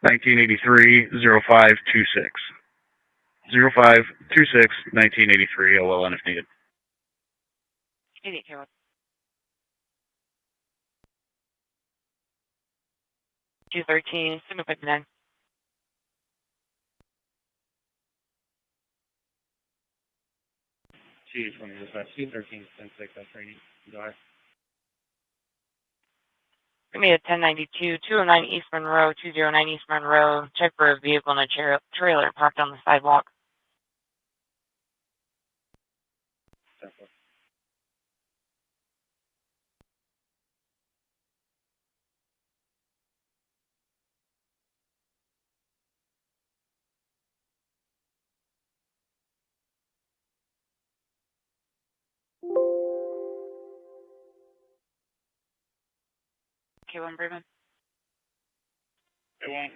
1983 0526. 0526 1983 OLN if needed. 82. 213, 759. T20 dispatch, 213, 10-6, that's training. Go ahead. Give me a 1092, 209 East Monroe, 209 East Monroe. Check for a vehicle and a trailer parked on the sidewalk. K1 Bremen. K1.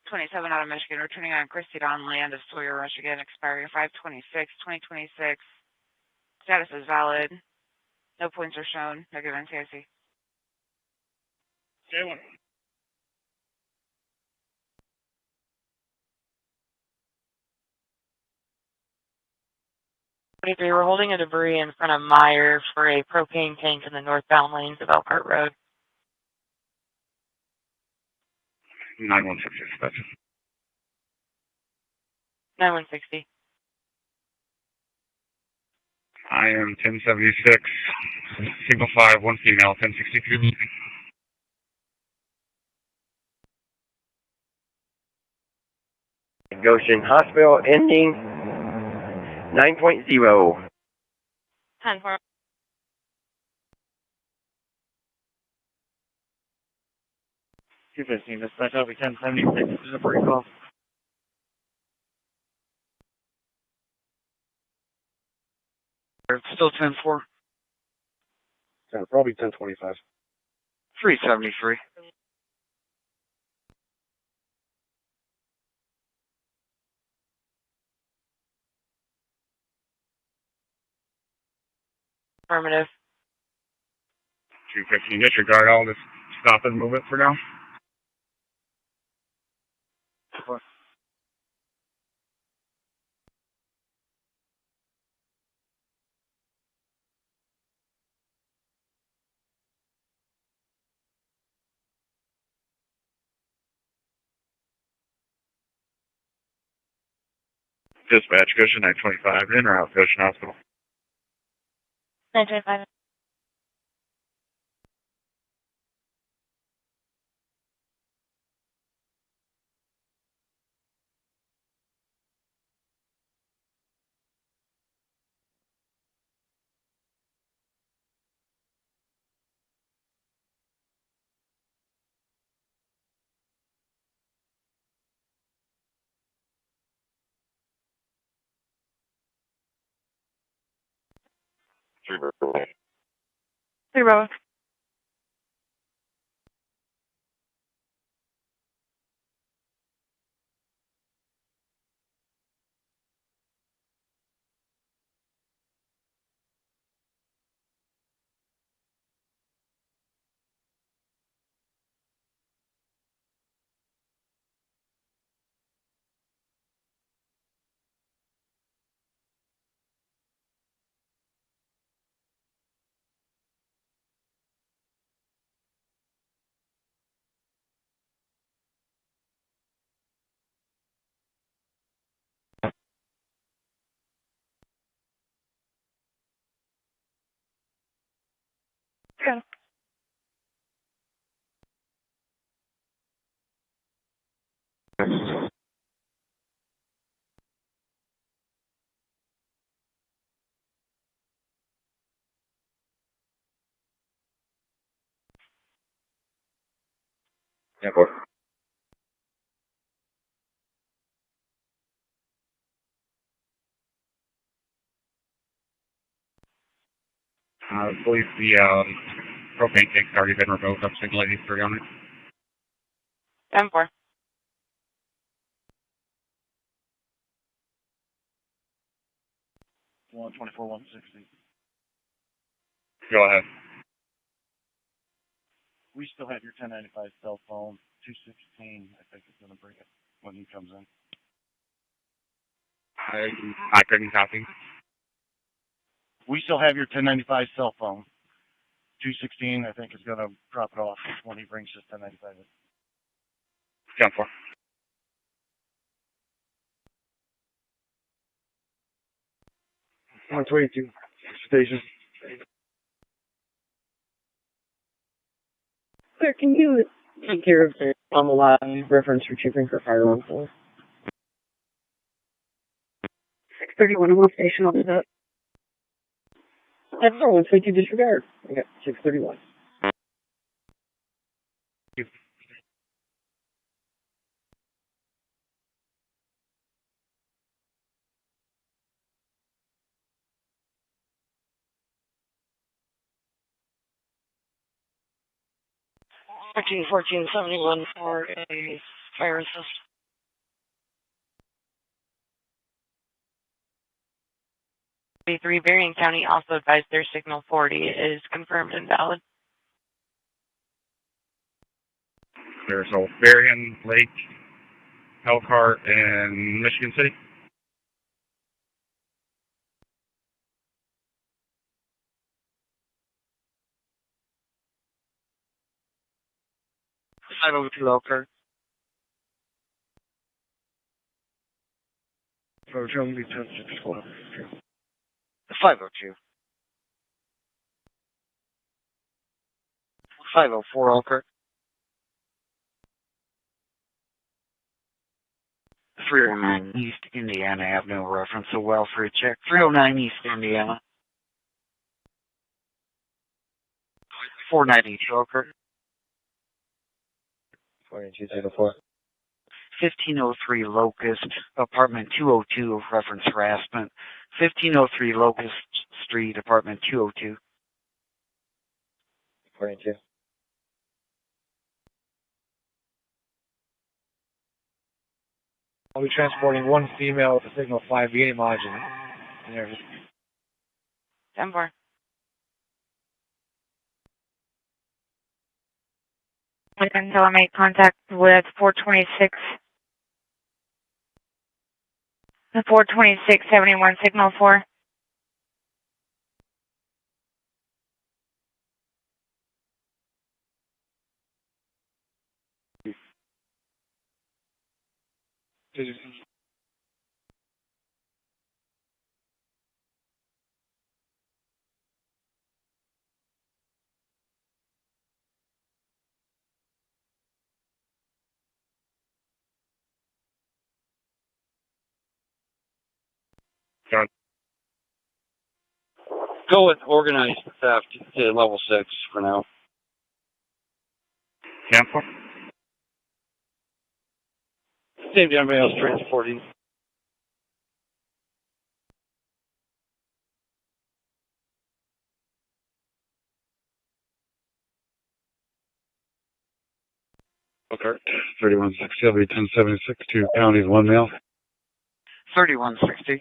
27 out of Michigan, returning on Christie on land of Sawyer, Michigan, expiring 5/26/2026. Status is valid. No points are shown. Negative NCIC. K1. We're holding a debris in front of Meyer for a propane tank in the northbound lanes of Elkhart Road. 9160 dispatch. 9160. I am 1076. Signal 5, 1 female, 1062. Goshen Hospital ending 9.0. 10-4. $215 dispatch, I'll be 1076. This is a pretty call. Still 10-4. Probably 1025. 373. Affirmative. 215, disregard, I'll just stop and move it for now. Dispatch, Goshen 925, in or out, Goshen Hospital. 925. Hey, Bravo. Yeah. Yeah, boy. I believe the propane tank's already been revoked. I'm signaling 3 on it. 10-4. One 24, 160. Go ahead. We still have your 1095 cell phone. 216, I think, is going to bring it when he comes in. I couldn't copy. We still have your 1095 cell phone. 216, I think, is going to drop it off when he brings his 1095 in. 10-4. One 22 station. Sir, can you take care of the on the line reference retrieving for fire 14? 631 on station, I'll do that. That's 122 disregard. I got 631. Thank you. Section 1471 for a fire assist. 33 Berrien County also advised their signal 40 is confirmed and valid. There's Old Berrien, Lake, Elkhart, and Michigan City. Side over to Elkhart. So show me 1064. 502. 504 Elkhart. 309 East Indiana Avenue reference a welfare check. 309 East Indiana. 492 Elkhart. 4204. 1503 Locust, apartment 202, reference harassment. 1503 Locust Street, apartment 202. 42. I'll be transporting one female with a signal 5VA module. 10-4. I can tell I made contact with 426. The 42671 signal 4. John. Go with organized theft to level 6 for now. 10-4. Same to everybody else transporting. Okay. 3160, will be 1076, 2 counties, 1 male. 3160.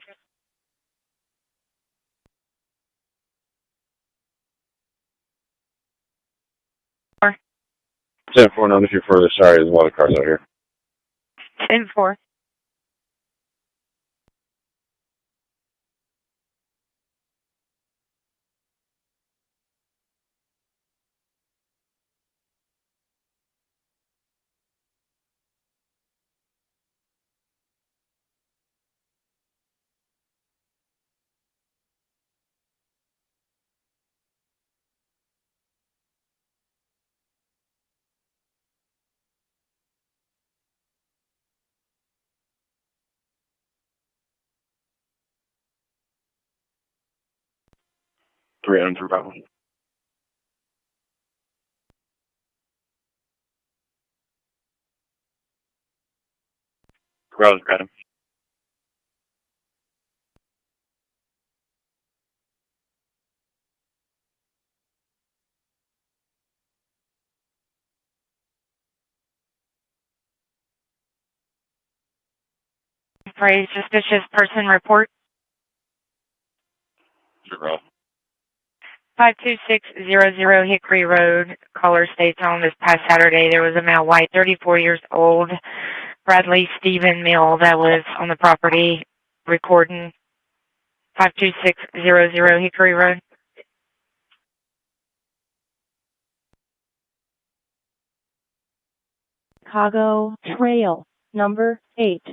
Four. 10-4, notice you further. Sorry, there's a lot of cars out here. 10-4. Three Adam through Bravo. Bravo's Adam. For a suspicious person report. Bravo. 52600 Hickory Road. Caller states on this past Saturday there was a male white, 34 years old, Bradley Stephen Mill that was on the property recording 52600 Hickory Road. Chicago Trail, number 8,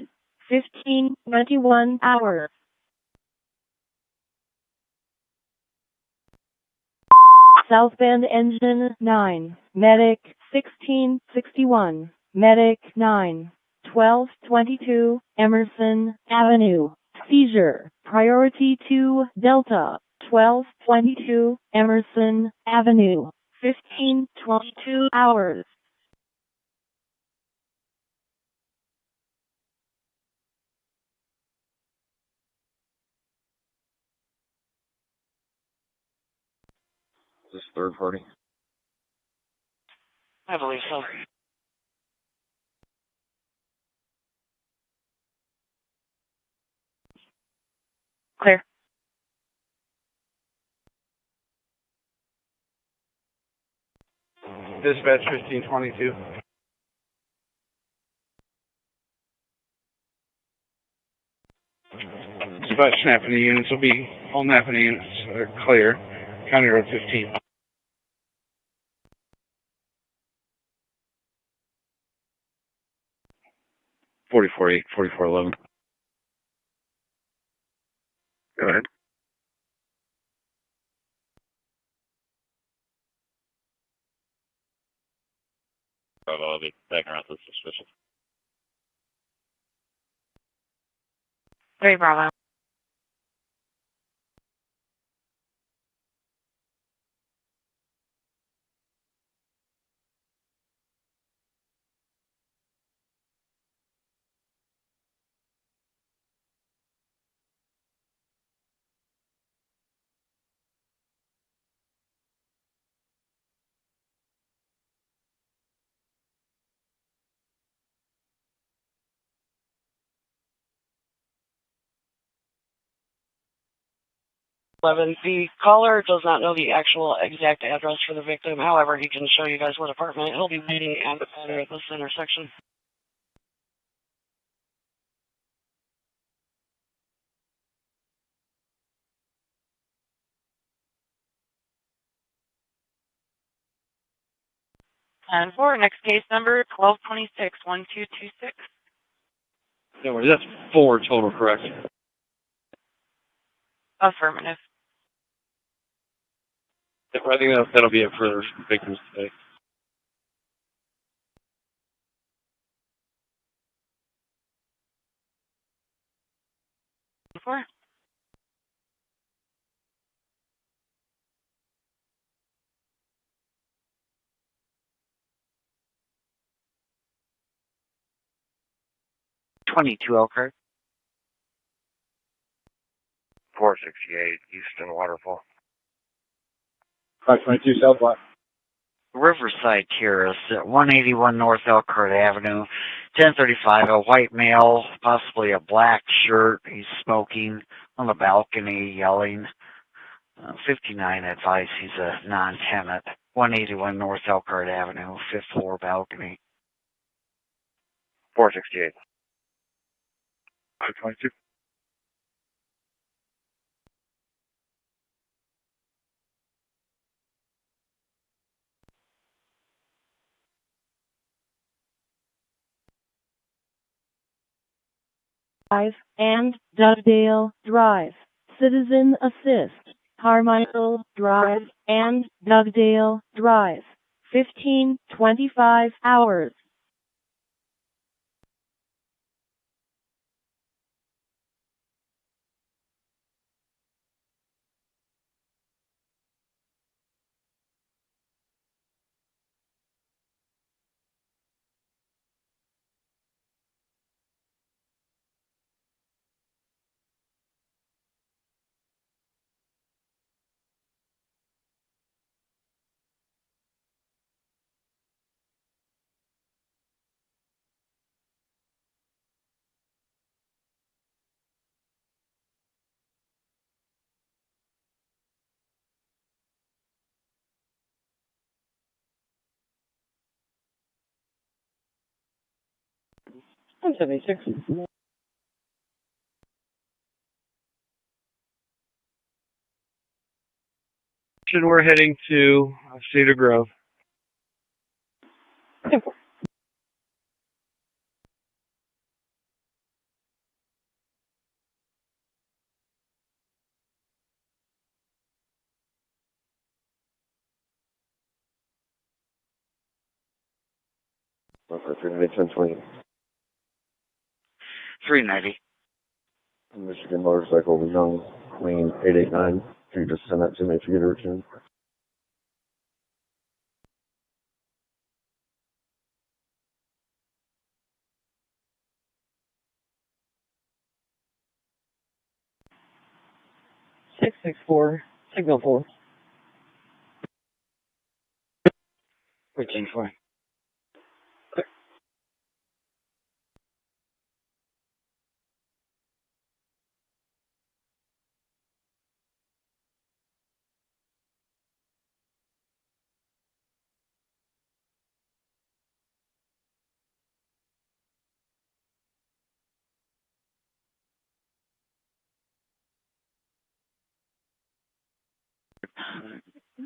1521 hours. South Bend Engine 9, Medic 1661, Medic 9, 1222, Emerson Avenue. Seizure, priority 2, Delta, 1222, Emerson Avenue, 1522 hours. Is this third party? I believe so. Clear. Dispatch 1522. Dispatch Napanee units will be, all Napanee units are clear. County Road 15. 44-8, 44-11. Go ahead. I'll be back around to suspicious. 3 Bravo. The caller does not know the actual exact address for the victim. However, he can show you guys what apartment. He'll be waiting at this intersection. And for next case number 1226-1226. No worries, that's 4 total, correct? Affirmative. I think that'll be it for victims today. Four. Elkhart. 468 Easton Waterfall. 522 Southwest. Riverside Terrace at 181 North Elkhart Avenue, 1035. A white male, possibly a black shirt. He's smoking on the balcony, yelling. 59 advice. He's a non-tenant. 181 North Elkhart Avenue, 5th floor balcony. 468. 522. Drive and Dugdale Drive. Citizen Assist. Carmichael Drive and Dugdale Drive. 1525 hours. 176. We're heading to Cedar Grove. 1020. 390. Michigan motorcycle, Young Queen 889. Can you just send that to me if you get a return? Signal 4. Routine 4.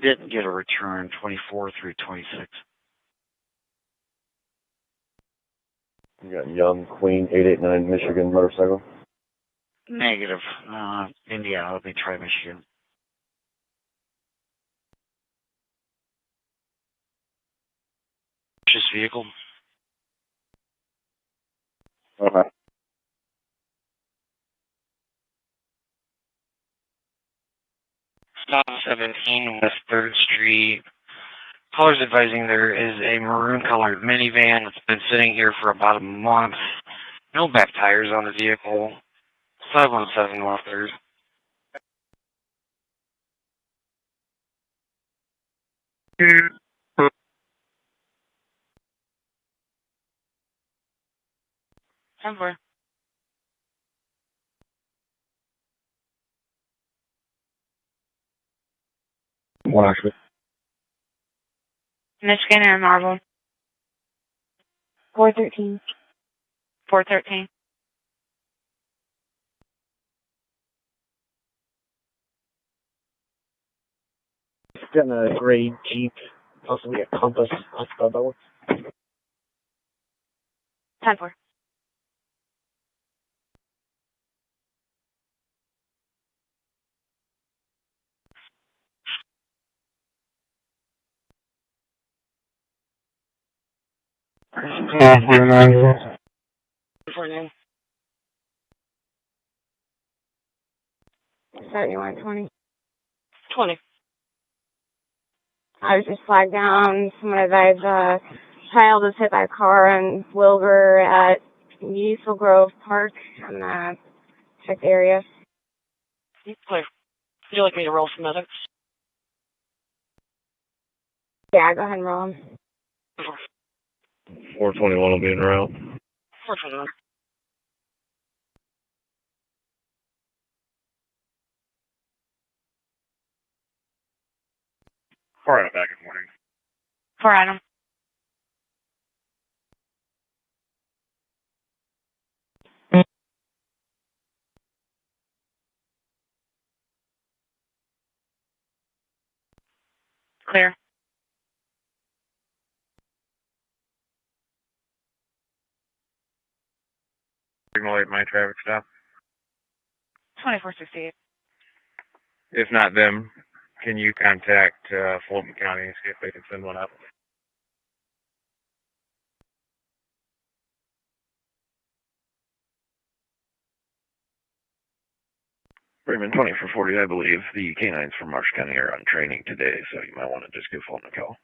Didn't get a return 24 through 26. You got Young Queen 889 Michigan motorcycle. Negative. Indiana. Let me try Michigan. Just vehicle. Okay. Stop 17 West 3rd Street. Callers advising there is a maroon colored minivan that's been sitting here for about a month. No back tires on the vehicle. 517 North 3rd. Time for. One actually. Michigan and Marble. 413. 413. Getting a gray Jeep, possibly a Compass. That's about that works. 10-4. Yeah, 49. 49. So you want 20? 20. I was just flagged down. Someone advised a child was hit by a car in Wilbur at Useful Grove Park in the checked area. Clear. Would you like me to roll some medics? Yeah, go ahead and roll 'em. 421 will be in route. 421. All right, back in morning. 4 Adam. Clear. Signal my traffic stop. 2468. If not them, can you contact Fulton County and see if they can send one up? Freeman 20 for 40, I believe. The canines from Marsh County are on training today, so you might want to just give Fulton a call.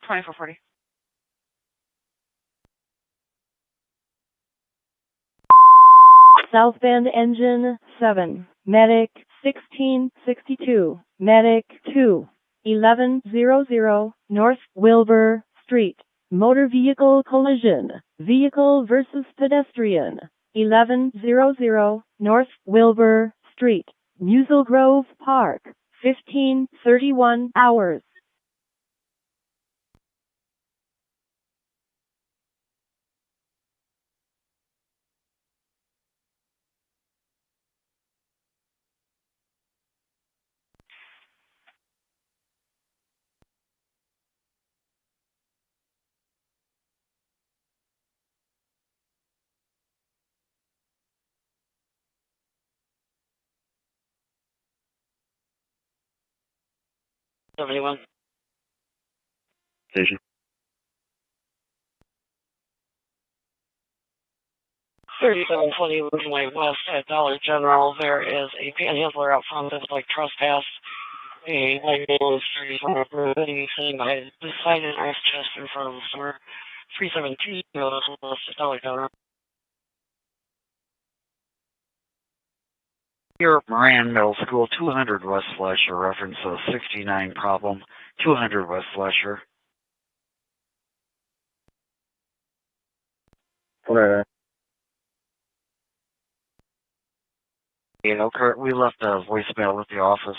2440. South Bend Engine 7. Medic 1662. Medic 2. 1100 North Wilbur Street. Motor vehicle collision. Vehicle versus pedestrian. 1100 North Wilbur Street. Musel Grove Park. 15:31 hours. 71. Station. 3720 Way West at Dollar General. There is a panhandler out front that's like trespass. A white man on the street from a property sitting beside an ice chest in front of the store. 372 West at Dollar General. Europe Moran Middle School, 200 West Fletcher, reference 69 problem, 200 West Fletcher. Whatever. In Elkhart, we left a voicemail at the office.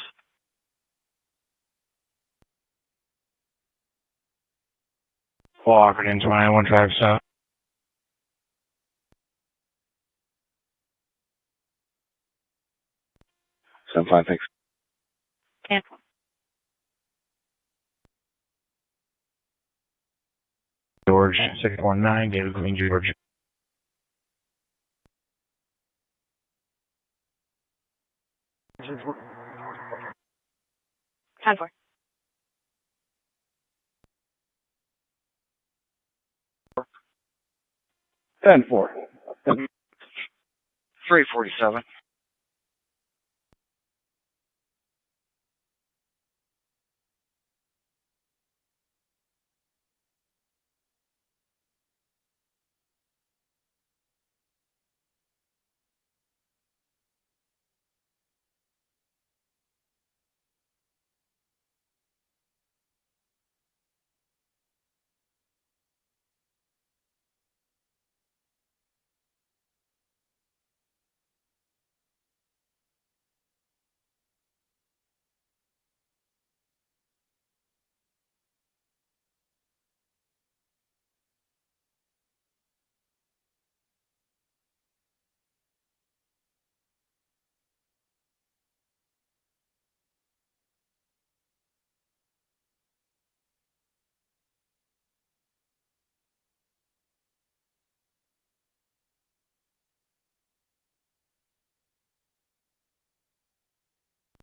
Walker into 115 South. Some fine, thanks. Cancel. George, 619, David Queen, George. Time for. Ten four. 347.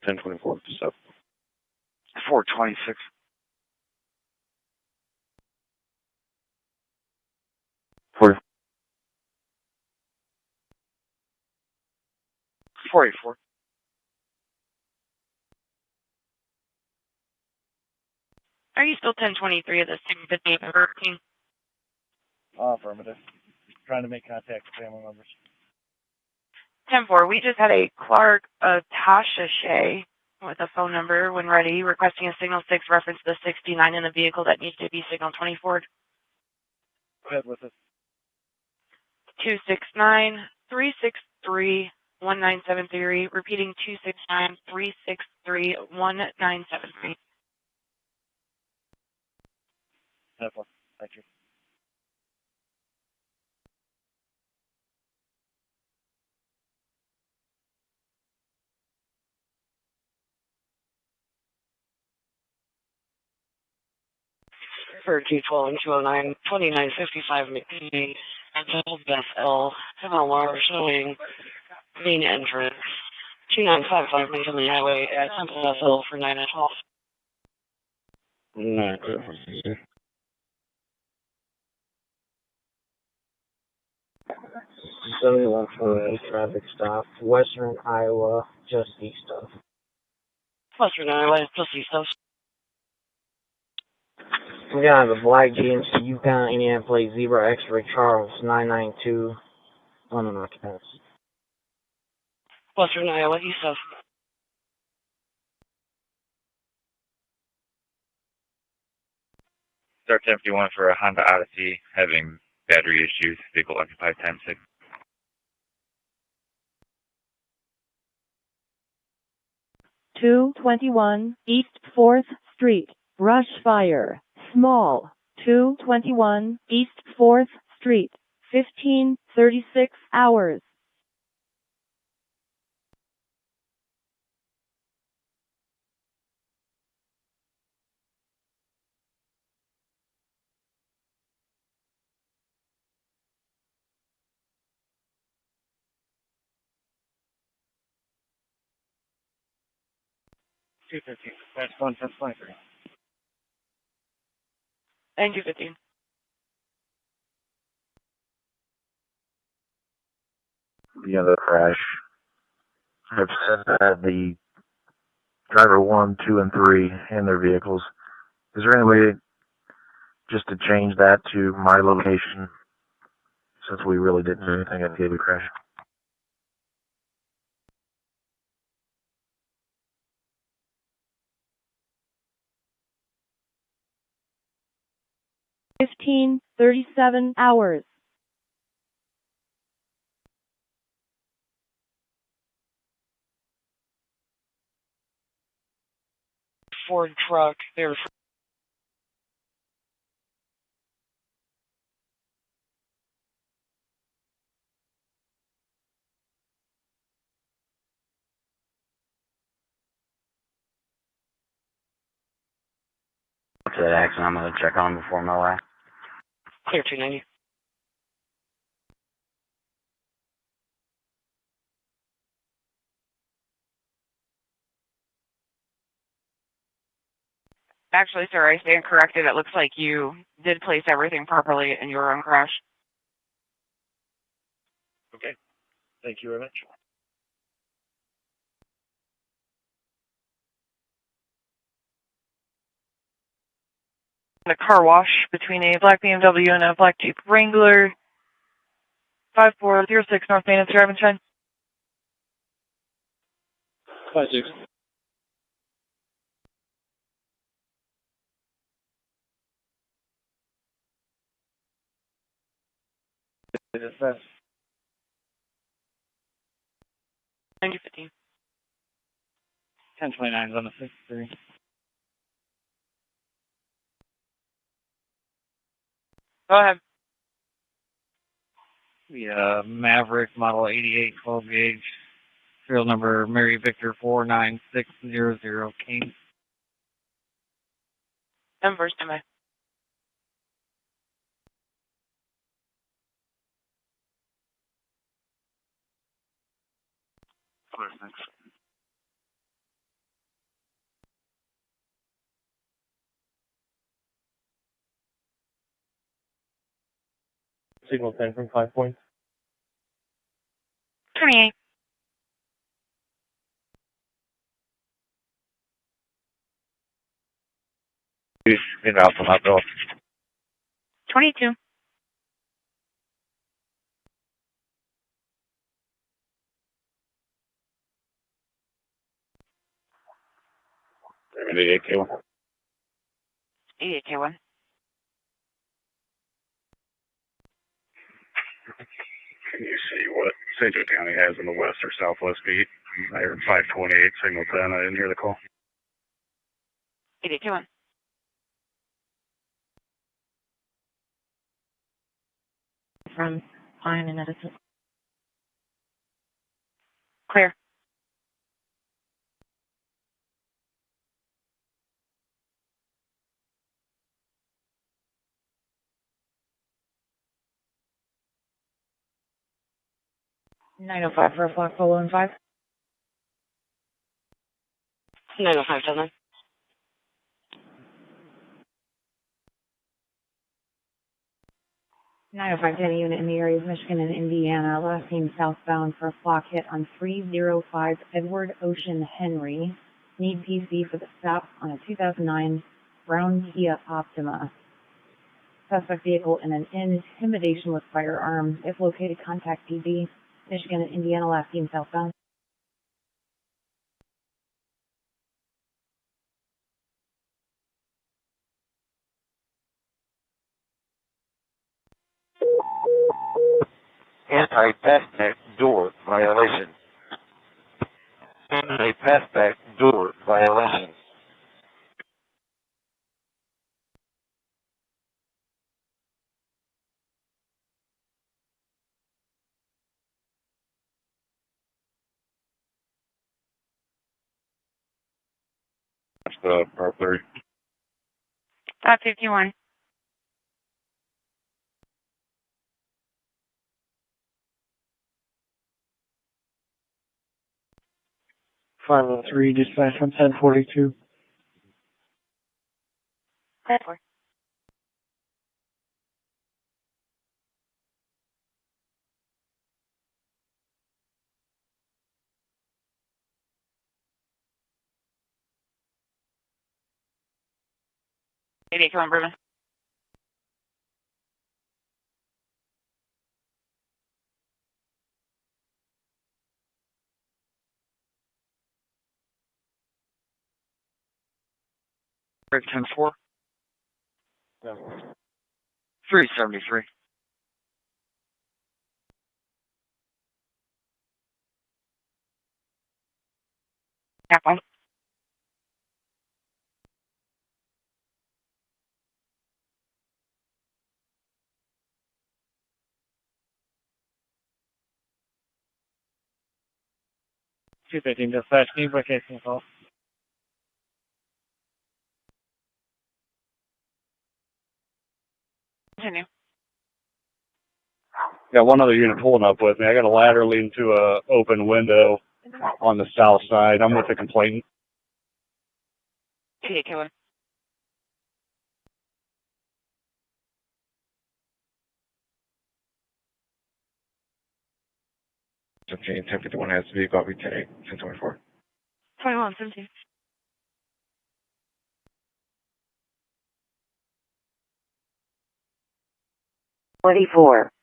Ten 24 South. 426. 40. 44. Are you still 1023 of the 658 13? Affirmative. Trying to make contact with family members. 10-4, we just had a Clark Tasha Shea with a phone number when ready, requesting a signal 6 reference to the 69 in the vehicle that needs to be signal 24. Go ahead with it. 269-363-1973, repeating 269-363-1973. 10-4. Thank you. For 212 and 209, 2955 McKinney, at Beth L. Heaven Alarm showing main entrance. 2955 McKinley Highway at Temple Beth L for 9 and 12. No, 71 for a traffic stop. Western Iowa, just east of. Western Iowa, just east of. We got the black GMC Yukon, Indiana plate Zebra X-ray Charles 992 unoccupants. Western Iowa, east of. Start 1051 for a Honda Odyssey having battery issues. Vehicle occupied 10-6. Two 21 East 4th Street, brush fire, small. 221 East 4th Street, 15:36 hours. 215. That's 11023. And 215. The other crash. I've said that the driver 1, 2, and 3 and their vehicles. Is there any way just to change that to my location since we really didn't do anything at the David crash? hours. Ford truck. They're To that accident, I'm going to check on before my last. clear 290. Actually, sir, I stand corrected. It looks like you did place everything properly in your own crash. Okay. Thank you very much. A car wash between a black BMW and a black Jeep Wrangler. 5406 North Main and Drive and Shine. 56. Dispatch. 215. 1029 is on the 63. Go ahead. The Maverick Model 88 12 gauge, serial number Mary Victor 49600 King. And first time. Thanks. Signal 10 from 5 points. 28. In Alpha, not Bill. 22. I'm at 88K1. 88K1. Can you see what St. Joe County has in the west or southwest beat? I heard 528, signal 10. I didn't hear the call. 88K1. From Pine and Edison. Clear. .905 for a block polo and 5. 905 10. 905 unit in the area of Michigan and Indiana. Last seen southbound for a flock hit on 305 Edward Ocean Henry. Need PC for the stop on a 2009 brown Kia Optima. Suspect vehicle in an intimidation with firearms. If located, contact PD. Michigan and Indiana, last seen southbound. Anti-passback door violation. Anti-passback door violation. That's the part 30. 551. 503, dispatch from 1042. 10-4. Maybe come on, Bourbon. Break 10-4. 373. Cap on. Two 15 dispatch, can you break 18 call? Continue. Got one other unit pulling up with me. I got a ladder leading to a open window on the south side. I'm with the complainant. 2-8-1. Okay, 1051 has to be copy 10-24. 21-17.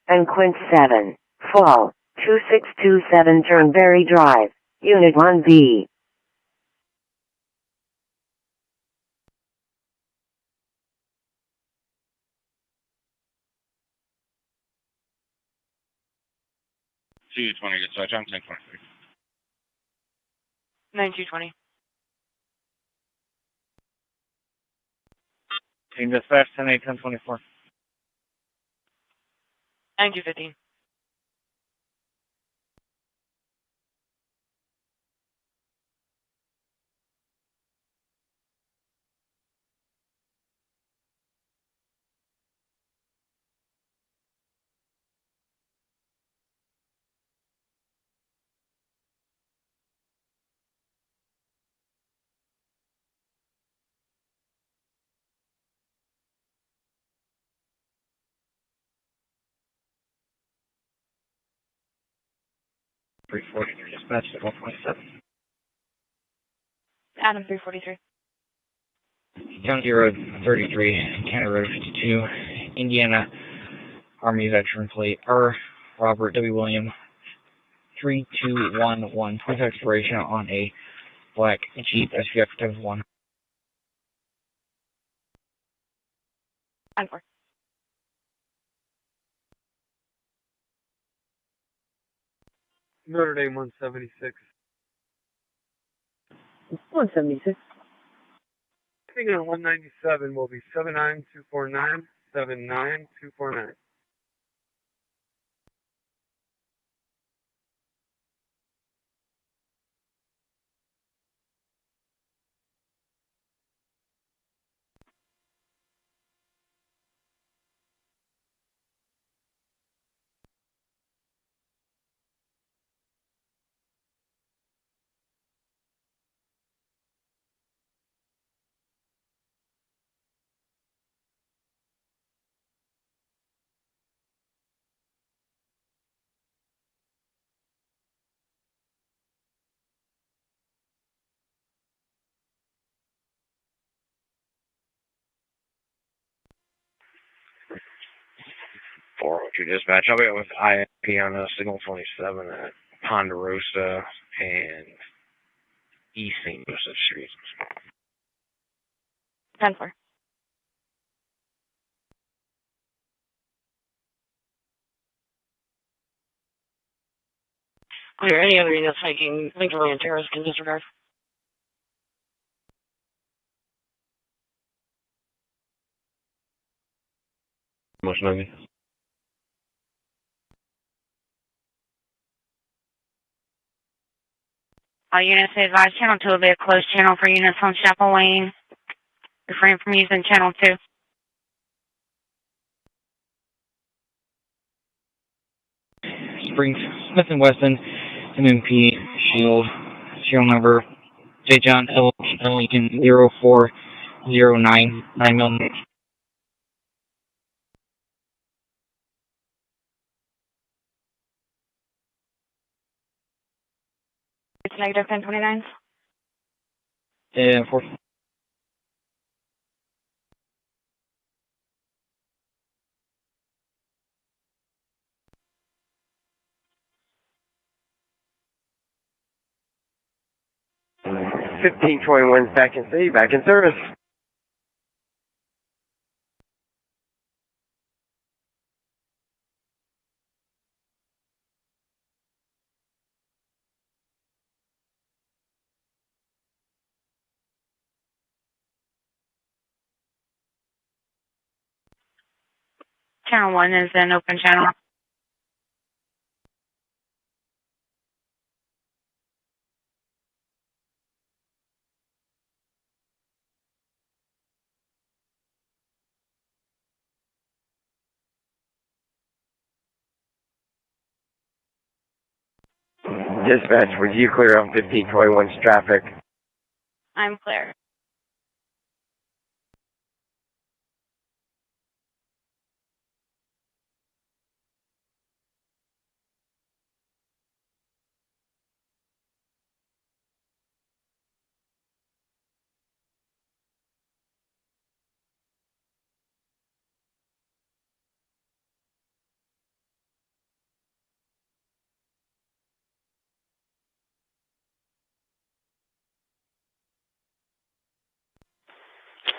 And Quint 7. Fall. 2627 Turnberry Drive. Unit 1B. C20 dispatch, I'm 1023. 9220. Team dispatch, 10-8, 1024. 9215. Dispatch at 127. Adam 343. County Road 33, County Road 52, Indiana Army Veteran Plate R. Robert W. William 3211. With expiration on a black Jeep SPF times 1. 10-4. Notre Dame 176. 176. I think on 197 will be 79249, 79249. Two dispatch. I'll be with IFP on signal 27 at Ponderosa and East St. Joseph Street. 10-4. Clear. Any other units hiking Lincoln and Terrace can disregard. Motion on me. All units advise channel 2 will be a closed channel for units on Chapel Lane. Refrain from using channel 2. Springs, Smith & Wesson, MMP, Shield number J. John L. Lincoln 0409 9mm. It's negative 1029. Yeah, 4. 1521 back in city, back in service. Channel 1 is an open channel. Dispatch, would you clear up 1521's traffic? I'm clear.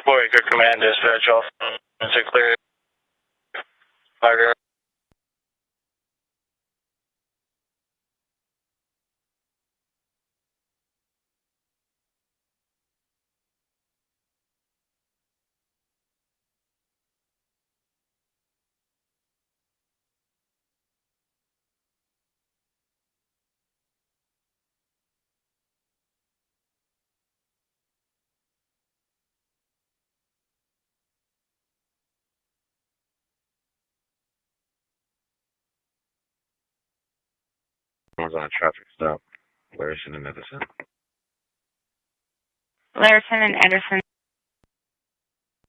Boy, good command, dispatch. All clear. Fire. One's on a traffic stop. Larison and Edison. Larison and Edison.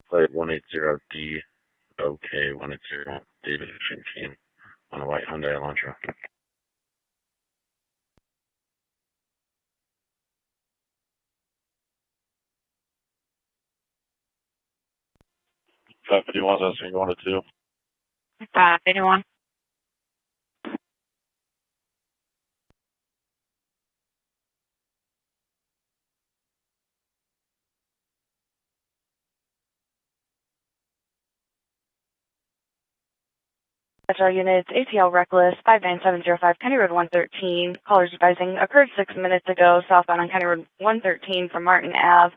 Plate 180D. OK 180. David Team on a white Hyundai Elantra. Traffic 51, that's going to 2. 51. That's our units, ATL Reckless, 59705, County Road 113. Callers advising occurred 6 minutes ago, southbound on County Road 113 from Martin Ave.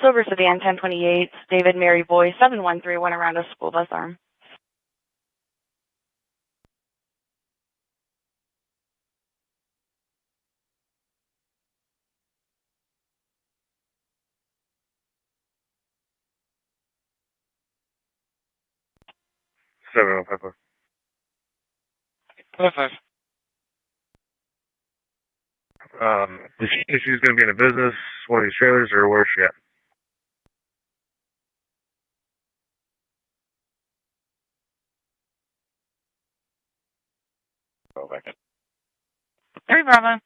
Silver Sedan 1028, David Mary Boy 713 went around a school bus arm. Pepper. Perfect. She's going to be in a business, one of these trailers, or where's she at? Go back in. 3 Bravo.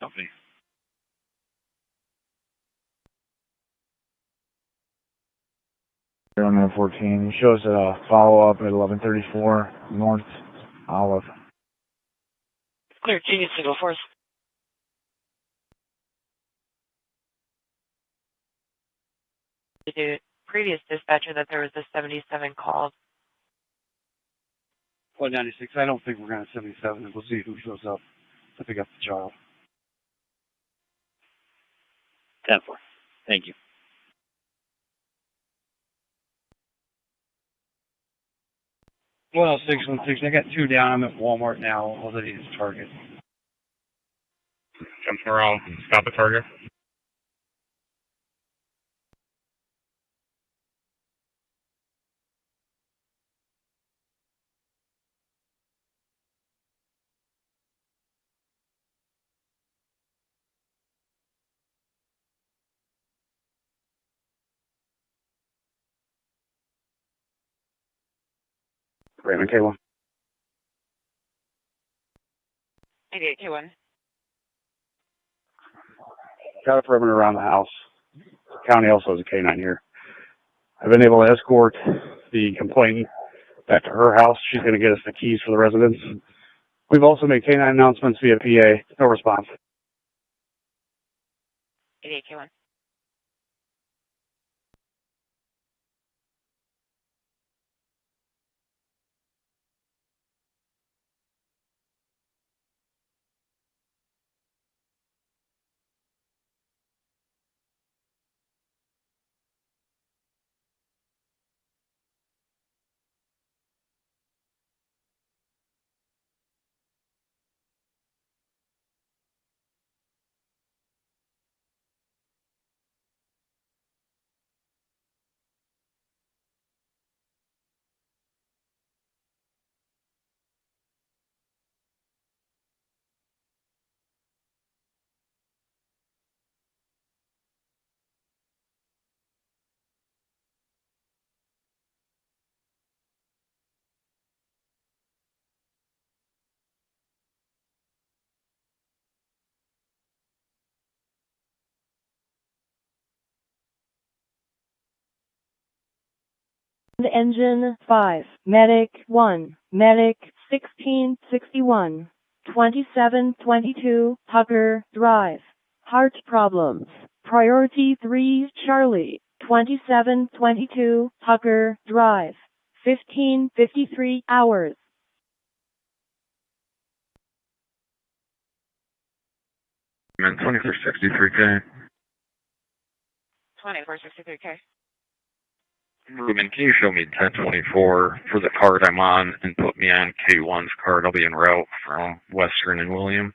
Company. On 14 shows a follow up at 1134 North Olive. Clear, Genius to go first. The previous dispatcher that there was a 77 called. 196. I don't think we're going to 77. We'll see who shows up to pick up the child. 10-4. Thank you. Well, 616. I got 2 down. I'm at Walmart now. All I need is Target. Jump around. Stop at Target. Raymond K1. 88 K1. Got a perimeter around the house. County also has a K9 here. I've been able to escort the complainant back to her house. She's going to get us the keys for the residence. We've also made K9 announcements via PA. No response. 88 K1. Engine 5, Medic 1, Medic 1661, 2722, Tucker Drive. Heart problems. Priority 3, Charlie, 2722, Tucker Drive. 1553 hours. Man, 2463K. 2463K. Ruben, can you show me 1024 for the card I'm on and put me on K1's card? I'll be en route from Western and William.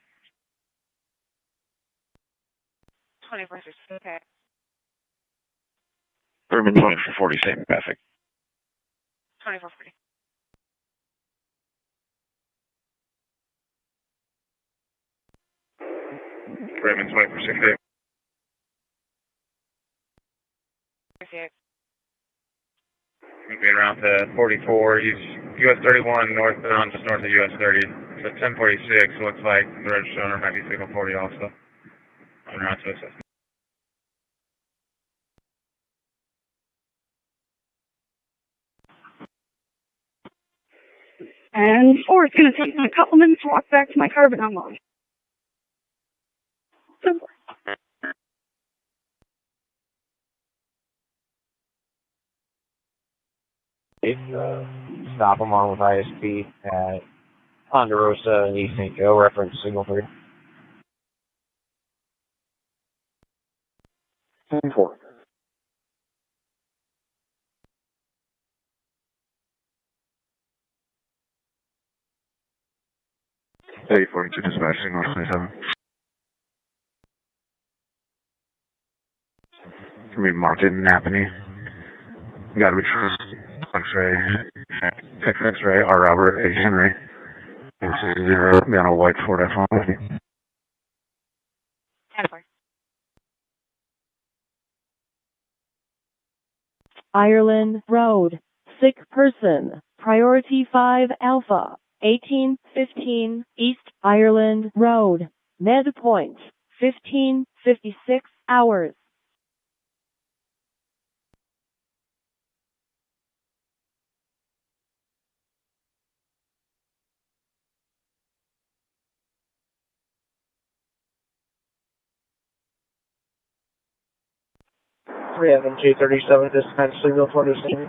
2463K. Ruben 2440, same traffic. 2440. Raymond 2468. 68. Moving around to 44, US 31 northbound, just north of US 30. So 1046 looks like the registered owner might be signal 40 also. On around to us. And 4, it's going to take me a couple minutes to walk back to my car, but I'm on. Stop them on with ISP at Ponderosa and East St. Joe, reference signal 3. 4. Hey, 42 dispatch, signal 27. Can be marked in Napanee. Gotta be true. X-ray, X-ray, R. Robert, H. Henry. 0, be on a white Ford F-150. 10-4. Ireland Road. Sick person. Priority 5 Alpha. 1815 East Ireland Road. Med point. 1556 hours. We have G37 dispatch signal 27.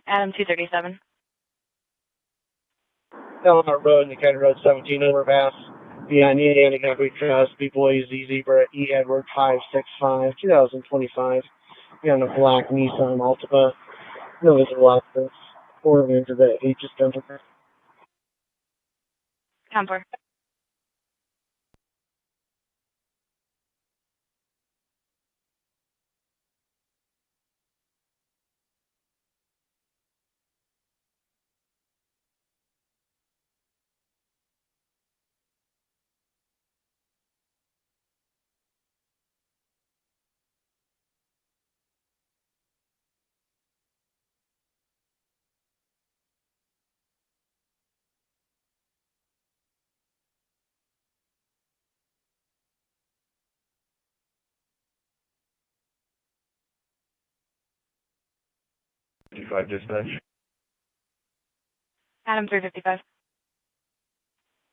Adam 237. Elkhart Road, Decatur Road 17 overpass. Behind Indiana Country Trust, B Boys, Z Zebra, E Edward 565, 2025. Behind a black Nissan Altima. No visible access. 4 into the H is done. 10-4. 55 dispatch. Adam 355.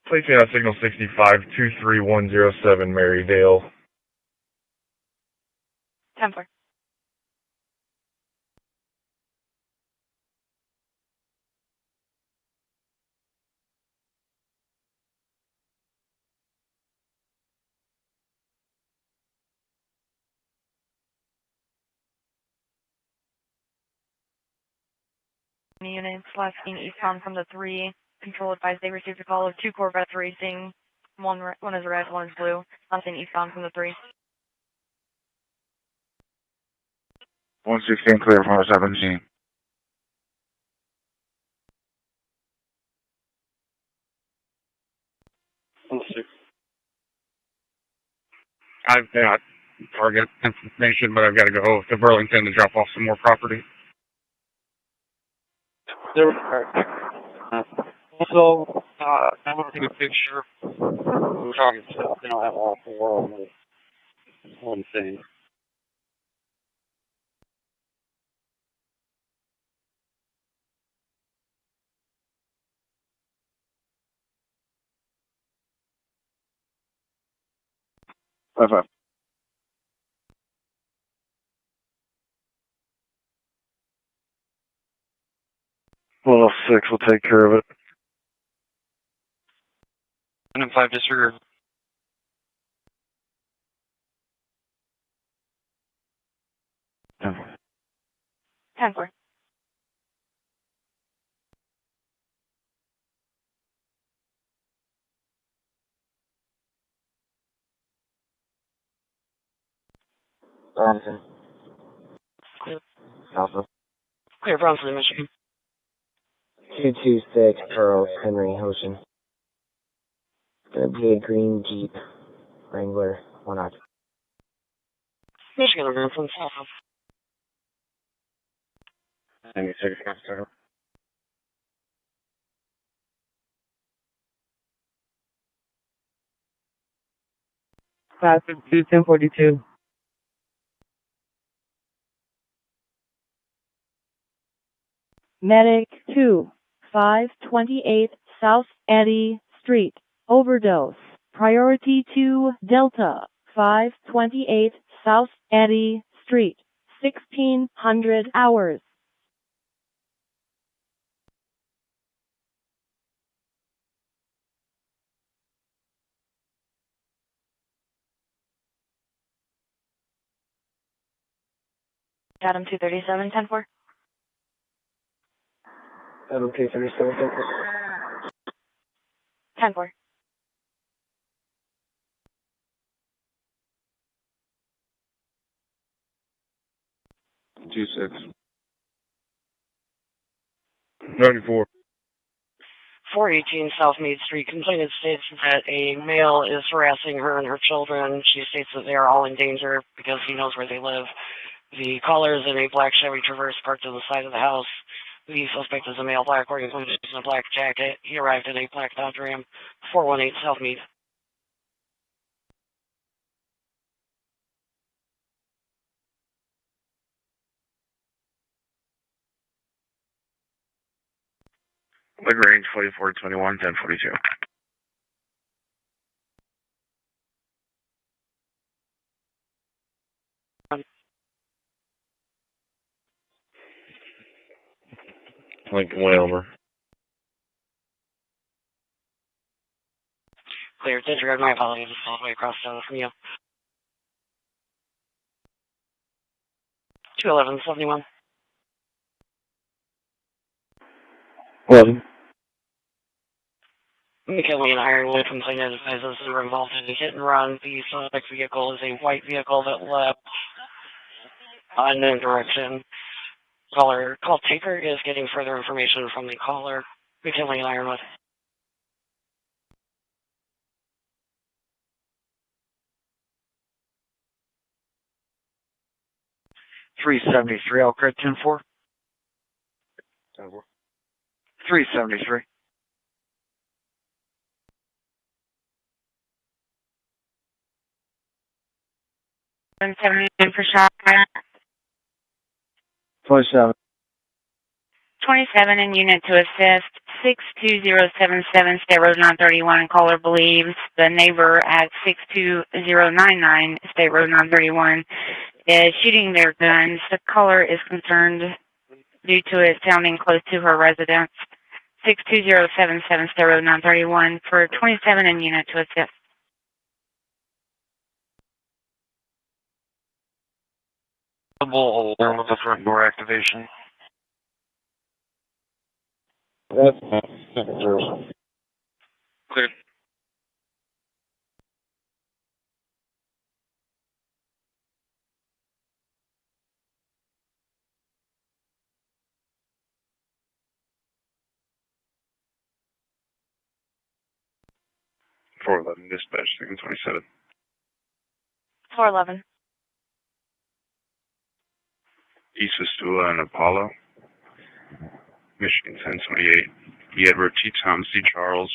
Place me on signal 65, 23107 Marydale. 10-4. Units last seen eastbound from the 3. Control advised they received a call of 2 Corvettes racing. One is red, one is blue. Last seen eastbound from the 3. 116 clear from 17. I've got target information, but I've got to go to Burlington to drop off some more property. Also, I'm looking at a picture. We're talking to, they don't have all 4 of them. One thing. Five. 106 will take care of it. 5 disregard. 10-4. Bronson. Clear. Alpha. Clear, Bronson, Michigan. 226 Charles Henry Ocean. Gonna be a green Jeep Wrangler 1 octave. Michigan, Bronson, South. 96 Foxtrot. 552, 1042. Medic 2, 528 South Eddy Street. Overdose. Priority 2 Delta, 528 South Eddy Street. 1600 hours. Adam 237, 10-4. Adam 237, 10-4. 26. 94. 418 South Meade Street. Complainant states that a male is harassing her and her children. She states that they are all in danger because he knows where they live. The caller is in a black Chevy Traverse parked to the side of the house. The suspect is a male black wearing boots and a black jacket. He arrived in a black Dodge Ram. 418 South Meade. Lagrange 4421 1042. Lincoln Whalmer. Clear. Disregard my apologies. All the way across town from you. 21171. 11. McKinley and Ironwood complainant advises they were involved in a hit and run. The suspect vehicle is a white vehicle that left unknown direction. Call taker is getting further information from the caller. McKinley and Ironwood. 373 Elkhart 10-4. 373. 179 for shot. 27. 527 in unit to assist 62077 State Road 931. Caller believes the neighbor at 62099 State Road 931 is shooting their guns. The caller is concerned due to it sounding close to her residence. 62077 State Road 931 for 27 in unit to assist. Double alarm with the front door activation. That's second service. Clear. .411 dispatch, second 27. 411. East Vistula and Apollo. Michigan 1028. E. Edward T. Tom C. Charles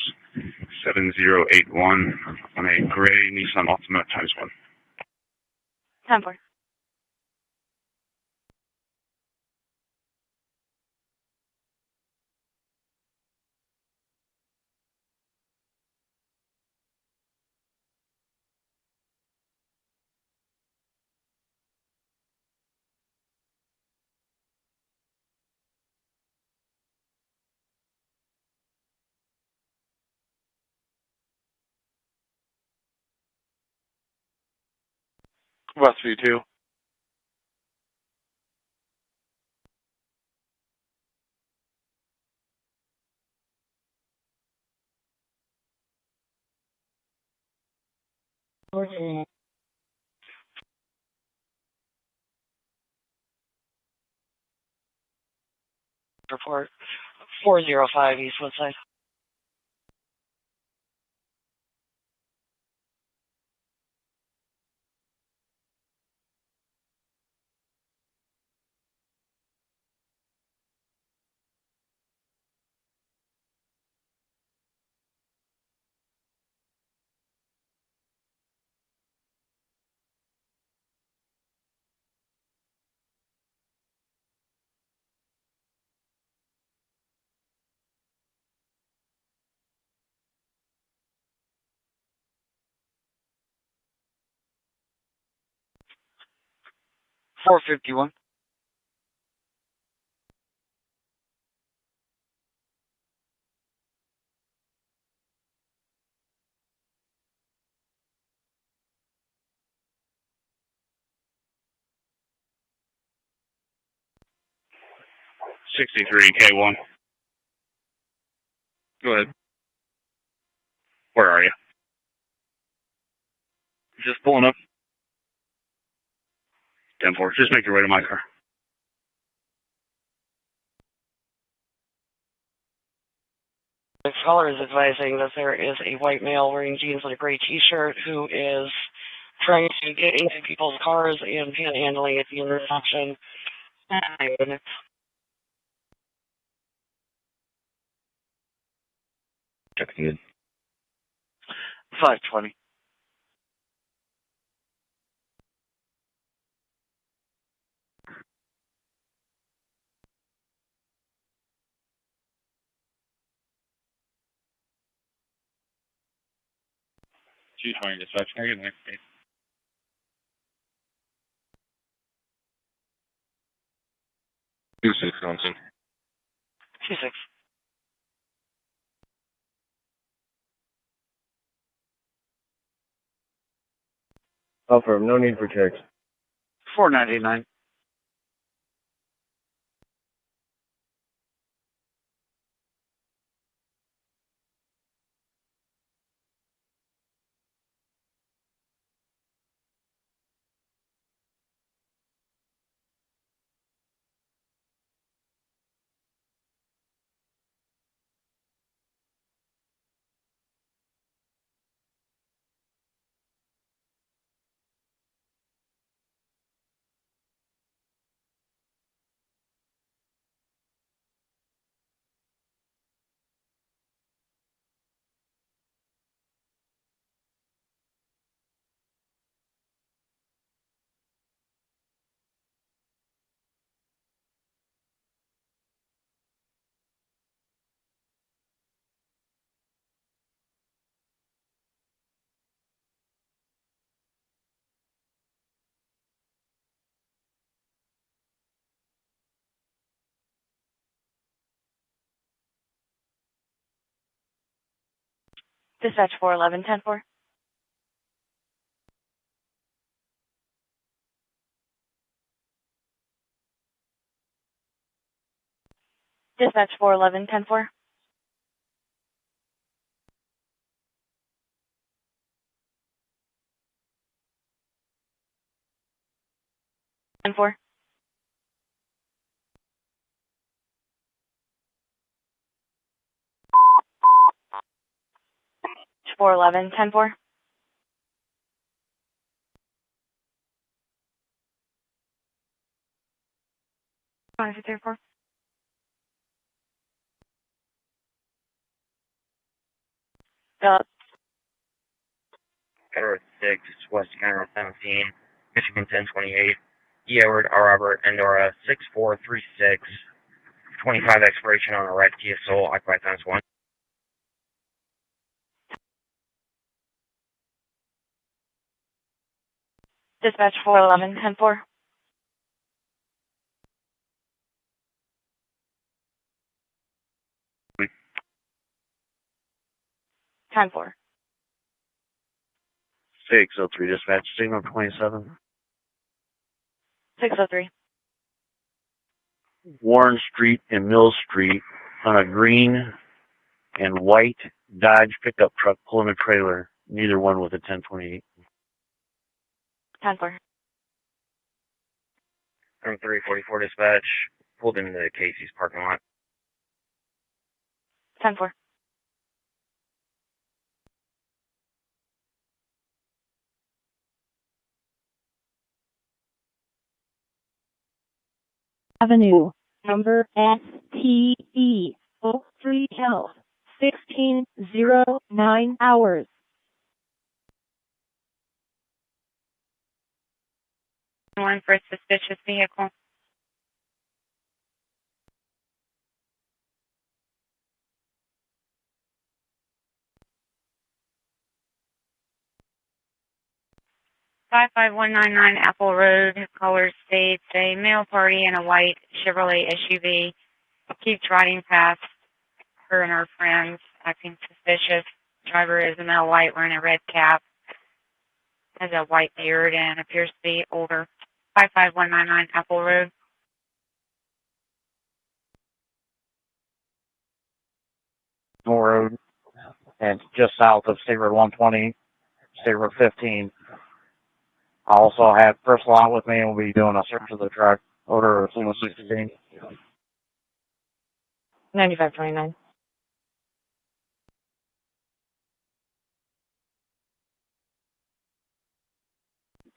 7081 on a gray Nissan Altima ×1. 10-4. West V2. Report 405 East Woodside. $451. .63 K1. Go ahead. Where are you? Just pulling up. 10-4. Just make your way to my car. The caller is advising that there is a white male wearing jeans and a gray t-shirt who is trying to get into people's cars and panhandling at the intersection. Check again. 520. .220 dispatch. Can I get the next date? 26 Johnson. 26. Affirm, no need for checks. 499. Dispatch 411, 10-4. Dispatch 411, 10-4. And 4. 411, 10-4. 4. County Road 6, West County Road 17, Michigan 1028, E. Edward R. Robert, Endora 6436, 25 expiration on a red Kia Soul, occupied times 1. Dispatch 411, 10-4. 10-4. 603 dispatch, signal 27. 603. Warren Street and Mill Street on a green and white Dodge pickup truck pulling a trailer, neither one with a 1028. 10-4. From 344 dispatch, pulled into the Casey's parking lot. 10-4. Avenue, number STE, Oak Street Health, 1609 hours. One for suspicious vehicle. Five 199 Apple Road. Caller states a male party in a white Chevrolet SUV keeps riding past her and her friends, acting suspicious. Driver is a male white wearing a red cap, has a white beard, and appears to be older. 55199 Apple Road. Road, and just south of State Road 120, State Road 15. I also have personal out with me, and we'll be doing a search of the truck. Order of single 16. 9529.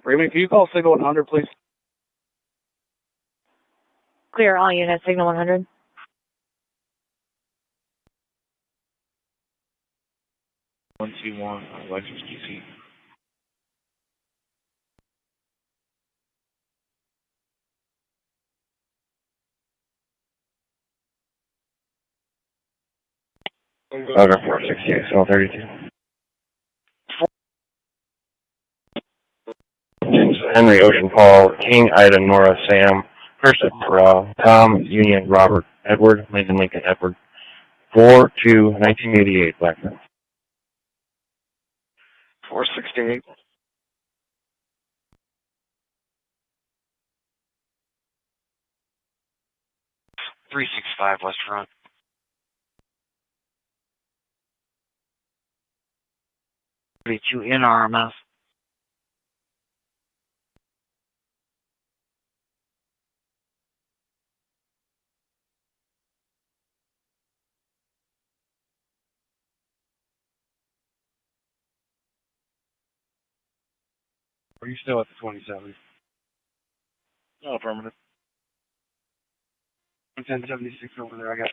Raymond, can you call signal 100, please? Clear all units, signal 100. One two one, Lexus GC. Okay, 468, so 32. James Henry, Ocean Paul, King, Ida, Nora, Sam, Person, Tom, Union, Robert, Edward, Lincoln, Edward. 4-2-1988, Blackburn. 468. 365 West Front. You in RMS. Are you still at the 27? No, affirmative. 1076 over there. I got.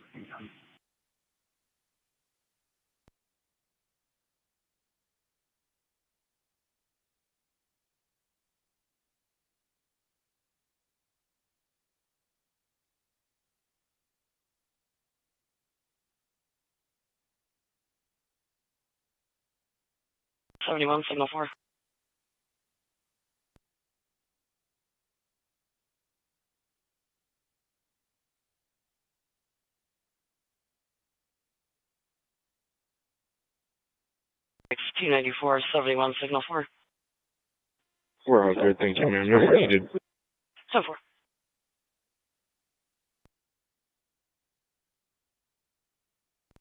$71, signal 4. 294, 71, signal 4. We're all good, thank you, ma'am. No needed. So 4.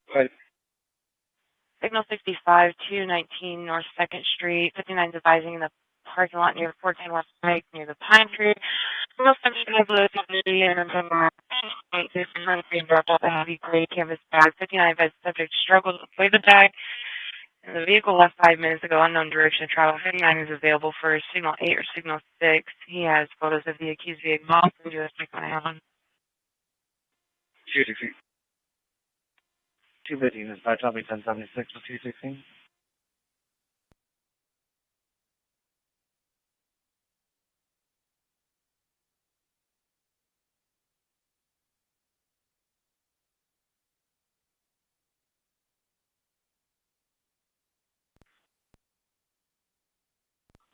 Hi. Signal 65, 219 North 2nd Street, 59 is advising in the parking lot near 14 West Pike, near the Pine Tree. Signal 75 below 70 and dropped off a heavy gray canvas bag. 59 advised subject struggled to play the bag, and the vehicle left 5 minutes ago, unknown direction of travel. 59 is available for signal 8 or signal 6. He has photos of the accused vehicle. I'll send you a second one. 216. 215 is by Tommy 1076 with 216.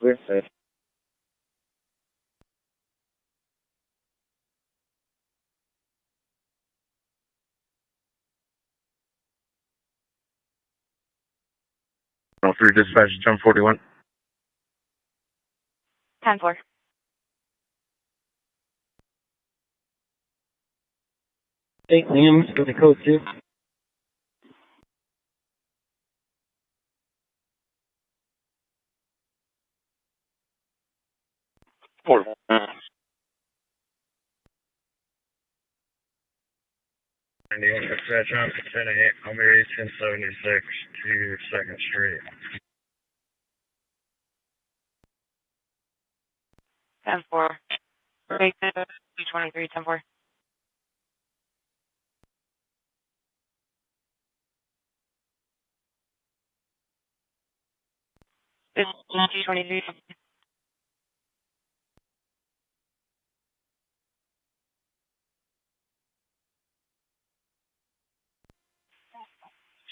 We're safe. No, 3 dispatch, jump 41. 10-4. Hey, Liam, for the code 2. Four. Dispatch, I'm 10-8. I'll be 1076 to 2nd Street. 10-4. 223, 10-4. It's 223.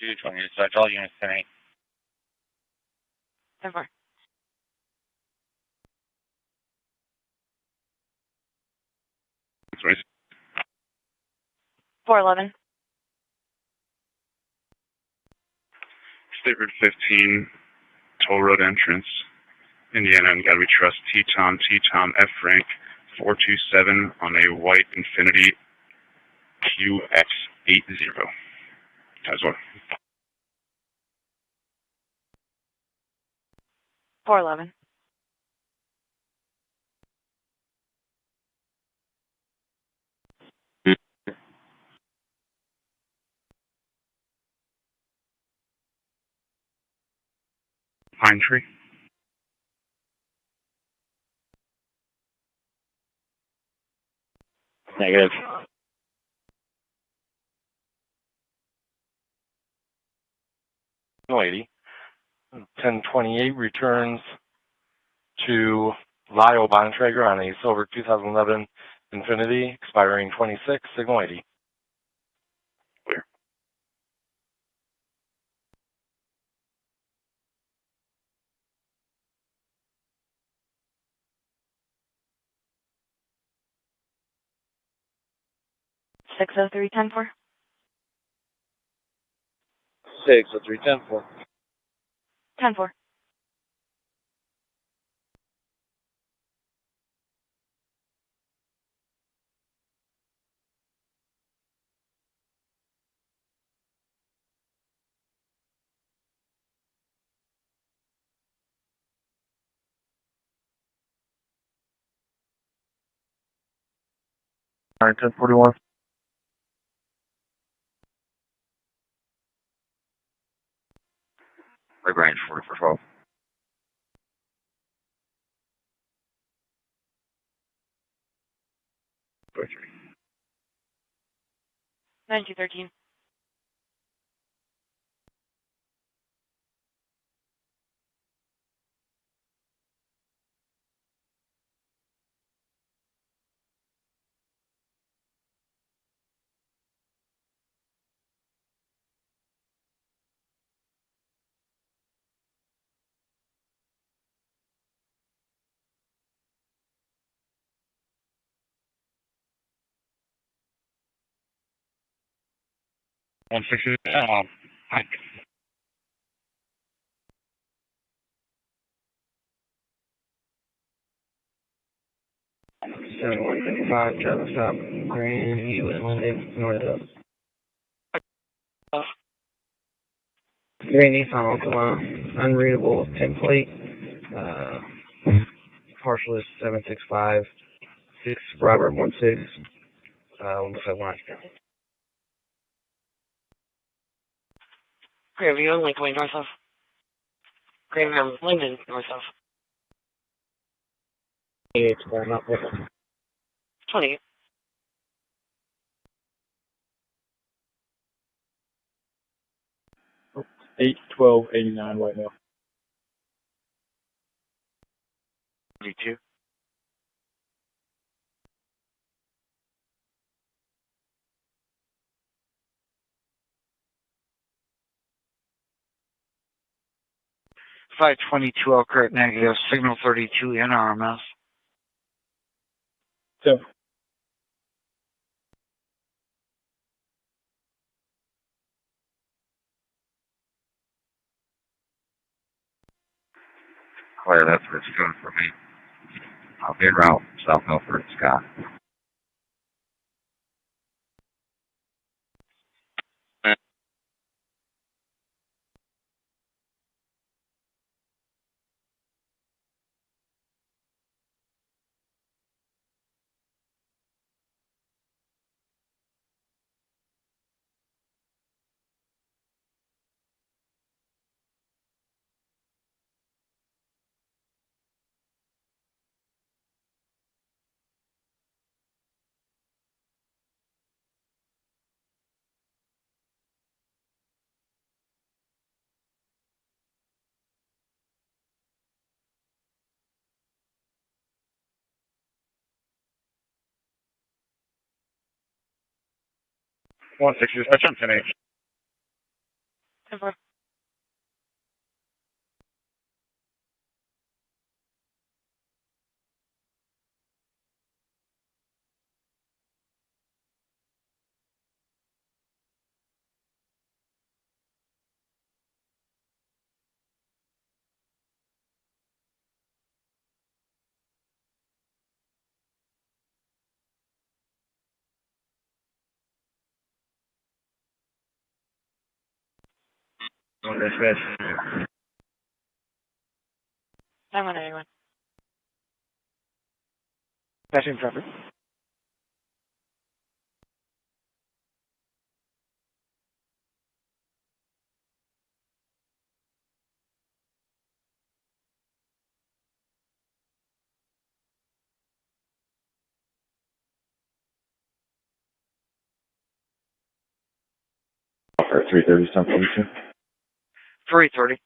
220 dispatch, all units 10-8. 10-4. Sorry. 411. State Road 15, Toll Road entrance, Indiana, and gotta be trust T-Tom, F rank 427 on a white Infinity QX80. That's what. 411. Pine Tree. Negative. Lady. 1028 returns to Lyle Bontrager on a silver 2011 Infinity, expiring 26, signal 80. Clear. Six oh three 10-4. 603, 10-4. 10-4. All right, 1041. Lagrange 4412. Go through. 9213. Hi. 7155, travel stop, Grandview, Inland, north of. Green Nissan Altima, unreadable template, partial is 765, 6 Robert 16, 171. Grandview and Lincoln north of. Grandview and Linden north of. 88 going up with 20. Oh, 81289 white male. 32. $522 Elkhart negative, signal 32 in RMS. So. Claire, that's where it's going for me. I'll be en route, South Elkhart, Scott. One six dispatch on 10H. 10-4. One dispatch. 9-1-81. Passing traffic. Or 330 something. 330.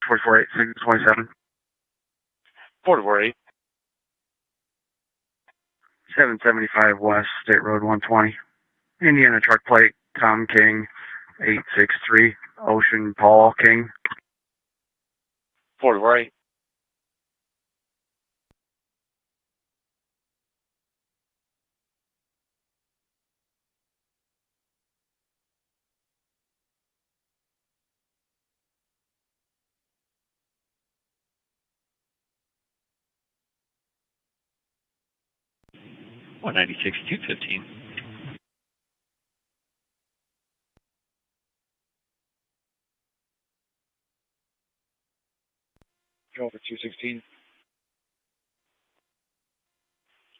Forty-four eight 627. 448. 775 West State Road 120. Indiana truck plate Tom King 863 Ocean Paul King. 448. 196, 215. Go for 216.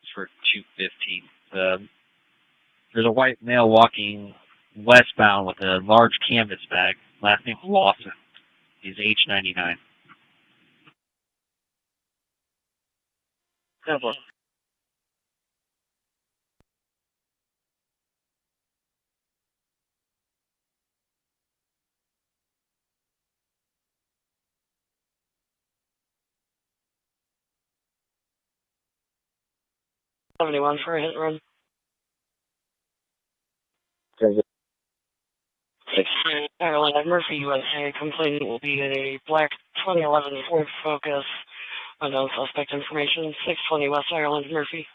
It's for 215. There's a white male walking westbound with a large canvas bag. Last name Lawson. He's age 99. Temple. $71 for a hit and run. 6 Ireland Murphy, USA. Complainant will be a black 2011 Ford Focus. Unknown suspect information. 620 West Ireland Murphy.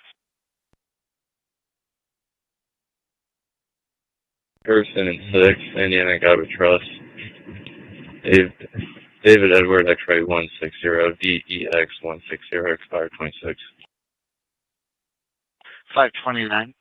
Person and 6, Indiana Garbage Trust. David Edward, X-ray 160, DEX 160, expired 26. 529.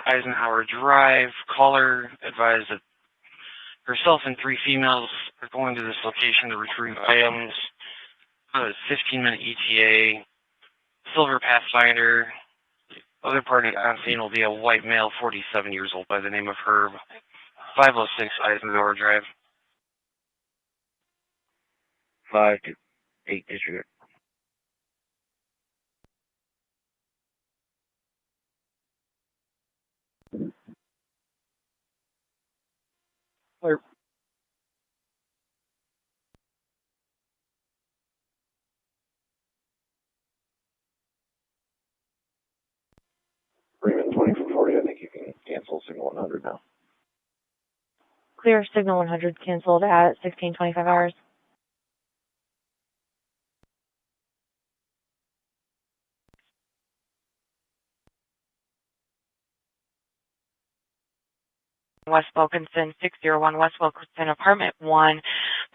Eisenhower Drive. Caller advised that herself and 3 females are going to this location to retrieve items. 15-minute ETA. Silver Pathfinder. Other party on scene will be a white male, 47 years old, by the name of Herb. 506 Eisenhower Drive. 5 to 8 district. Clear. Raymond 20 for 40. I think you can cancel signal 100 now. Clear signal 100 canceled at 16:25 hours. West Wilkinson, 601 West Wilkinson, apartment 1.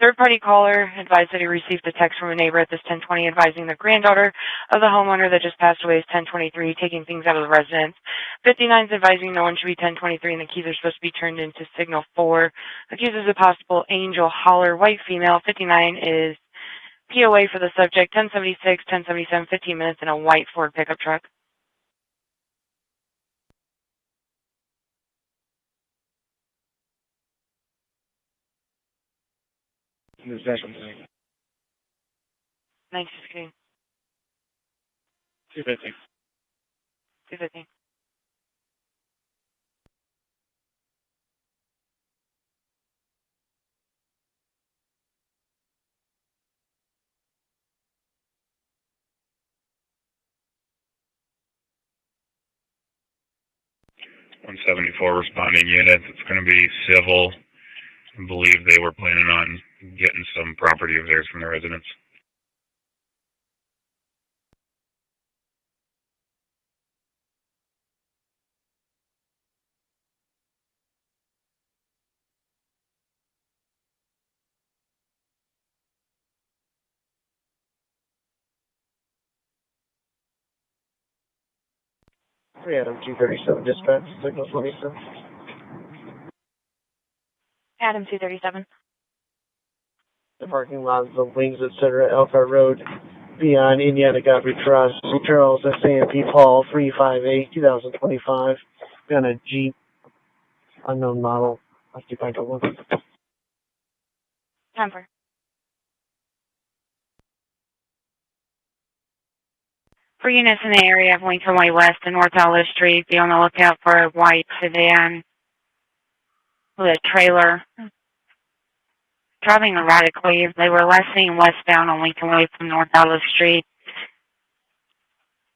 Third-party caller advised that he received a text from a neighbor at this 1020 advising the granddaughter of the homeowner that just passed away is 1023, taking things out of the residence. 59 is advising no one should be 1023 and the keys are supposed to be turned into signal 4. Accuses a possible angel holler, white female. 59 is POA for the subject, 1076, 1077, 15 minutes in a white Ford pickup truck. The second thing. 916. 250. 250. .174 responding units. It's going to be civil. I believe they were planning on getting some property of theirs from the residents. Adam 237 dispatch, signal 27. Adam 237. The parking lot of the Wings, etc. at Elkhart Road, beyond Indiana Godfrey Trust, Charles S.A.M.P. Paul 358, 2025. Be on a Jeep, unknown model, occupied to 1. Temper. For units in the area of Lincoln Way West and North Olive Street, be on the lookout for a white sedan with a trailer. Driving erratically, they were last seen westbound on Lincoln Way from North Olive Street.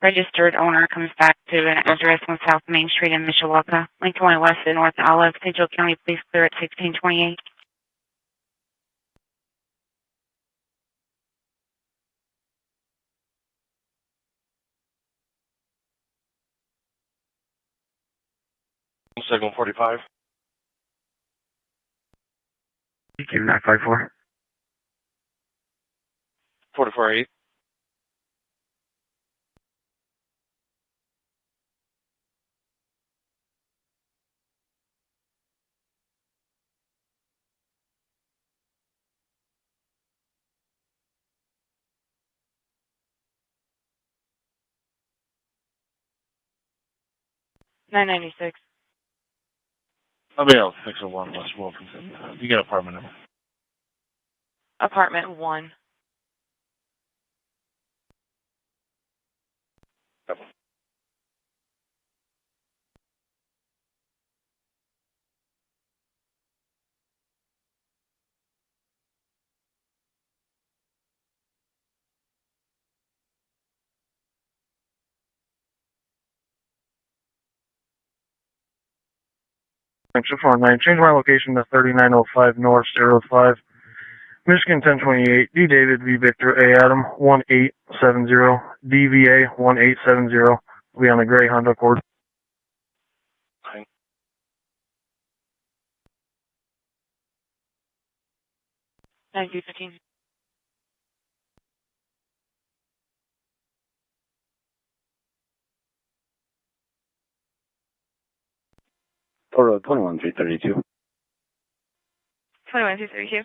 Registered owner comes back to an address on South Main Street in Mishawaka. Link 20 West and North Olive. Central County Police clear at 1628. Signal 45. EQ 954. 44-8. $9.96. I'll be able to fix a 1 West Wilkinson. You get apartment number. Apartment 1. Shift 19, change my location to 3905 North, 05. Michigan 1028, D. David, V. Victor, A. Adam, 1870, DVA 1870. Will be on the gray Honda Accord. 9215. Total 21332. 21232.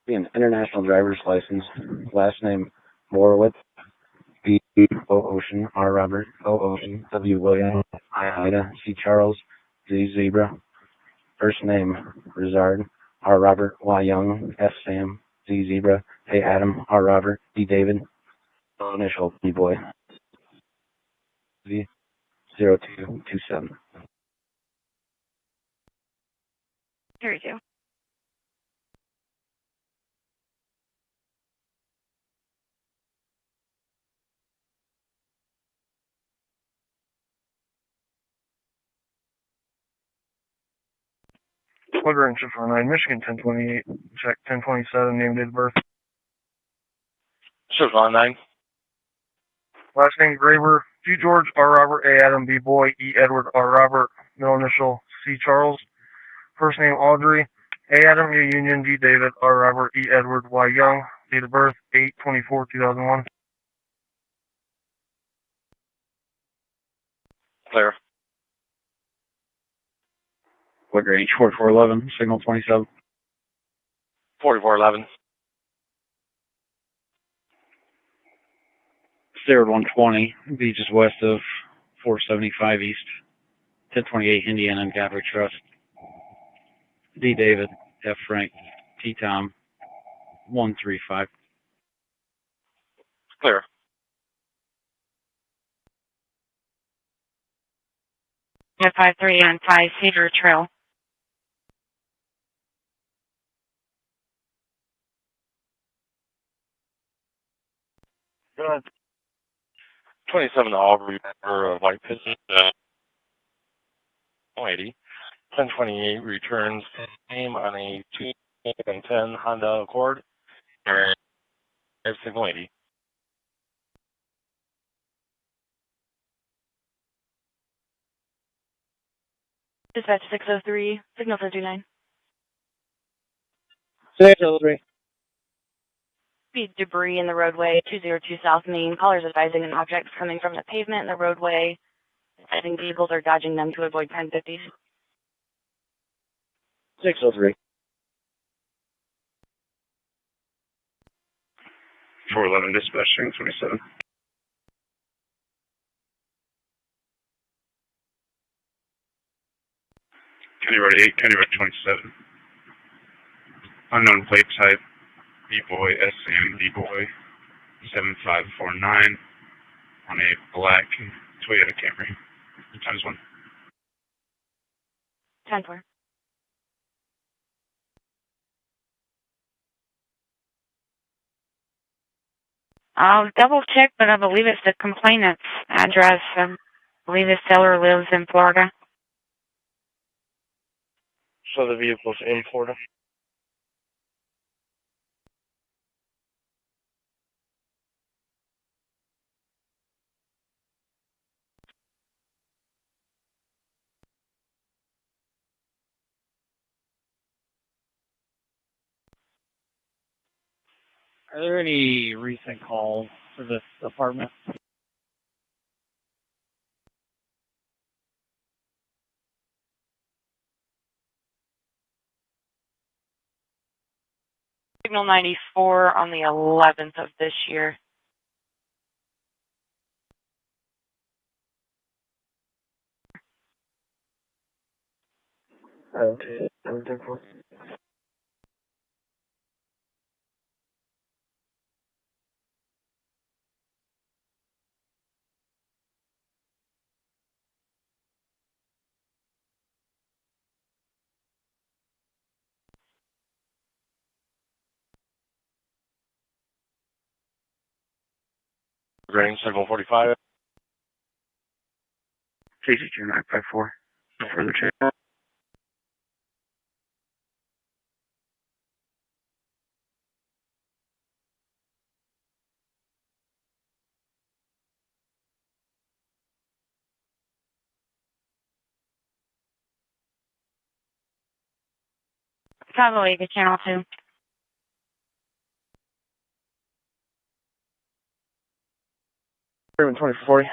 Be an international driver's license. Last name Morowitz. B. O. Ocean. R. Robert. O. Ocean. W. William. I. Ida. C. Charles. Z. Zebra. First name Rizard. R. Robert. Y. Young. S. Sam. Z. Zebra. A. Adam. R. Robert. D. David. Initial B. Boy. Z. 0227. 32. Lagrange Shift 9, Michigan 1028, check 1027, name, date of birth. Shift 9. Last name Graber, G. George, R. Robert, A. Adam, B. Boy, E. Edward, R. Robert, middle initial C. Charles. First name Audrey, A. Adam, U. Union, D. David, R. Robert, E. Edward, Y. Young. Date of birth 8/24/2001. Clear. Lagrange 4411. Signal 27. 4411. Stairs 120. Be just west of 475 East. 1028 Indiana and Godfrey Trust. D. David, F. Frank, T. Tom, 135. Clear. F53 on 5 Cedar Trail. Good. 27 Aubrey for White Pigeon. 180. 1028 returns name on a 2010 Honda Accord. Signal 80. Dispatch 603, signal 59. 603. Speed debris in the roadway, 202 South Main. Callers advising an object coming from the pavement in the roadway. Advising vehicles are dodging them to avoid 1050s. 603. 411 dispatching 27. County Road 8, County Road 27. Unknown plate type, B-Boy, SM, B-Boy, 7549 on a black Toyota Camry. Times 1. 10-4. I'll double check, but I believe it's the complainant's address. I believe the seller lives in Florida. So the vehicle's in Florida. Are there any recent calls for this apartment? Signal 94 on the 11th of this year. Okay. Lagrange, signal 45. Casey, 954. No further check. Probably the channel 2. Freeman 2440.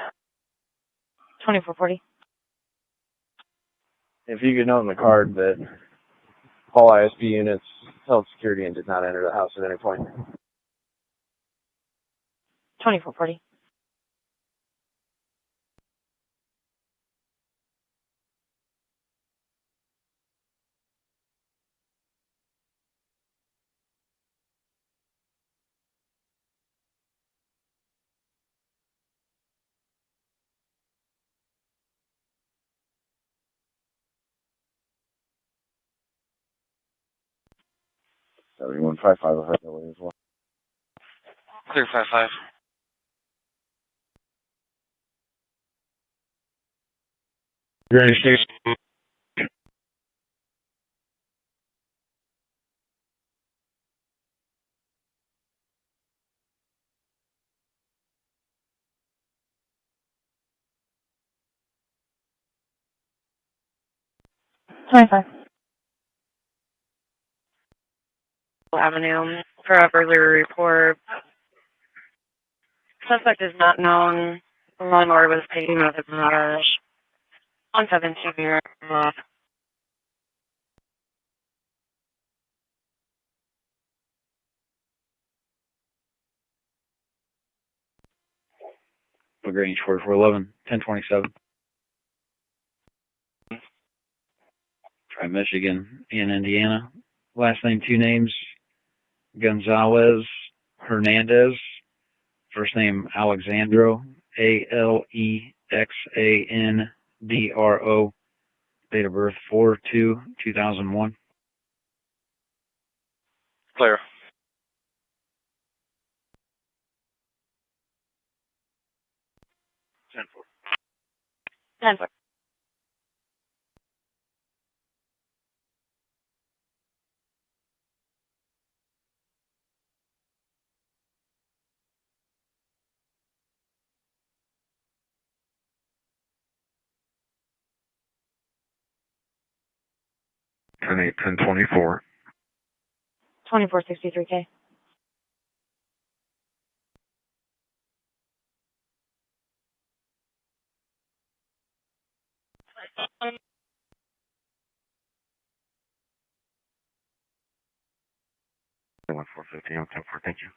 2440. If you could note in the card that all ISB units held security and did not enter the house at any point. 2440. Everyone 55 will have that way as well. Clear 55. Granny Station. Avenue for a burglary report. Suspect is not known. The landlord was taken out of the garage on 17th year. Lagrange 4411, 1027. Try Michigan and Indiana. Last name, 2 names. Gonzalez Hernandez. First name, Alexandro. Alexandro. Date of birth, 4/2/2001. Clear. Ten-four. 10/8/10/24. 2463K. I went 450. I'm 10/4. Thank you.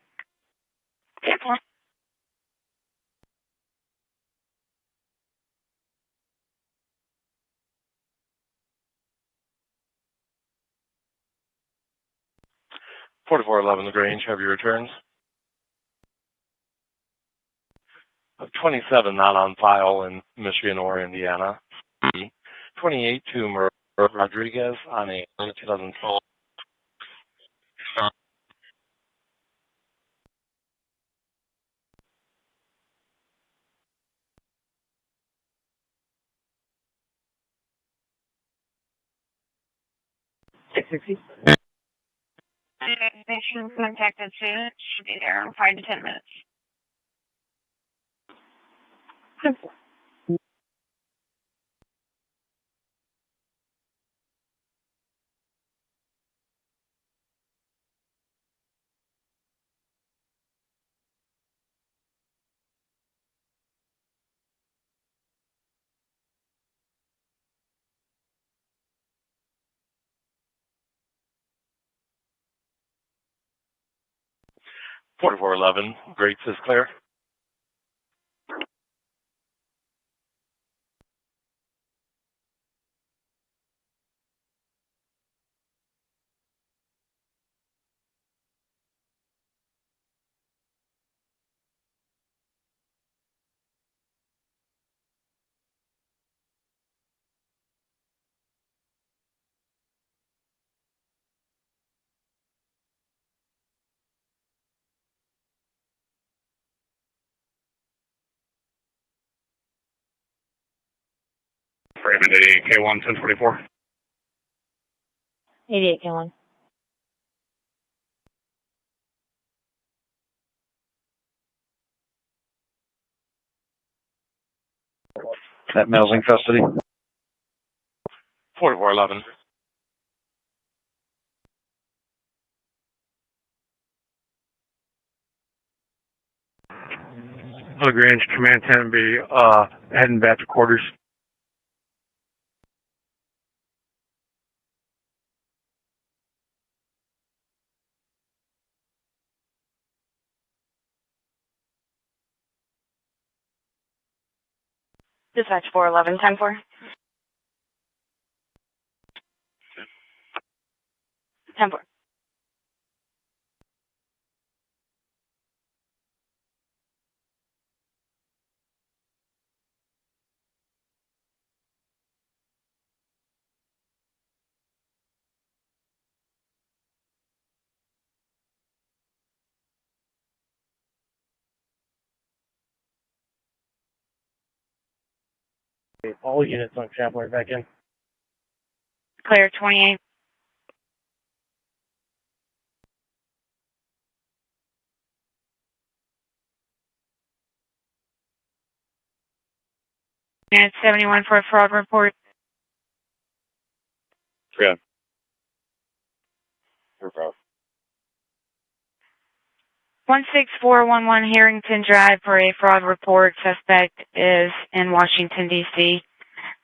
4411 Lagrange, have your returns. 27 not on file in Michigan or Indiana. 28 to Rodriguez on a 2012. 2060. Station contacted soon. Should be there in 5 to 10 minutes. 4411, Greats is clear. Raymond 88K1, 1044. 88K1. That male's in custody. 4411. Lagrange, Command 10B, heading back to quarters. Dispatch 411, 10-4. 10-4. All units on Chapler back in. Clear 28. Unit 71 for a fraud report. Yeah. 16411 Harrington Drive for a fraud report. Suspect is in Washington, D.C.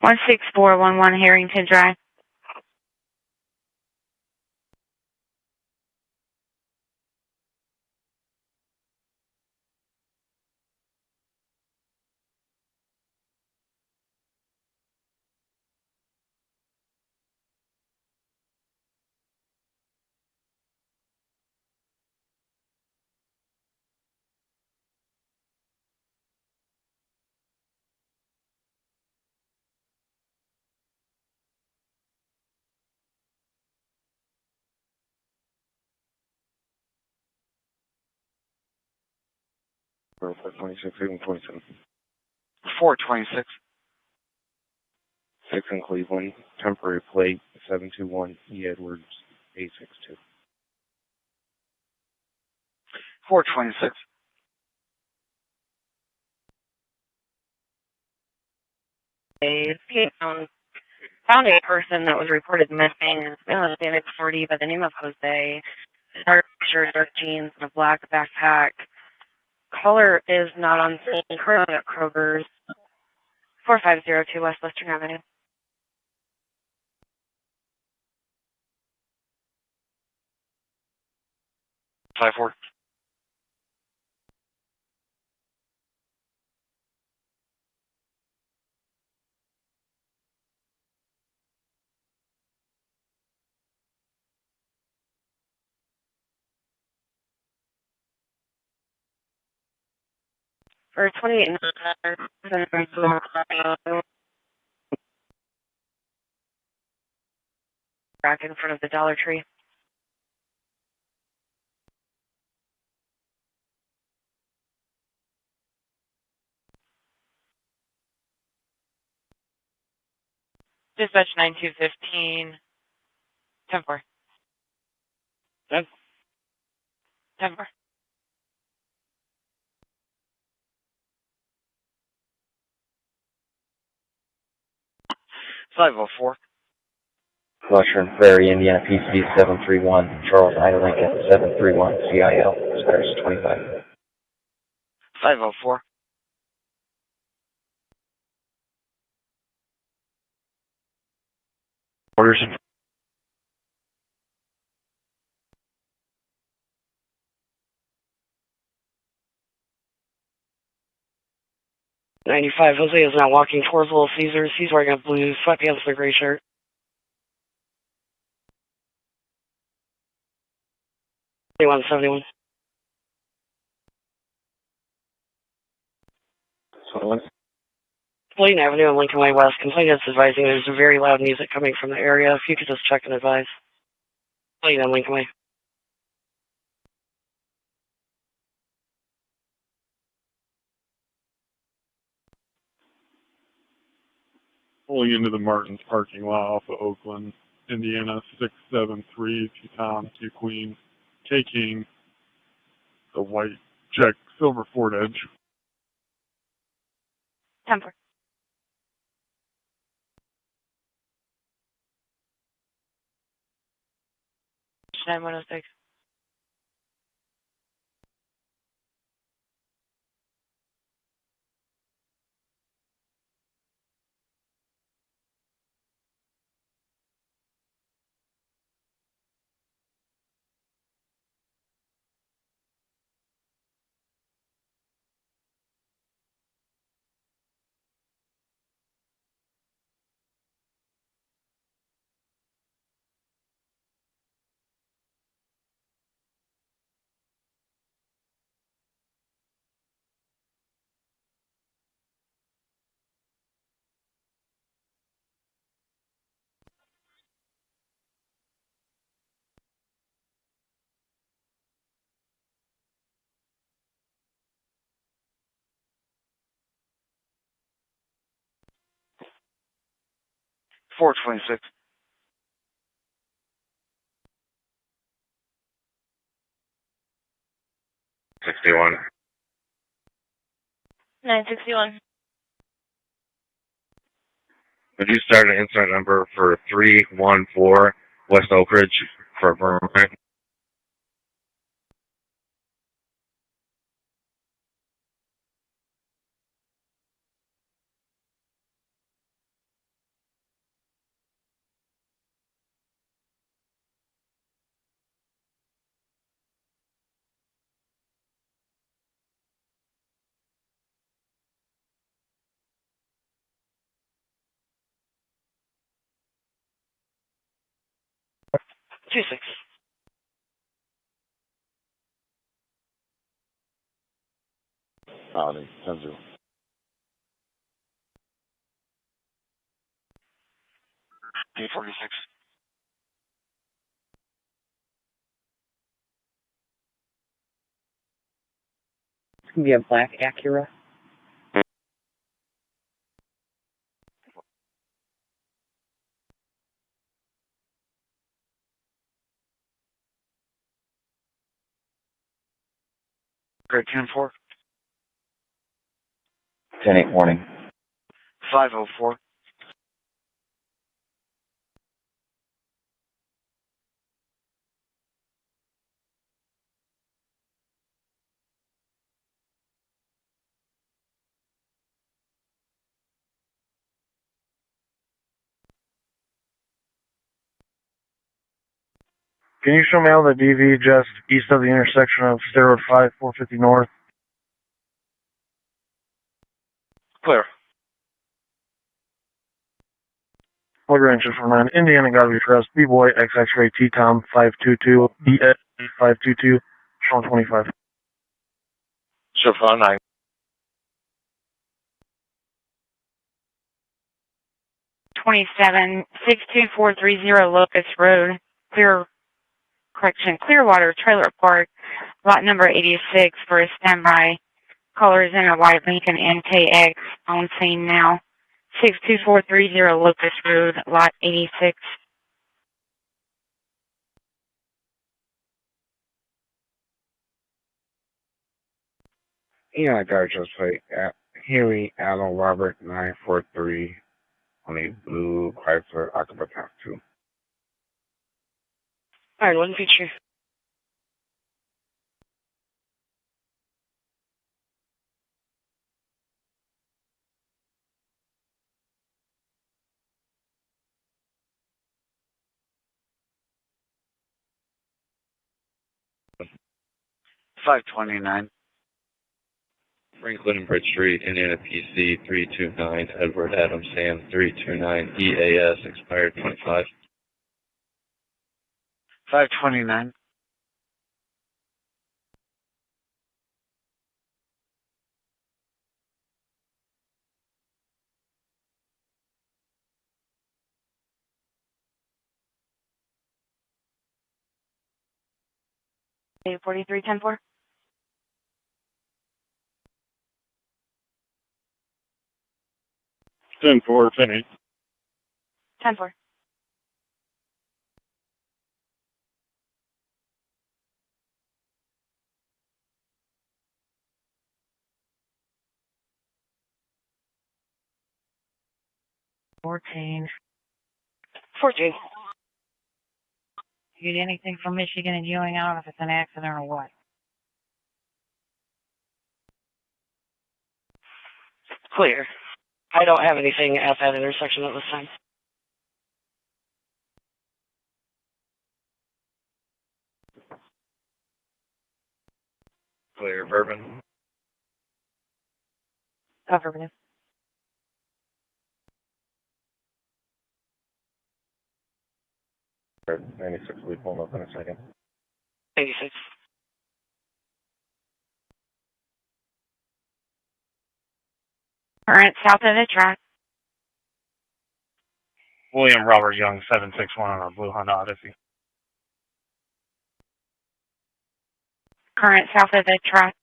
16411 Harrington Drive. Or 426, 727. 426. 6 in Cleveland. Temporary plate 721 E. Edwards 862. 426. Found a person that was reported missing. It was a Hispanic 40 by the name of Jose. Dark shirt, dark jeans, and a black backpack. Caller is not on scene. Currently at Kroger's. 4502 West Western Avenue. 54. For 28 back in front of the Dollar Tree. Dispatch 9215. 10-4. Denver. Mushroom Prairie, Indiana, PCD 731, Charles I. Lincoln 731, CIL, stars 25. 504. Orders. 95, Jose is now walking towards Little Caesars. He's wearing a blue sweatpants and a gray shirt. 71. 21. Blaine Avenue and Lincoln Way West. Complainant is advising there's very loud music coming from the area. If you could just check and advise. Blaine and Lincoln Way. Pulling into the Martins parking lot off of Oakland, Indiana, 673, 2 Tom, 2 Queen, K King, the white check silver Ford Edge. 10-4. 9106. $426. 61. 961. Would you start an incident number for 314 West Oak Ridge for a permit? Two six. Oh, 10-0. 846. It's going to be a black Acura. Great 10-4. 10-8 warning. 504. Can you show me how the DV just east of the intersection of State Road 5, 450 North? Clear. Lagrange for 9. Indiana got to be pressed. B-Boy, X-X-Ray, T-Tom, 522, BS 522, Sean 25. Chevron 9. Twenty-seven 62430 Locust Road, Clearwater Trailer Park, lot number 86 for a standby. Caller is in a white Lincoln NKX on scene now. 62430 Locust Road, lot 86. Yeah, Dodgers plate at Huey Allen Robert 943 on a blue Chrysler October top 2. Alright, one feature. $529. Franklin and Bridge Street, Indiana PC 329, Edward Adam Sam 329, EAS expired 25. $529. A 4310-4. 10-4, 10-8. 10-4. $14. 14. You get anything from Michigan and Ewing? I don't know if it's an accident or what. Clear. I don't have anything at that intersection at this time. Clear, Bourbon. Affirmative. 96 will be pulling up in a second. 86. Current south of the track. William Robert Young, 761 on a blue Honda Odyssey. Current south of the track.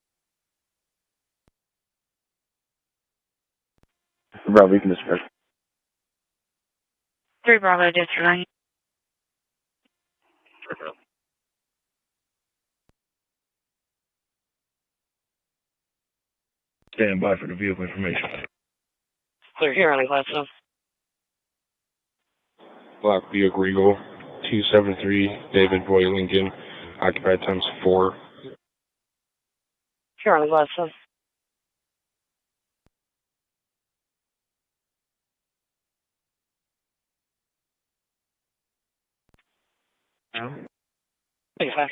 Bravo, you can disperse. 3 Bravo District. Stand by for the vehicle information. Clear here on the Gladstone. Black Buick Regal, 273, David Boy Lincoln, occupied times 4. Here on the Gladstone. No. 85.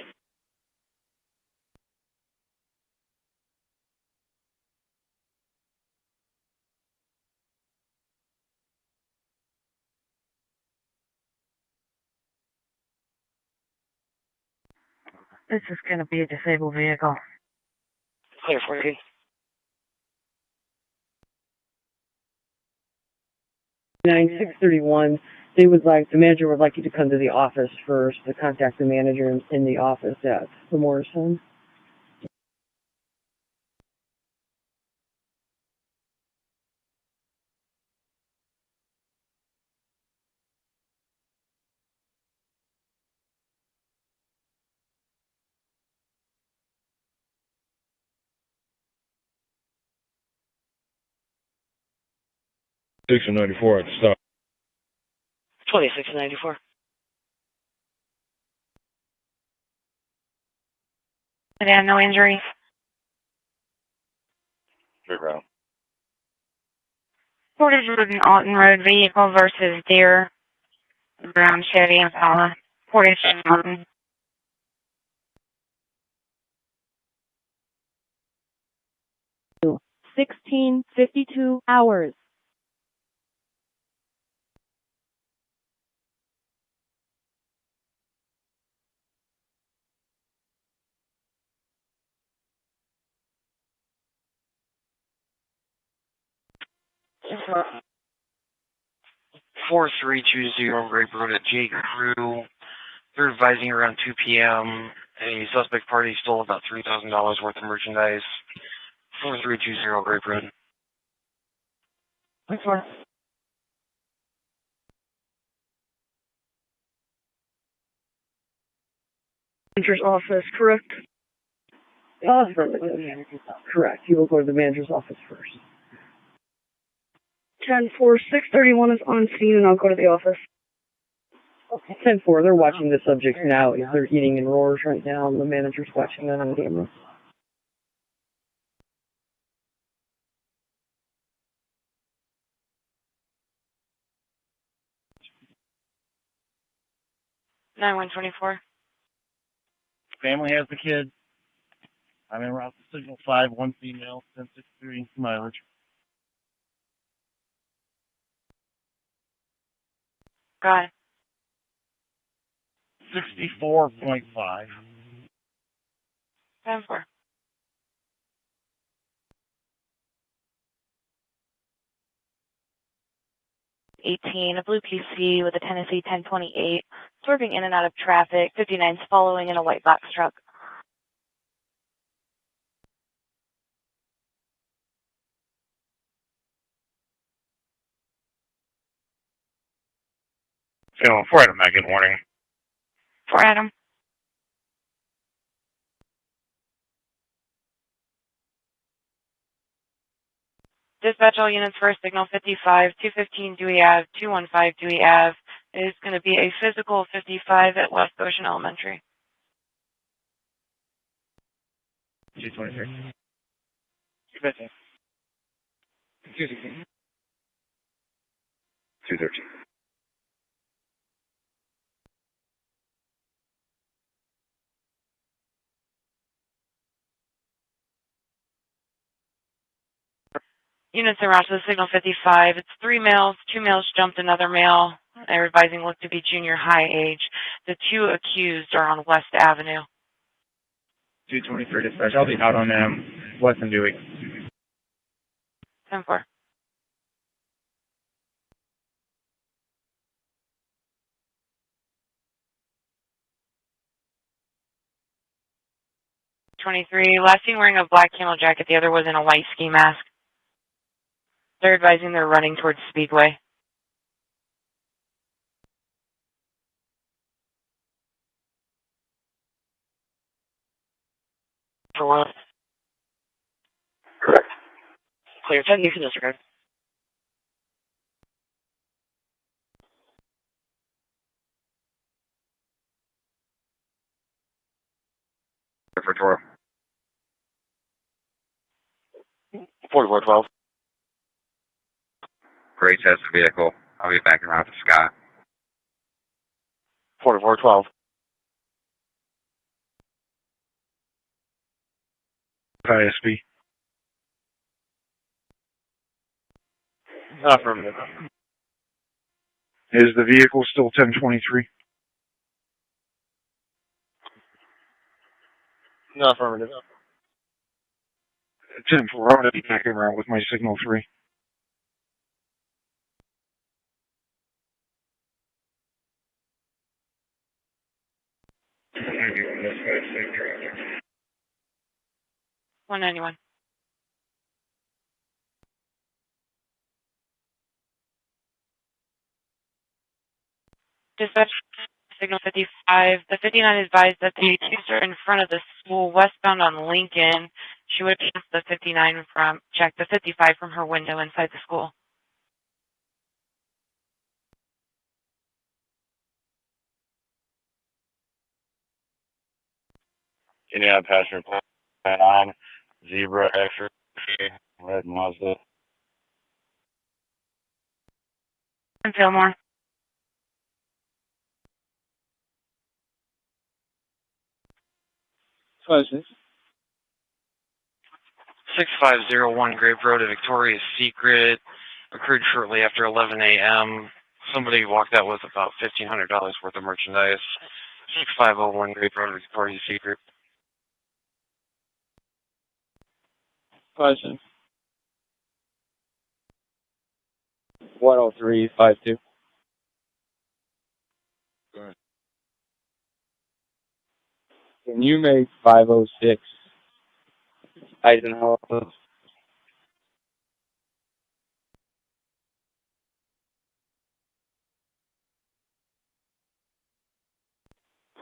This is going to be a disabled vehicle. Clear 14. Nine 631. They would like the manager would like you to come to the office first to contact the manager in the office at the Morrison. Six and 94 at the stop. 26 and 94. And no injuries. Straight route. Portage Road and Alton Road vehicle versus Deer. Brown Chevy Impala. Portage and Alton. 16:52 hours. Uh, 4320 Grape Road at J. Crew. They're advising around 2 p.m. A suspect party stole about $3,000 worth of merchandise. 4320 Grape Road. Which one? Manager's office, correct? Correct. You will go to the manager's office first. 10-4, 631 is on scene, and I'll go to the office. Okay. 10-4, they're watching the subjects now. They're eating in roars right now, and the manager's watching them on camera. Nine 124. Family has the kid. I'm en route to Signal 5, one female, 1063 mileage. Got it. 64.5. 10-4. A blue PC with a Tennessee 1028, swerving in and out of traffic, 59's following in a white box truck. Feeling 4 Adam, good morning. 4 Adam. Dispatch all units for signal 55, 215 Dewey Ave, 215 Dewey Ave. It is going to be a physical 55 at West Goshen Elementary. 223. 215. 216. 213. Units en route to the signal 55. It's 3 males. 2 males jumped another male. They're advising look to be junior high age. The 2 accused are on West Avenue. 223 dispatch. I'll be out on West and Dewey. 10-4. Last seen wearing a black camel jacket. The other was in a white ski mask. They're advising they're running towards Speedway. For what? Correct. Clear 10, you can disregard. For Toro. 4412. Great test of vehicle. I'll be back around to Scott. 4412. ISB. Affirmative. Is the vehicle still 1023? No, affirmative. 10-4, I'm going to be back around with my signal 3. $191. Dispatch signal 55. The 59 advised that the accused are in front of the school westbound on Lincoln. She would pass the 59 from check the 55 from her window inside the school. Indiana passenger plan on Zebra Extra Red Mazda. And Fillmore. Closes. 6501 Grave Road at Victoria's Secret. Occurred shortly after 11 a.m. Somebody walked out with about $1,500 worth of merchandise. 6501 Grave Road at Victoria's Secret. Closes. 10352. Can you make 506 Eisenhower?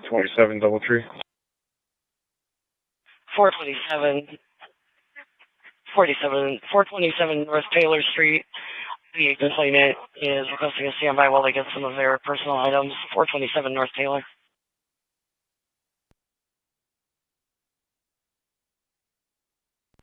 27 Doubletree. 427 North Taylor Street. The complainant is requesting a standby while they get some of their personal items. 427 North Taylor.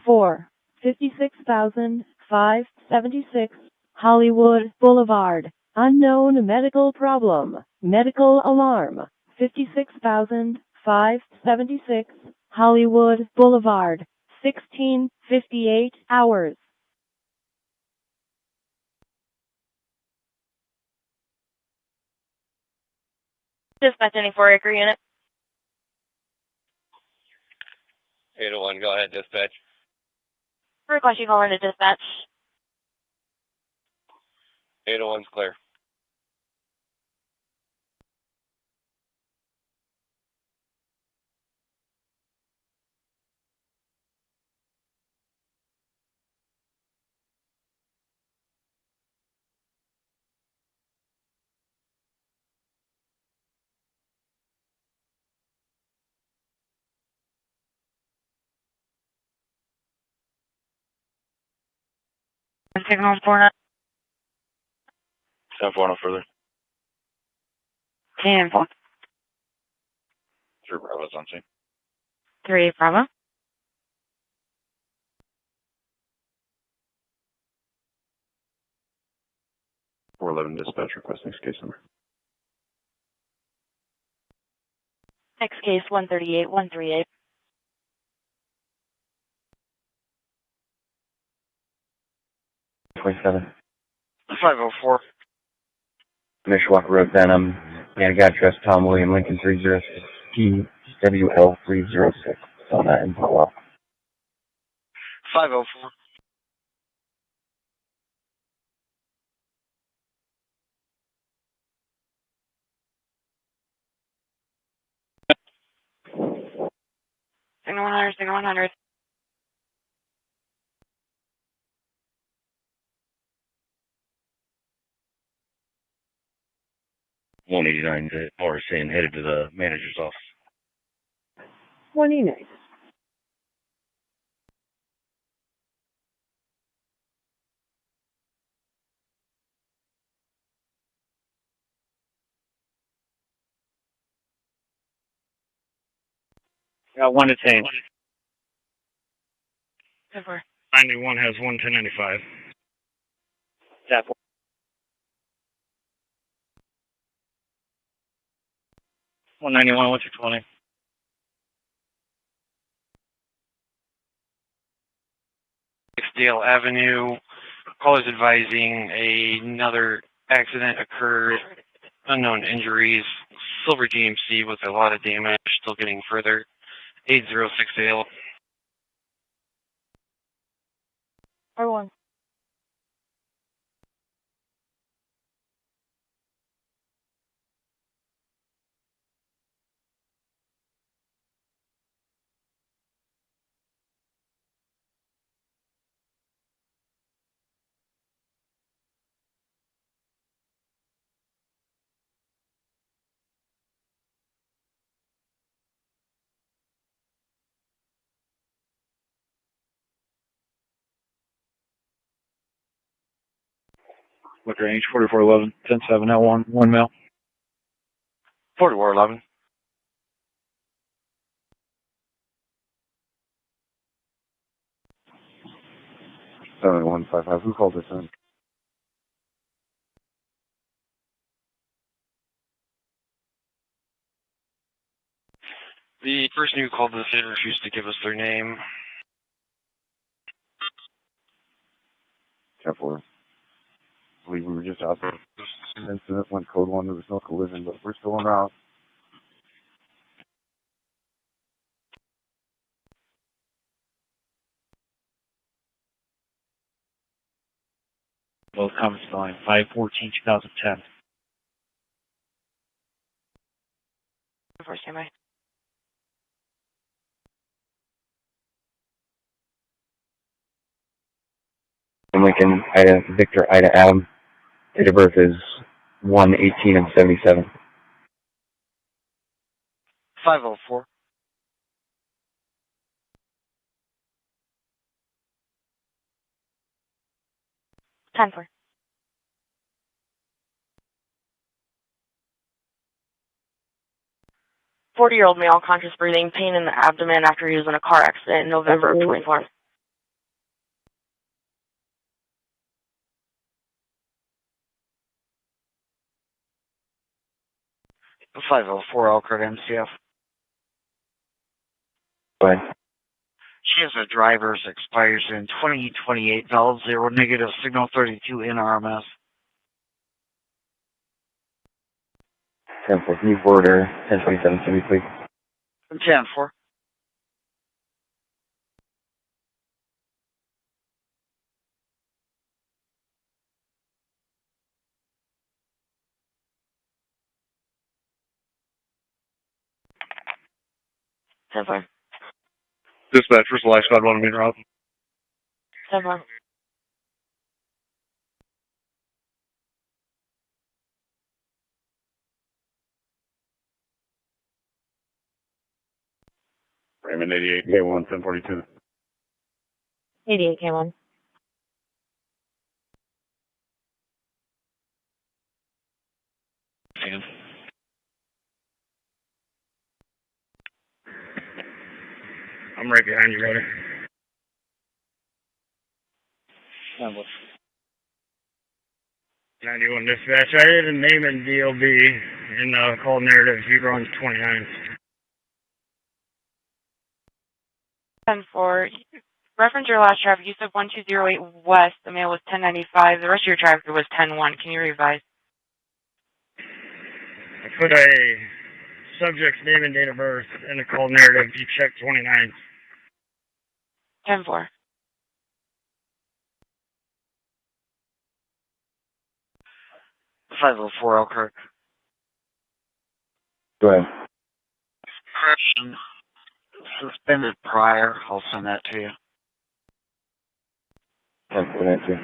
For 56,576 Hollywood Boulevard. Unknown medical problem. Medical alarm. 56,576 Hollywood Boulevard. 16:58 hours. Dispatch any 4-acre unit. 801, go ahead, dispatch. Request you call into dispatch. 801's clear. Taking on 4 10-4, no further. 10-4. 3 Bravo's on scene. 3 Bravo. Dispatch request next case number. Next case, 138-138. $27. 504. Mishawaka Road, Benham. And I got address Tom William Lincoln 306 PWL 306. On that info off. 504. Signal 100, signal 100. $189 to Morrison, headed to the manager's office. 29. Got one detained. 10-4. 91 has 11095. Tap 191, what's your 20? Dale Avenue. Callers advising another accident occurred. Unknown injuries. Silver GMC with a lot of damage. Still getting further. 806 Dale. R1. Lagrange 4411, 107 L1, 1 mil. 4411. Seven 155. Who called this in? The person who called this in refused to give us their name. 10-4. I believe we were just out there. Incident went code 1. There was no collision, but we're still en route. Both comments line 5/14/2010. 4 standby. Lincoln, Ida, Victor, Ida, Adam. Date of birth is 1/18/77. 504. 10-4. 40-year-old male, conscious breathing, pain in the abdomen after he was in a car accident in November of 24. The 504 Elkhart MCF. Go ahead. She has a driver's expires in 2028, valid 0, negative signal 32 in RMS. 10-4. Can you forward her 1027 to me, please? 10-4. Dispatch, first life squad, 1 meter out. 10-4. Raymond 88, K1, 1042. 88 K1. I'm right behind you, brother. 91 dispatch. I did a name and DOB in the call narrative. He runs 29. 10-4. Reference your last traffic. You said 1208 west. The male was 1095. The rest of your traffic was 101. Can you revise? I put a subject's name and date of birth in the call narrative. You check 29. 10-4. The 504 Elkhart. Go ahead. Correction. Suspended prior. I'll send that to you. 10-4, that too.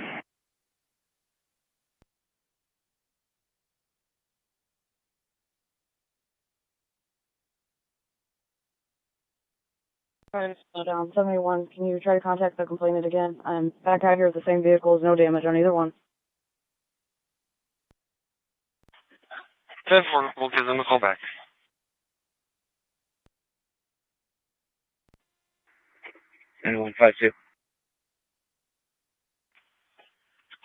Try to slow down. 71, can you try to contact the complainant again? I'm back out here with the same vehicles, no damage on either one. 10-4, we'll give them a call back. And 152.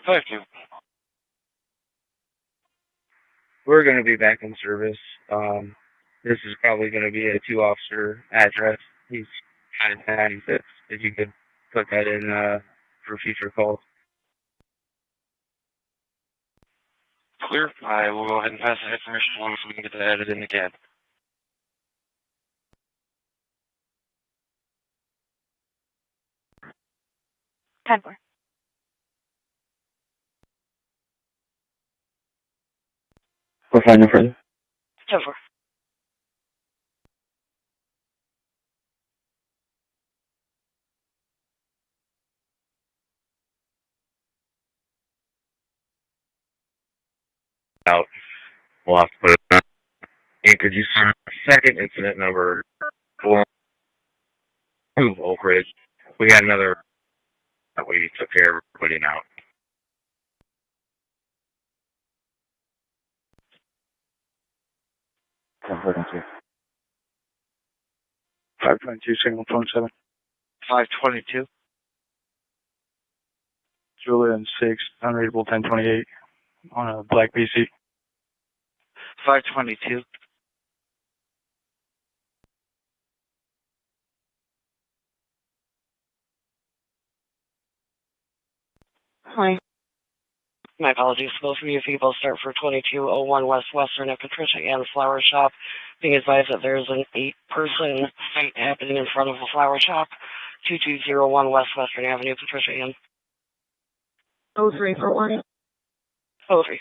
52. We're going to be back in service. This is probably going to be a 2-officer address. He's 996. If you could put that in for future calls. Clear. I will go ahead and pass that information along so we can get that added in the cab. Ten four. We're fine, no further. 10-4. Out. We'll have to put it on. And could you send a second incident number for Oak Ridge? We had another that we took care of putting out. Thank you. 522, single phone 7. 522. Julian 6, unreadable 1028 on a black PC. 522. Hi. My apologies to both of you. If you both start for 2201 West Western at Patricia Ann's Flower Shop, being advised that there's an 8-person fight happening in front of the flower shop. 2201 West Western Avenue, Patricia Ann. 03 for 1. 03.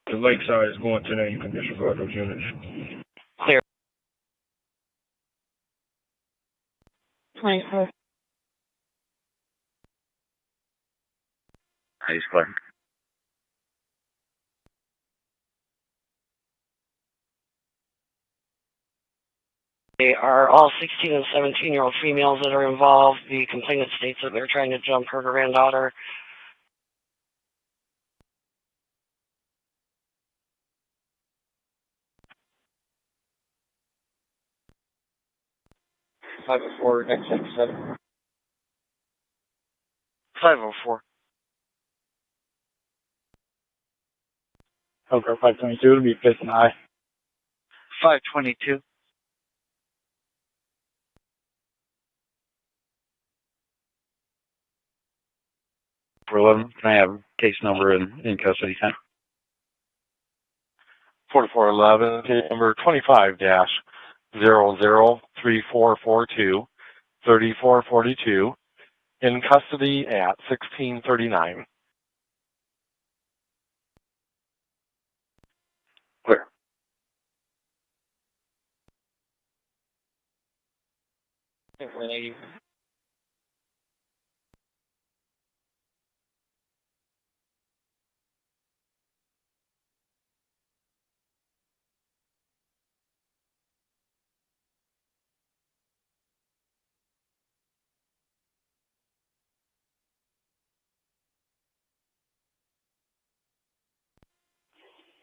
The Lakeside is going today. You can disregard those units. Clear. 24. He's clear. They are all 16 and 17-year-old females that are involved. The complainant states that they're trying to jump her granddaughter. 504, next 77. 504. Elkhart 522, it'll be Piston High. 522. For 11, can I have case number in custody time? 4411, case number 25-003442, 3442, in custody at 1639. Clear.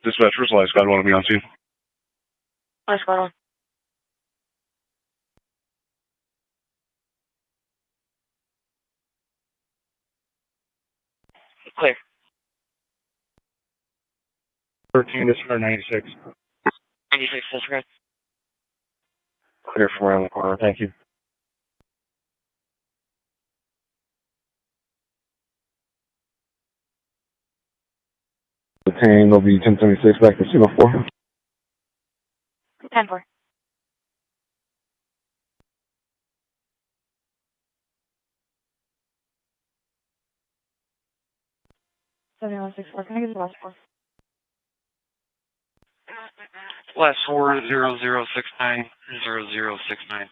Dispatchers, Light Squad, want to be on scene? Light Squad 1. Clear. 13, disregard 96. 96, disregard. Clear from around the corner, thank you. Detained, will be 1076 back to 204. 10-4. Can I get the last four? Last 40069 0069.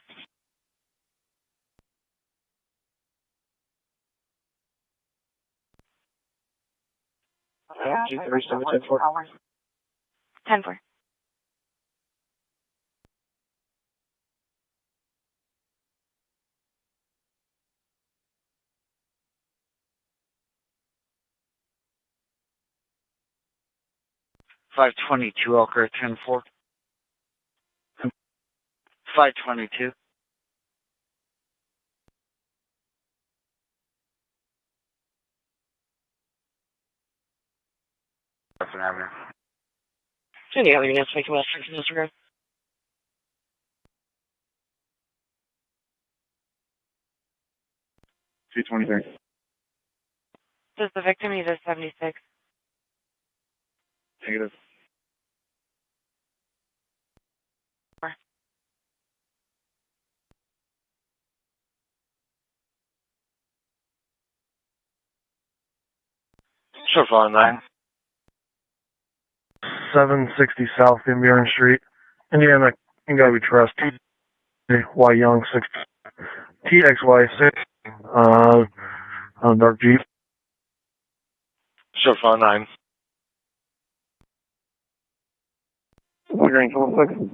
Yeah, 10-4. Five 522, Elkhart 10-4. 522. Avenue. Any other units making West 6 in disregard? 223. Does the victim use a 76? Negative. Sure, fine, 9. 760 South Indiana Street, Indiana, Ingobi Trust, Y Young 6, TXY 6, dark Jeep. Sure, fine, 9. Lagrange 16.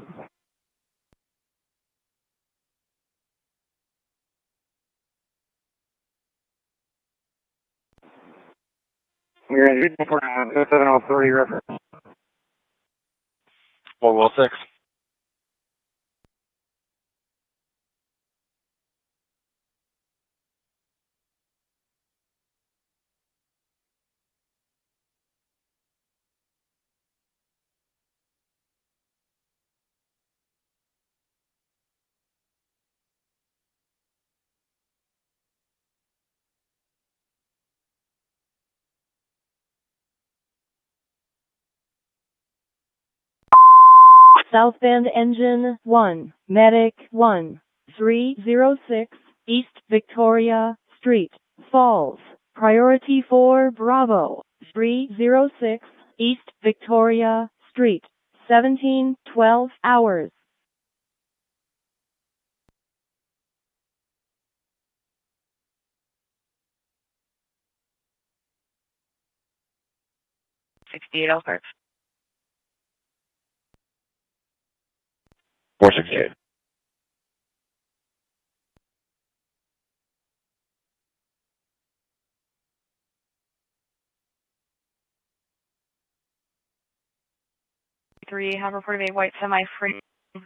Lagrange 703 reference. 406. South Bend Engine 1, Medic 1, 306, East Victoria Street, Falls. Priority 4 Bravo, 306, East Victoria Street, 1712 hours. '68 Elkhart. 468. Have reported a white semi-free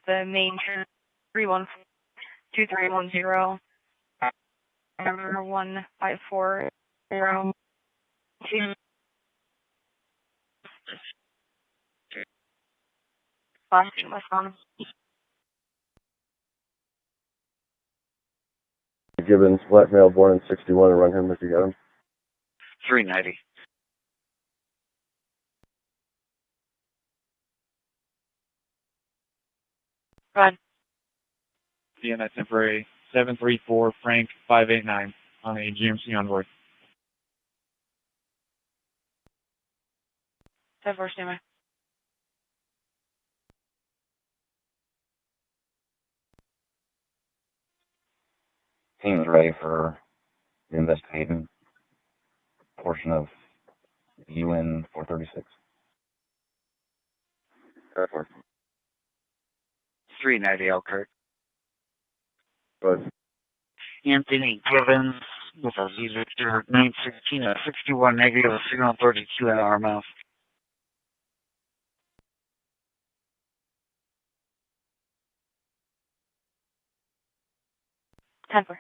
the main 314 2310. Number 1540. 2. Westbound. Gibbons, black male, born in 61, and run him if you got him. 390. Go ahead. Vienna temporary 734 Frank 589 on a GMC Envoy. 10-4, standby. Team's ready for the investigating portion of UN 436. 390 Elkhart. Good. Anthony Gibbons with a Z Victor 916 at 61 negative, signal 32 at our mouth. Temper.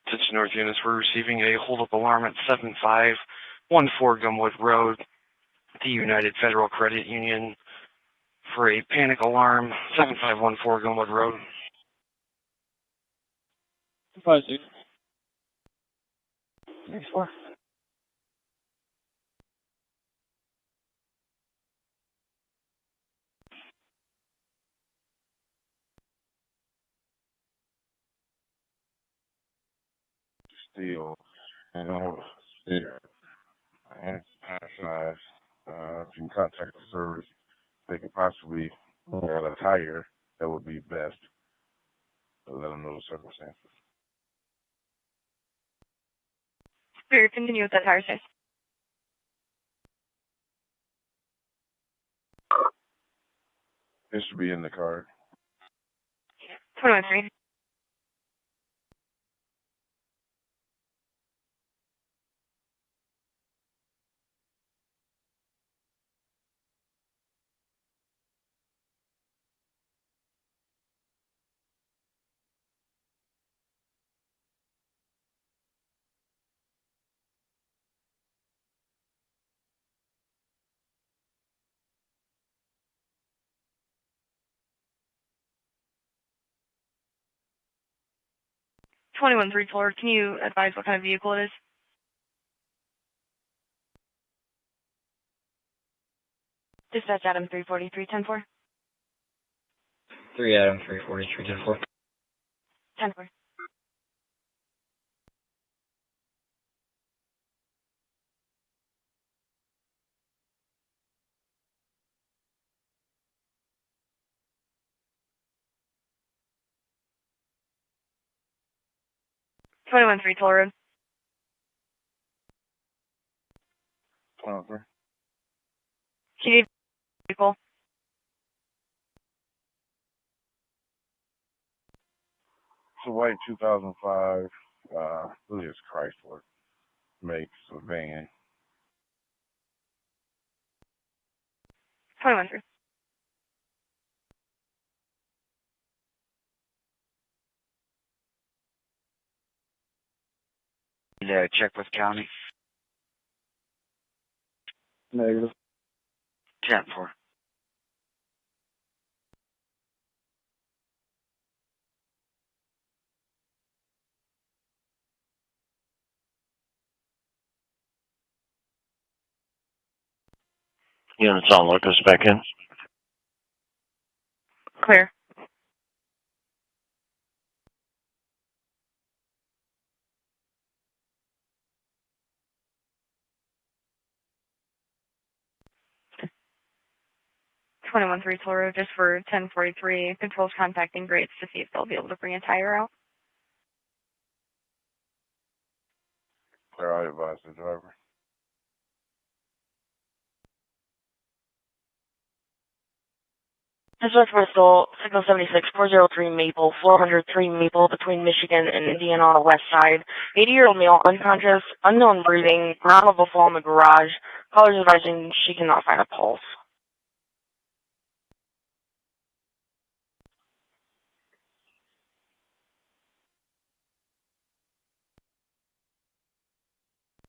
Attention North units, we're receiving a hold-up alarm at 7514 Gumwood Road, the United Federal Credit Union, for a panic alarm, 7514 Gumwood Road. 56. 64. Steel and all there. And size, if you can contact the service, they could possibly add a tire. That would be best. So let them know the circumstances. Clear, continue with that tire size. It should be in the card. 21-3. Lord, can you advise what kind of vehicle it is? Dispatch Adam 343, 10-4. 3 Adam 343, 10-4. 10-4. Toll Road. 23. Can you vehicle? It's a white 2005, I believe it's Chrysler. Makes a van. 21-3. Yeah, check with county. Negative. 10-4. Units on Lucas back in. Clear. Toll Road, just for 1043. Controls contacting Grates to see if they'll be able to bring a tire out. Clear, I advise the driver. Dispatch Bristol, Signal 76, 403 Maple, 403 Maple, between Michigan and Indiana on the west side. 80-year-old male, unconscious, unknown breathing, ground level fall in the garage. Caller's advising she cannot find a pulse.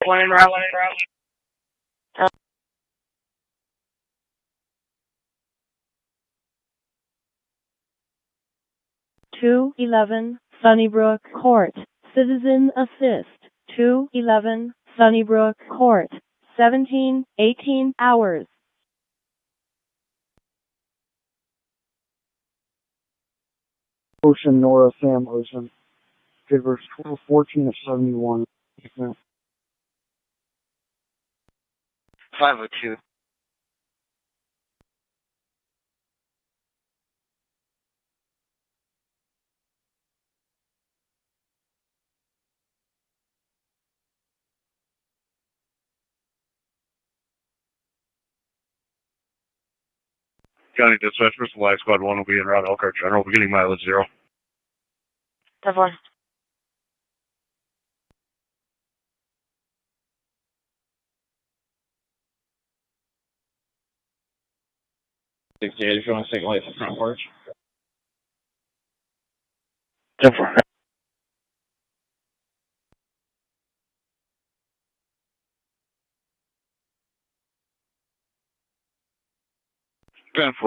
One in route. 211 Sunnybrook Court. Citizen assist. 211 Sunnybrook Court. 17:18 hours. Ocean, Nora, Sam, Ocean. Good verse 1214 of 71. 502. County Dispatch, Bristol Light Squad 1 will be en route Elkhart General, beginning mileage 0. 10-4. If you want to take lights, front porch. 10-4.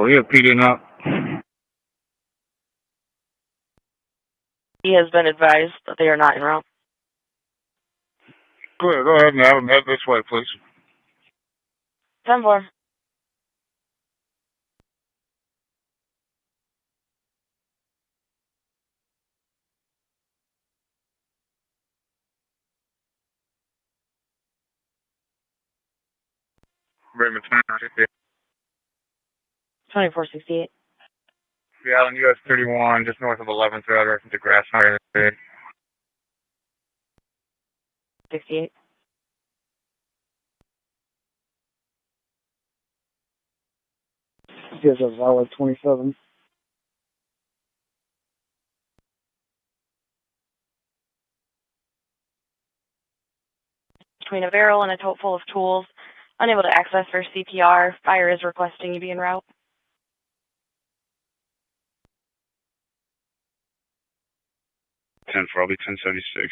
You have PD now. He has been advised that they are not en route. Go ahead and have them head this way, please. 10-4. Raymond 2468. Yeah, on US 31, just north of 11th Road, right into Grass Highway. 68. He has a valid 27. Between a barrel and a tote full of tools. Unable to access for CPR. Fire is requesting you be en route. 10-4, I'll be 1076.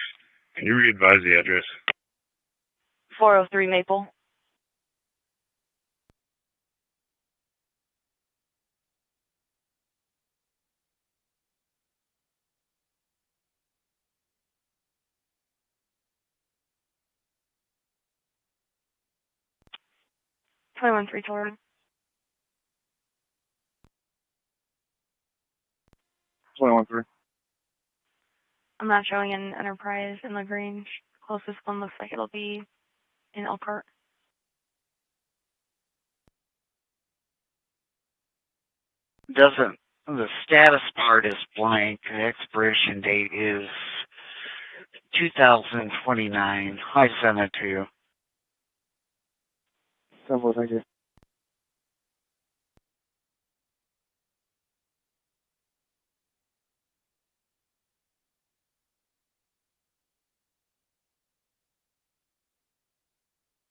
Can you re-advise the address? 403 Maple. Twenty-one 3 Torrid. 21-3. I'm not showing an Enterprise in Lagrange. Closest one looks like it'll be in Elkhart. The status part is blank. The expiration date is 2029. I sent it to you. 10-4, thank you.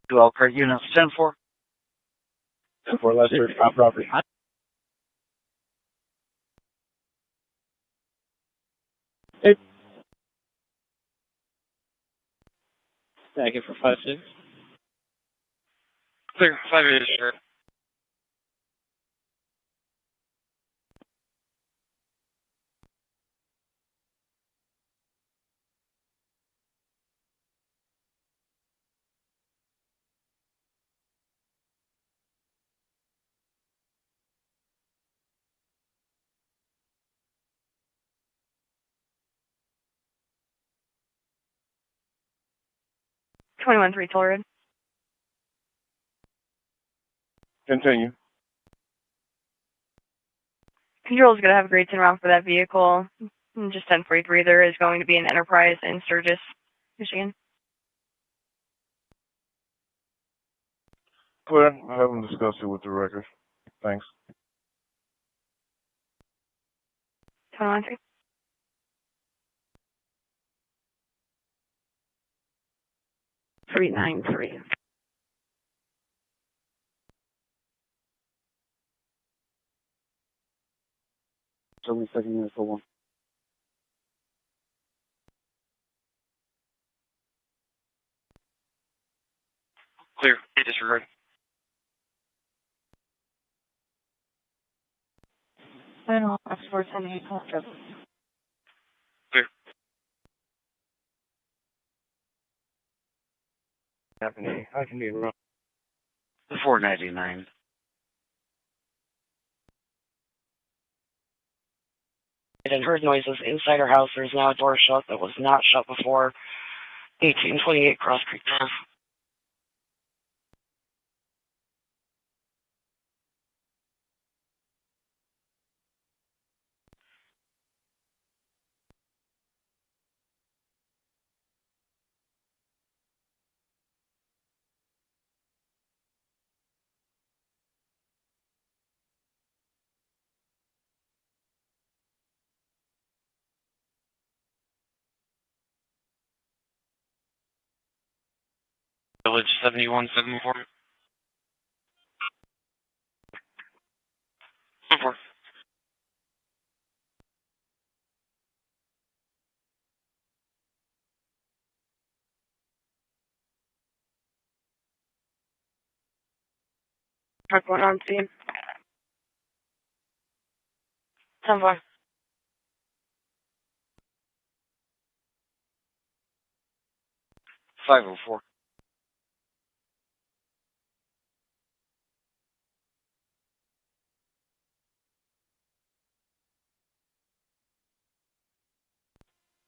To Elkhart units 10-4. 10-4, last search, top property. Thank you for 5-6. Clear, 5-8, sure. Twenty-one 3 Torrid. Continue. Control is going to have greats en route for that vehicle. Just 1043. There is going to be an Enterprise in Sturgis, Michigan. Clear. I haven't discussed it with the record. Thanks. 21 3. 393. 72nd unit for 1. disregard. Final X478 contact. Clear. I can be wrong. 499. And heard noises inside her house. There's now a door shut that was not shut before. 1828 Cross Creek Drive. Village 7174. 4. Truck went on scene. 10-4. Five oh four.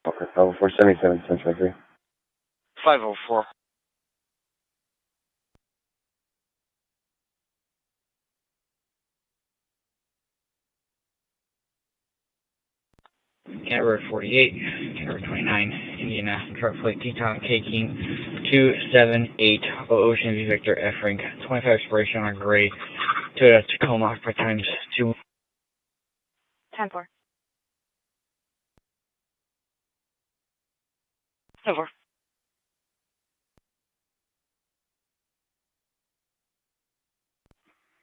Okay, 477, Central 3. 504. County Road 48, County Road 29, Indiana, truck plate Teton K-King 278, Ocean V Victor F Rank, 25 expiration on gray, Toyota Tacoma occupied times 2. 10-4. 10-4.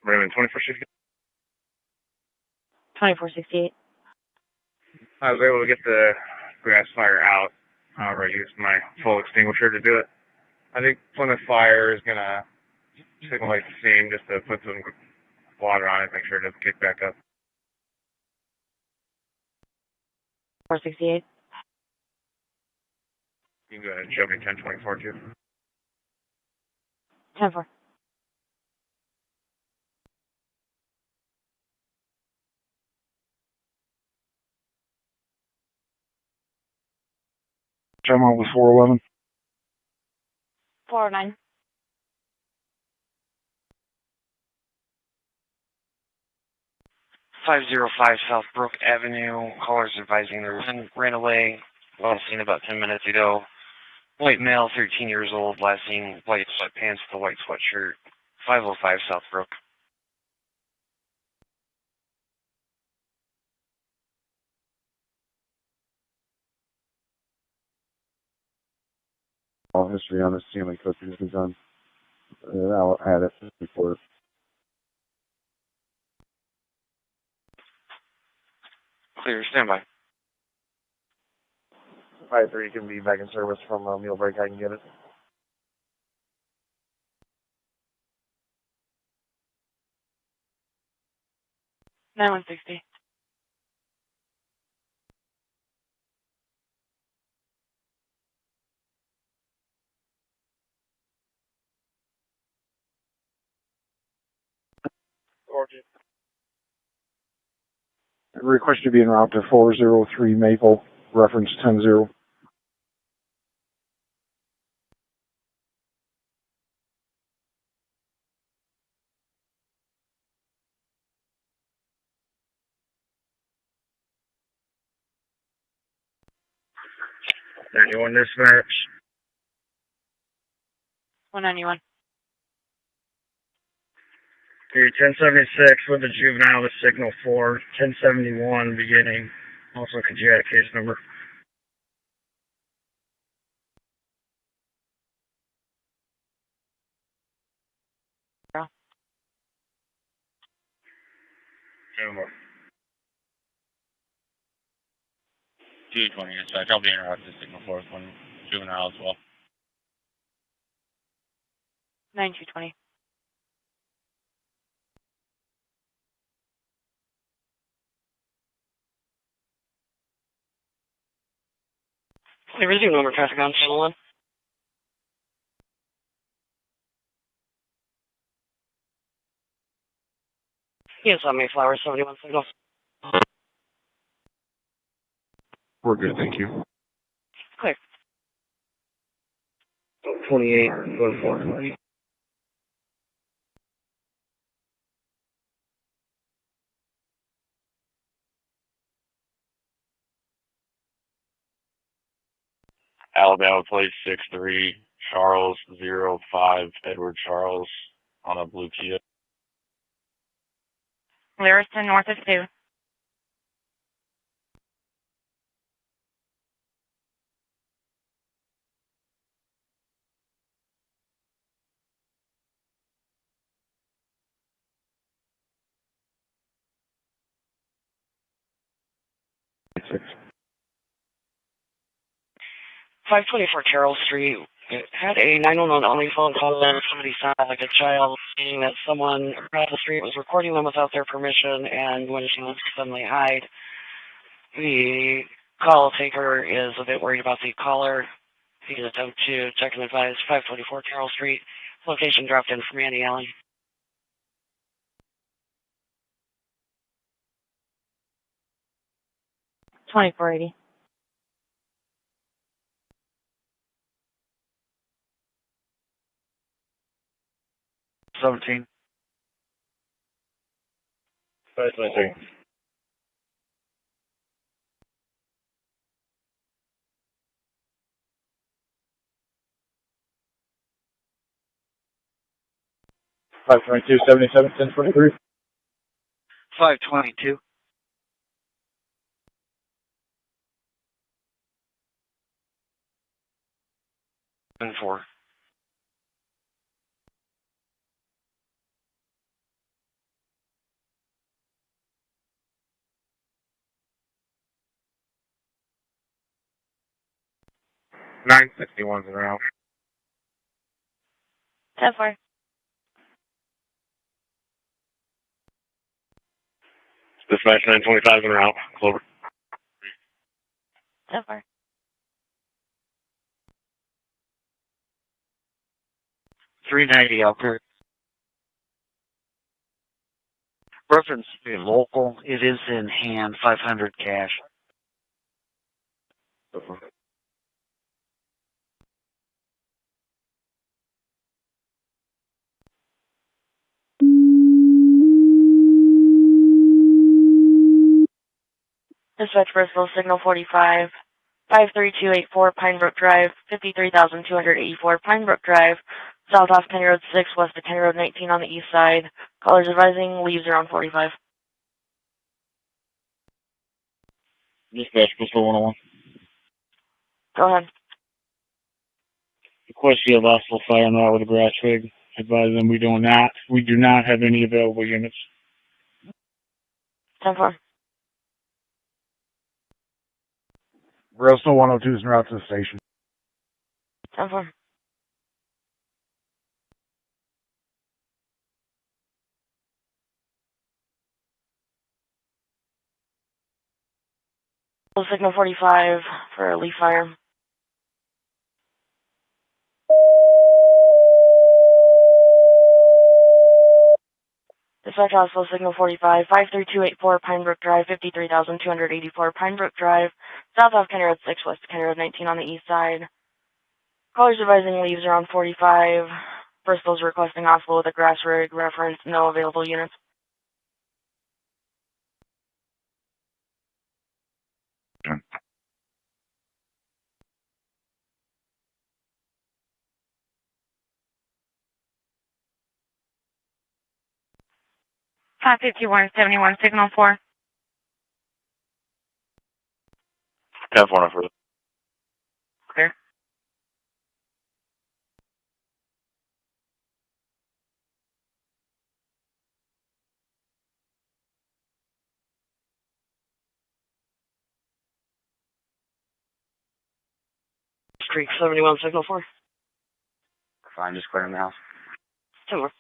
Raymond, 2460. 2468. I was able to get the grass fire out. I already used my full extinguisher to do it. I think Plymouth Fire is going to signal like the scene just to put some water on it, make sure it doesn't kick back up. 468. You can go ahead and show me 1024 too. 10-4. I'm on with 411. 409. 505 South Brook Avenue. Callers advising their son ran away. Last seen about 10 minutes ago. White male, 13 years old, last seen white sweatpants with a white sweatshirt. 505 South Brook. All history on this Stanley Coast has been done. I'll add it before. Clear, standby. 5-3 can be back in service from a meal break. I can get it. 9160. 40. Request to be en route to 403 Maple, reference 10-0. Anyone dispatch? 191. Okay, 1076 with the juvenile to signal 4, 1071 beginning. Also, could you add a case number? Yeah. 220 dispatch. I'll be interrupted to signal 4 with one juvenile as well. 9220. We resume number traffic on channel 1. Yes, on Mayflower 71 signal. We're good, thank you. Clear. 28, go to 4. Alabama Place 63, Charles 05, Edward Charles on a blue Kia. Lewiston north of 2. Six. 524 Carroll Street. It had a 911 only phone call in. Somebody sounded like a child saying that someone across the street was recording them without their permission, and when she went to suddenly hide, the call taker is a bit worried about the caller. He's attempt to check and advise 524 Carroll Street. Location dropped in from Andy Allen. $24.80. $17. 523. $522, 77, 1023. 522. 4. $961's around. 10-4. Dispatch 925's around. Clover. 10-4. 390 Elkhart. Reference to be local. It is in hand. 500 cash. Dispatch Bristol, signal 45. 53284 Pinebrook Drive, 53,284 Pinebrook Drive, south off County Road 6, west of County Road 19 on the east side. Callers advising leaves around 45. Dispatch, Bristol 101. Go ahead. Request you have hostile fire on route with a grass rig. Advise them we do not have any available units. 10-4. Bristol 102 is en route to the station. 10-4. Signal 45 for a leaf fire. Dispatch Hospital, signal 45, 53284 Pinebrook Drive, 53,284 Pinebrook Drive, south off County Road 6, west of County Road 19 on the east side. Callers advising leaves around 45. Bristol's requesting hospital with a grass rig. Reference, no available units. Done. 551-71, signal 4. 10-4 no further. Clear. Creek 71, signal 4. Fine, just clearing the house. 10-4.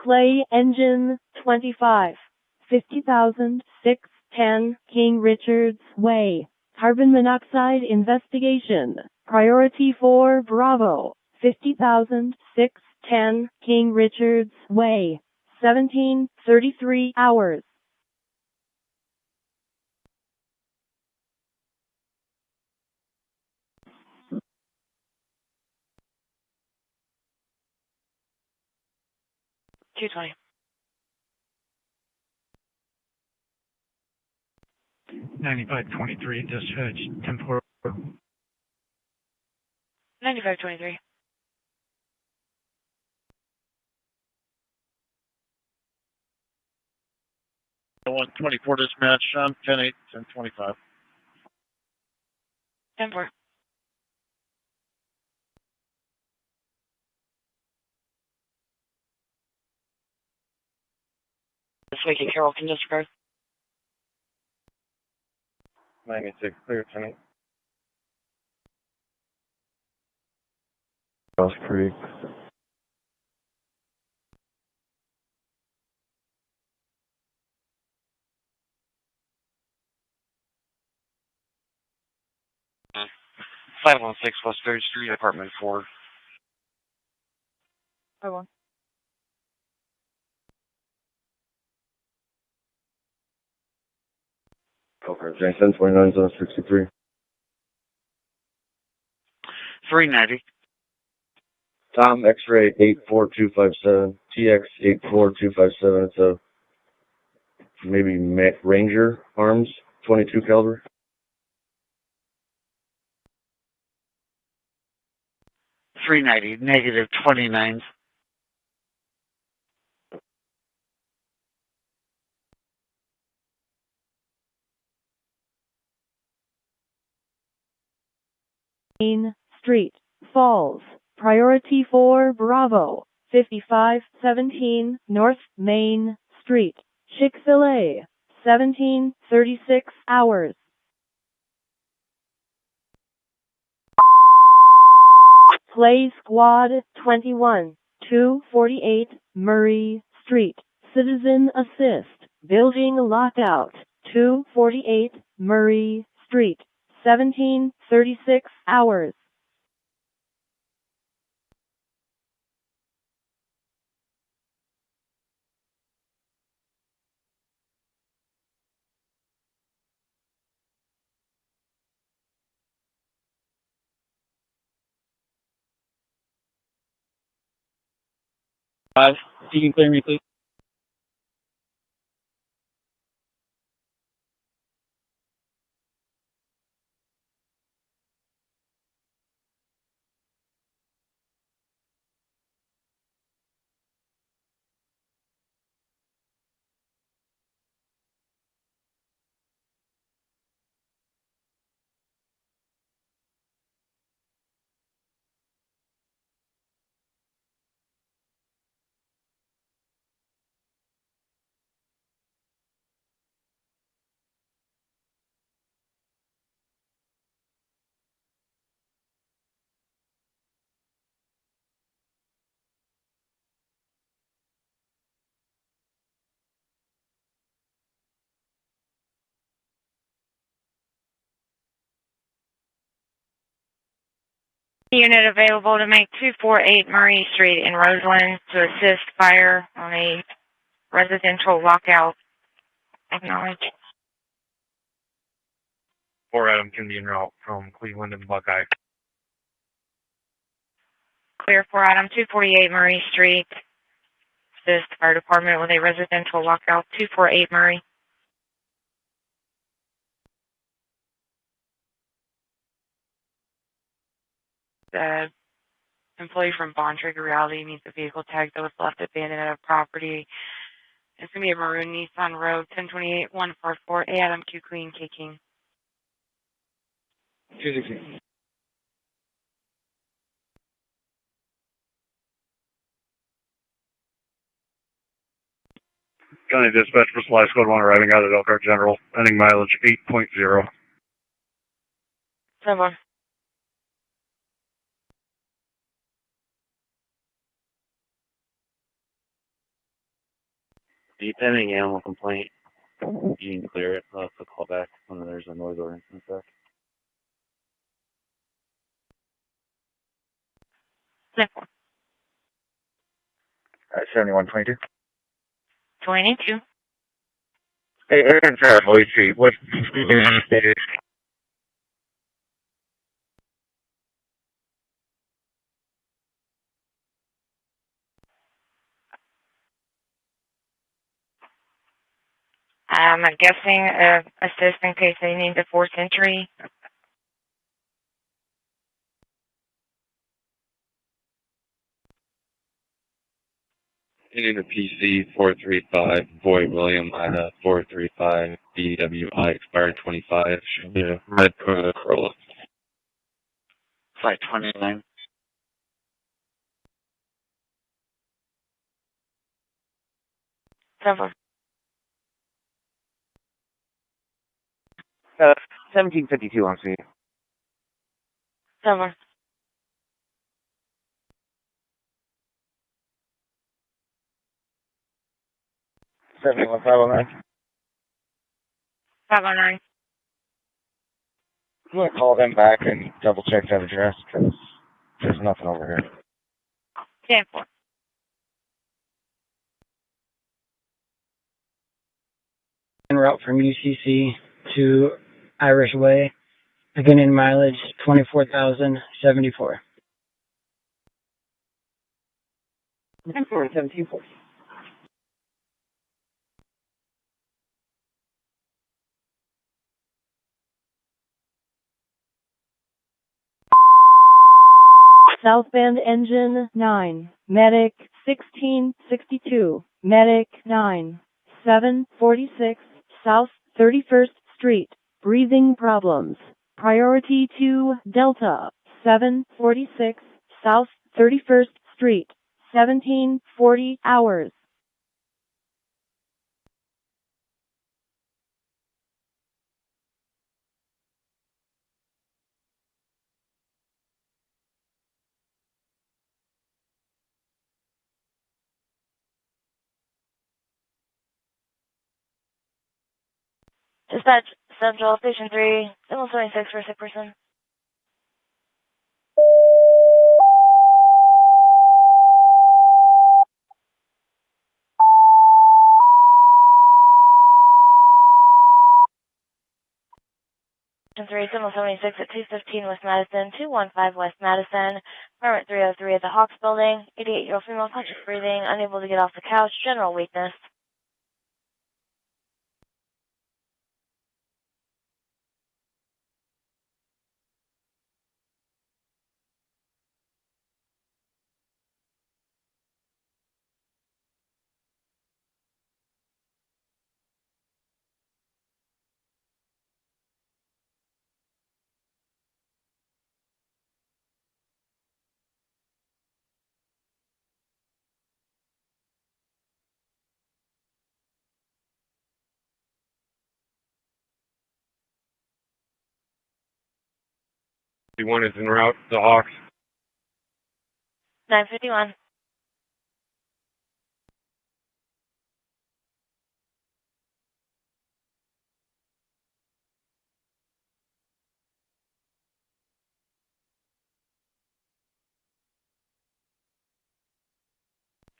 Clay Engine 25, 50,610 King Richards Way. Carbon monoxide investigation. Priority 4 Bravo, 50,610 King Richards Way. 17:33 hours. $220. 9523, dispatch, temporal. 9523. 124 dispatch, 10-8, 10-25. 10-4. This week in Carroll can disregard. 96, clear, 10-8. Cross Creek. Mm. 516 West 3rd Street, apartment 4. 5-1. Elkhart, Jackson, 29-63. 390. Tom, X-ray 84257, TX 84257. It's a maybe Ranger arms, 22 caliber. 390, negative 29. Main Street, Falls. Priority 4 Bravo, 5517 North Main Street. Chick-fil-A, 17:36 hours. Play Squad 21, 248 Murray Street. Citizen Assist, Building Lockout, 248 Murray Street. 17:36 hours. Five. You can clear me, please. Unit available to make 248 Murray Street in Roseland to assist fire on a residential lockout. Acknowledge. 4 Adam can be en route from Cleveland and Buckeye. Clear for item 248 Murray Street. Assist fire department with a residential lockout. 248 Murray. The employee from Bond Trigger Reality needs a vehicle tag that was left abandoned at a property. It's going to be a maroon Nissan Rogue 1028 144 A Adam Q Queen K King. 216. County Dispatch for Supply Squad 1 arriving out at Elkhart General, pending mileage 8.0. 7-1. The pending animal complaint. You can clear it. I'll have to call back when there's a noise ordinance in effect. 7122. 22. Hey, Aaron, Boyd Street. What? I'm guessing assist in case they need the forced entry. Into PC 435, Boyd William, 435, DWI expired 25. Should be a red Corolla. 529. Several. 1752 on scene. Several. 71509. 509. I'm going to call them back and double check that address because there's nothing over here. 10-4. En route from UCC to Irish Way, beginning mileage 24,074. 1740. Southbound engine 9, medic 1662, medic 9, 746, South 31st Street, breathing problems. Priority to Delta 746, South 31st Street, 1740 hours. Dispatch, Central Station 3, Signal 76 for a sick person. Station 3, Signal 76 at 215 West Madison, 215 West Madison, apartment 303 at the Hawks Building, 88-year-old female, conscious breathing, unable to get off the couch, general weakness. One is en route, the Hawks. 951.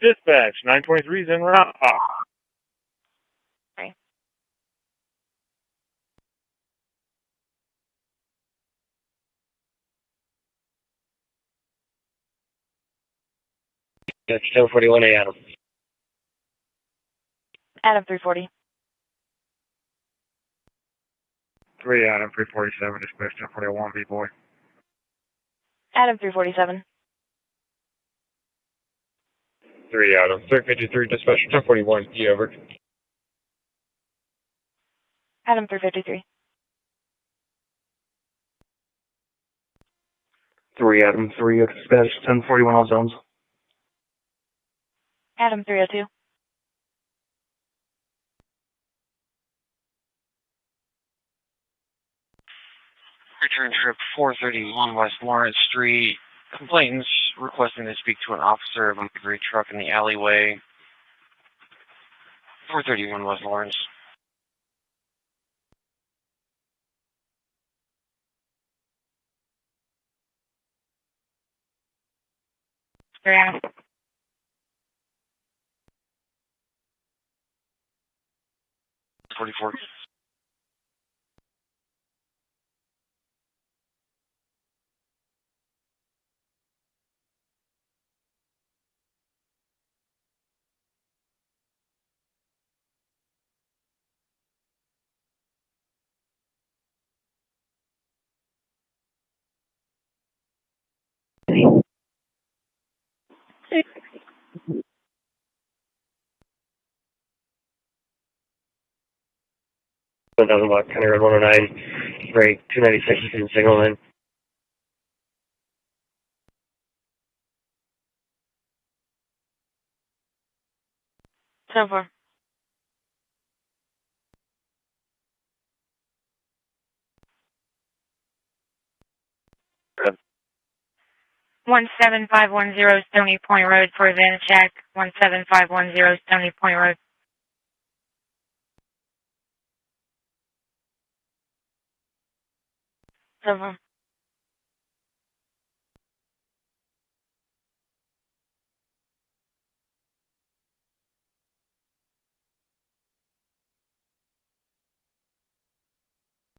Dispatch, 923 is en route. Sorry. That's 1041 Adam. Adam 340. 3 Adam, 347, dispatch 1041, B-boy. Adam 347. 3 Adam, 353, dispatch 1041, E over. Adam 353. 3 Adam 3 at dispatch 1041 all zones. Adam 302. Return trip 431 West Lawrence Street. Complainants requesting to speak to an officer of a livery truck in the alleyway. 431 West Lawrence. Yeah. 44. Down about County Road 109, break 296 in single lane. So far. Good. 17510 Stony Point Road for event check. 17510 Stony Point Road. So far.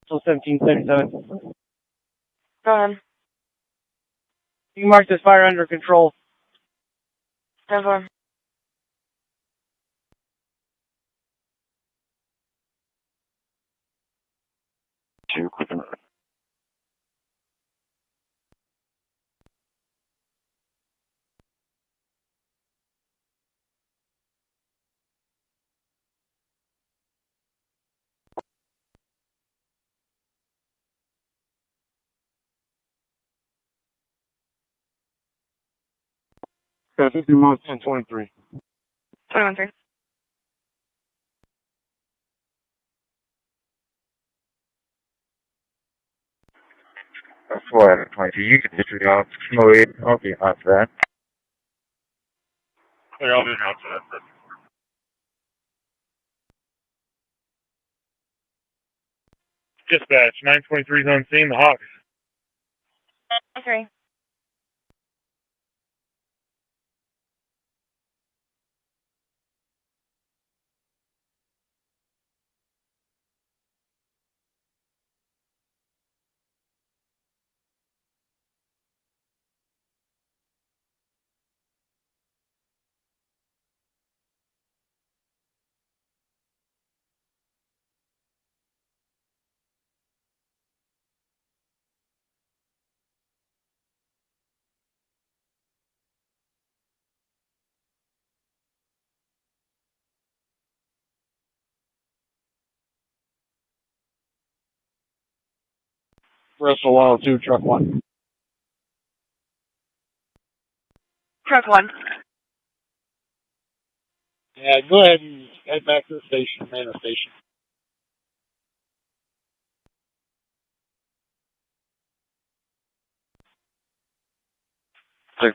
So 1777. Go ahead. You mark this fire under control. So far. Two, clipping. Yeah, 50 months and 23. 21-3. That's what, 22. You can just read off. Smoke. I'll be hot for that. Yeah, I'll be out for that. Dispatch, 923 is on scene, the Hawks. 3. Russell Wild 2, truck 1. Truck 1. Yeah, go ahead and head back to the station, man the station. Sir.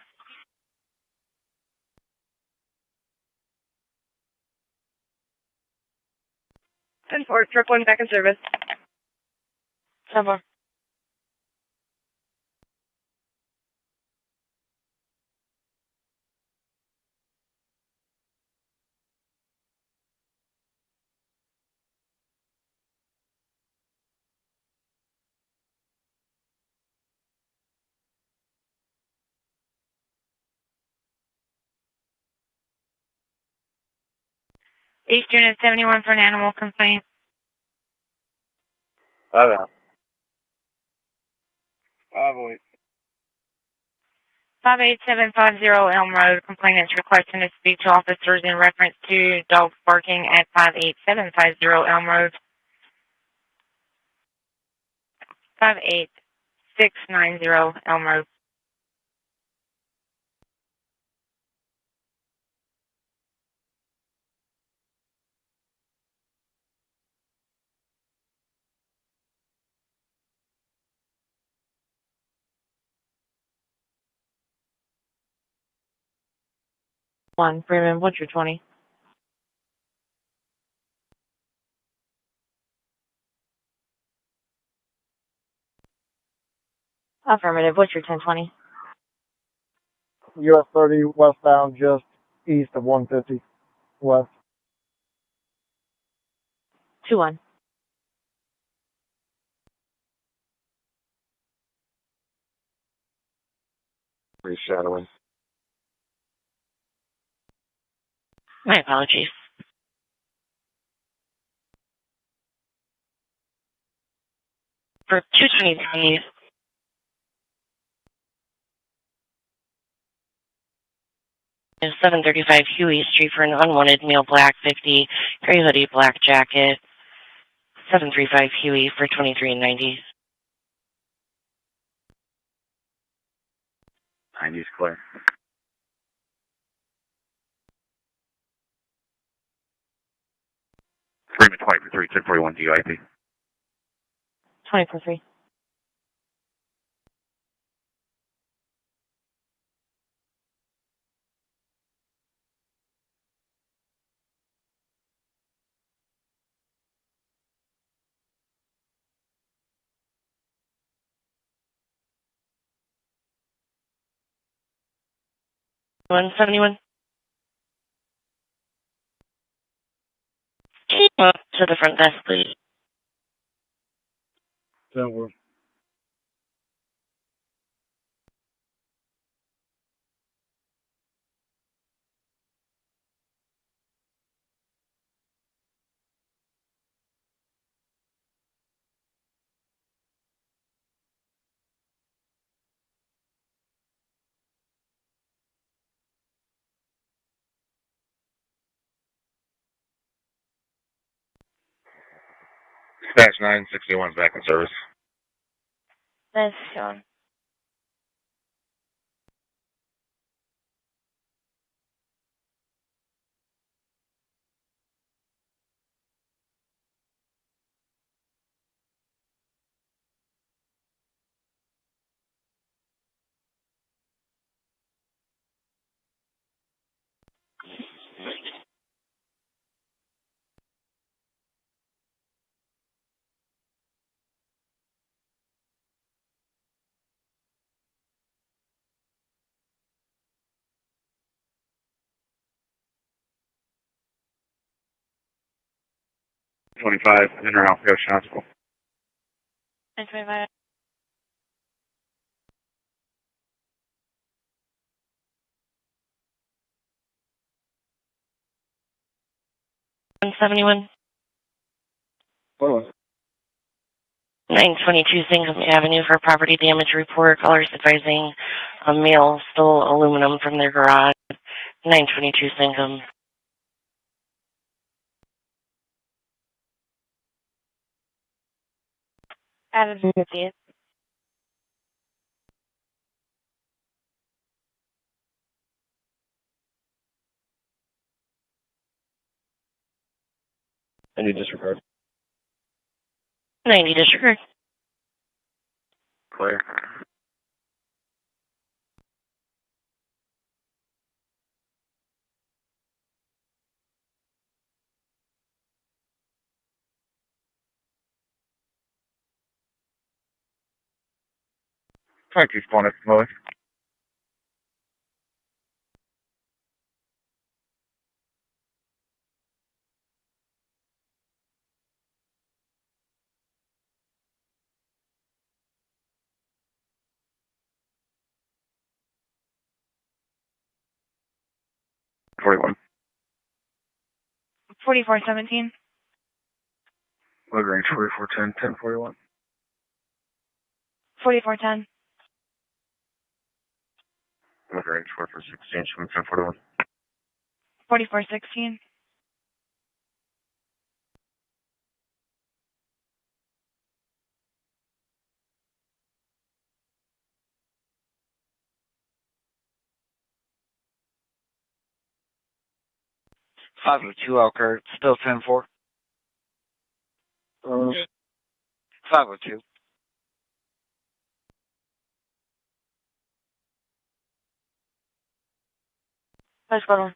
10-4. Truck 1 back in service. So far. Eastern at 71 for an animal complaint. Okay. 508. 58750 Elm Road. Complainants requesting to speak to officers in reference to dogs barking at 58750 Elm Road. 58690 Elm Road. One. Freeman, what's your 20? Affirmative. What's your 1020? US 30 westbound, just east of 150 west. 2-1. Reshadowing. My apologies. For 223, is 735 Huey Street for an unwanted male black 50, gray hoodie, black jacket. 735 Huey for 23.90. 90's clear. Freeman 20 for 3, 1041 DIP. 20-3. One 71. Keep up to the front desk, please. 10-4. Dispatch 961 back in service. Nice going. $25, in or out, go Shotsville. 925. One 71. 922 Singham Avenue for property damage report. Callers advising a male stole aluminum from their garage. 922 Singham. Added 50. Any disregard. 90 disregard. Clear. Try to keep going at the moment. $41. 4417. Lagrange 4410, 1041. 4410. Lagrange 4416, 1041. 4416. 502 Elkhart, still 10-4. 502. Let's go on.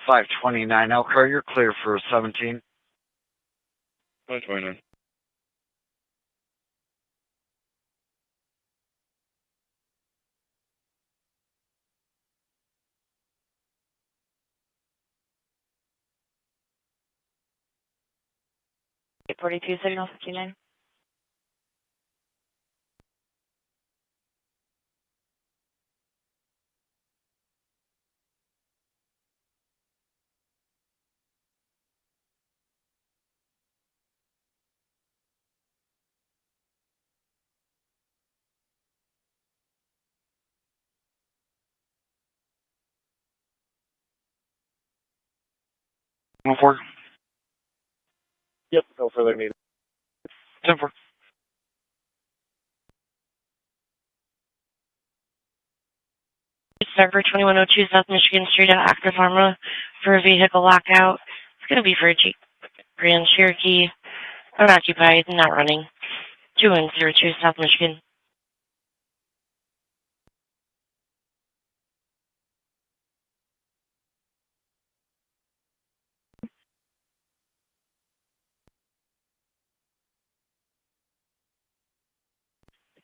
529 Elkhart, you're clear for 17. 529. Eight 42 signal 59. One four. Yep, no further needed. 10-4. Server 2102 South Michigan Street at Active Armor for a vehicle lockout. It's going to be for a Jeep Grand Cherokee, unoccupied, not running. 2102 South Michigan.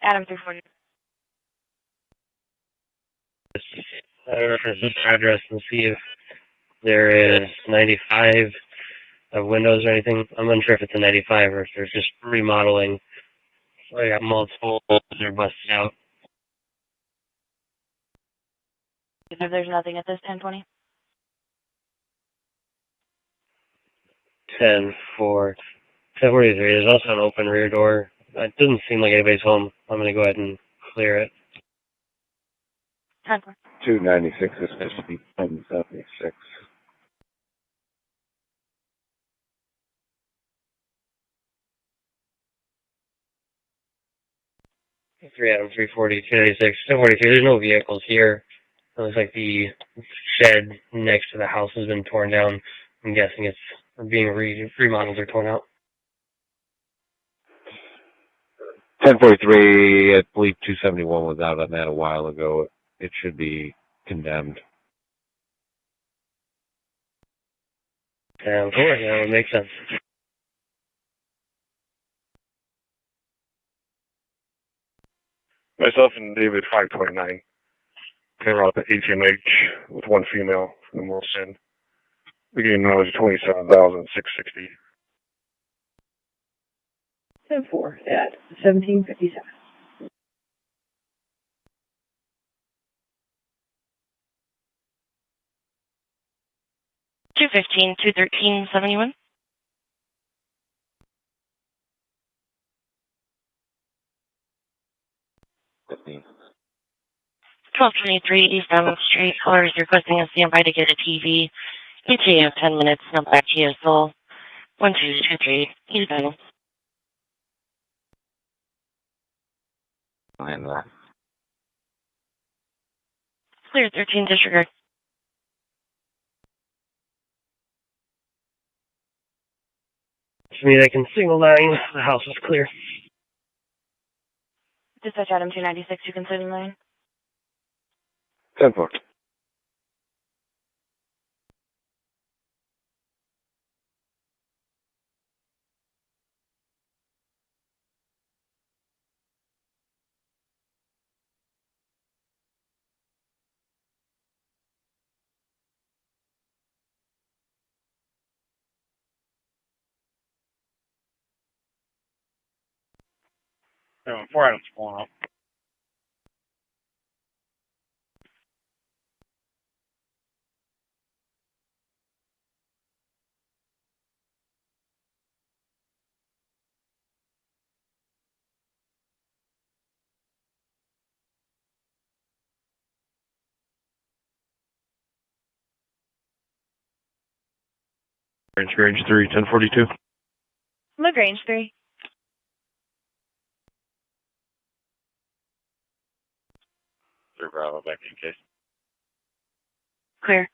Adam 340. Reference this address and see if there is 95 windows or anything. I'm unsure if it's a 95 or if there's just remodeling. So I got multiple they're busted out. If there's nothing at this 1020. 10-4. 1043. There's also an open rear door. It doesn't seem like anybody's home. I'm going to go ahead and clear it. 10-4. 296 is supposed to be 1076. Three Adam 340, 296, 1043. There's no vehicles here. It looks like the shed next to the house has been torn down. I'm guessing it's being remodeled or torn out. 1043, I believe 271 was out on that a while ago. It should be condemned. 10-4, that would make sense. Myself and David 529. Came out to HMH with one female from the Wilson. We gave knowledge 27,660. 10-4 at 1757. $215, $213.71. 1223 East Diamond Street. Caller is requesting a standby to get a TV. ETA of 10 minutes. Now back to you, Soul. 1223 East Diamond. Clear 13 disregard. To me, they can single line. The house is clear. Dispatch Adam 296, you can sit in line. 10-4. Four items pulling up. Lagrange 3, 1042. Lagrange 3. Bravo, back in case. Clear.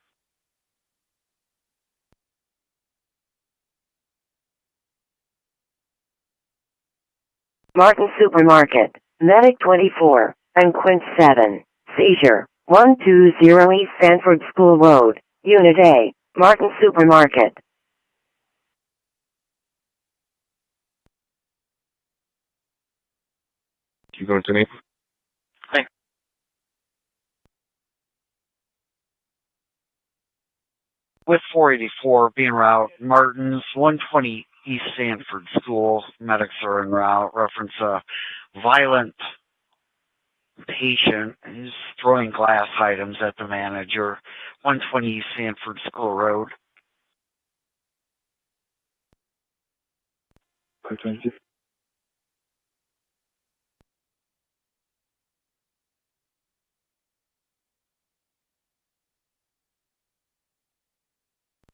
Martin Supermarket, Medic 24, and Quint 7, Seizure, 120 East Sanford School Road, Unit A, Martin Supermarket. You going to me? With 484 being route, Martin's 120 East Sanford School. Medics are en route. Reference a violent patient who's throwing glass items at the manager. 120 East Sanford School Road.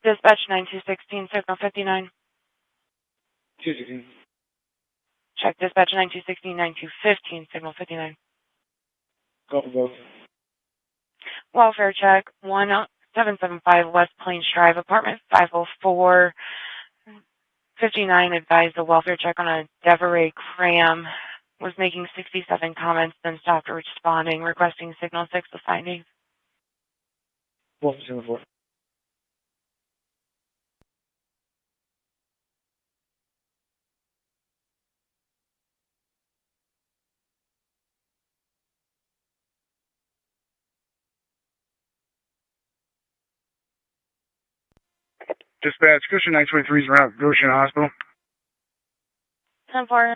Dispatch 9216, signal 59. 216. Check dispatch 9216, 9215, signal 59. Go for both. Welfare check 1775 West Plains Drive, apartment 504. 59 advised the welfare check on a Deveray Cram. Was making 67 comments, then stopped responding, requesting signal 6 of findings. Wolf 74. Dispatch, Goshen 923 is around Goshen Hospital. 10-4.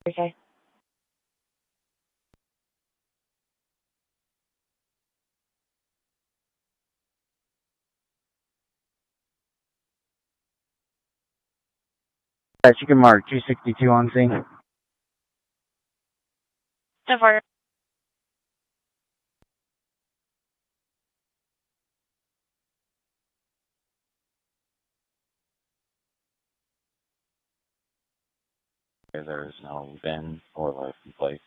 Okay. You can mark 262 on scene. 10-4. There is no VIN or license plate.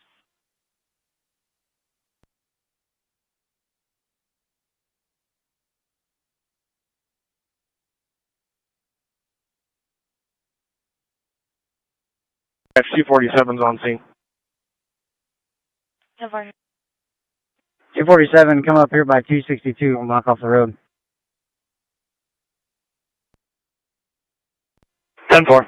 C-47's on scene. 10-4. 247, come up here by 262 and block off the road. 10-4.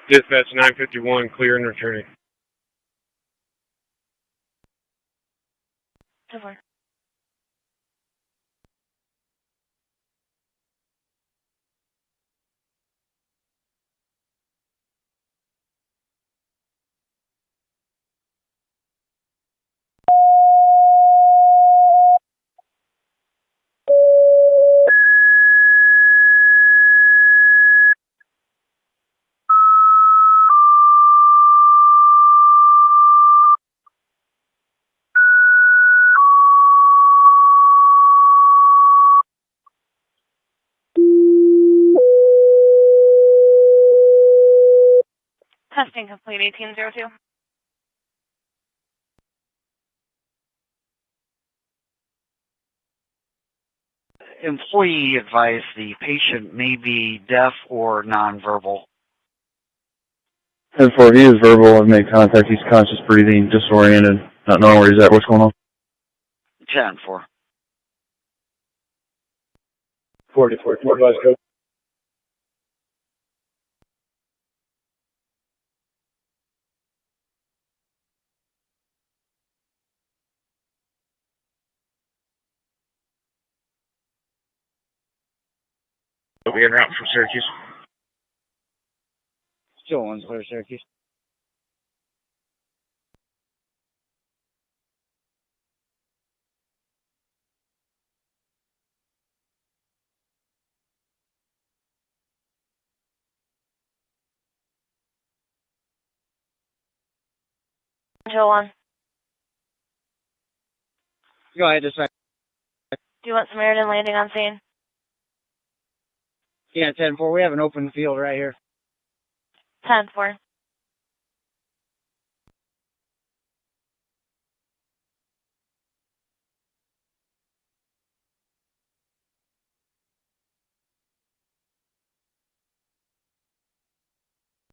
Dispatch 951, clear and returning. 10-4. Testing complete 1802. Employee advised the patient may be deaf or nonverbal. 10-4, he is verbal. I've made contact. He's conscious breathing, disoriented, not knowing where he's at. What's going on? 10-4. 44, advise code. We en route from Syracuse. Still one's clear, Syracuse. Joe 1. Go ahead, dispatch. Do you want Samaritan landing on scene? Yeah, 10-4, we have an open field right here. 10-4.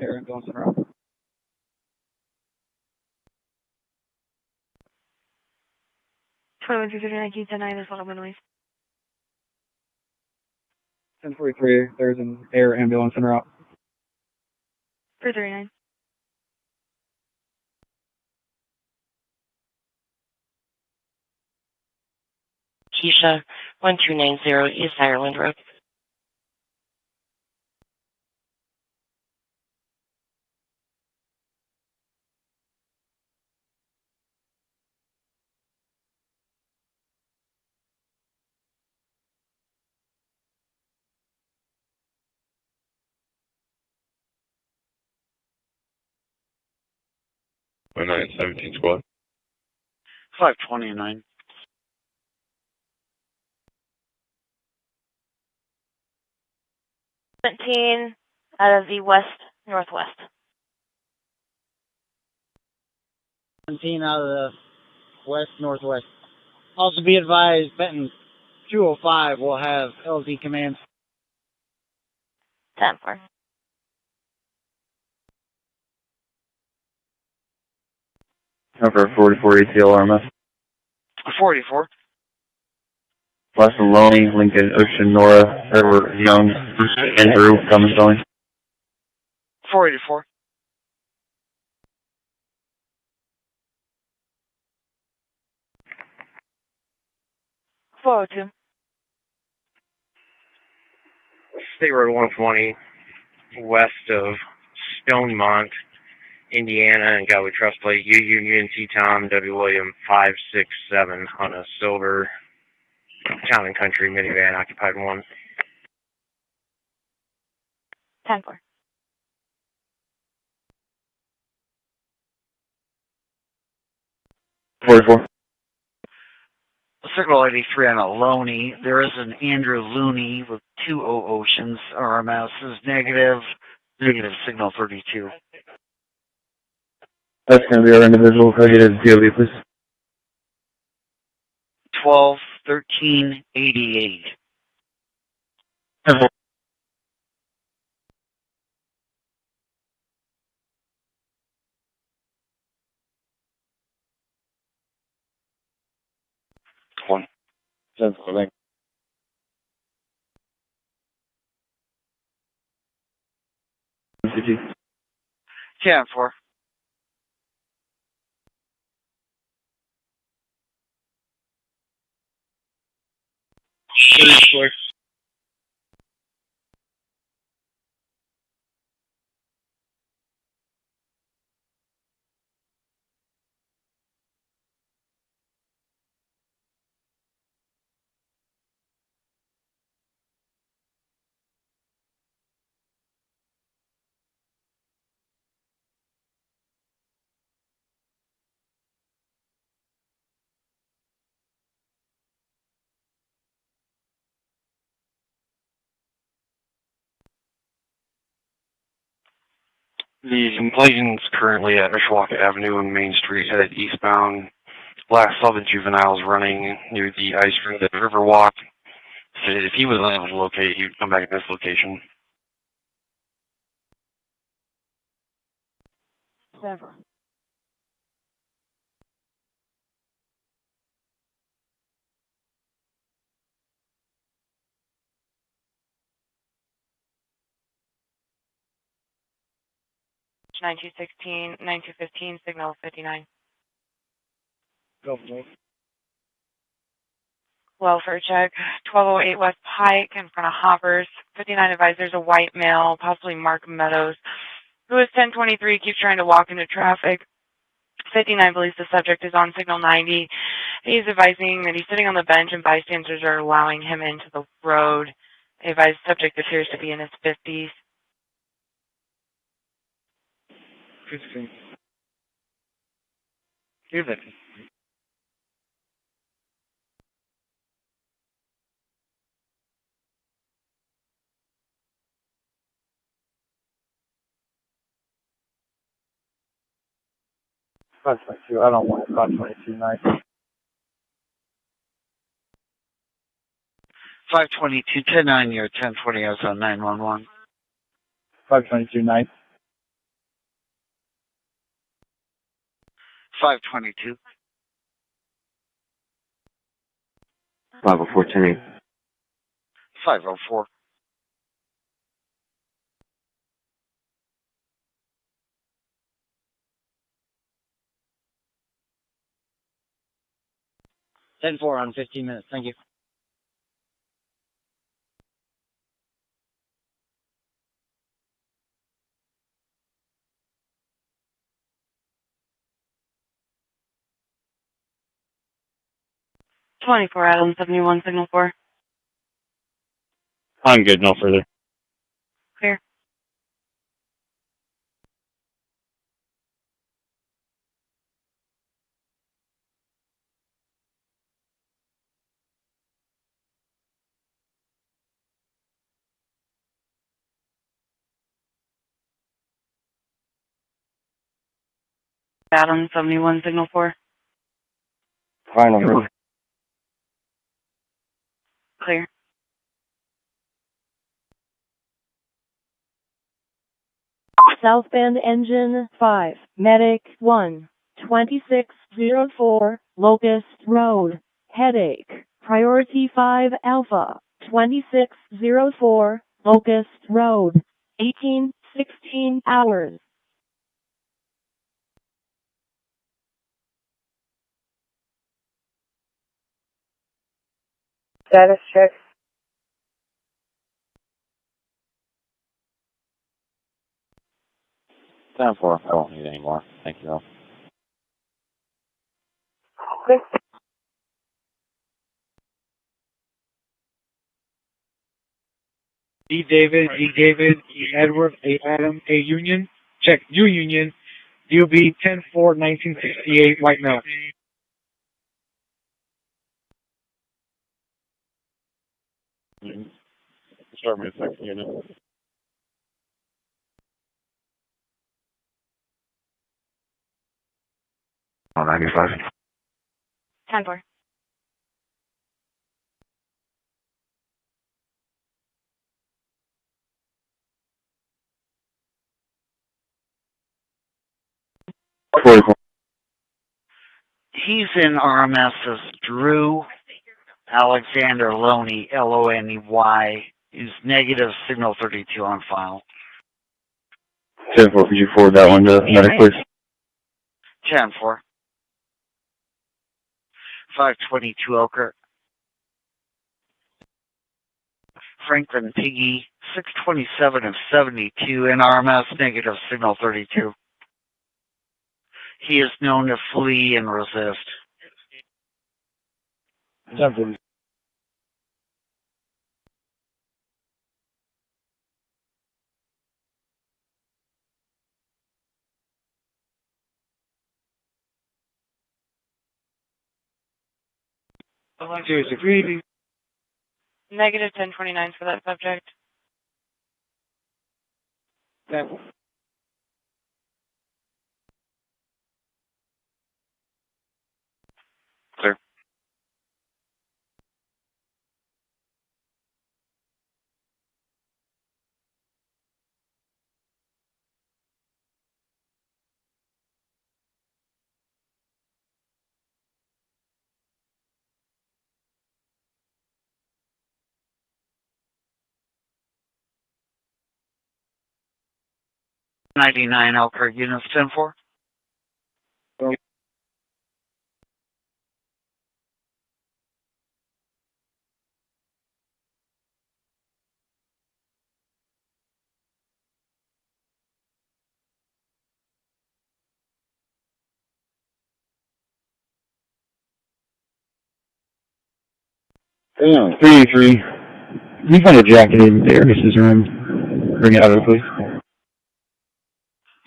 Air ambulance en route. Is what I'm going to leave. 1043, there's an air ambulance en route. 339. Keisha, 1290 East Ireland Road. My 917 squad. 529. 17 out of the west-northwest. 17 out of the west-northwest. Also be advised, Benton 205 will have LZ commands. 10-4. Number 44 ATL RMS. 44. West Loney, Lincoln, Ocean, Nora, Edward, Young, Andrew, Cummins, going. 484. 402. State Road 120, west of Stonemont, Indiana, and Galway Trust Plate, UNC Tom, W. William 567 on a silver Town and Country minivan, occupied 1. 10-4. 44. Signal 83 on a Loney. There is an Andrew Looney with 20 Oceans. RMS is negative. Negative signal 32. That's going to be our individual. Could I get his DOB, please? 12, 13, 88. 10-4. One. 10-4, thank you. 10 4. The complainant's currently at Mishawaka Avenue and Main Street, headed eastbound. Last saw the juveniles running near the ice rink at Riverwalk. So if he was unable to locate, he would come back at this location. Never. Nine two 9215, signal 59. Go for it. Welfare check, 1208 West Pike in front of Hoppers. 59 advised there's a white male, possibly Mark Meadows, who is 1023, keeps trying to walk into traffic. 59 believes the subject is on signal 90. He's advising that he's sitting on the bench and bystanders are allowing him into the road. The advised subject appears to be in his 50s. 15. You're 50. I don't want 522 night. 522, 10 on your 1020 is on 911. 522 ninth. 522. 504 10 504. Ten four on 15 minutes. Thank you. Adam 71 signal 4. I'm good, no further. Clear. Adam 71 signal 4. Final roof. Clear. South Bend Engine 5, Medic 1, 2604, Locust Road, Headache, Priority 5 Alpha, 2604, Locust Road, 1816 hours. Status check. Time for. I won't need any more. Thank you, though. Okay. E David, E Edward, A Adam, A Union. Check U Union. UB 10-4-1968, White Male. Start me a second unit. Oh, 95. 10-4. He's in RMS as Drew Alexander Loney, Loney. He's negative signal 32 on file. 10-4, could you forward that one to medic, please? 10-4. 522 Elkhart. Franklin Piggy, 627 of 72 in RMS, negative signal 32. He is known to flee and resist. 10-4. Negative 1029 for that subject. Clear. .99 Elkhart units 10-4. Damn, 383. Can you find a jacket in the Airbuses room? Bring it out of it, please.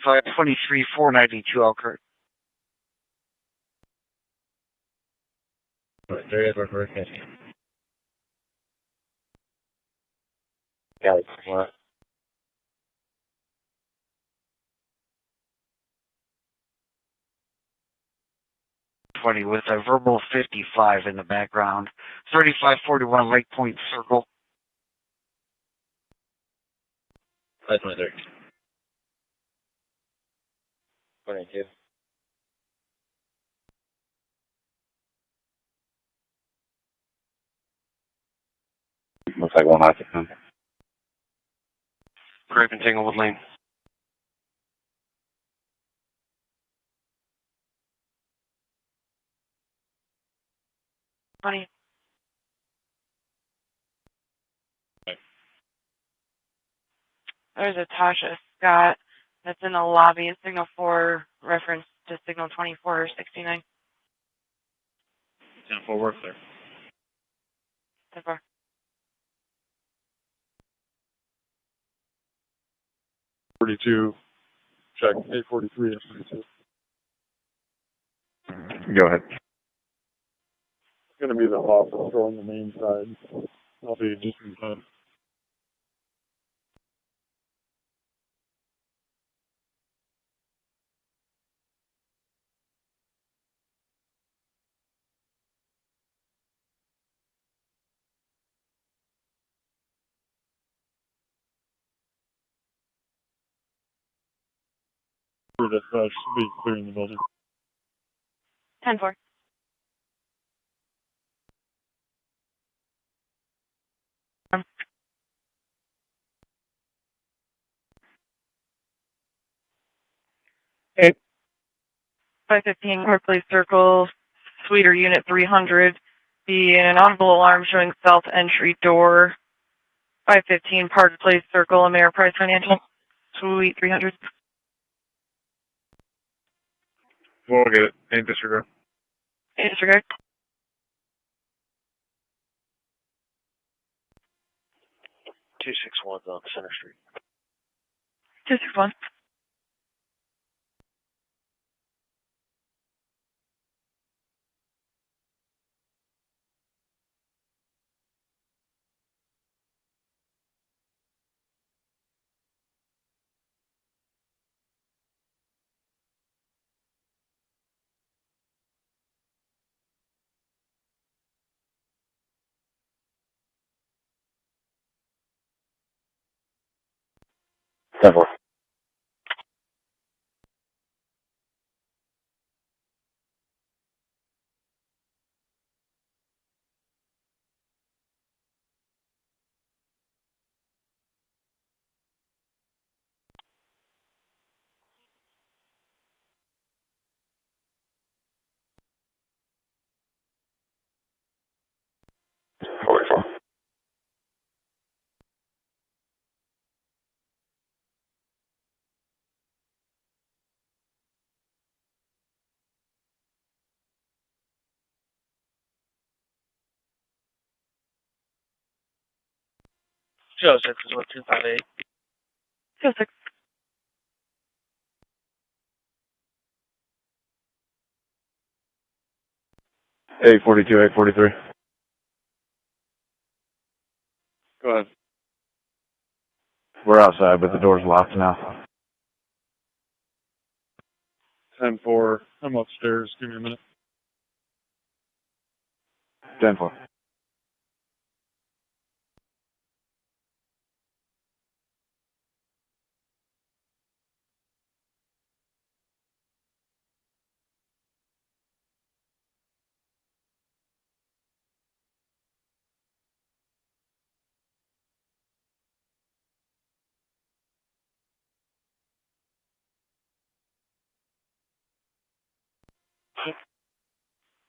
523, 492 Elkhart. There is work. Got it. What? 20 with a verbal 55 in the background. 3541 Lake Point Circle. 523. 22. Looks like one occupant. Grape and Tanglewood Lane. Funny. There's a Tasha Scott that's in the lobby at Signal 4, reference to Signal 2469. 10-4 work there. So far. Check 843 and 42. Go ahead. It's going to be the officer on the main side. I'll be just in time. Dispatch should be clearing the building. 10-4. Hey. 515 Park Place Circle, Suite Unit 300. The inaudible alarm showing south entry door. 515 Park Place Circle, Ameriprise Financial, Suite 300. We'll get it. Ain't disregard. Disregard. 261 on Center Street. 261. Several. Joe 6 is what 258. 206. Hey, 42, 843. Go ahead. We're outside, but the door's locked now. 10-4. I'm upstairs. Give me a minute. 10-4.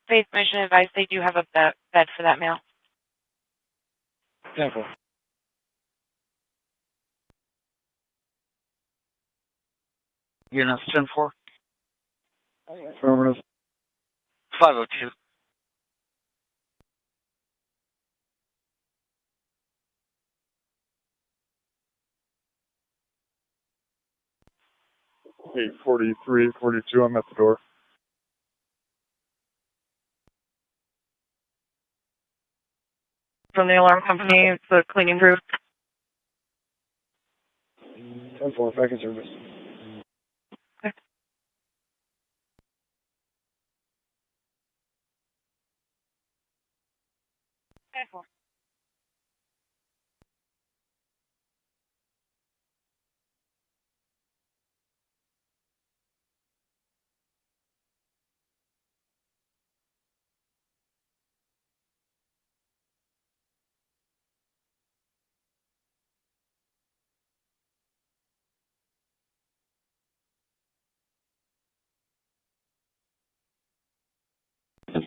Faith Mission advice, they do have a bed for that mail. 10-4. Units 10-4. Affirmative. 502. Hey, 43, 42. I'm at the door. From the alarm company, it's the cleaning crew. 10-4, back in service. Okay. 10-4.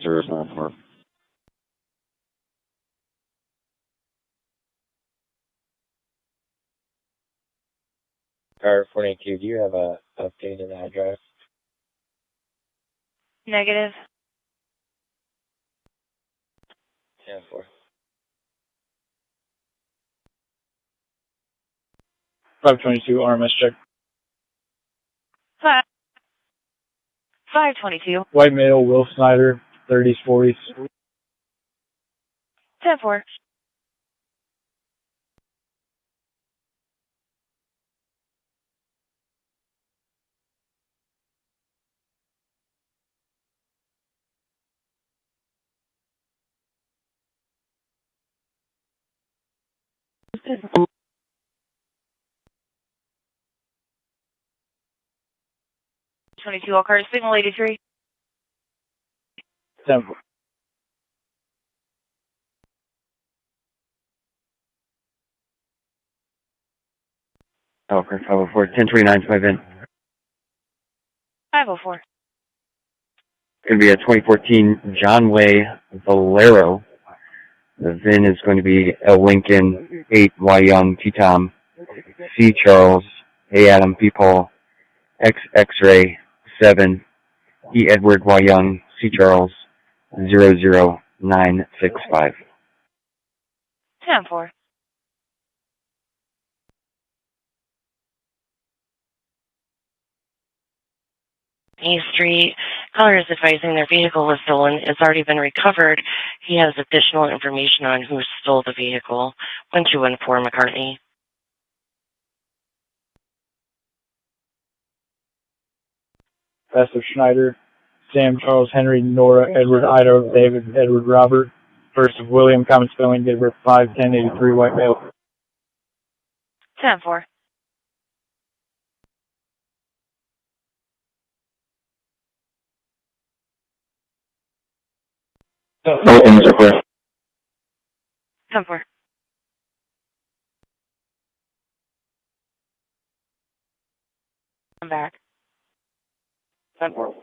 074. Car 42, do you have a updated address? Negative. 10-4. 522 RMS check. 522. White male, Will Snyder, 30s, 40s. 10-4. Elkhart, signal 83. 10-4. Elkhart 504, 1029 is my VIN. 504. It's going to be a 2014 John Way Valero. The VIN is going to be L. Lincoln, 8 Y Young, T Tom, C Charles, A Adam, P Paul, X X-ray, 7, E Edward, Y Young, C Charles, 00965. 10-4. A Street. Caller is advising their vehicle was stolen. It's already been recovered. He has additional information on who stole the vehicle. 1214 McCartney. Festive Schneider, Sam, Charles, Henry, Nora, Edward, Ido, David, Edward, Robert. First of William, common spelling, date of birth 5/10/83, white male. 10-4. Williams request. 10-4. I'm back. 10-4.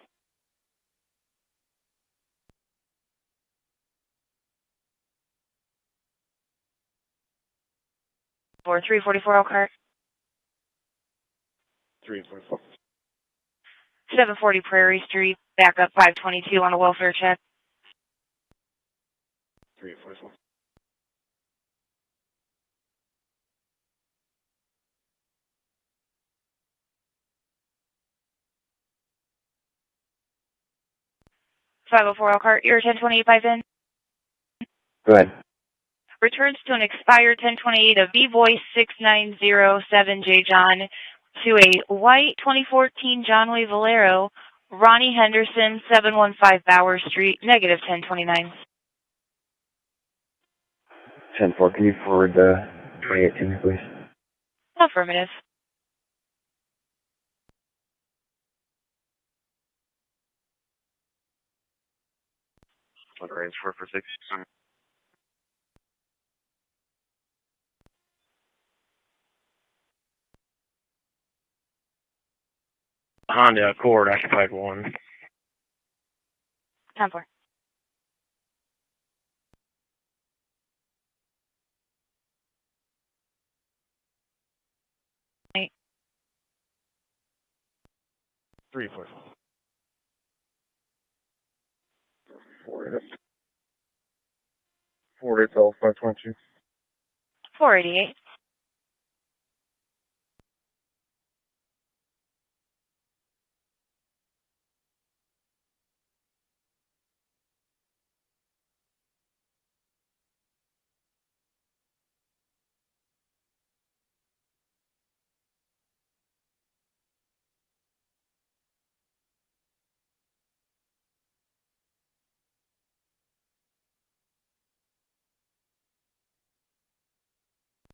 344 Elkhart. 344. 740 Prairie Street, back up 522 on a welfare check. 344. 504 Elkhart, your 1028 by VIN. Go ahead. Returns to an expired 1028 of V-Voice 6907J John to a white 2014 John Way Valero, Ronnie Henderson, 715 Bauer Street, negative 1029. 10-4, can you forward the 28 to me, please? Affirmative. Lagrange 446. Honda Accord, occupied 1. 10-4. Eight. 344. Forward it to 522. 488.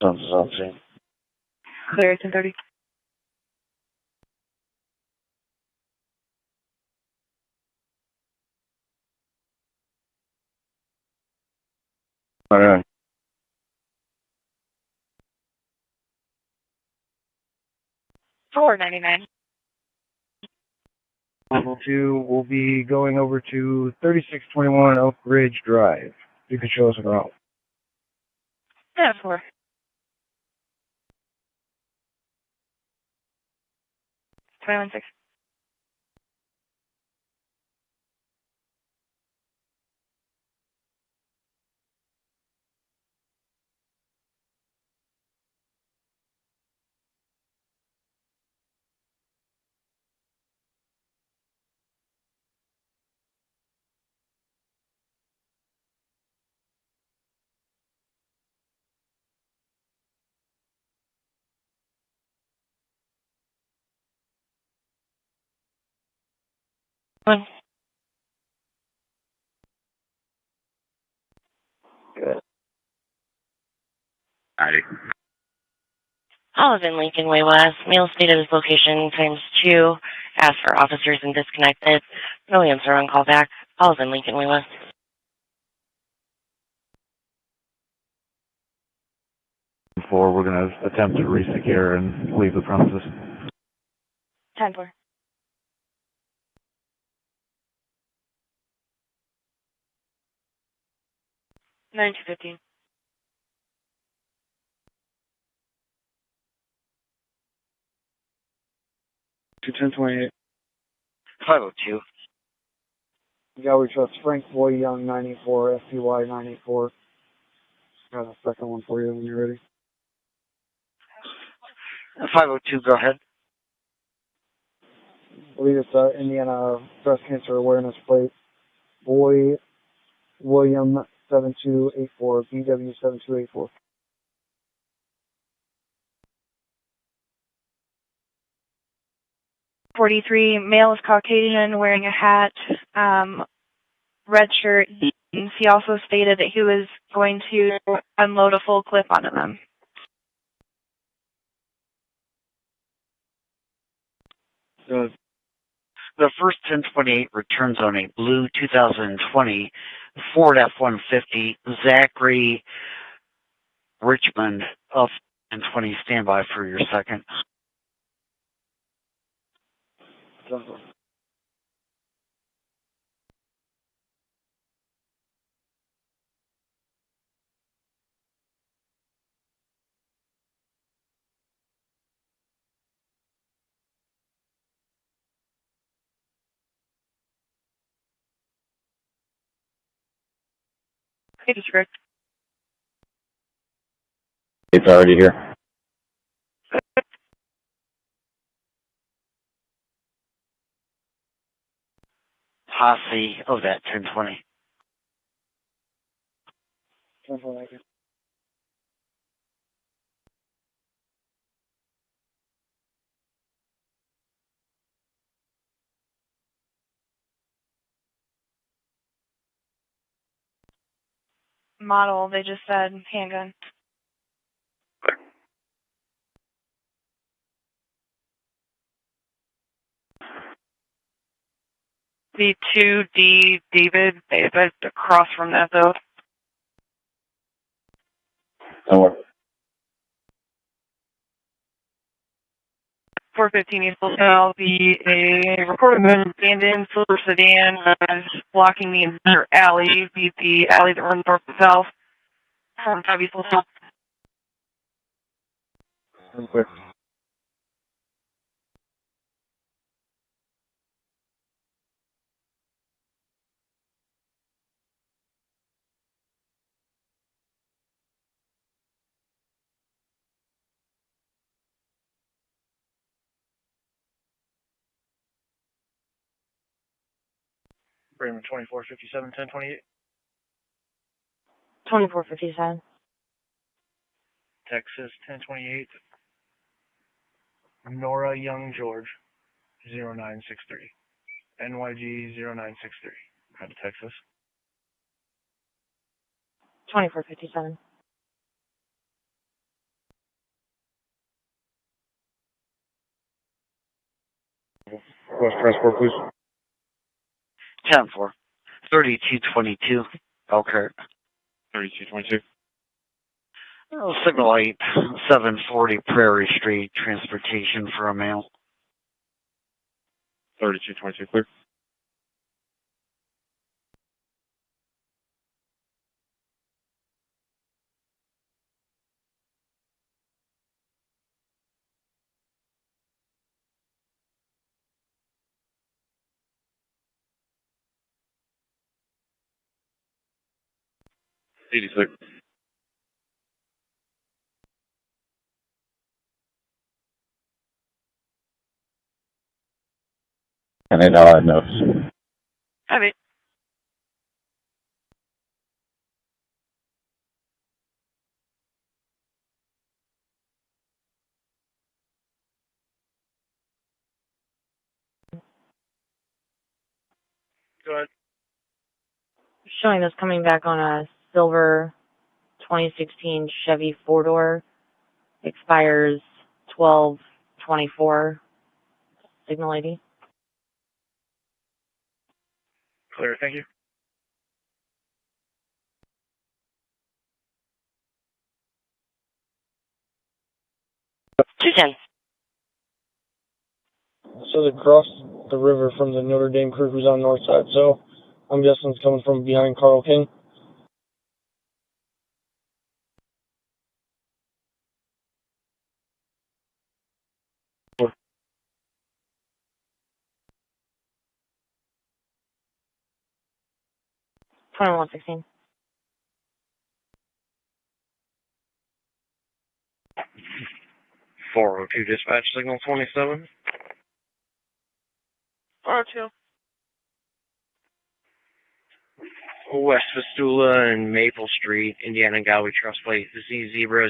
10-30. Clear 1030. All right. 499. Level 2 will be going over to 3621 Oak Ridge Drive. You can show us around. 10-4. 21-6. Good. Alrighty. Olive Lincoln Way West. Male stated his location ×2. Asked for officers and disconnected. No answer on callback. Olive Lincoln Way West. 4, we're going to attempt to resecure and leave the premises. 10-4. 9-15. 1028. 502. Gallery Trust Frank Boy Young 984, FPY 984. Got a second one for you when you're ready. 502, go ahead. I believe it's Indiana Breast Cancer Awareness Plate. Boy William 7284, BW 7284. Male is Caucasian, wearing a hat, red shirt, jeans. He also stated that he was going to unload a full clip onto them. The first 1028 returns on a blue 2020 Ford F-150. Zachary Richmond of 1020. Stand by for your second. It's correct. It's already here. Posse of that 1020. 1028. Model, they just said handgun. The 2D David, that's across from that though. Don't worry. 415 East will be a recorded moon abandoned silver sedan blocking the entire alley, be the alley that runs north and south from 5 East Hill. Clear. Raymond 2457, 1028. 2457. Texas 1028. Nora Young George 0963. NYG 0963. Out of Texas. 2457. West transport, please. 10-4. 3222. Elkhart. 3222. Signal 8, 740 Prairie Street. Transportation for a male. 3222 clear. $86. And then I'll add notes. Copy. Go ahead. Showing this coming back on a silver 2016 Chevy four-door. Expires 12/24. Signal ID. Clear, thank you. $210. So they crossed the river from the Notre Dame crew who's on the north side. So I'm guessing it's coming from behind Carl King. $21.16. 402 dispatch signal 27. 402. West Vistula and Maple Street, Indiana Galway Trust Plate, Z Zebra,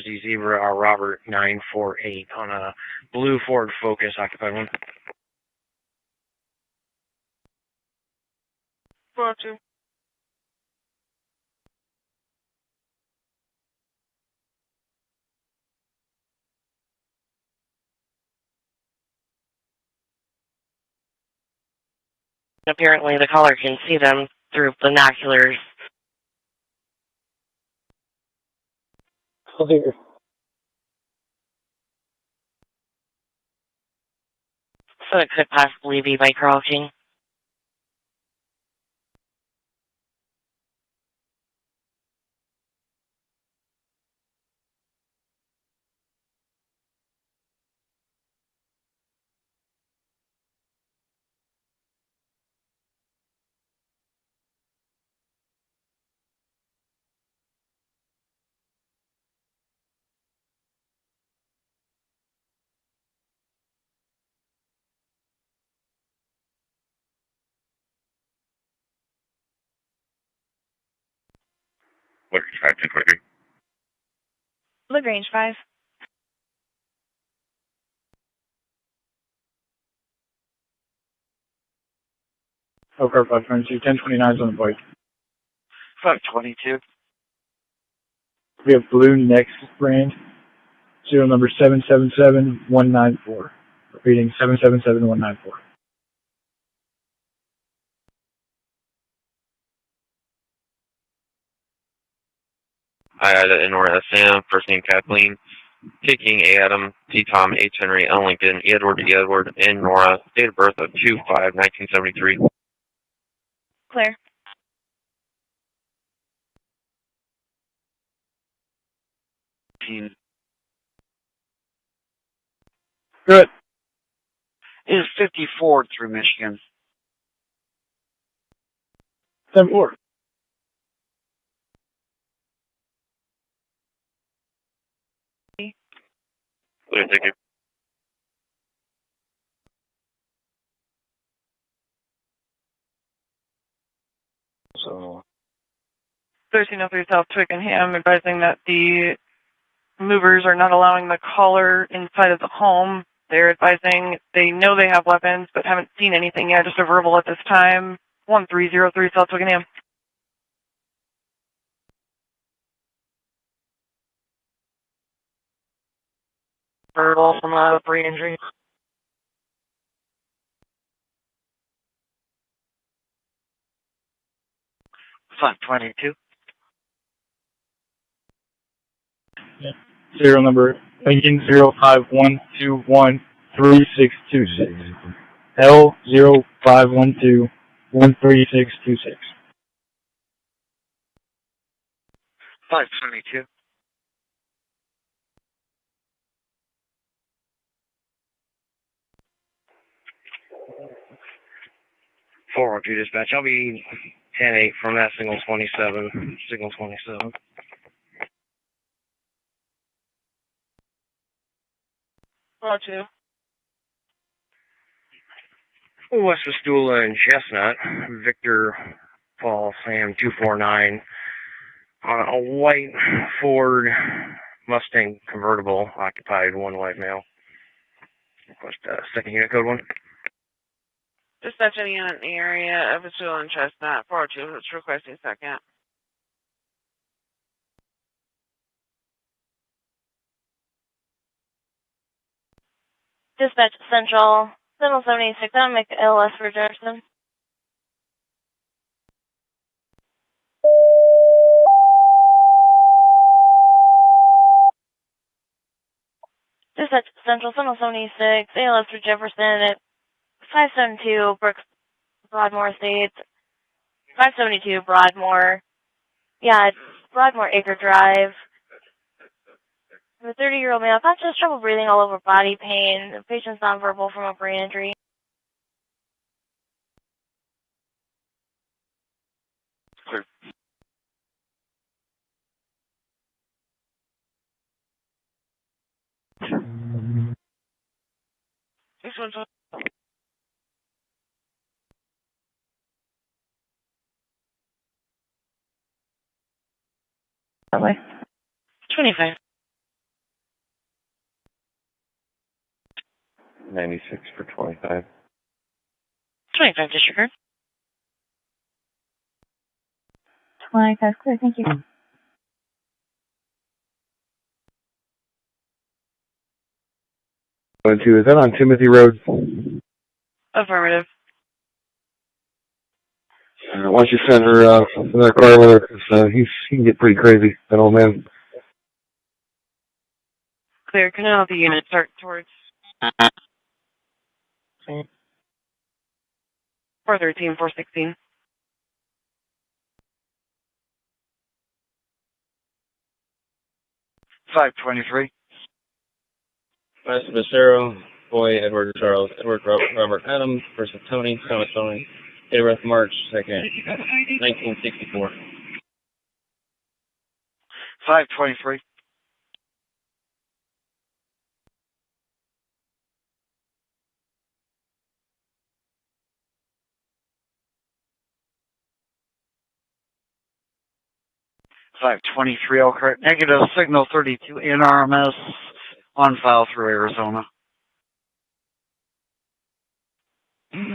Robert 948 on a blue Ford Focus, occupied one. 402. Apparently the caller can see them through binoculars. Clear. So it could possibly be by Carl King. Lagrange 5, 1023. Lagrange 5. Elkhart 522, 1029 is on the bike. 522. We have Blue Next brand, serial number 777194. Repeating 777194. I had it in Nora Sam, first name Kathleen, Kicking A. Adam, T. Tom, H. Henry, L. Lincoln, Edward, N. Nora, date of birth of 2/5/1973. Clear. Good. It is 54 through Michigan. 10-4. Clear, thank you. So 1303 South Twickenham, advising that the movers are not allowing the caller inside of the home. They're advising they know they have weapons, but haven't seen anything yet. Just a verbal at this time. 1303 South Twickenham. Verbal from a brain injury. $522. Serial number Lincoln 051213626. L0512-13626. 522. Forward to dispatch. I'll be 10-8 from that signal 27. Signal 27. Roger. West Vistula and Chestnut. Victor Paul Sam 249 on a white Ford Mustang convertible, occupied, one white male. Request second unit code 1. Dispatch any unit in the area of Vistula and Chestnut. 402. It's requesting second. Dispatch Central, Signal 76, I'll make LS for Jefferson. Dispatch Central, Signal 76, ALS for Jefferson at 572 Broadmoor Estates. 572 Broadmoor. Yeah, it's Broadmoor Acre Drive. The 30-year-old male, conscious, trouble breathing, all over body pain. The patient's nonverbal from a brain injury. Clear. This one's on. Probably. 25. 96 for 25. 25 disregard. 25 clear, thank you. Is that on Timothy Road? Affirmative. Why don't you send her in that car with her? 'Cause, he can get pretty crazy, that old man. Clear. Can I have the unit start towards 413, 416? $523. West Becerro, Boy, Edward Charles, Edward Robert Adams, versus Tony, Thomas Tony, date of birth March 2nd, 1964. 523. $523 Elkhart. Negative signal 32 NRMS on file through Arizona. And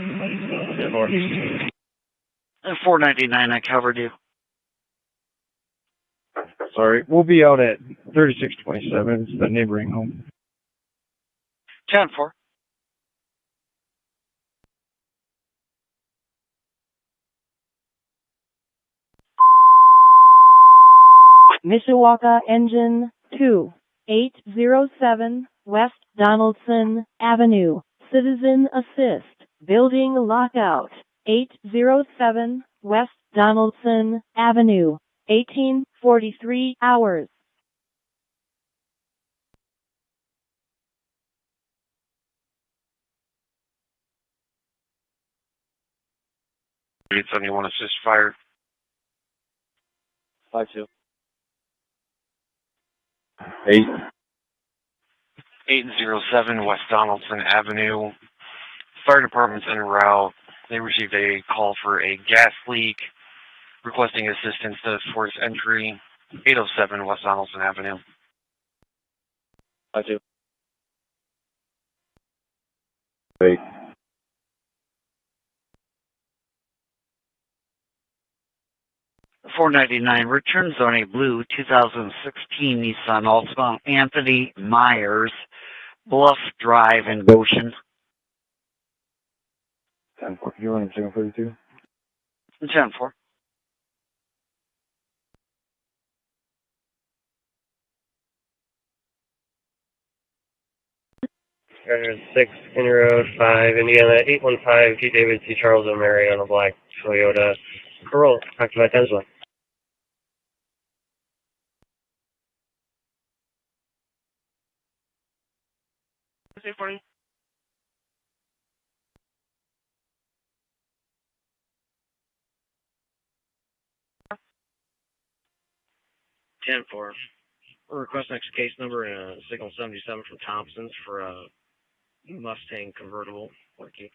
499, I covered you. Sorry, we'll be out at 3627. It's the neighboring home. 10-4. Mishawaka Engine 2, 807 West Donaldson Avenue. Citizen Assist. Building Lockout. 807 West Donaldson Avenue. 1843 hours. It's anyone assist fire. 5-2. 807 West Donaldson Avenue. Fire department's en route. They received a call for a gas leak, requesting assistance to force entry. 807 West Donaldson Avenue. 5-2. 499. Returns on a blue 2016 Nissan Altima Anthony Myers, Bluff Drive in Goshen. 10-4. You running signal 32? 10-4. There's 6 County Road, 5 Indiana, 815 T. David C. Charles and Mary on a black Toyota Corolla, occupied Tesla. Morning. Ten for request next case number and signal 77 from Thompson's for a Mustang convertible. Thank you.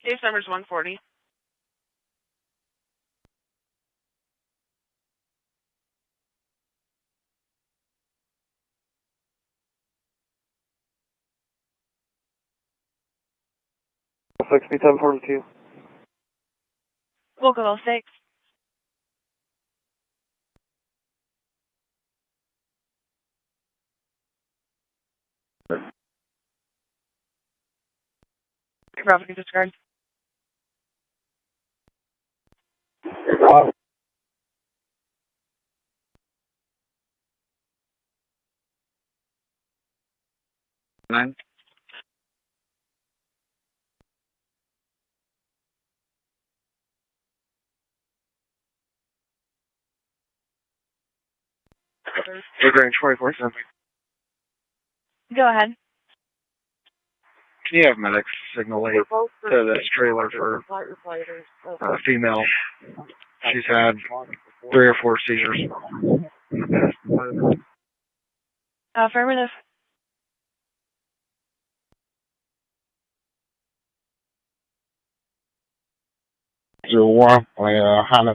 Case number's 140. Sixty 1042. We'll go 06. Bravo, discard. Nine. Lagrange 24/7. Go ahead. Can you have medics signal late to this trailer for a female? She's had 3 or 4 seizures. Affirmative. Zero one, Hannah.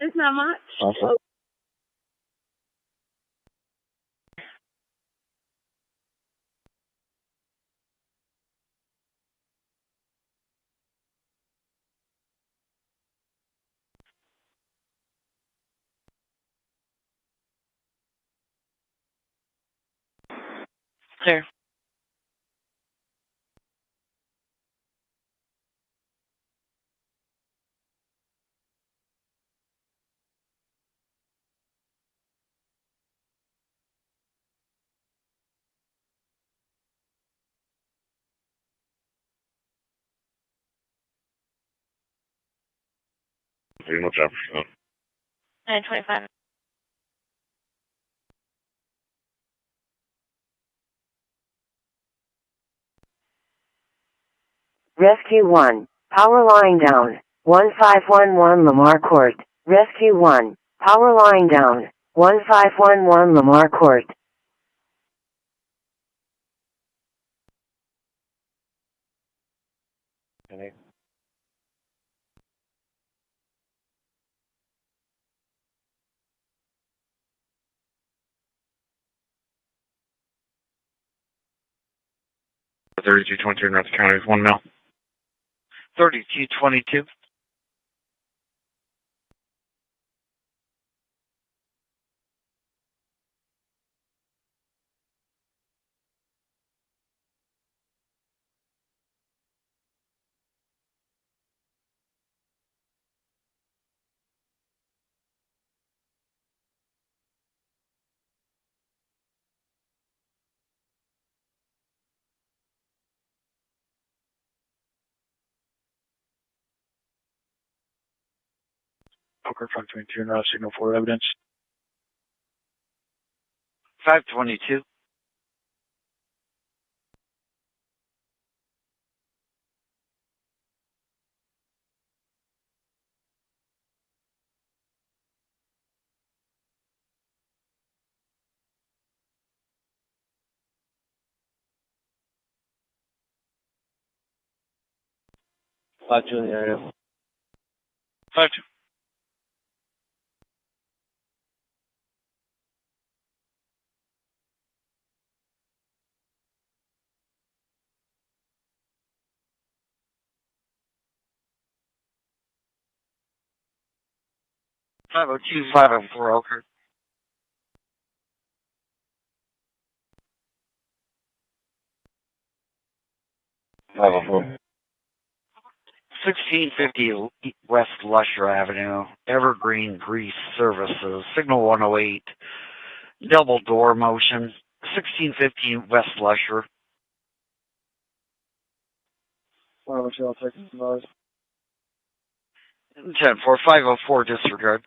It's not much. Also. Clear. No Jefferson. 925. Rescue 1. Power line down. 1511 Lamar Court. Rescue 1. Power line down. 1511 Lamar Court. Okay. $32.22 North County is 1 mil. 3222. Poker 522 and signal for evidence. 522. Five two in the area. 5-2. Five oh two, 504 Elkhart. Five oh four. 1650 West Lusher Avenue, Evergreen Grease Services, signal 108, double door motion, 1615 West Lusher. Wow, I'll take those. 10-4, disregard.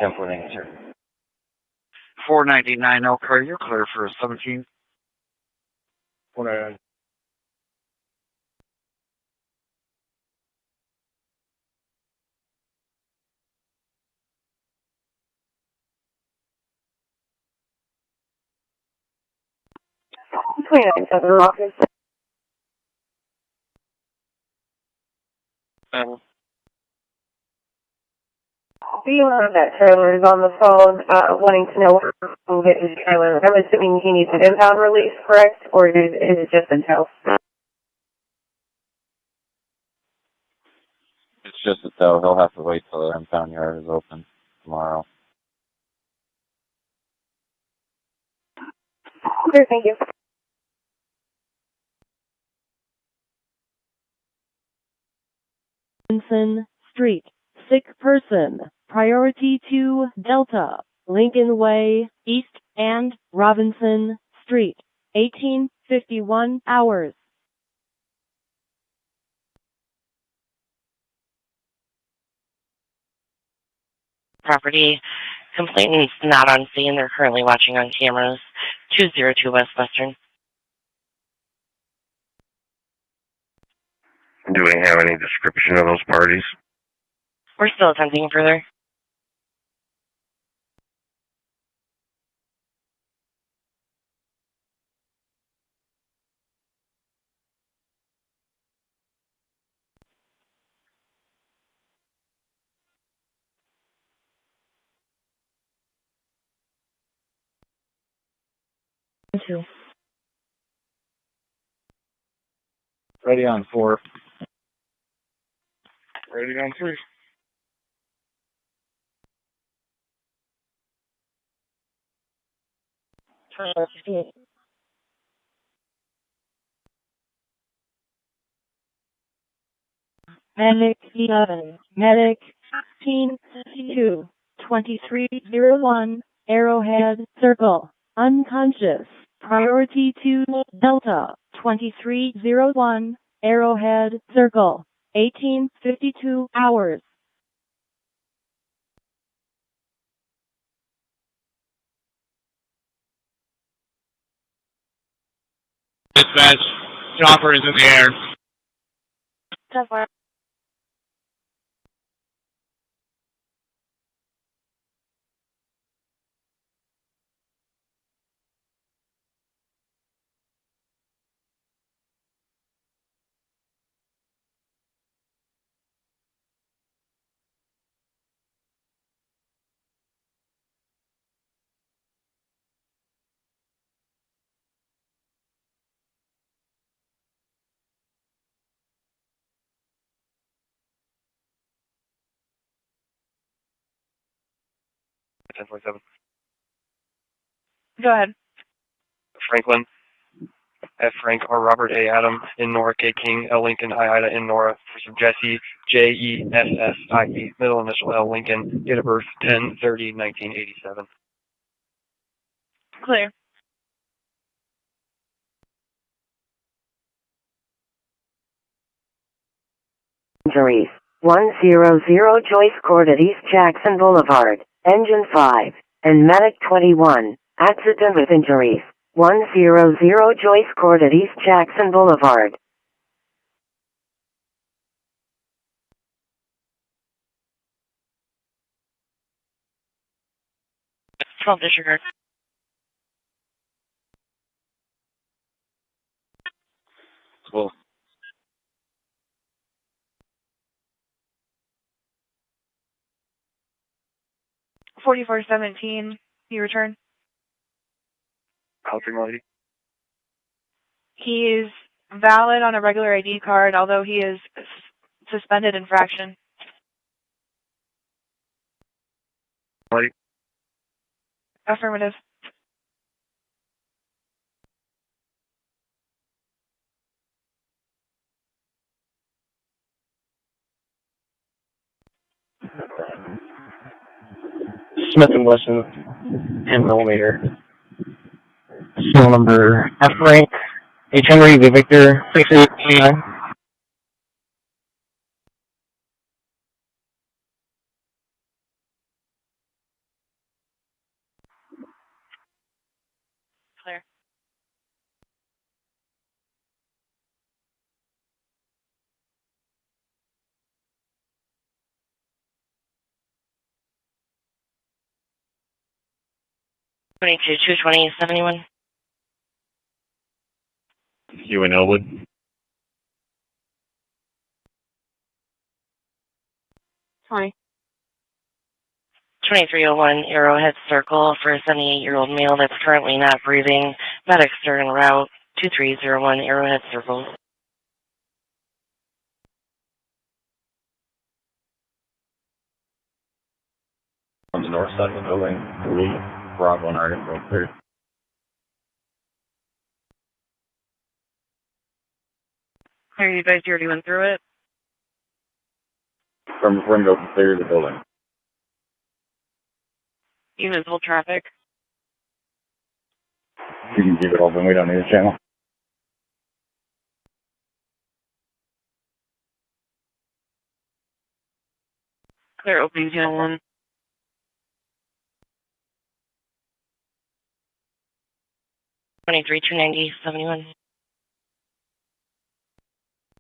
10-4, answer. 499 Elkhart, you're clear for 17. 499. Office. The owner of that trailer is on the phone wanting to know how to move it his trailer. I'm assuming he needs an impound release, correct? Or is it just in tow? It's just that though, he'll have to wait till the impound yard is open tomorrow. Sure, thank you. Robinson Street. Sick person. Priority 2 Delta. Lincoln Way, East and Robinson Street. 1851 hours. Property. Complainant's not on scene. They're currently watching on cameras. 202 West Western. Do we have any description of those parties? We're still attempting further. Two. Ready on 4. Ready on 3. Medic 11. Medic 1662. 2301. Arrowhead Circle. Unconscious. Priority 2 Delta. 2301. Arrowhead Circle. 1852 hours. Dispatch, chopper is in the air. 10-4. Ten 47. Go ahead. Franklin. F. Frank R. Robert A. Adam in Nora K. King L. Lincoln I. Ida in Nora. First of Jesse J. E. S. S. I. E. Middle initial L. Lincoln. Date of birth 10/30/1987. Clear. Injuries. 100 Joyce Court at East Jackson Boulevard, Engine 5, and Medic 21. Accident with injuries. 100 Joyce Court at East Jackson Boulevard. Disregard. Cool. 4417. You return. Housing lady. He is valid on a regular ID card, although he is suspended infraction. Lady. Affirmative. Smith & Wesson 10 millimeter. Serial number F rank, H Henry, V Victor, 6829. Clear. Twenty-two, 220, 71. You in Elwood? 20. 2301 Arrowhead Circle for a 78-year-old male that's currently not breathing. Medics are en route. 2301 Arrowhead Circle. On the north side of the building, Bravo and Arden real clear. Clear, you guys already went through it? From window clear the building. Units hold traffic. You can keep it open, we don't need a channel. Clear opening channel 1. Twenty-three, 290, 71.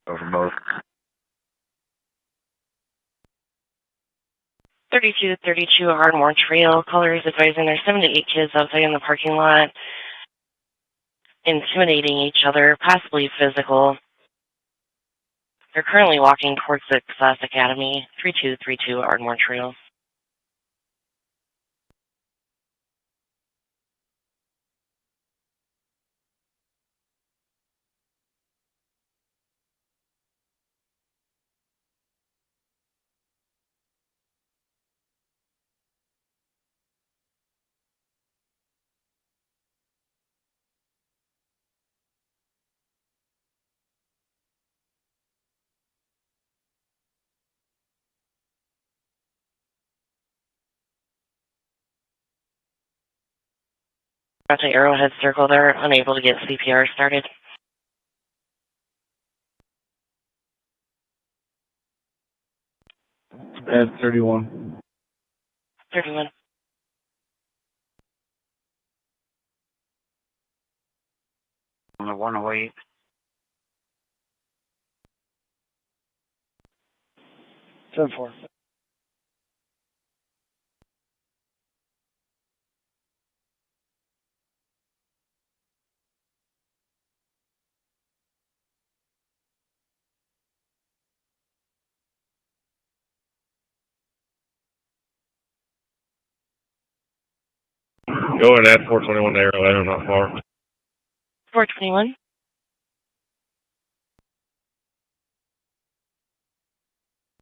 Over both. 3232 Ardmore Trail. Callers advising there's 7 to 8 kids outside in the parking lot, intimidating each other, possibly physical. They're currently walking towards the Success Academy. 3232 Ardmore Trail. At the Arrowhead Circle, they're unable to get CPR started. At 31. 31. On the 108. 10-4. Go ahead at 421 Arrowhead, I'm not far. 421.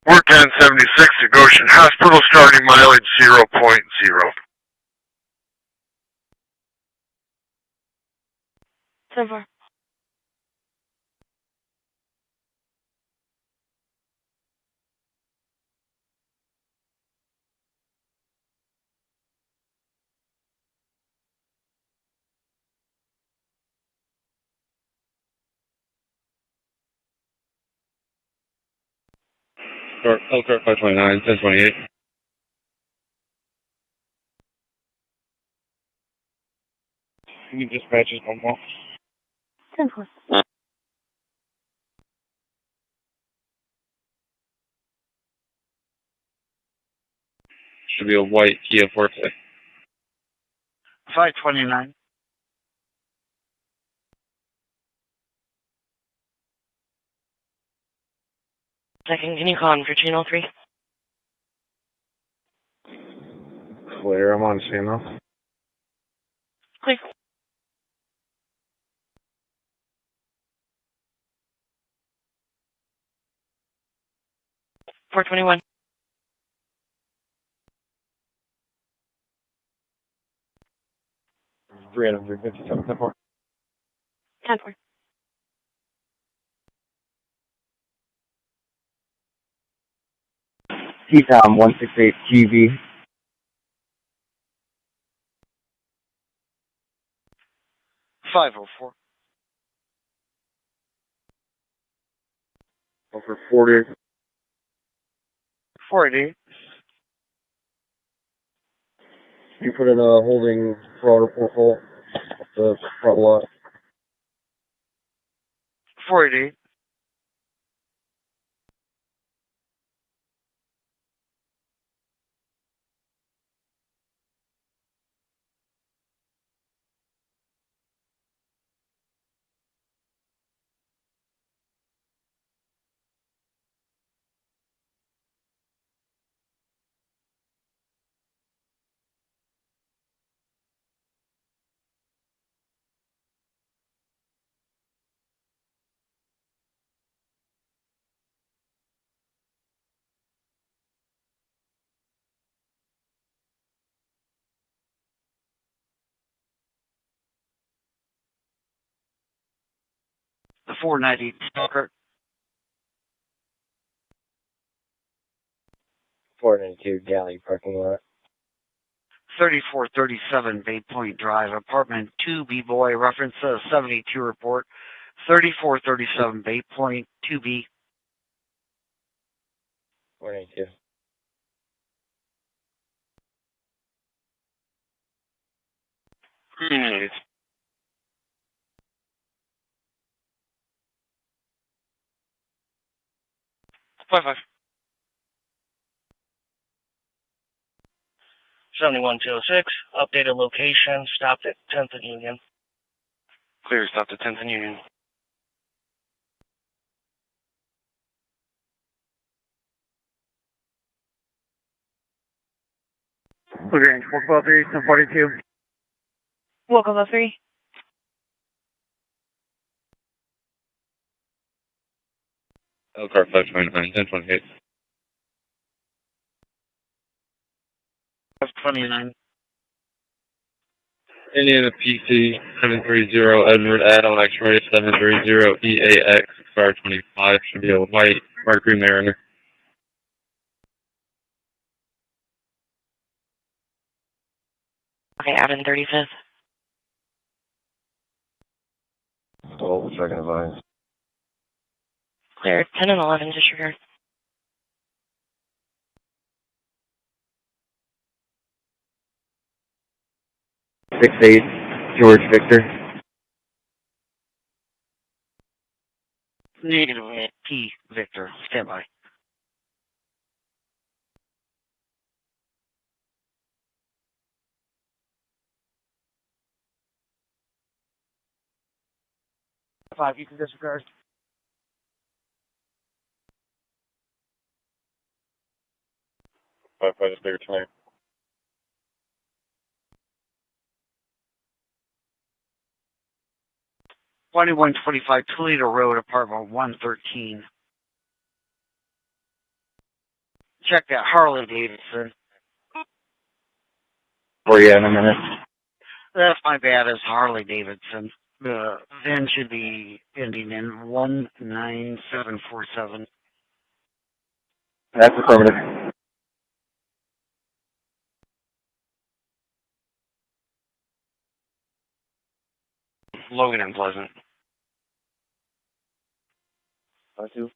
We're 1076 at Goshen Hospital, starting mileage 0.0. So far. Elkhart 529, 1028. You can dispatch us one more. 10-4. Should be a white Kia Forte. 529. Second, can you call in for channel 3? Clear, I'm on scene now. Clear. $421. 357, 10-4. 10-4. T-Tom 168 QV. 504. Over 40. 480. You put in a holding fraud report hole off the front lot. 480. The 490 Elkhart. 492 Galley parking lot. 3437 Bay Point Drive, apartment 2, B-Boy, reference 72 report. 3437 Bay Point 2B. 492. News. 5-5. 71206, updated location, stopped at 10th and Union. Clear, stop to 10th and Union. Lagrange, 412 1042. Welcome to 3. Elkhart 529, 1028. 529. Indiana PC 730, Edward Adam, X-ray 730, EAX, expire 25, should be a white Mercury Mariner. Okay, Adam 35th. 12, second advice. Clear, 10 and 11, disregard. Six eight, George Victor. Negative P, Victor, standby. Five, you can disregard. Five is bigger tonight. Twenty-one 25 Toledo Road, apartment 113. Check that Harley Davidson. For you in a minute. That's my bad, it's Harley Davidson. The VIN should be ending in 19747. That's affirmative. Logan and Pleasant. 5-2.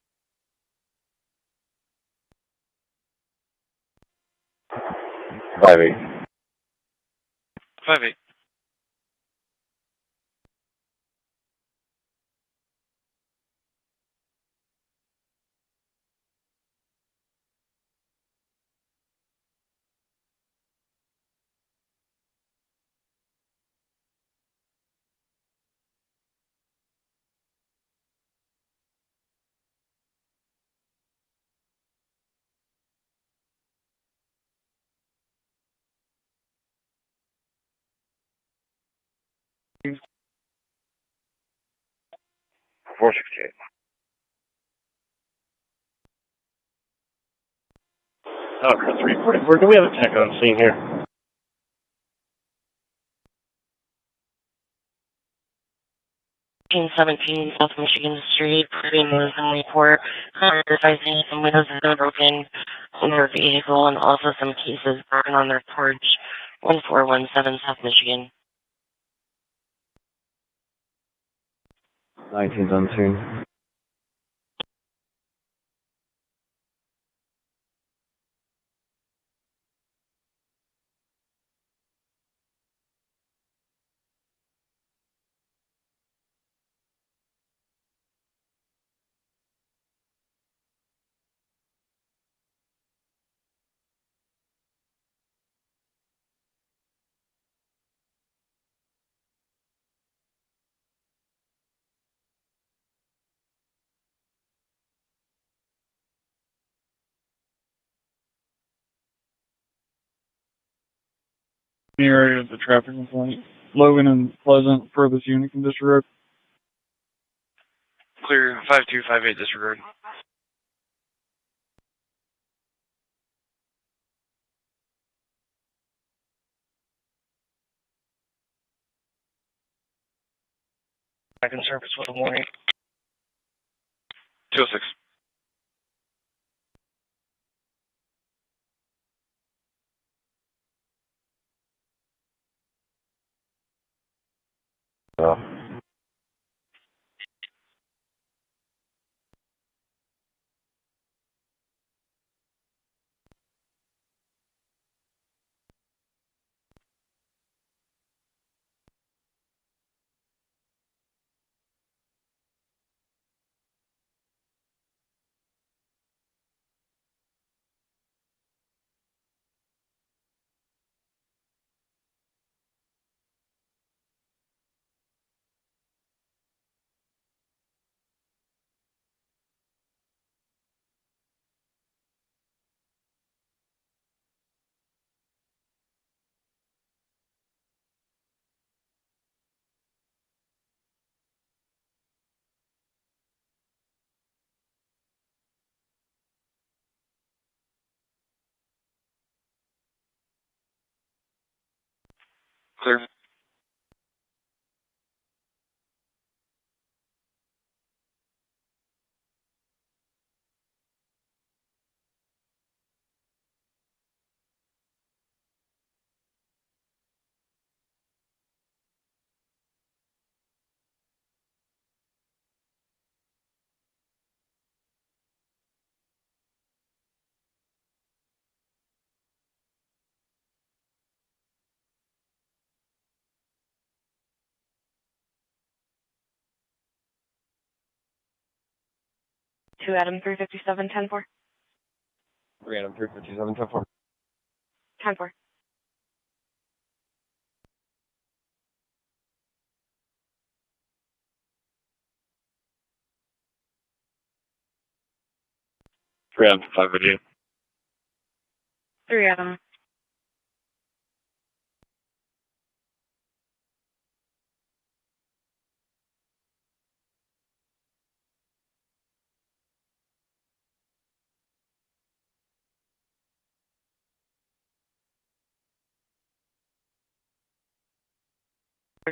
5-8. 5-8. $468. 344. Do we have a tech on scene here? 17 South Michigan Street, Pretty Muslim report, advising some windows have been broken on their vehicle and also some cases broken on their porch, 1417 South Michigan. 19's unseen. Area of the traffic complaint. Logan and Pleasant, furthest unit can disregard. Clear 5258 disregard. Back in service with a warning. 206. Clear. Two Adam 357, 10-4. 3 Adam 357, 10-4. 10-4. Three Adam 5 Virginia. 3 Adam.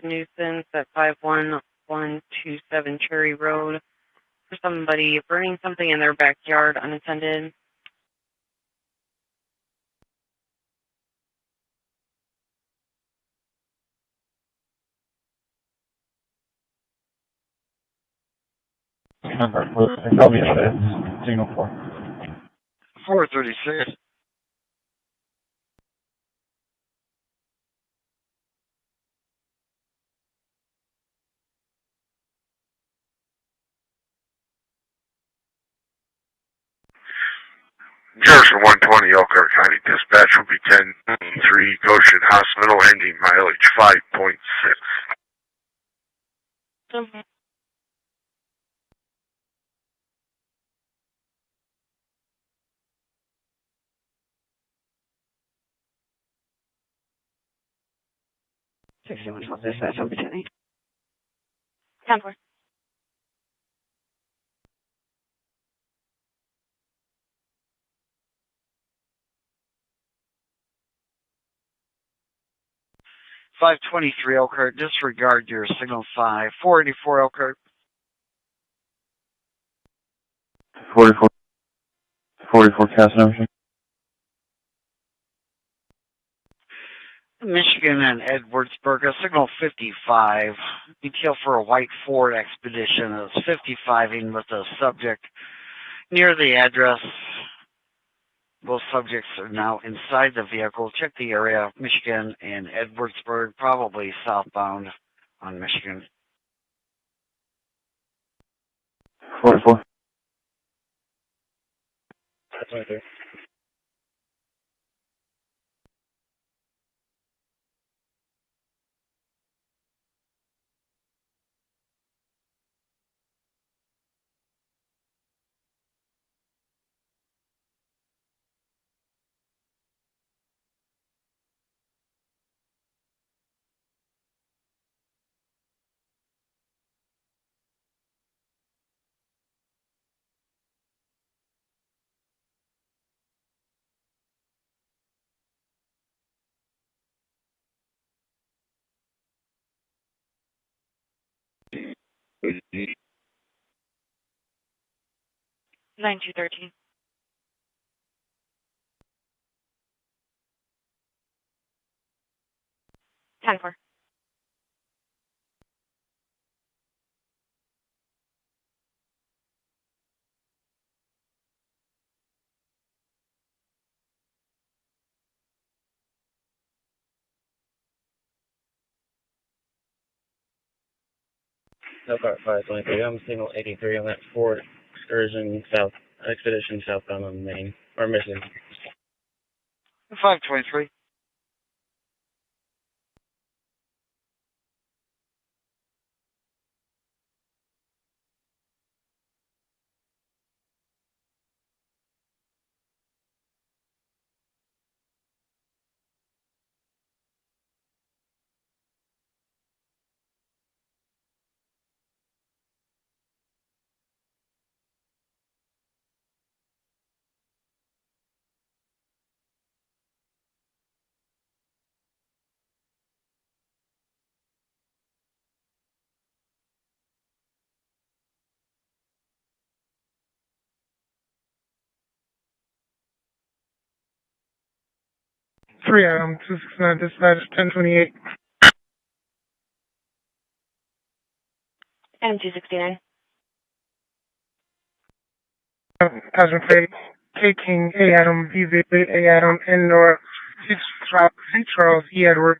Nuisance at 51127 Cherry Road for somebody burning something in their backyard unattended. Copy that. Signal 4. 436. Jefferson 120, Elkhart County Dispatch will be 10-3 Goshen Hospital, ending mileage 5.6. Okay. Dispatch, opportunity. 10-4. 523 Elkhart, disregard your signal 5. 484 Elkhart. 44 cast number. Michigan and Edwardsburg, a signal 55. Detail for a white Ford Expedition is 55ing with a subject near the address. Both subjects are now inside the vehicle. Check the area, Michigan and Edwardsburg, probably southbound on Michigan. 44. That's right there. Nine 9213. 10-4. Elkhart 523. I'm signal 83 on that Ford Expedition southbound on Maine, or Michigan. 523. Three Adam, 269 dispatch, 1028. Adam 269. Passenger plate, K King, A Adam, V Victor, A Adam, N Nora, C Charles, E Edward.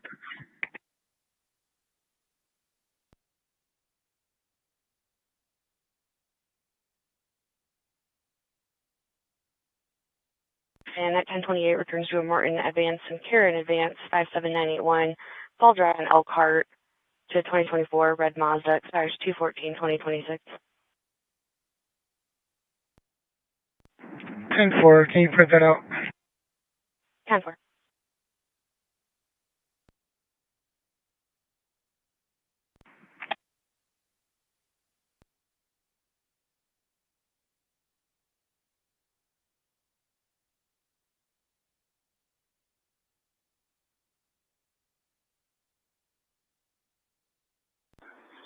And that 1028 returns to a Morton Advance and Karen Advance 57981. Fall Drive in Elkhart to 2024 red Mazda, expires 2/14/2026. 10-4, can you print that out? 10-4.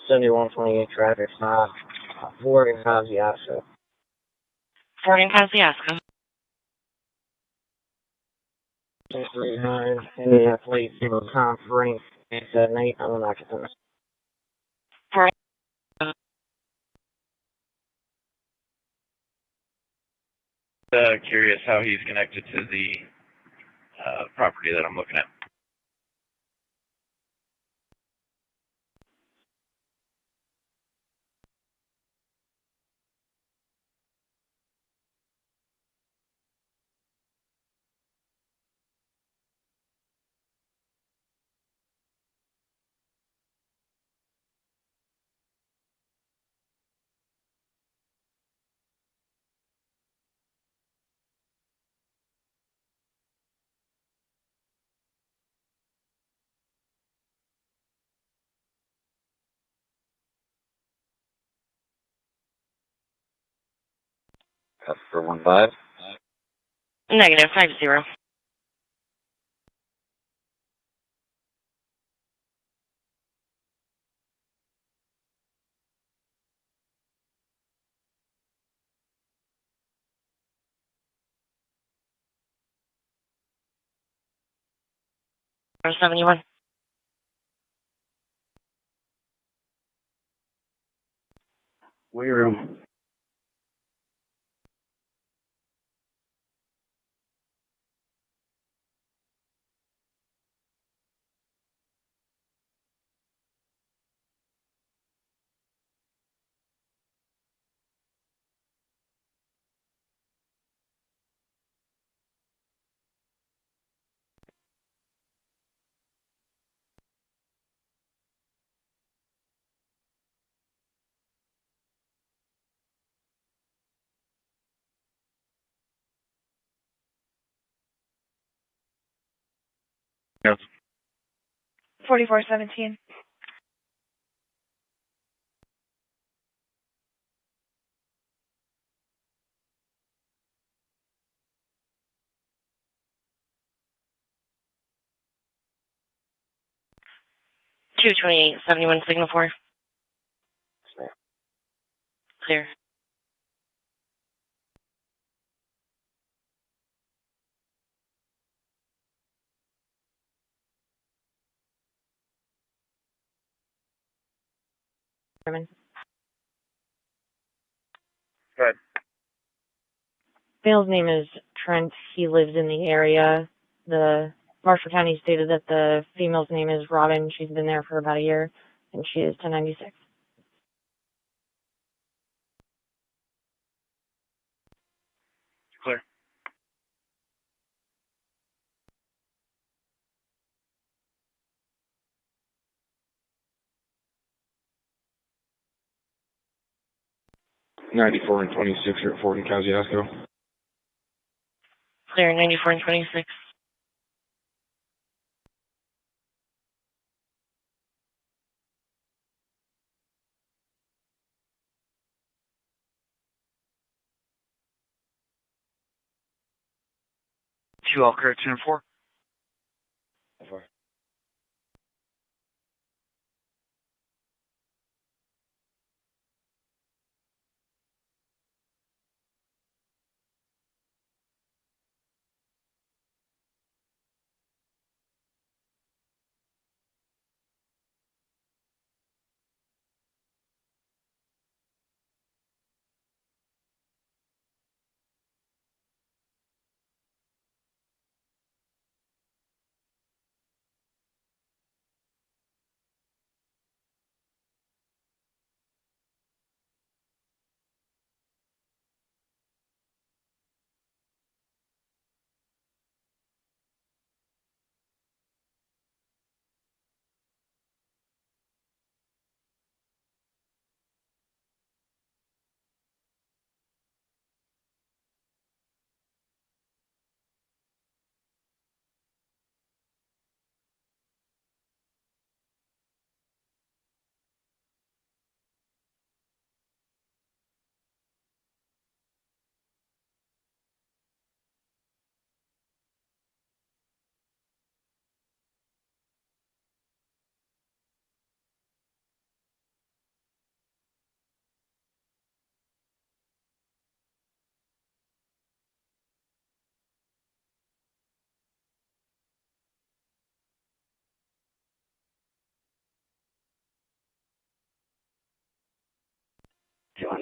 Seventy-one 28 traffic stop. Ford and Kosciuszko. Ford and Kosciuszko. 639, Indianapolis, single comp rank. It's at night. I'm an occupant. Ford. Curious how he's connected to the property that I'm looking at. For 15. Negative 50. 71. Weight room. Yes. 4417. Two 2871 signal 4. Clear. Chairman. Good. Male's name is Trent. He lives in the area. The Marshall County stated that the female's name is Robin. She's been there for about a year, and she is 1096. Clear. '94 and 26 are at Fort and Kosciuszko. Clear 94 and 26. Two Elkhart 2 and 4.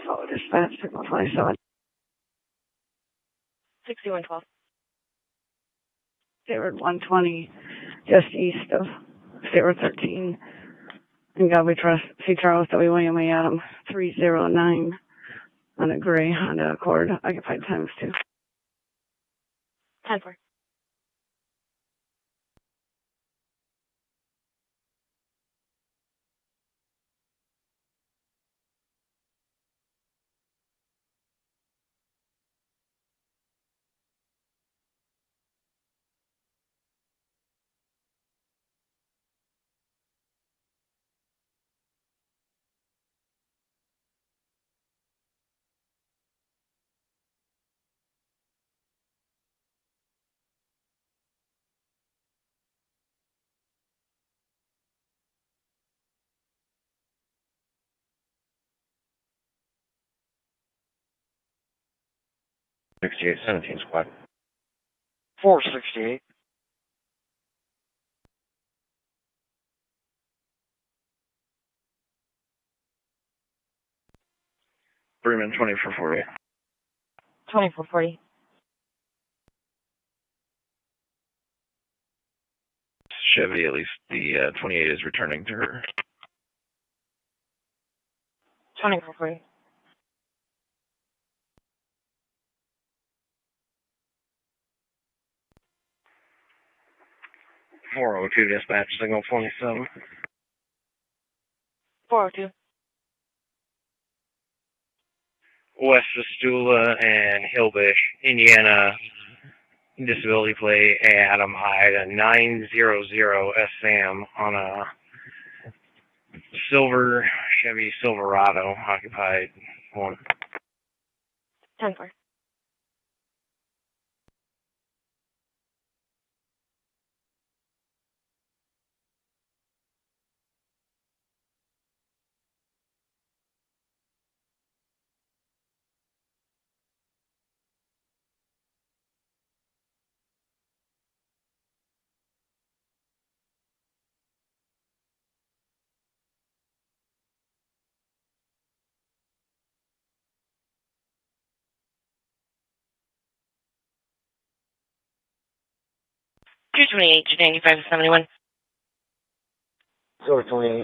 Follow dispatch, signal 27. 6112. State Road 120, just east of State Road 13. And God we trust, C. Charles W. William A. Adam, 309 on a gray Honda Accord, occupied times 2. 10-4. '68 17 squad. 468. in 2440. 2440. Chevy, at least the 28 is returning to her. 2440. .402 dispatch, signal 27. 402. West Vistula and Hillbush, Indiana, disability plate Adam Ida 900 SM on a silver Chevy Silverado, occupied 1. 10-4. Two 28, 295, 71. Silver 28.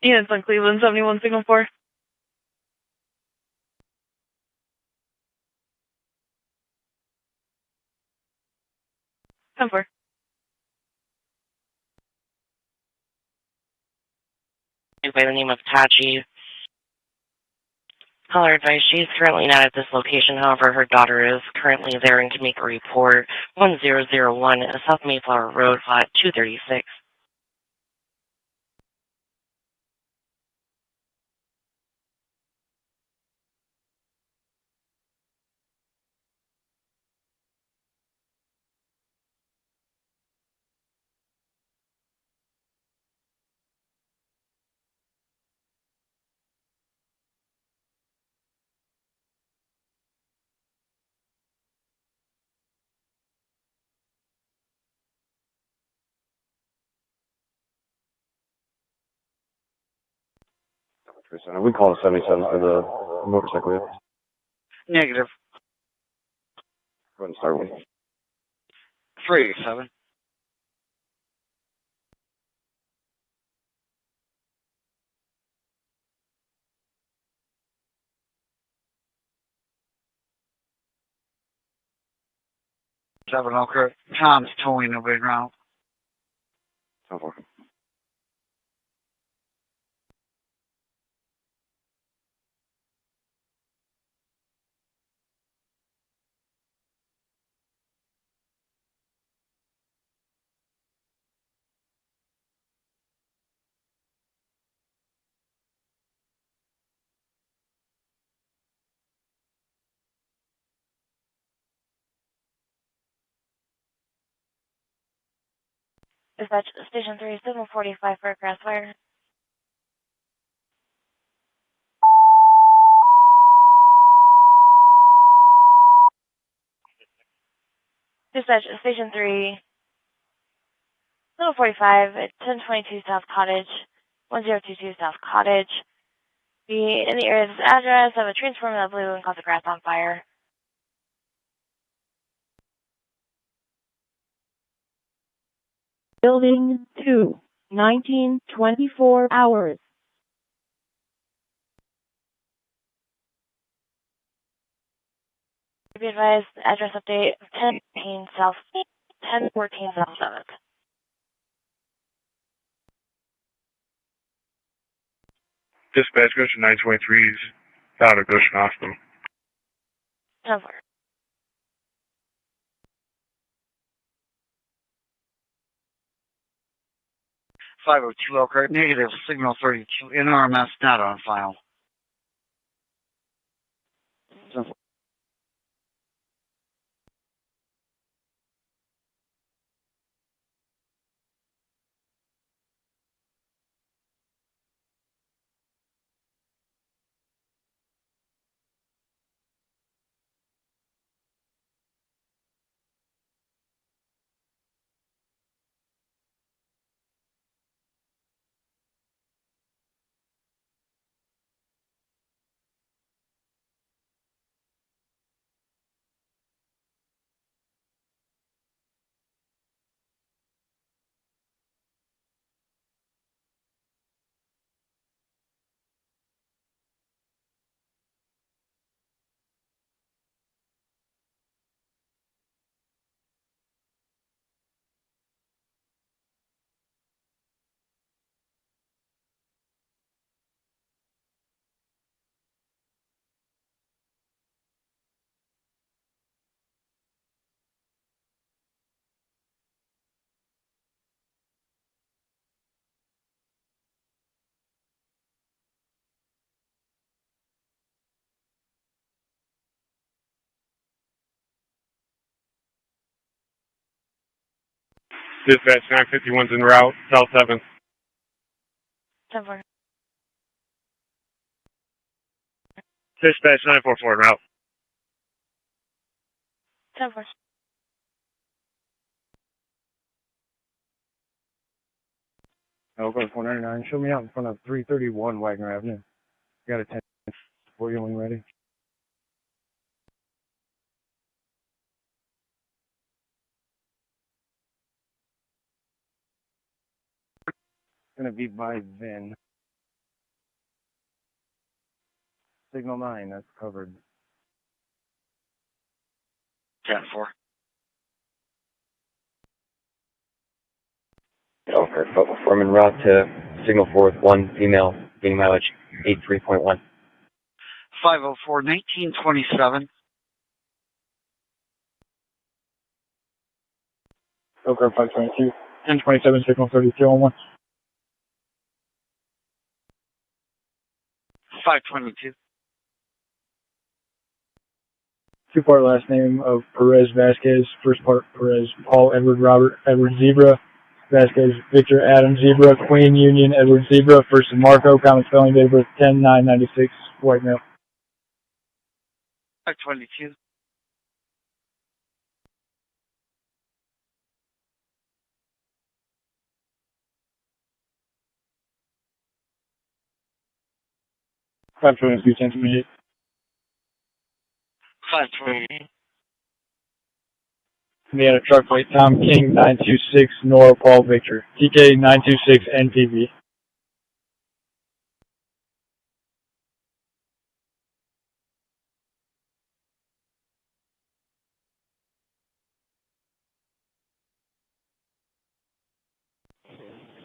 Yeah, it's on Cleveland, 71 signal 4. Come for. By the name of Tachi. Caller advice, she's currently not at this location. However, her daughter is currently there and can make a report. 1001 South Mayflower Road, Lot 236. We call it 77 for the motorcycle. Negative. Go ahead and start one. 387. Seven Elkhart. Tom's towing the big round. So far. Dispatch Station 3, 745 for a crossfire. Dispatch Station 3, 745 at 1022 South Cottage, 1022 South Cottage. Be in the area of this address of a transformer that blew and caused the grass on fire. Building 2, 1924 hours. Be advised, address update 1014 South 7th. Dispatch Goshen 923 is out of Goshen Hospital. 10-4. .502 Elkhart. Negative. Signal 32. NRMS not on file. Dispatch 951's en route, South 7th. 10-4. Dispatch 944 en route. 10-4. Elkhart 499, show me out in front of 331 Wagner Avenue. Got a 10 for you when ready. Gonna be by Vin. Signal 9, that's covered. 10-4. Elkhart, Foreman route to signal 4 with 1 female, being mileage 83.1. 504, 1927. Elkhart 522. 1027, signal 32 on 1. 522. Two-part last name of Perez Vasquez. First part Perez, Paul Edward Robert Edward Zebra. Vasquez Victor Adam Zebra. Queen Union Edward Zebra. First and Marco. Common spelling, date of birth 10/9/96. White male. 522. Five 1028. 528. Indiana truck plate Tom King 926 Nora Paul Victor. TK 926 NPV.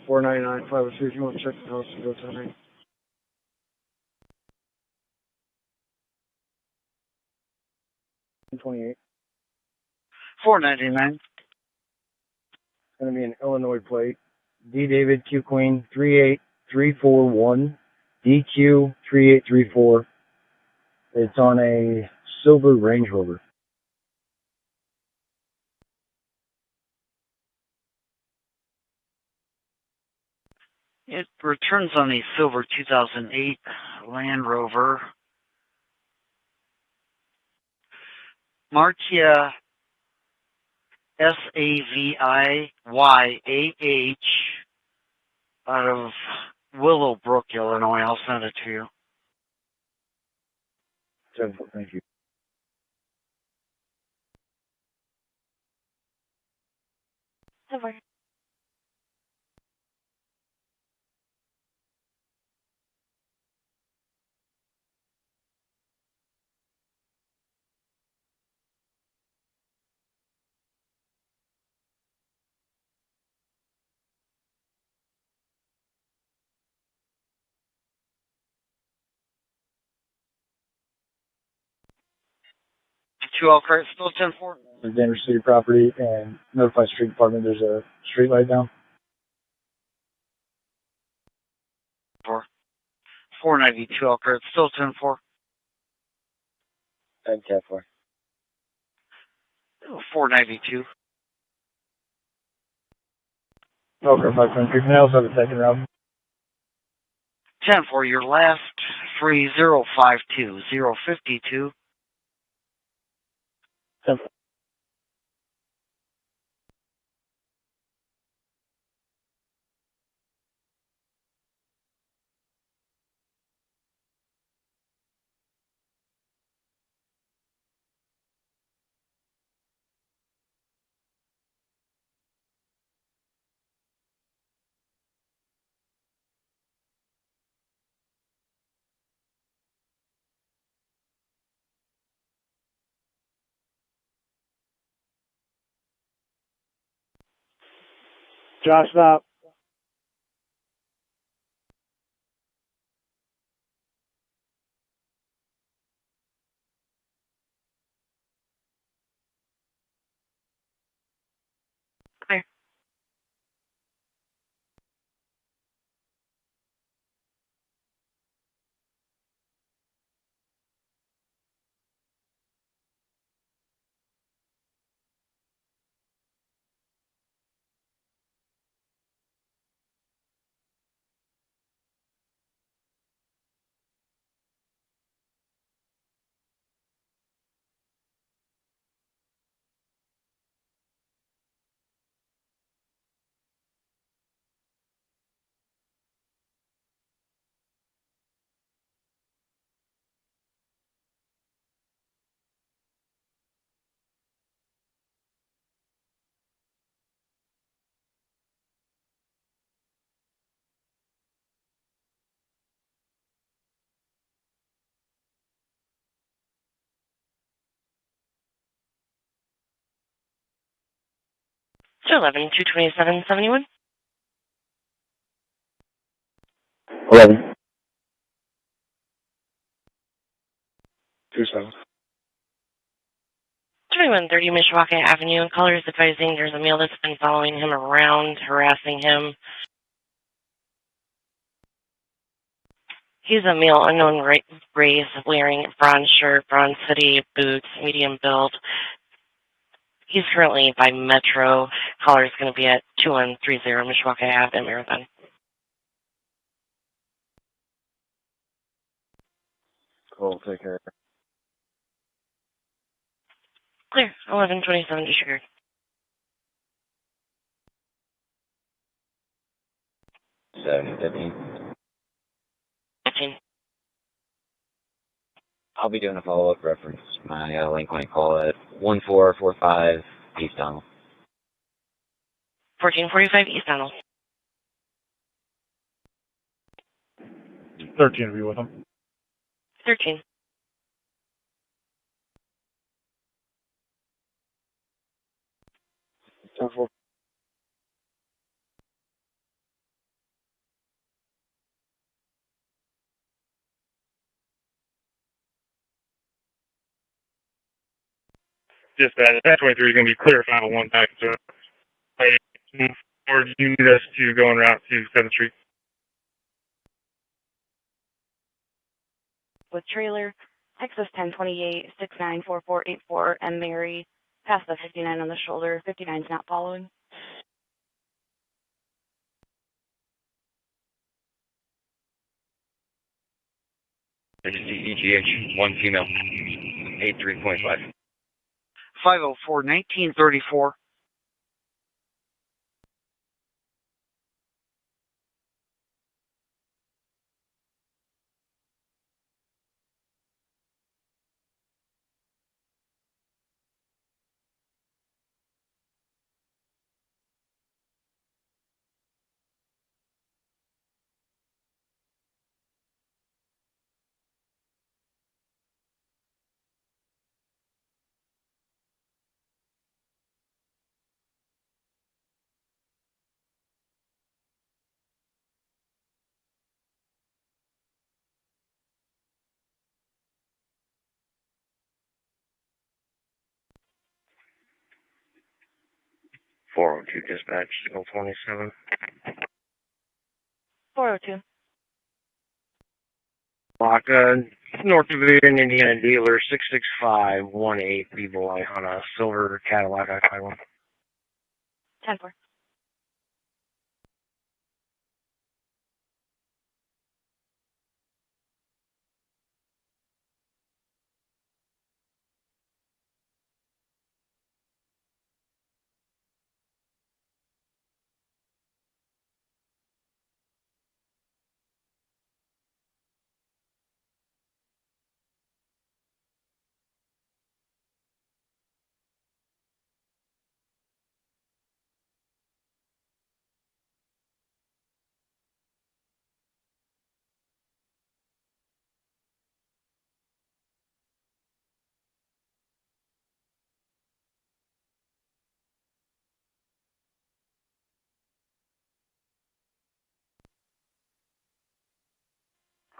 $4.99, 503. If you want to check the house, go to me. $28. $4.99. It's going to be an Illinois plate. D David Q Queen 38341. DQ 3834. It's on a silver Range Rover. It returns on a silver 2008 Land Rover. Marcia Saviyah out of Willowbrook, Illinois. I'll send it to you. Thank you. Over. Two Elkhart, still 10-4. The Denver City property and notify street department there's a street light down. 492 Elkhart, still 10-4. 10-4. 492. Elkhart 523. Canals have a second round. 10-4, your last 3052 052. 10-4. Josh, stop. Okay. So 11-227-71. 11. 27. 2130 Mishawaka Avenue. Caller is advising there's a male that's been following him around, harassing him. He's a male unknown race, wearing bronze shirt, bronze hoodie, boots, medium build. He's currently by Metro. Caller is going to be at 2130 Mishawaka Ave in Marathon. Cool, take care. Clear. 1127 disregard. 715. 15. I'll be doing a follow-up reference. My link when I call it 1445 East Donald. 1445 East Donald. 13 to be with him. 13. Dispatch, 23 is going to be clear 501 back to or do you need us to go en route to 7th Street? With trailer, Texas 1028, 694484, and Mary, past the 59 on the shoulder. 59's not following. EGH, 1 female, 83.5. 504, 1934. Dispatch, signal 27. 402. Block, North Division, Indiana dealer, 66518 B-Boy on a silver Cadillac I-51. 10-4.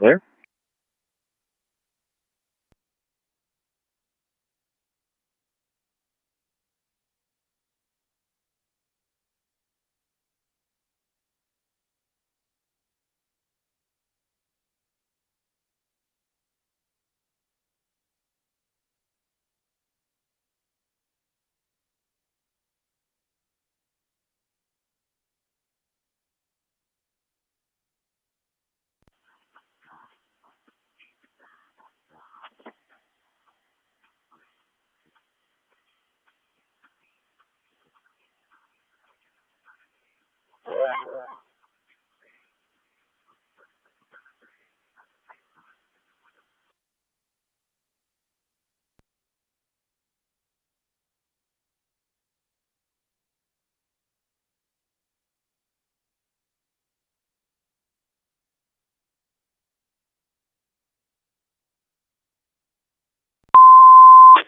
Clear?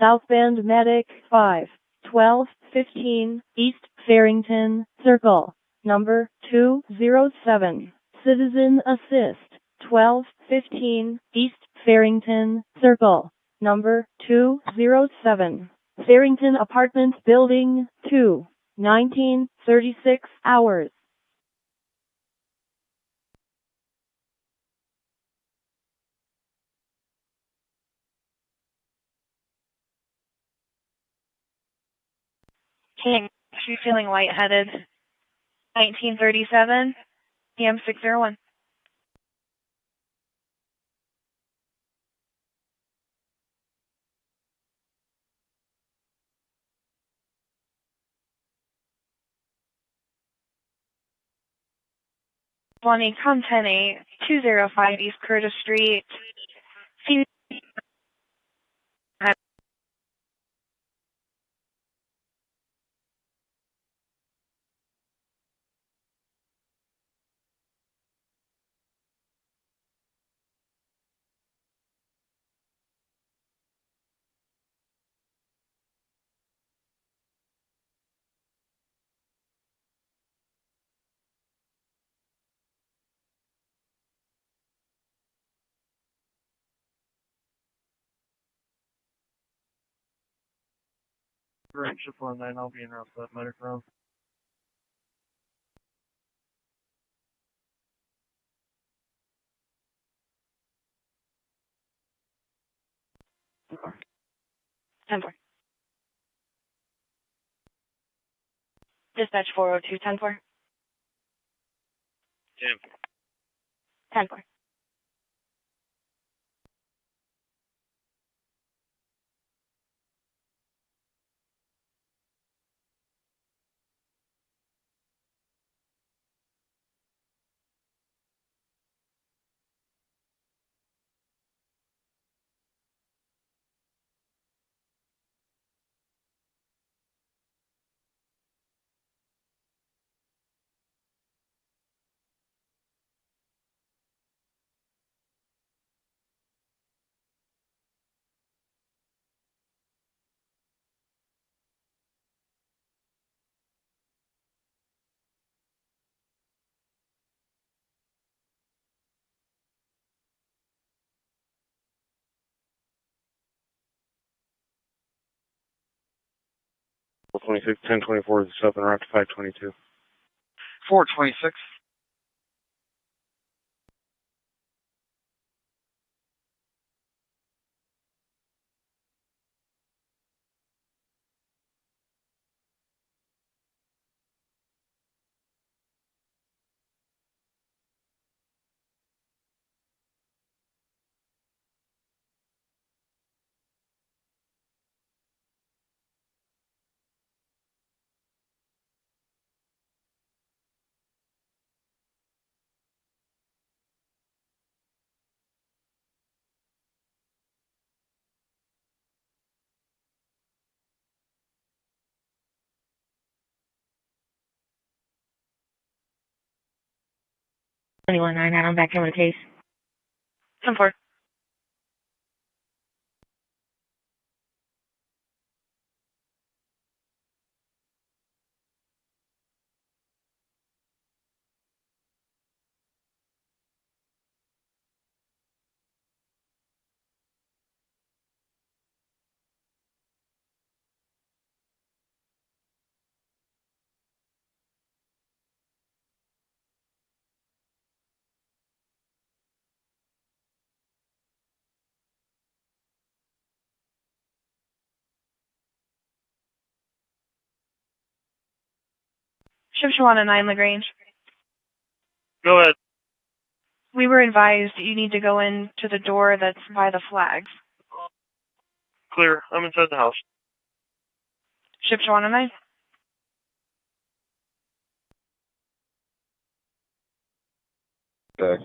South Bend Medic 5, 12, 1215 East Farrington Circle, number 207. Citizen Assist, 1215 East Farrington Circle, number 207. Farrington Apartments Building 2, 1936 hours. King, she's feeling lightheaded. 1937, PM 601. Bonnie, com 10-8, 205 East Curtis Street. Right, ship 19, I'll be in route to that medic room. Ten four. Dispatch 402, 10-4. 10-4. Four 26, 1024 is up and route to 522. 426. Anyone, 9 Adam, back in with the case. 10-4. Ship Shawana 9 Lagrange. Go ahead. We were advised you need to go into the door that's by the flags. Clear. I'm inside the house. Ship Shawana 9. Back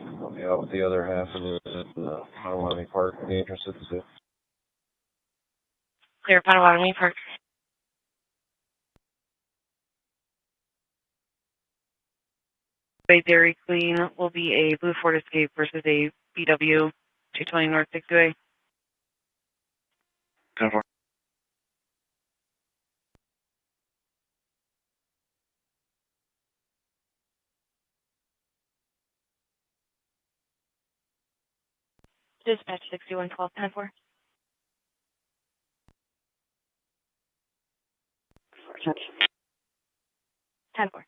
out with the other half of the Potawatomi Park, the entrance to the zoo. Clear Potawatomi Park. Bay Dairy Queen will be a Blue Ford Escape versus a BW 220 North 628. 10-4. Dispatch 6112, 10-4. Touch. 10-4.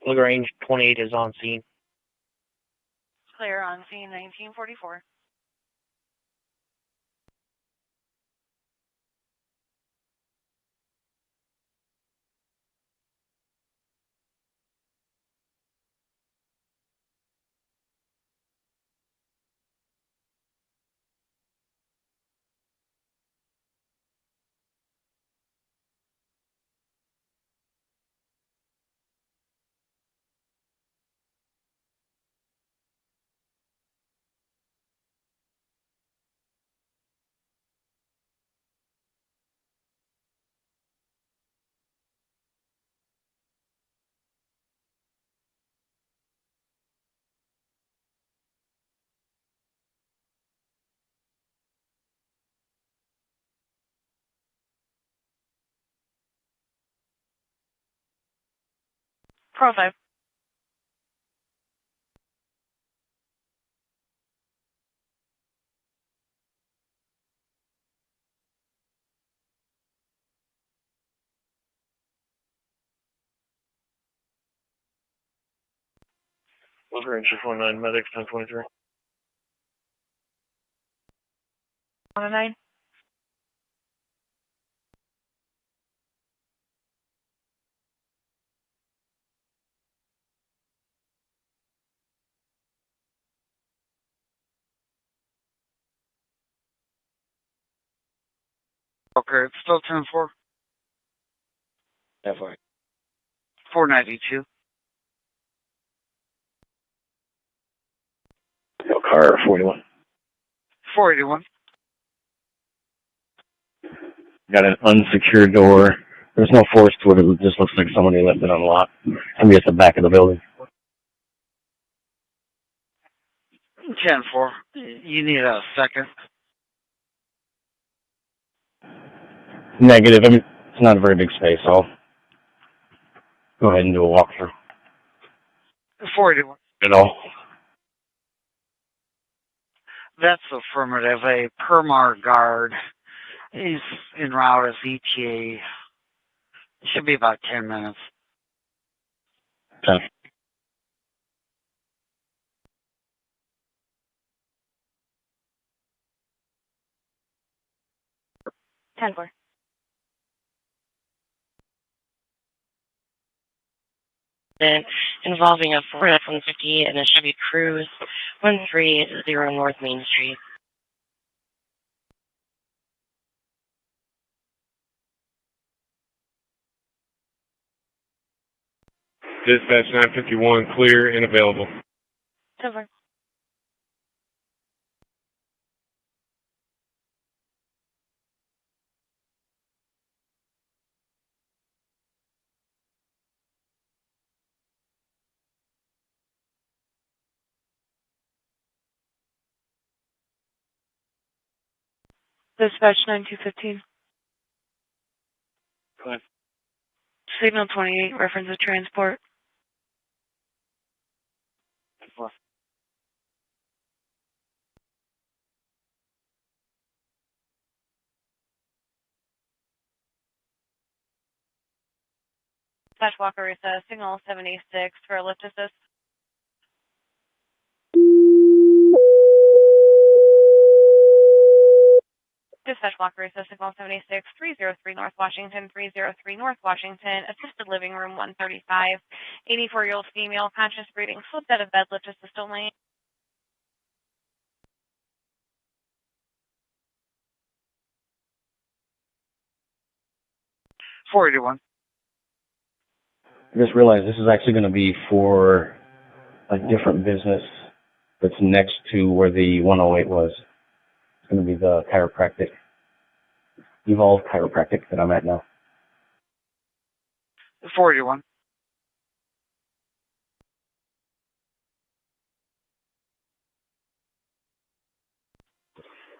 Lagrange 28 is on scene. Clear on scene 1944. Pro 5. Lagrange 619, medics 1023. 109. Okay, it's still 10-4. Definitely. 492. Elkhart 41. 481. Got an unsecured door. There's no force to it. It just looks like somebody left it unlocked. Somebody at the back of the building. 10-4. You need a second. Negative. I mean, it's not a very big space, so I'll go ahead and do a walkthrough. 481. At all. That's affirmative. A Permar guard is en route as ETA. It should be about 10 minutes. 10. 10-4. Involving a Ford F-150 and a Chevy Cruze, 130 North Main Street. Dispatch 951, clear and available. 10-4. Dispatch 9215. Go ahead. Signal 28, reference of transport. Dispatch Walker Recess, signal 76 for a lift assist. Dispatch Walker Recess, signal 76, 303 North Washington, 303 North Washington, assisted living room 135, 84-year-old female, conscious breathing, slipped out of bed, lift assist only. $481. I just realized this is actually going to be for a different business that's next to where the 108 was. It's going to be the chiropractic, Evolve Chiropractic that I'm at now. 481.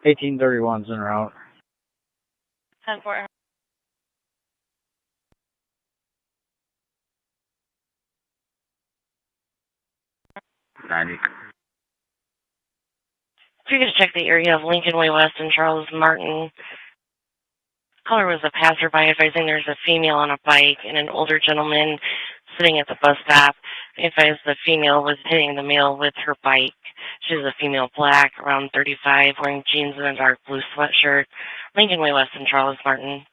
$18.31's in route. 10-4. 90. If you could check the area of Lincoln Way West and Charles Martin. Caller was a passerby advising there's a female on a bike and an older gentleman sitting at the bus stop. They advised the female was hitting the male with her bike. She's a female black, around 35, wearing jeans and a dark blue sweatshirt. Lincoln Way West and Charles Martin.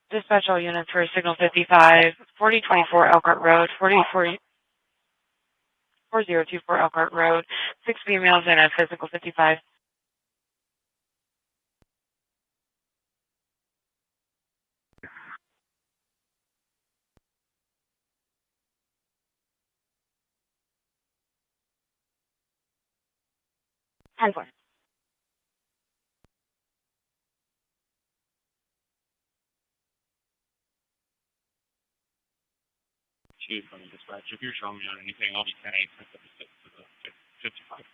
Dispatch all units for signal 55, 4024 Elkhart Road, 4024 Elkhart Road, 6 females and a physical 55. Ten four. Chief from the dispatch. If you're showing me on anything, I'll be 10-8 to the 55.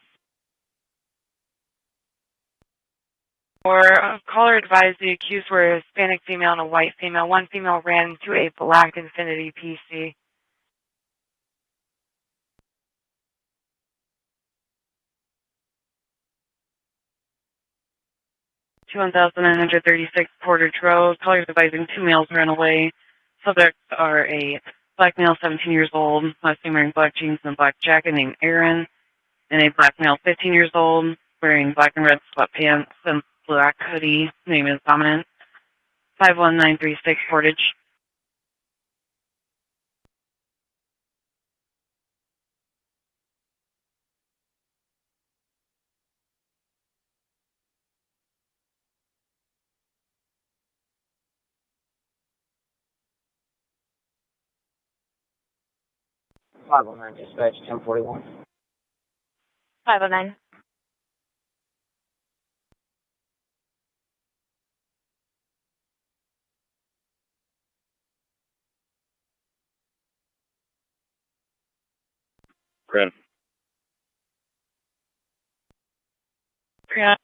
Or caller advised the accused were a Hispanic female and a white female. One female ran into a black Infiniti PC. To 1936 Portage Road. Caller advising 2 males ran away. Subjects are a black male 17 years old, last name wearing black jeans and a black jacket named Aaron, and a black male 15 years old wearing black and red sweatpants and black hoodie, name is Dominant. 51936 Portage. Dispatch 1041. 509. Brad. Yeah.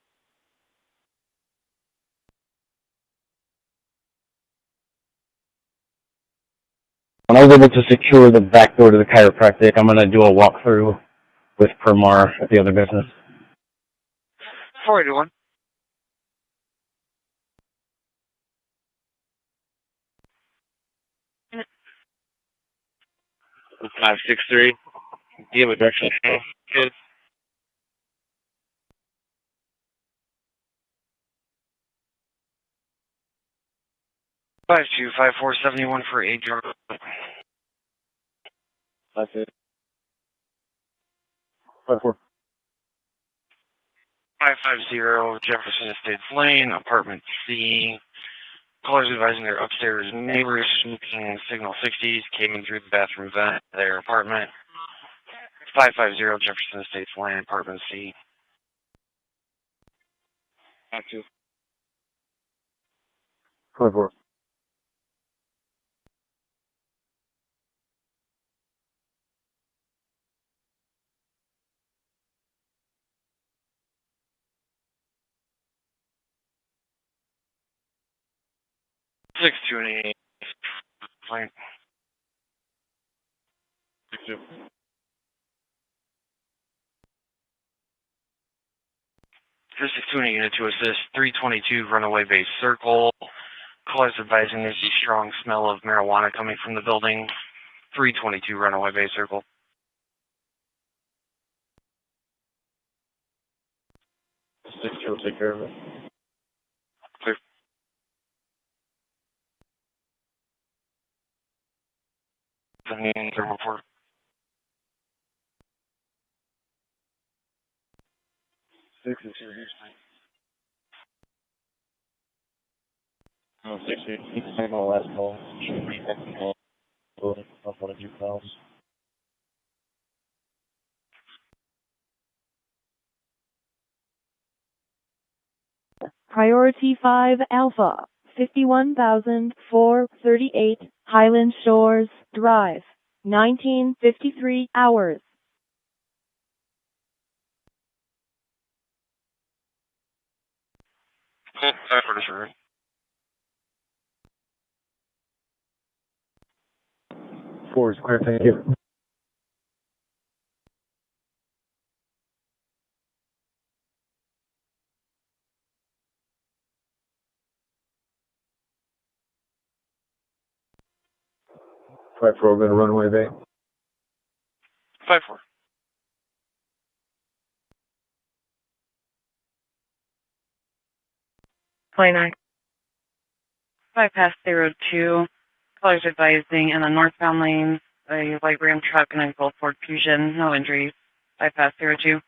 When I was able to secure the back door to the chiropractic, I'm going to do a walkthrough with Permar at the other business. 481. With 563. Do you have a direction? Kids. 525471 for Adrian. 54. 550 Jefferson Estates Lane, apartment C. Callers advising their upstairs neighbors smoking signal 60s came in through the bathroom vent of their apartment. 550 Jefferson Estates Lane, apartment C. 52. 24. Six two and eight. Fine. 6-2. 6-2 and a unit to assist. 322 runaway base circle. Callers advising there's a strong smell of marijuana coming from the building. 322 runaway base circle. 6-2 will take care of it. Clear. Thermal report. 6 is here. 6 here. He's on the last call. Should be second call. Off one of 2 calls. Priority 5 Alpha, 51,438 Highland Shores Drive, 1953 hours. Cool. 5-4 4 is clear, thank you. Right, for we're going to runway bay. 5-4. Nine. 5 past 02. Callers advising in the northbound lane, a light Ram truck and a Gold Ford Fusion. No injuries. 5 past 02.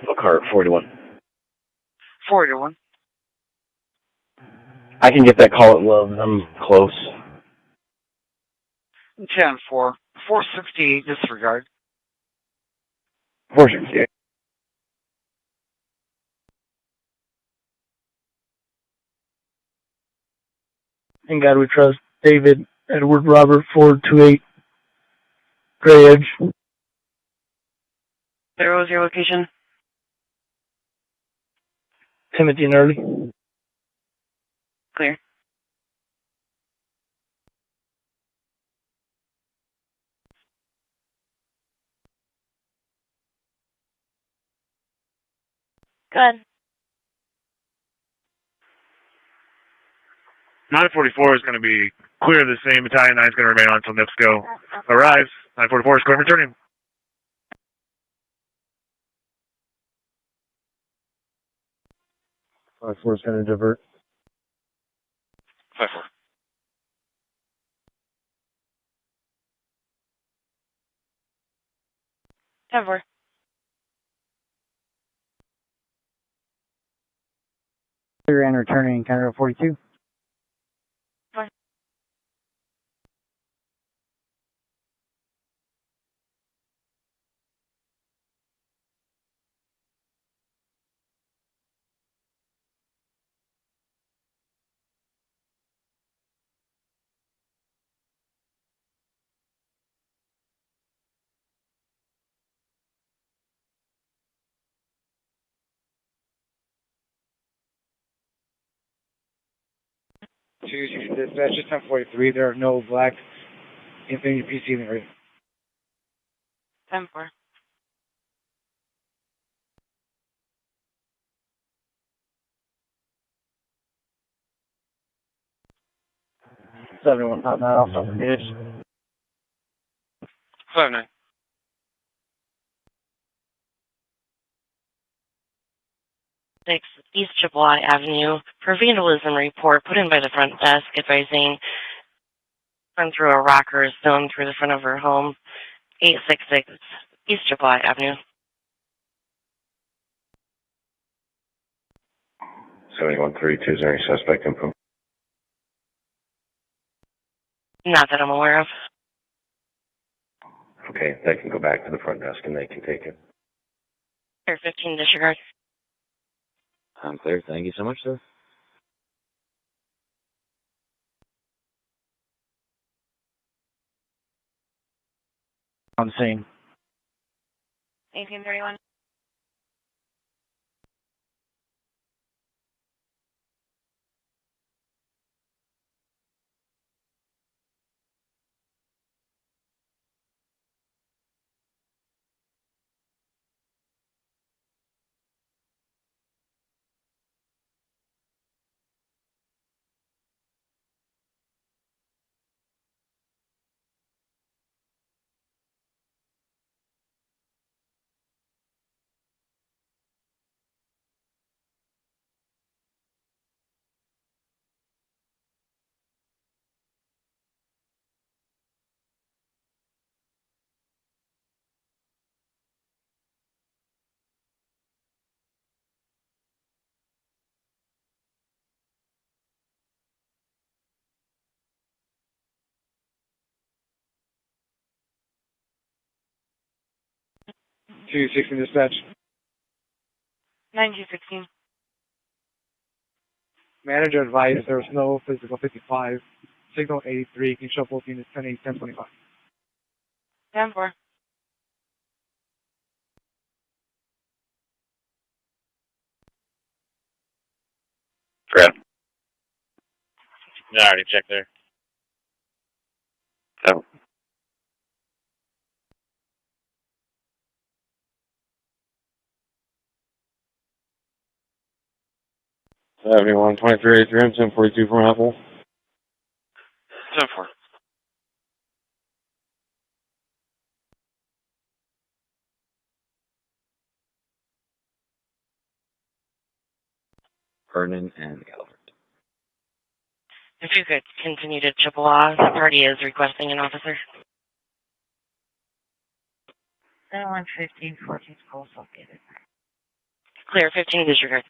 Elkhart, 41. 41. I can get that call at Love's. I'm close. 10-4. 468, disregard. 468. In God we trust. David, Edward, Robert, 428, Gray Edge. 0 is your location. Timothy and Early. Clear. Good. 944 is going to be clear of the same. Battalion 9 is going to remain on until NIPSCO arrives. 944 is clear for returning. 5-4 is going to divert. 5-4. Cover. Clear and returning, Canada 42. Dispatch, just 1043. There are no black Infinity PC in the area. 10-4. $71 not off of the edge. 5-9. Clear. 5-4. 5-9. 5-4. 6 East Chippewa Avenue for vandalism report put in by the front desk advising run through a rocker is thrown through the front of her home. 866 East Chippewa Avenue. 7132, is there any suspect info? Not that I'm aware of. Okay, that can go back to the front desk and they can take it. Clear 15 disregard. I'm clear. Thank you so much, sir. On scene. 1831. Two 16 dispatch. 9216. Manager advised there was no physical 55. Signal 83. Can show both units 10-8, 10-25. 10-4. Grab. Yeah, I already checked there. So, 7123, 1042 from Apple. 10-4. Vernon and Elkhart. If you could continue to Chippewa, the party is requesting an officer. 7115, 14 schools located. Clear 15 disregard.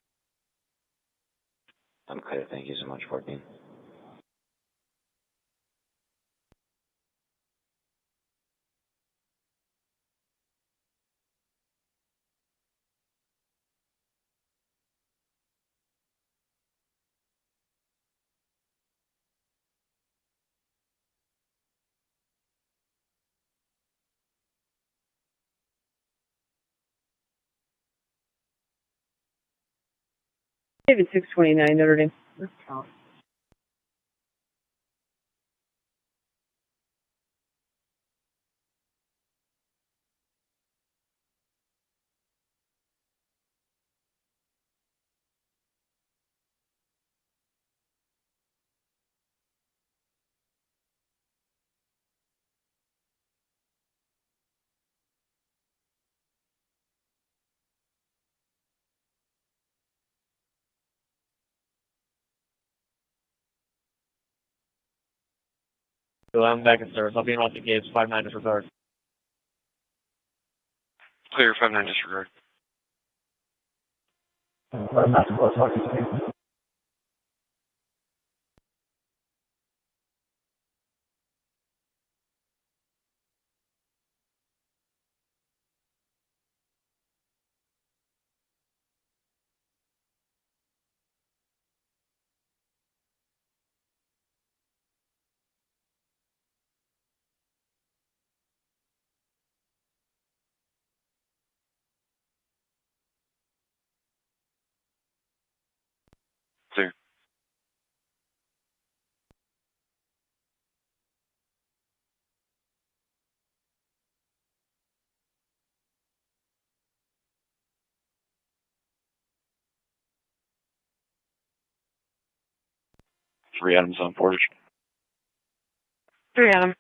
I'm clear. Thank you so much, 14. David 629, Notre Dame. So I'm back in service. I'll be in off the gates. 5-9 disregard. Clear 5-9 disregard. I'm not supposed to talk to you. Clear. Three items on Portage. 3 Adam.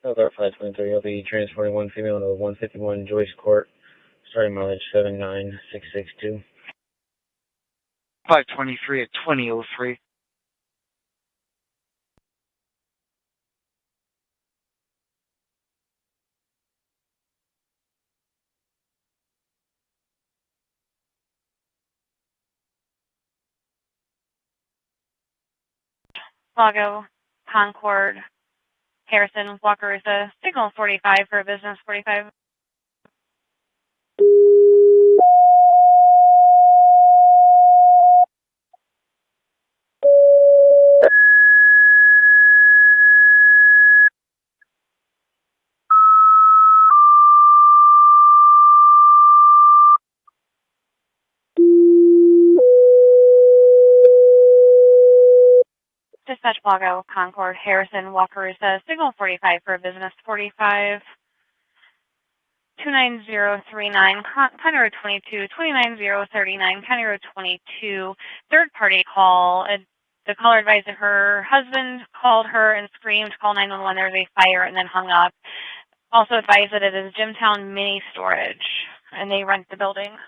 Elkhart 523, I'll be transporting one female to 151 Joyce Court, starting mileage 79662. 523 at 2003. Lago, Concord, Harrison, Wakarusa, signal 45 for business 45. Dispatch Lago, Concord, Harrison, Wakarusa, signal 45 for business 45. 29039, County Road 22, 29039, County Road 22, third party call. The caller advised that her husband called her and screamed, call 911, there's a fire, and then hung up. Also advised that it is Jimtown Mini Storage, and they rent the building.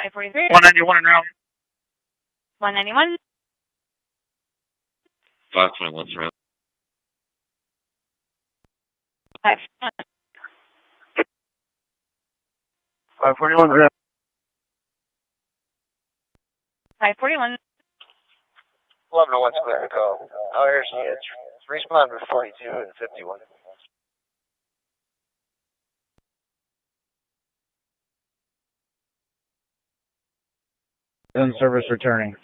$543. 191 and route. 191. 521 route. 541 route. 541. 1101 clear, go. Hours, it's respond with 42 and 51. In service returning.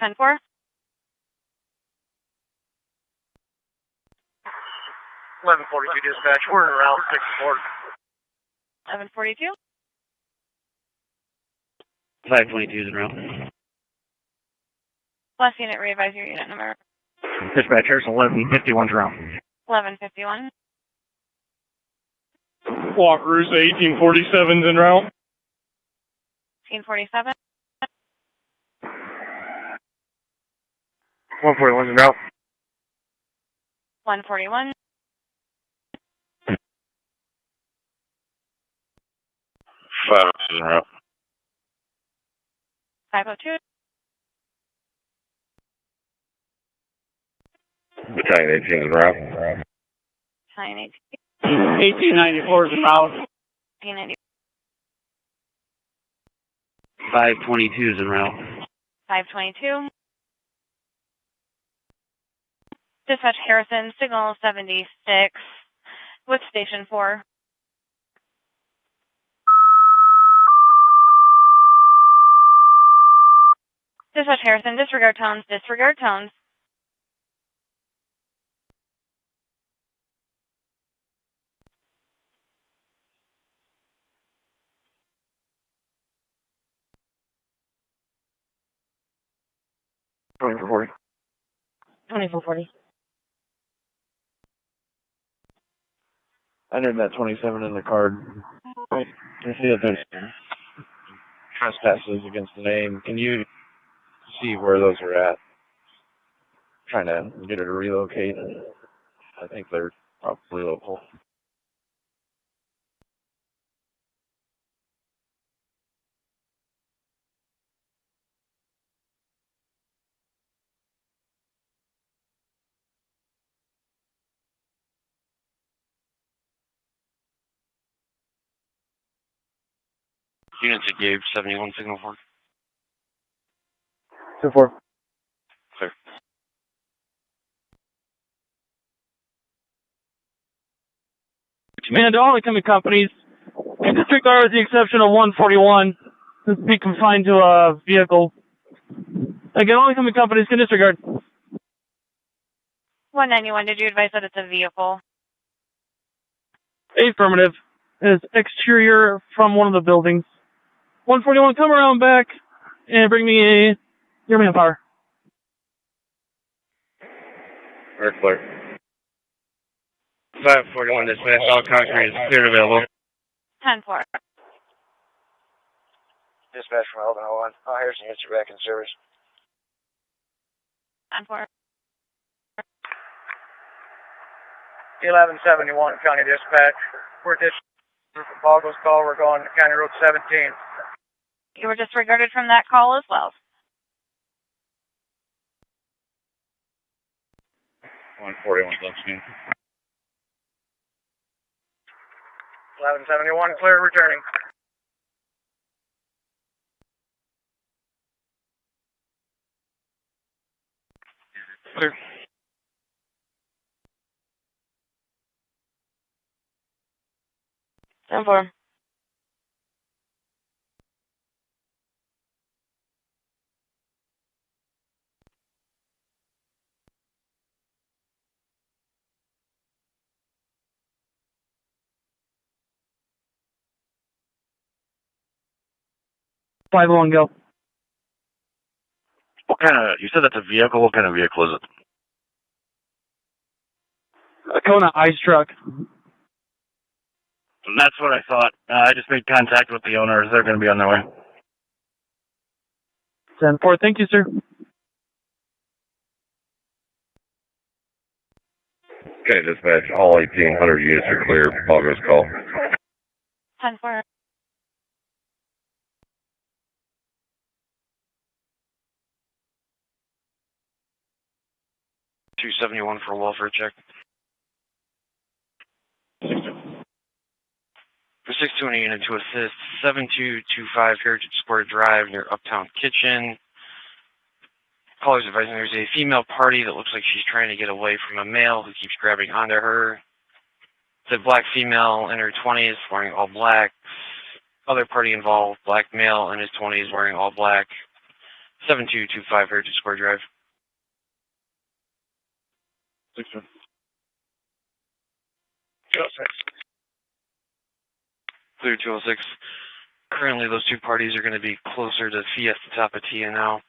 10-4. 1142 dispatch, we're in route 64. 1142. 522 is en route. Last unit, re-advise your unit number. Dispatch, here's 1151's route. 1151. Wakarusa 1847's en route. 1847. 141's en route. 141. 502 is en route. 502. Battalion 18 is en route. Battalion 1894 is en route. 1890. 522 is en route. 522. Dispatch Harrison, signal 76 with station 4. Dispatch Harrison, disregard tones, disregard tones. For 40. 2440. I entered that 27 in the card. I see that there's trespasses against the name. Can you see where those are at? Trying to get her to relocate. I think they're probably local. Units engaged, 71 signal 4. 2-4. Clear. Command to all incoming companies in disregard with the exception of 141 to be confined to a vehicle. Again, all incoming companies can disregard. 191, did you advise that it's a vehicle? Affirmative. Is exterior from one of the buildings. 141, come around back and bring me your manpower. Very clear. 541 dispatch, all concrete is cleared available. 10-4. Dispatch from Elvin 01. Harrison units are back in service. 10-4. 1171 County Dispatch. We're Boggles call. We're going to County Road 17. You were disregarded from that call as well. 141 Lexington. 1171 clear, returning. Clear. Ten four. Go. What kind of, you said that's a vehicle? What kind of vehicle is it? A Kona ice truck. That's what I thought. I just made contact with the owners. They're going to be on their way. 10-4, thank you, sir. Okay, dispatch, all 1,800 units are clear. Boggles call. 10-4. $271 for a welfare check. For 620 unit to assist, 7225 Heritage Square Drive near Uptown Kitchen. Caller's advising there's a female party that looks like she's trying to get away from a male who keeps grabbing onto her. It's a black female in her 20s wearing all black. Other party involved, black male in his 20s wearing all black. 7225 Heritage Square Drive. 6-1. Clear 206. Currently, those two parties are going to be closer to Fiesta Tapatia now.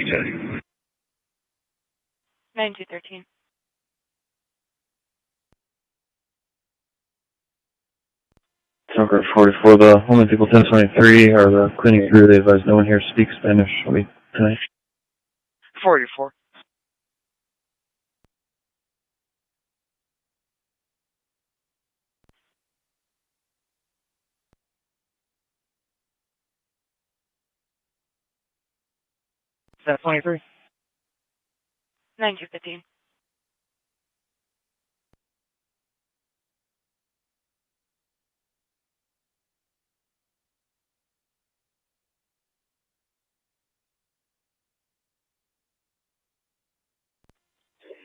Okay. 9213. Elkhart 44, the Homeland People 1023 are the cleaning crew. They advise no one here speaks Spanish. I'll be tonight. 44. Is that 23? 9215.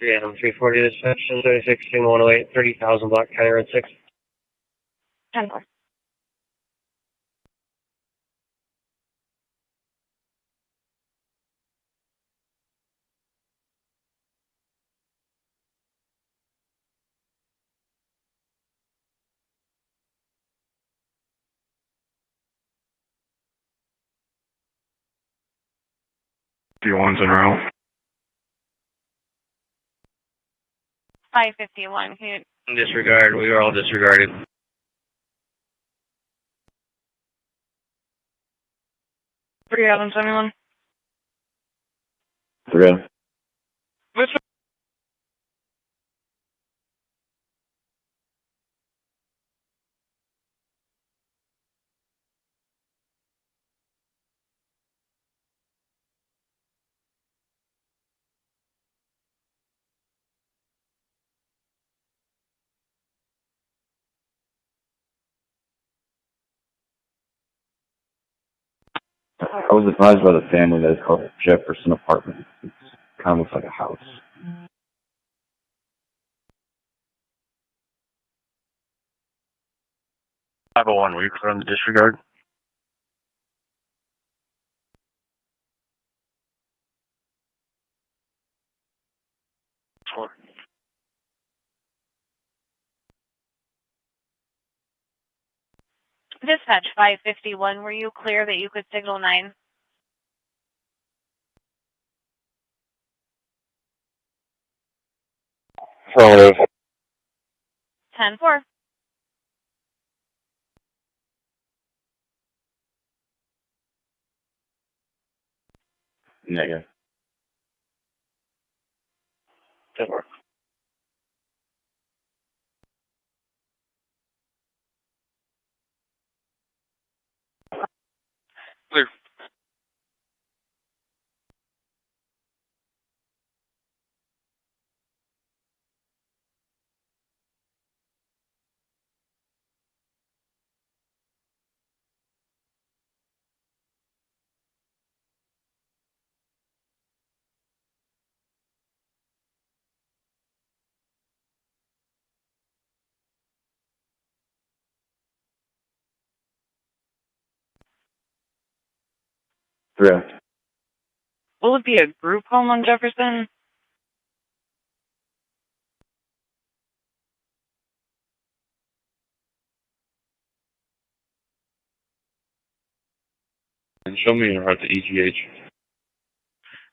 Adam 340 dispatch, 36, 108, 30,000 block, County Road 6. 10-4. Your one's in row. 551. Disregard. We were all disregarded. 371. 3. I was advised by the family that it's called Jefferson Apartment. It kind of looks like a house. 501, were you clear on the disregard? Four. Dispatch 551. Were you clear that you could signal 9? Affirmative. 10-4. Negative. 10-4. Clear. Three. Will it be a group home on Jefferson? And show me you're at the EGH.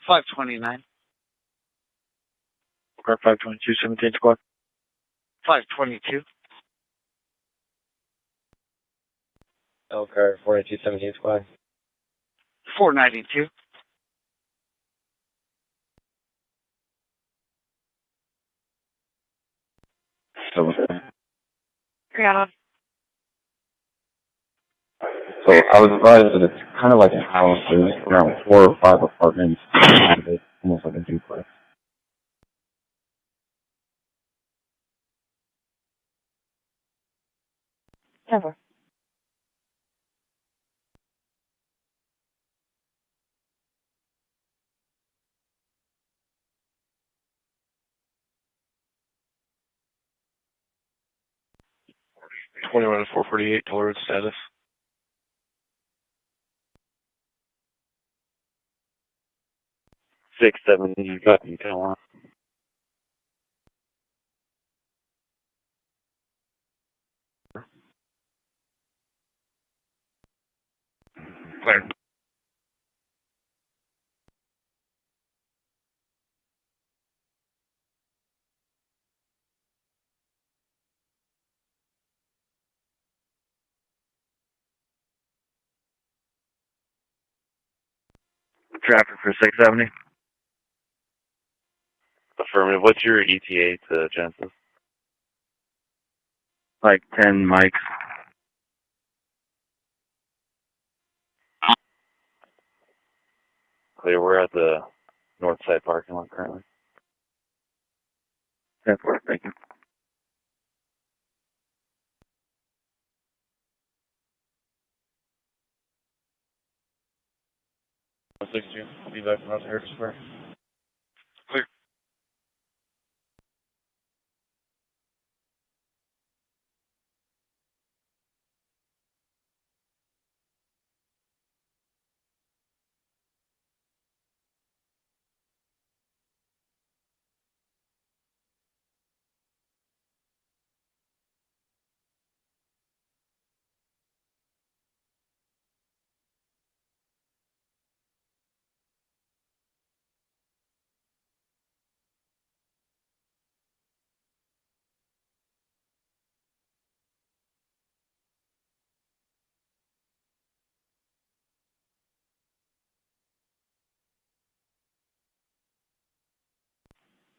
529. Car 522, 17 squad. 522. Elkhart 4217 squad. 492. 7. Yeah. So I was advised that it's kind of like a house. There's around 4 or 5 apartments inside of it, almost like a duplex. Never. Twenty-one 448 tolerance status. 670, you got detail on. Clear. Traffic for 670. Affirmative. What's your ETA to Genesis? Like 10 mics. Clear. We're at the north side parking lot currently. 10-4, thank you. I'll be back from out here Square. Clear.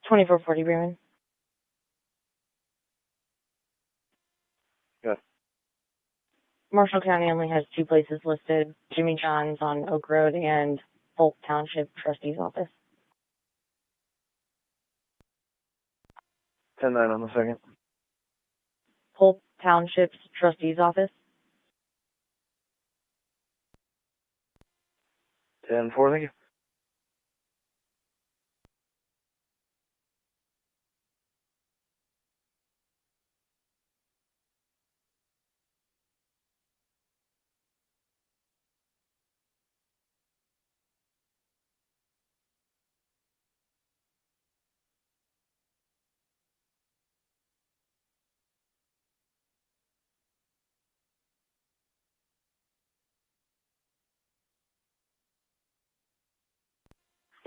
Twenty-four 40 Bremen. Yes. Marshall County only has 2 places listed, Jimmy John's on Oak Road and Polk Township Trustee's Office. 10-9 on the second. Polk Township's Trustee's Office. 10-4, thank you.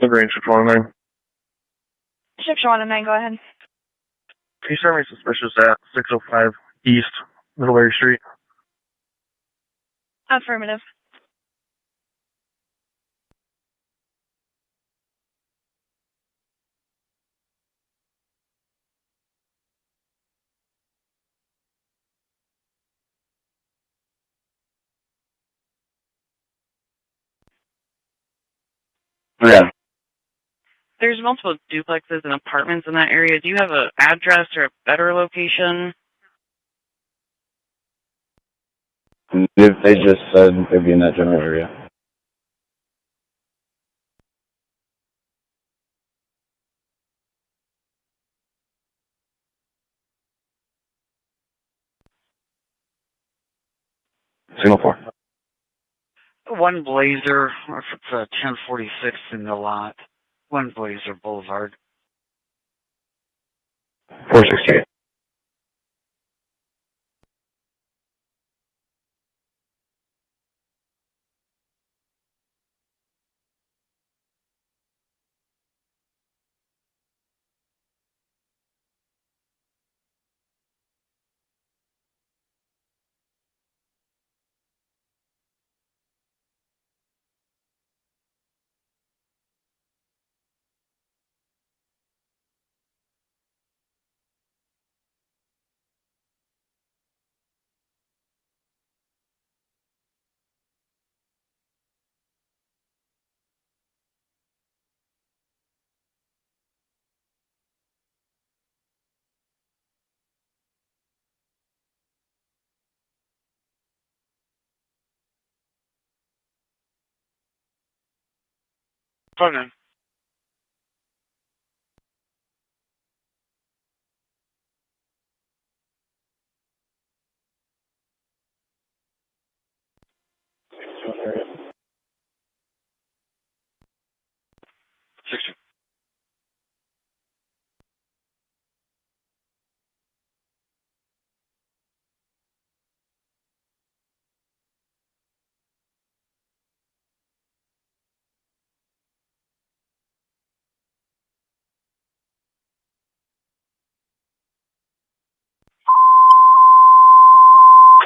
Lagrange for 29. 619, go ahead. Can you send me suspicious at 605 East Middlebury Street? Affirmative. Yeah. There's multiple duplexes and apartments in that area. Do you have an address or a better location? If they just said it'd be in that general area. Signal 4. One Blazer, or if it's 1046 in the lot. One Blazer Boulevard. 468. Front. Sixty.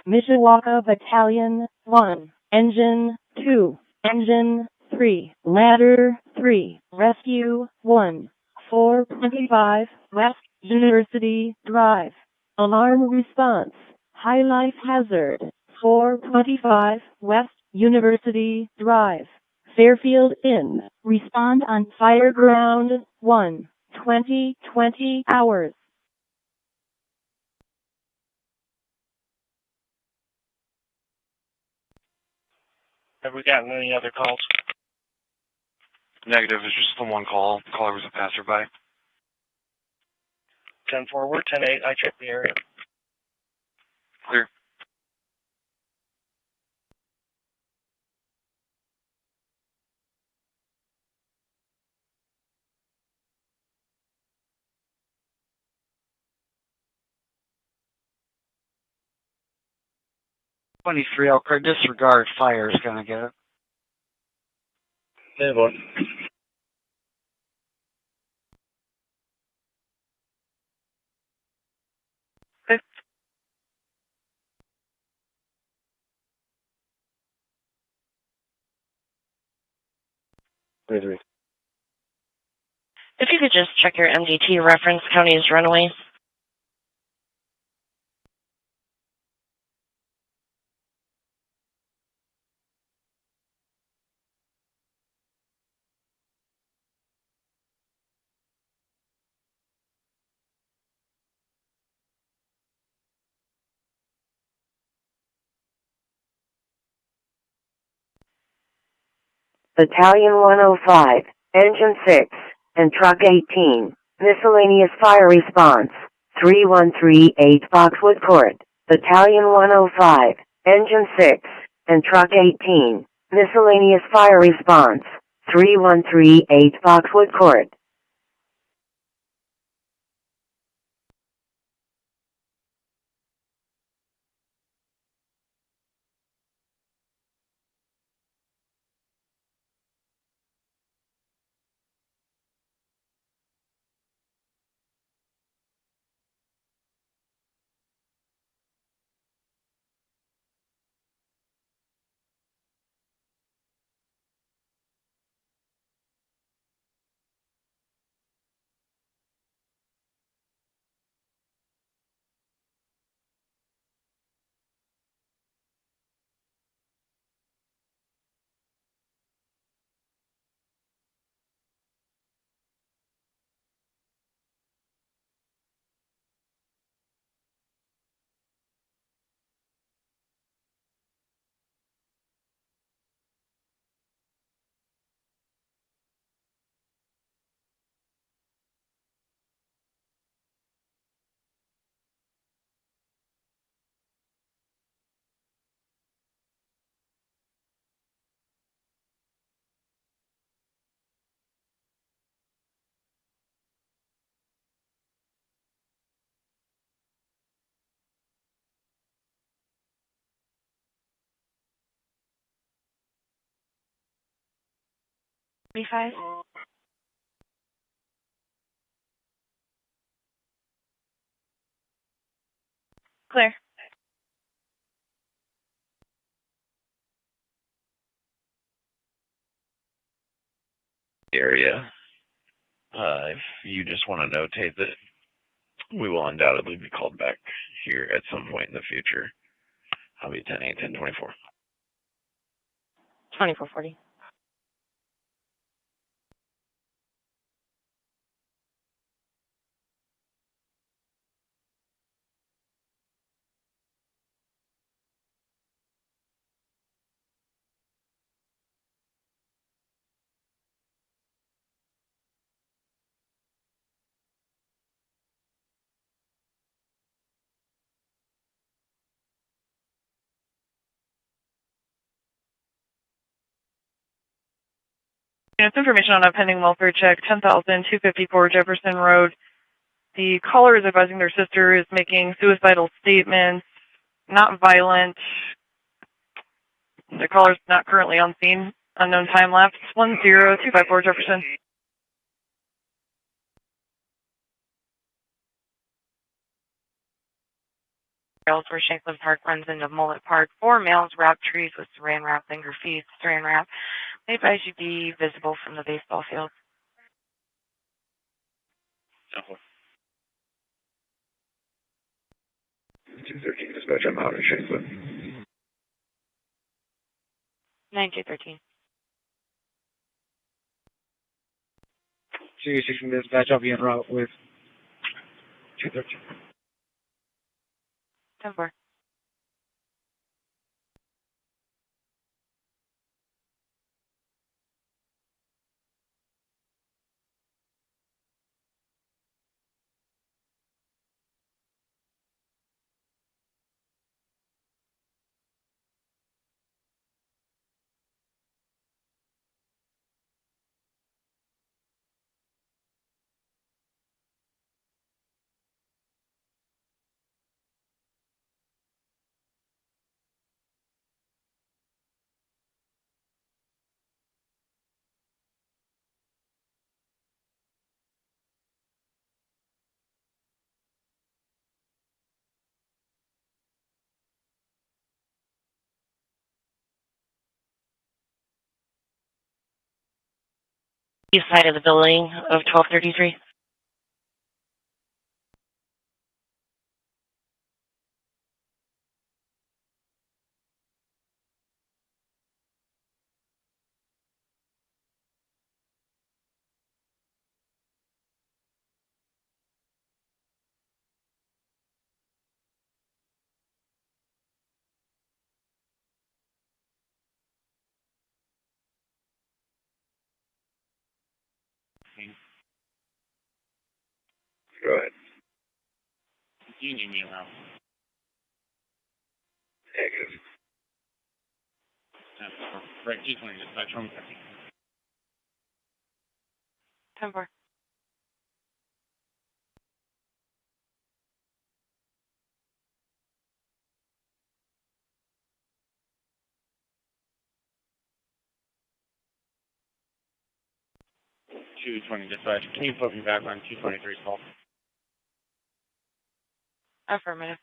Mishawaka Battalion 1, Engine 2, Engine 3, Ladder 3, Rescue 1, 425 West University Drive. Alarm response. High life hazard. 425 West University Drive. Fairfield Inn. Respond on Fireground 1, 2020 hours. Have we gotten any other calls? Negative. It's just the one call. Caller was a passerby. 10 forward, 10-8, I checked the area. Clear. Twenty-three Elkhart, disregard fire is gonna get it. Hey, boy. If you could just check your MDT reference, county is runaway. Battalion 105, Engine 6, and Truck 18, Miscellaneous Fire Response, 3138 Boxwood Court. Battalion 105, Engine 6, and Truck 18, Miscellaneous Fire Response, 3138 Boxwood Court. B5. Clear. Area. If you just want to notate that we will undoubtedly be called back here at some point in the future. I'll be 10-8, 10-24. 2440. It's information on a pending welfare check, 10,254 Jefferson Road. The caller is advising their sister is making suicidal statements, not violent. The caller's not currently on scene. Unknown time lapse, 10254 Jefferson. Trails where Shanklin Park runs into Mullet Park. 4 males wrap trees with saran wrap and graffiti saran wrap. They advise you be visible from the baseball field. 213 dispatch, I'm out at Shanklin. 9213. 216 dispatch, I'll be en route with 213. 10-4. East side of the building of 1233. Go ahead. Do you need me around? Negative. Right, 220 dispatch, home 10-4. dispatch. Can you put me back on 223's call? Affirmative.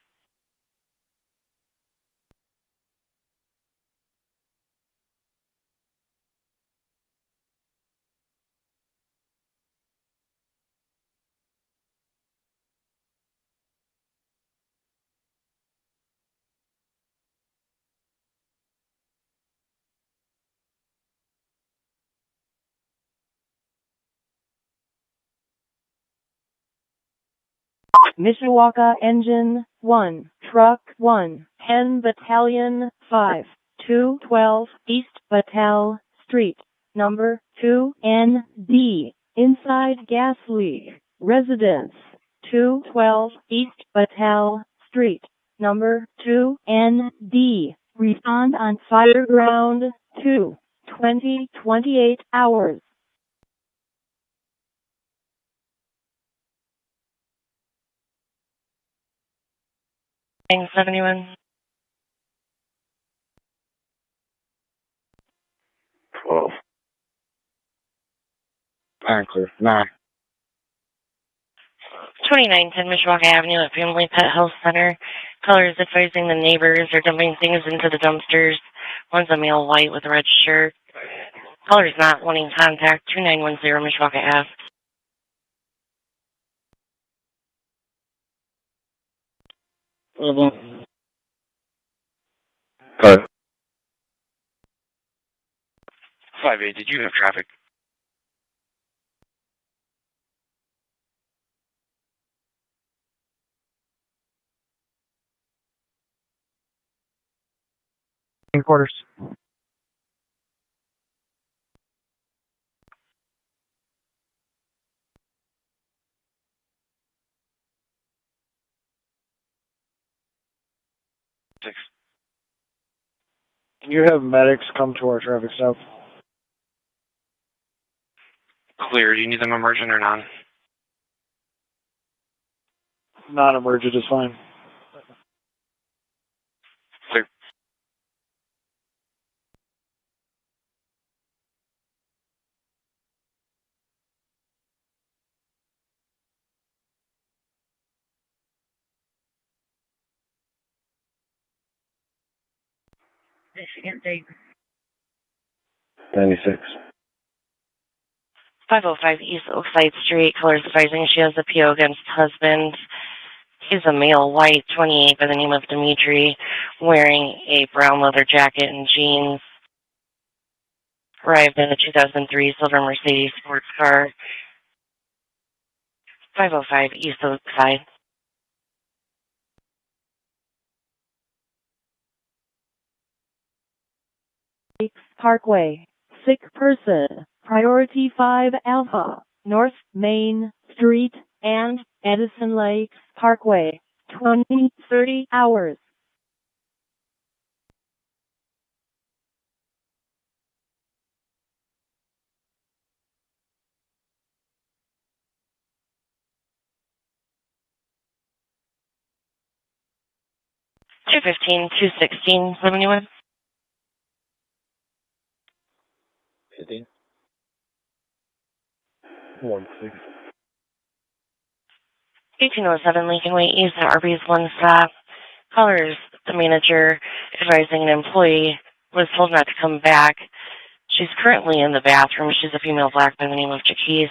Mishawaka Engine 1, Truck 1, 10 Battalion 5, 212 East Battelle Street, number 2ND, inside gas leak, residence, 212 East Battelle Street, number 2ND, respond on fire ground 2, 28 hours. 71. 12. Clear. 9. 2910 Mishawaka Avenue at Family Pet Health Center. Colors advising the neighbors are dumping things into the dumpsters. One's a male white with a red shirt. Colors not wanting contact. 2910 Mishawaka Ave. Good. 5-8, did you have traffic? Quarters. Can you have medics come to our traffic stop? Clear. Do you need them emergent or non? Non-emergent is fine. Clear. Michigan State. 96. 505 East Oakside Street. Colors advising she has a PO against husband. He's a male white, 28, by the name of Dimitri, wearing a brown leather jacket and jeans. Arrived in a 2003 silver Mercedes sports car. 505 East Oakside. Parkway. Sick person. Priority 5 Alpha. North Main Street and Edison Lakes Parkway. 20-30 hours. Two 216, 71. 15. 16. 1807 Lincoln Way East at Arby's One Stop. Colors, the manager advising an employee was told not to come back. She's currently in the bathroom. She's a female black by the name of Jaquise.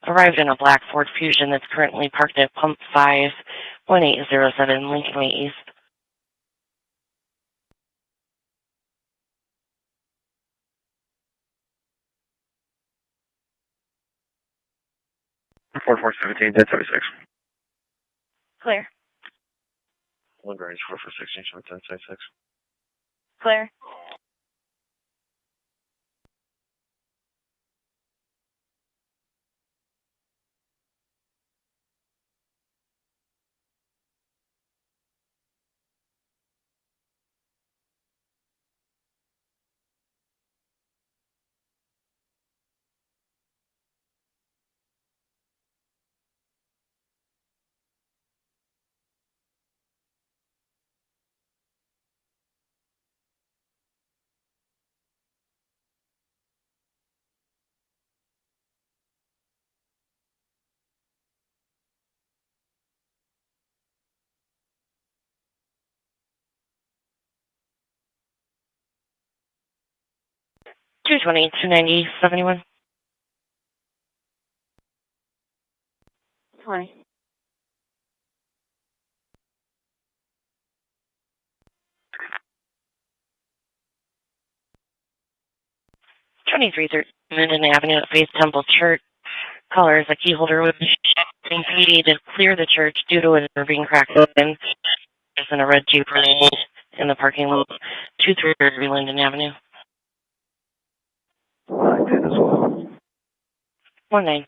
Arrived in a black Ford Fusion that's currently parked at Pump 5, 1807 Lincoln Way East. Four 17, 1076. Clear. Lagrange 4416, 1076. Clear. Two 290, 71. 20. 2313 Minden Avenue at Faith Temple Church. Colors, a key holder was being paid to clear the church due to it being cracked open. There's in a red Jeep running in the parking lot. 233 Linden Avenue. 10 as well. 19.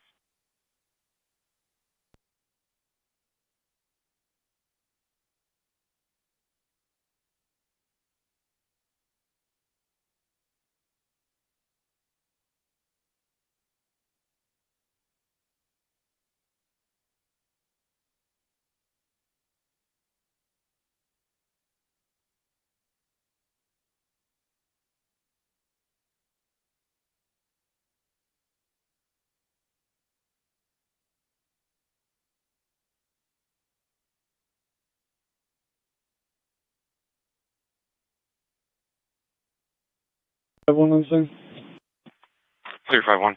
Everyone on the scene? Clear 5-1.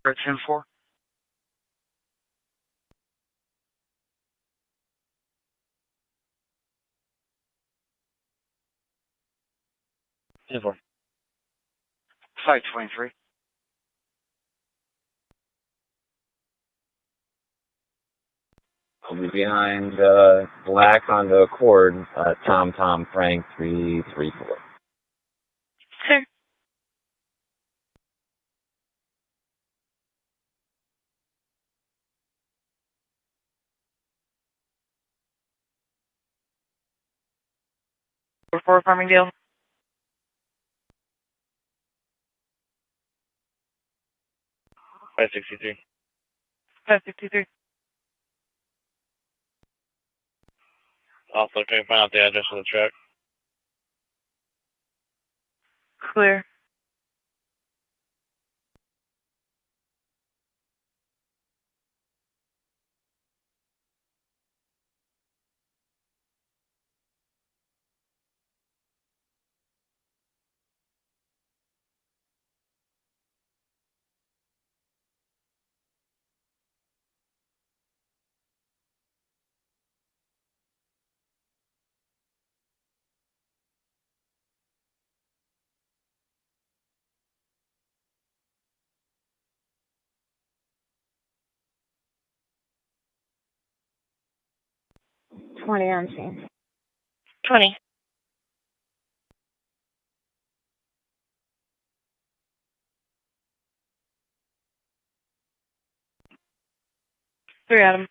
Red 10-4. Ten four. 523. I'll be behind black Honda Accord, Tom Frank 334. Sure. For Farmingdale. 563. 563. Also, can you find out the address of the truck? Clear. On scene. 20. Three Adam.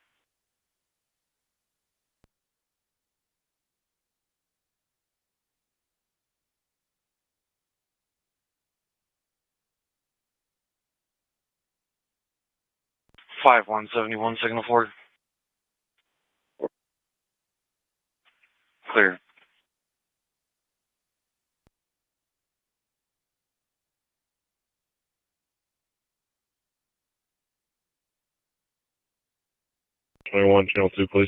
Five 171 signal 4. Clear. Channel 2, please.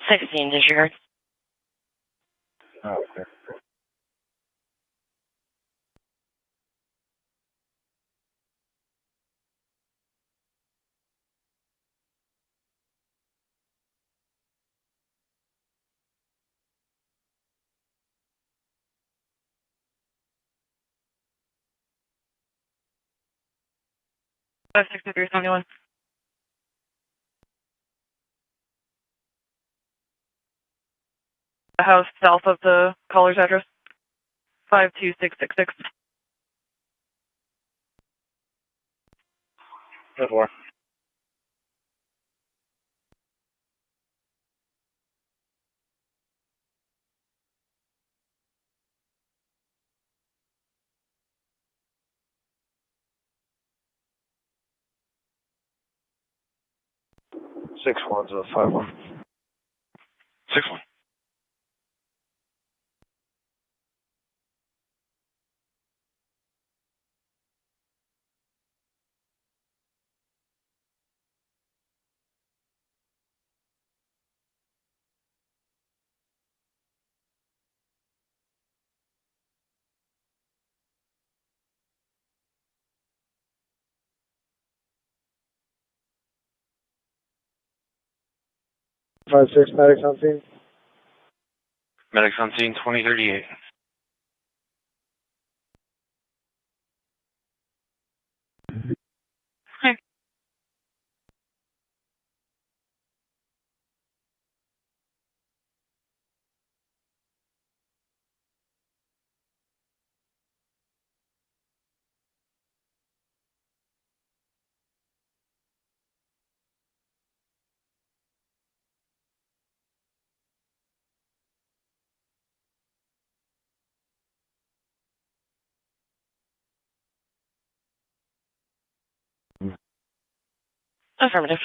Sixteen disregard. Oh, okay. Five 63 71. The house south of the caller's address. 52666. 4. 6 1's a 5 1. 6 1. Five six medics on scene. Medics on scene 2038. Affirmative.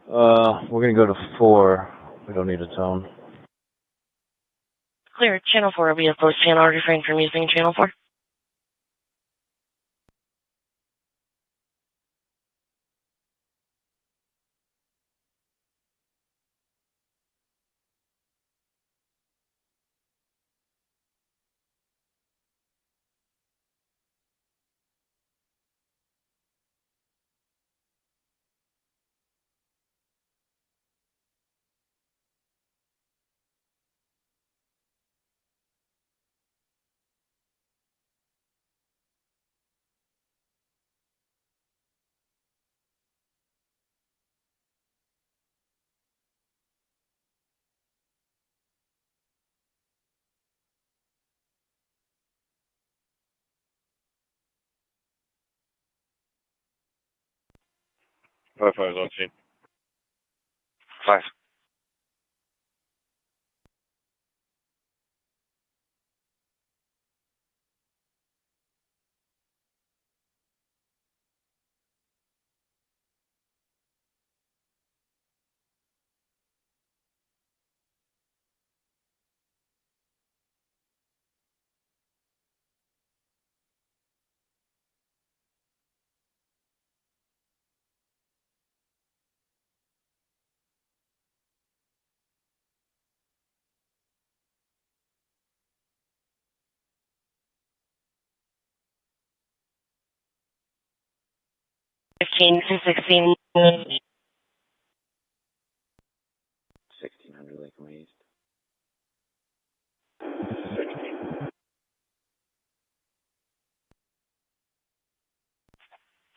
We're gonna go to 4. We don't need a tone. Clear. Channel 4 will be a closed channel. Refrain from using channel 4. Five on scene. 5. Fifteen to 16. 1600 Lake East.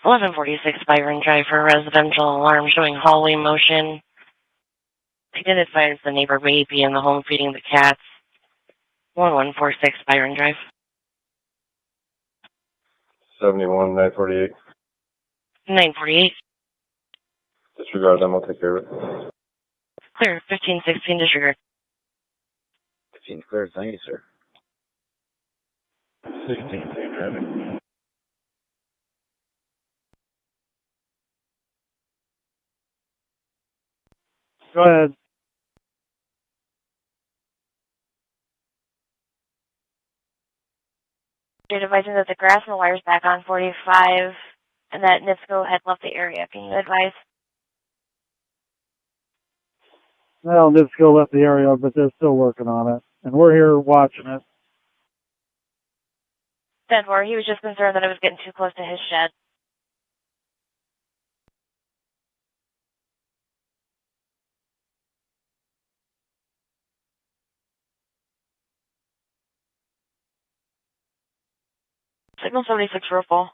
1146 Byron Drive for residential alarm showing hallway motion. I did advise the neighbor may be in the home feeding the cats. 1146 Byron Drive. 71, 948. 948. Disregard them, I'll take care of it. Clear. 1516 disregard. 15 clear, thank you, sir. 16, traffic. Go ahead. You're advising that the grass and the wire's back on 45 and that NIPSCO had left the area. Can you advise? Well, NIPSCO left the area, but they're still working on it. And we're here watching it. 10-4, he was just concerned that it was getting too close to his shed. Signal 76 for a fall.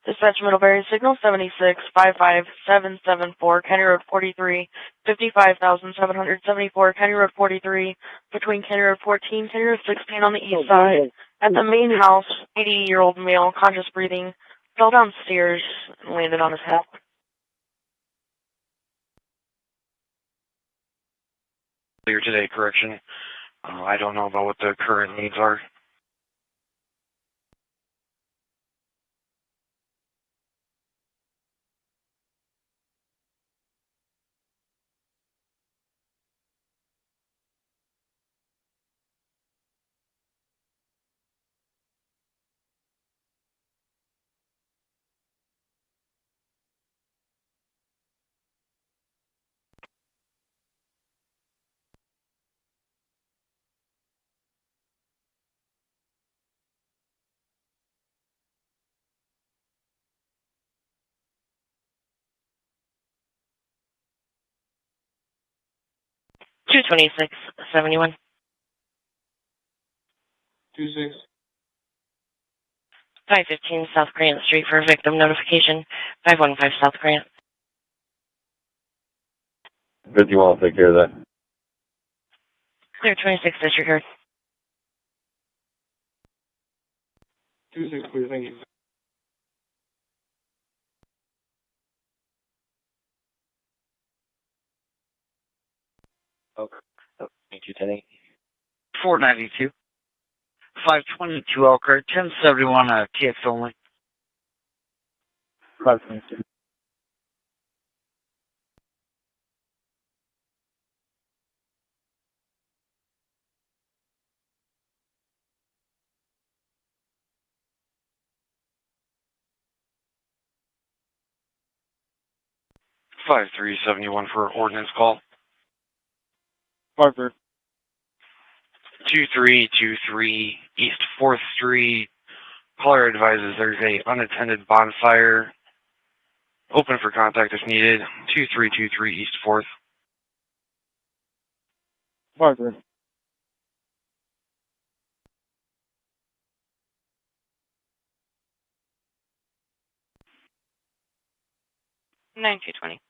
Dispatch Middlebury, signal 76, 55774, County Road 43, 55,774, County Road 43, between County Road 14, County Road 16 on the east side. At the main house, 80-year-old male, conscious breathing, fell downstairs and landed on his head. Earlier today, correction. I don't know about what the current needs are. Two 2671. 26. 515 South Grant Street for victim notification. 515 South Grant. 51, I'll take care of that. Clear 26 disregard. 26, please, thank you. Okay. Oh, thank you, 10 492. 522 Elkhart, 1071 TX only. 522. Five 371 for ordnance call. Parker. 2323 East 4th Street. Caller advises there's a unattended bonfire. Open for contact if needed. 2323 East 4th. Parker. Nine 220.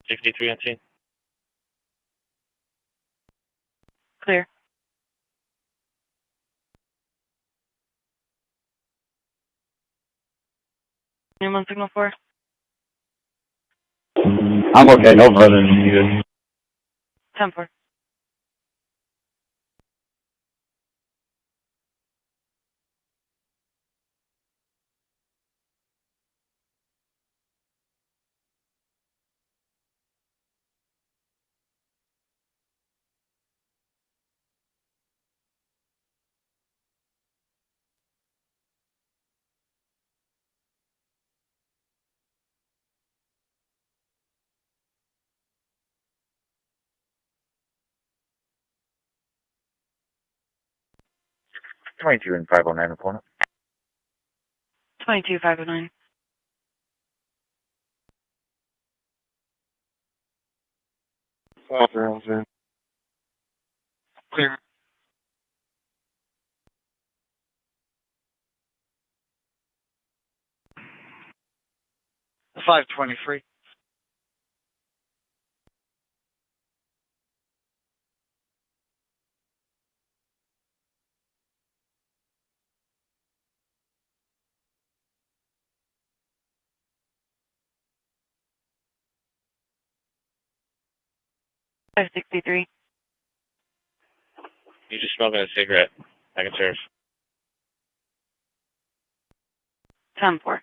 Sixty-three on scene. Clear. Anyone signal 4? I'm okay, no further than needed. 10-4. Twenty-two and 509 opponent. 22 509. Clear. The 523. Five 63. You just smoking a cigarette. I can serve. 10-4.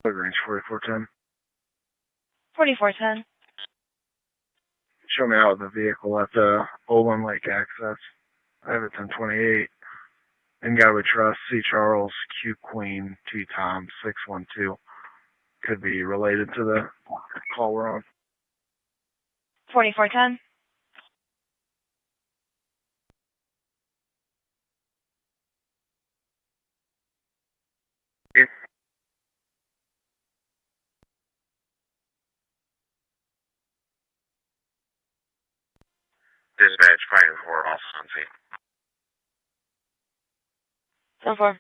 Lagrange 4410. 4410. Show me out the vehicle at the Olin Lake access. I have it 1028. And guy we trust, C. Charles, Q Queen, T. Tom, 612. Could be related to the call we're on. 4410. Dispatch, fire for also on scene. 10-4.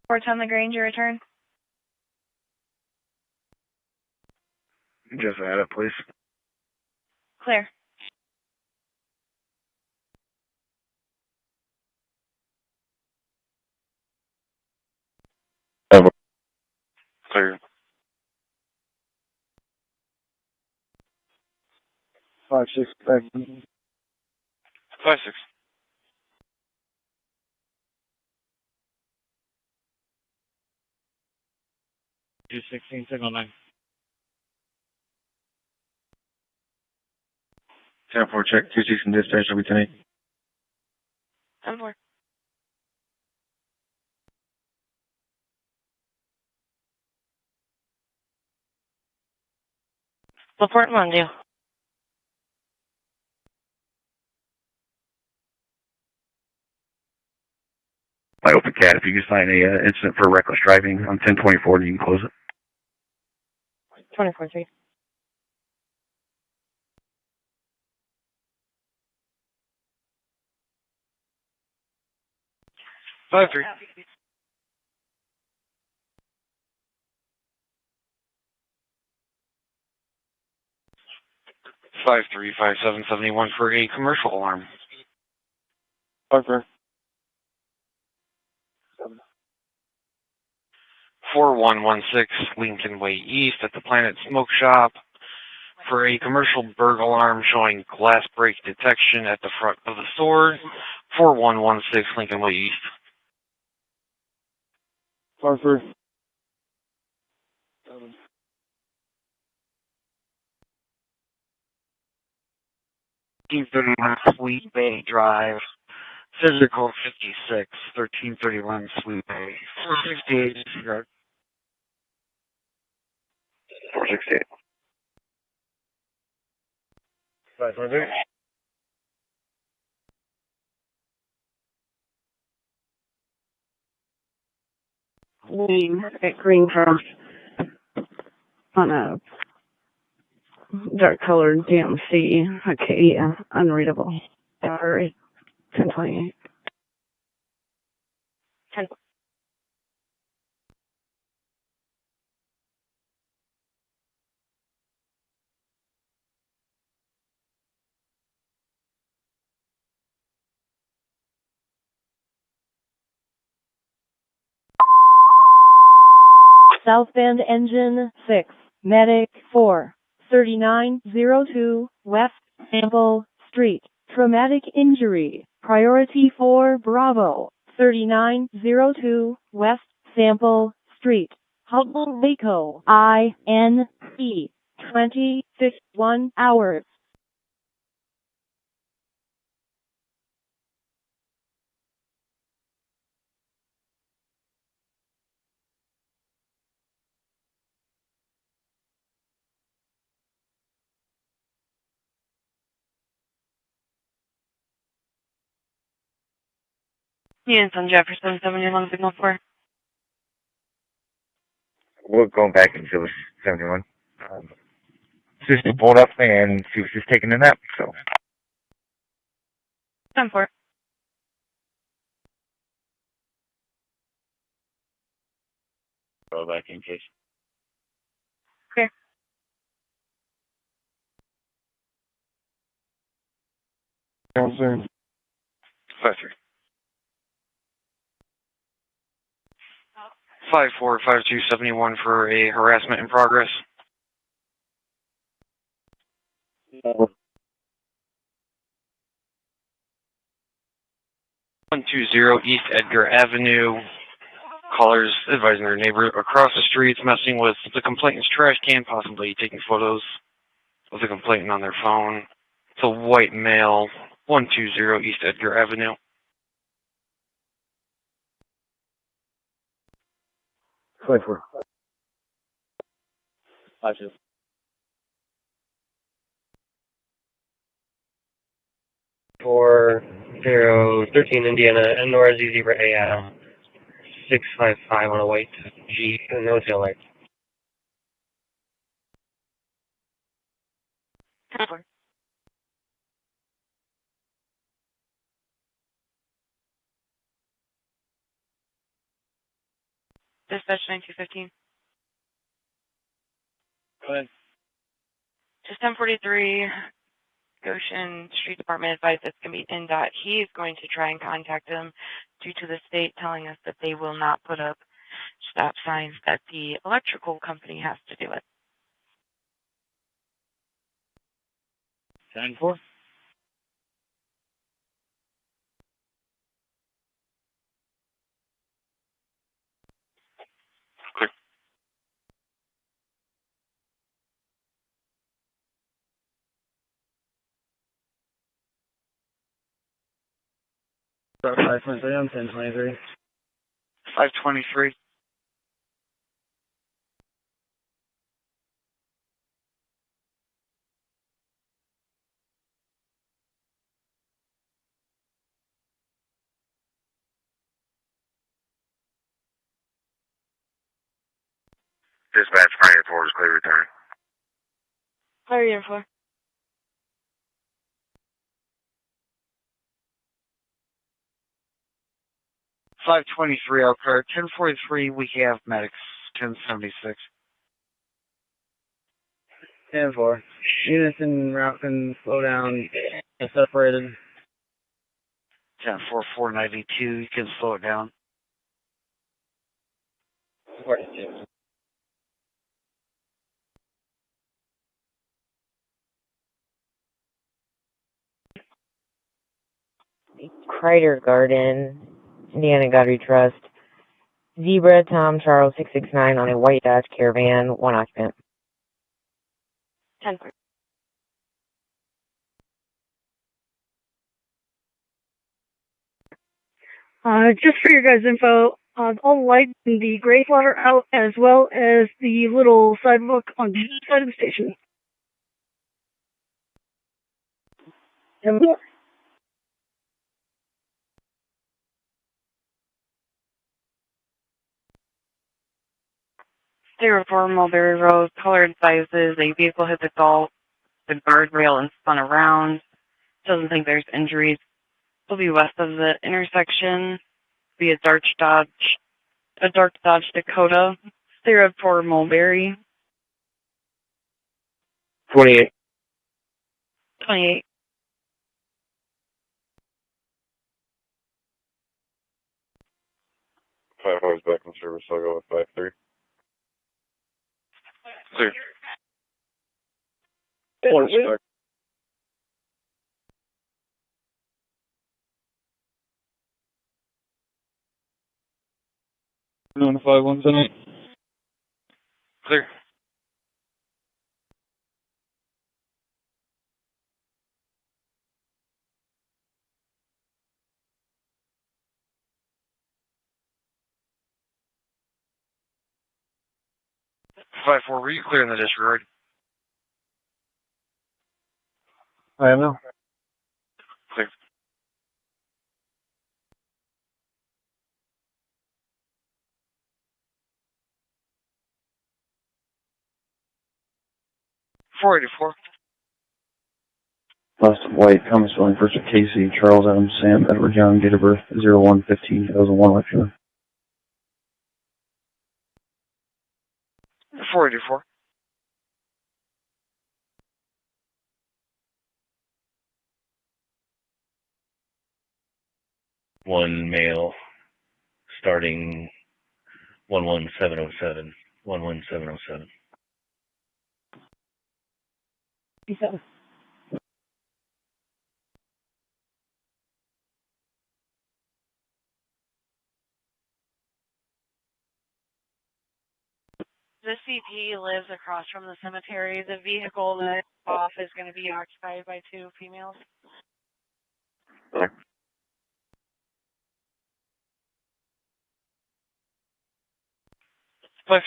Lagrange, your return. Just add it, please. Clear. Clear. 56. 5-6. 216, signal 9. 10-4 check. 26 and dispatch will be 10-8. 10-4. LaPorte Monday. By Open Cat, if you can sign a incident for reckless driving on 1024, you can close it. 24-3. Five three. Five three 5771 for a commercial alarm. 5-3. 4116 Lincoln Way East at the Planet Smoke Shop for a commercial burglar alarm showing glass break detection at the front of the store. 4116 Lincoln Way East. 5-3. 1331 Sweet Bay Drive, physical 56, 1331 Sweet Bay, 468 disregard. 468. 5-3. Name at Greenhouse on a dark colored DMC Acadia unreadable. Battery 1028. 10. South Bend Engine 6, Medic 4, 3902 West Sample Street. Traumatic injury. Priority 4 Bravo, 3902 West Sample Street. Hubble Waco, INE, 2051 hours. Units on Jefferson, 71 signal 4. We're going back into 71. Sister pulled up and she was just taking a nap, so. 10-4. Go back in case. Clear. Downstairs. 5-3. 545271 for a harassment in progress. 120 East Edgar Avenue. Callers advising their neighbor across the streets messing with the complainant's trash can, possibly taking photos of the complainant on their phone. It's a white male, 120 East Edgar Avenue. 24. 5-2. For 013 Indiana, NRZ Zebra A 655 on a white Jeep, no tail light. 10-4. Dispatch 9215. Go ahead. Just 1043. Goshen Street Department advised it's going to be NDOT. He is going to try and contact them due to the state telling us that they will not put up stop signs, that the electrical company has to do it. 10-4. Clear. 523 on 1023. 523. Dispatch, Pioneer 4 is clear return. Clear Unit 4. .523 Elkhart, 1043, we have medics, 1076. 10-4. Units en route can slow down and separated. 10-4, 492, you can slow it down. 42. Crider Garden, Indiana Goddard Trust. Zebra Tom Charles 669 on a white Dodge Caravan, one occupant. 10-4. Just for your guys' info, all the lights in the gray slot are out, as well as the little sidewalk on the side of the station. And more. State Report, Mulberry Road, colored sizes, a vehicle hit the guardrail and spun around. Doesn't think there's injuries. Will be west of the intersection. Be a dark Dodge Dakota. State Report, Mulberry. 28. 28. Five hours back in service, I'll go with 5-3. Clear. One respect. On 517. Clear. Five four, were you clear in the disregard? I am now. Clear. .484. Last white, Thomas Willing, first of Casey, Charles Adams, Sam, Edward Young, date of birth 01/15/2001, lecture. 484. One male, starting 11707. 11707. 57. The CP lives across from the cemetery. The vehicle that's off is going to be occupied by two females. Okay. 5-3.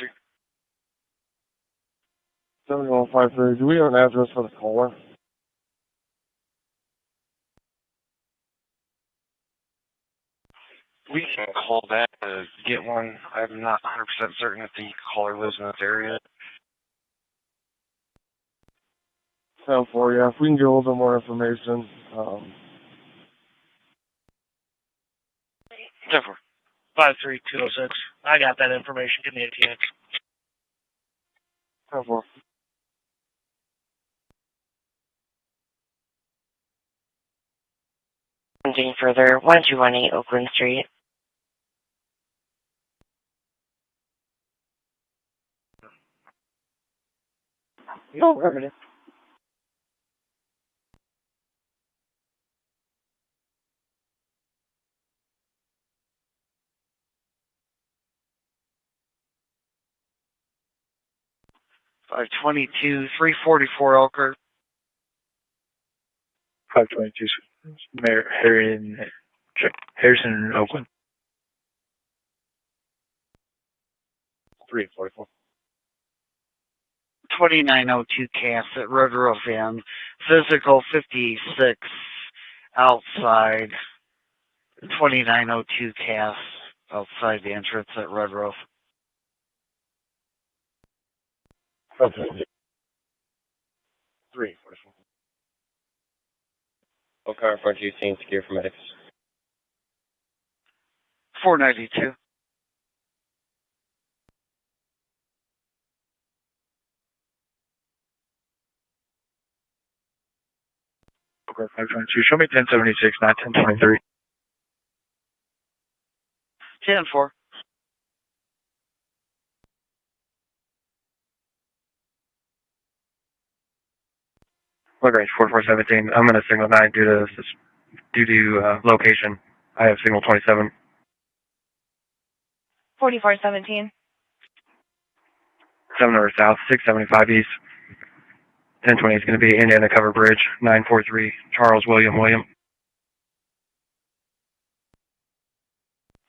7153, do we have an address for the caller? We can call that to get one. I'm not 100% certain if the caller lives in this area. 10-4, yeah, if we can get a little bit more information. 10-4. 53206. I got that information. Give me a TX. 10-4. Anything further, 1218 Oakland Street. No, affirmative. .522, 344 Elkhart. 522, Mayor Harrison, Oakland. 344. 2902 Cass at Red Roof Inn. Physical 56 outside. 2902 Cass outside the entrance at Red Roof. Okay. 3. Elkhart, front 2, secure for medics. 492. Okay, 522. Show me 1076, not 1023. 10-4. Lagrange 4417. I'm going to signal 9 due to location. I have signal 27. 4417. 7 north south, 675 east. 1020 is going to be Indiana Cover Bridge, 943, Charles William.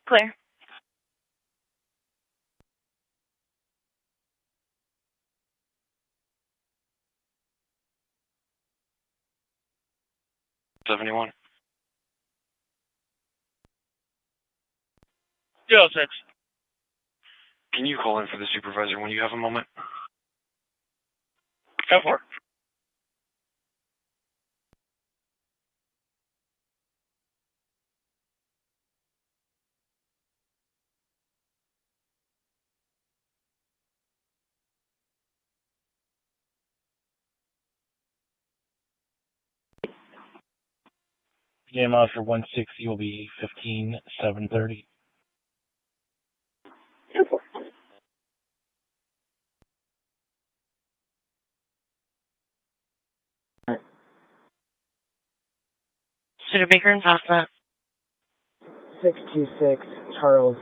Clear. $71. 206. Can you call in for the supervisor when you have a moment? 10-4. Game out for 160 will be 15,730. Studebaker and Fosna. 626 Charles,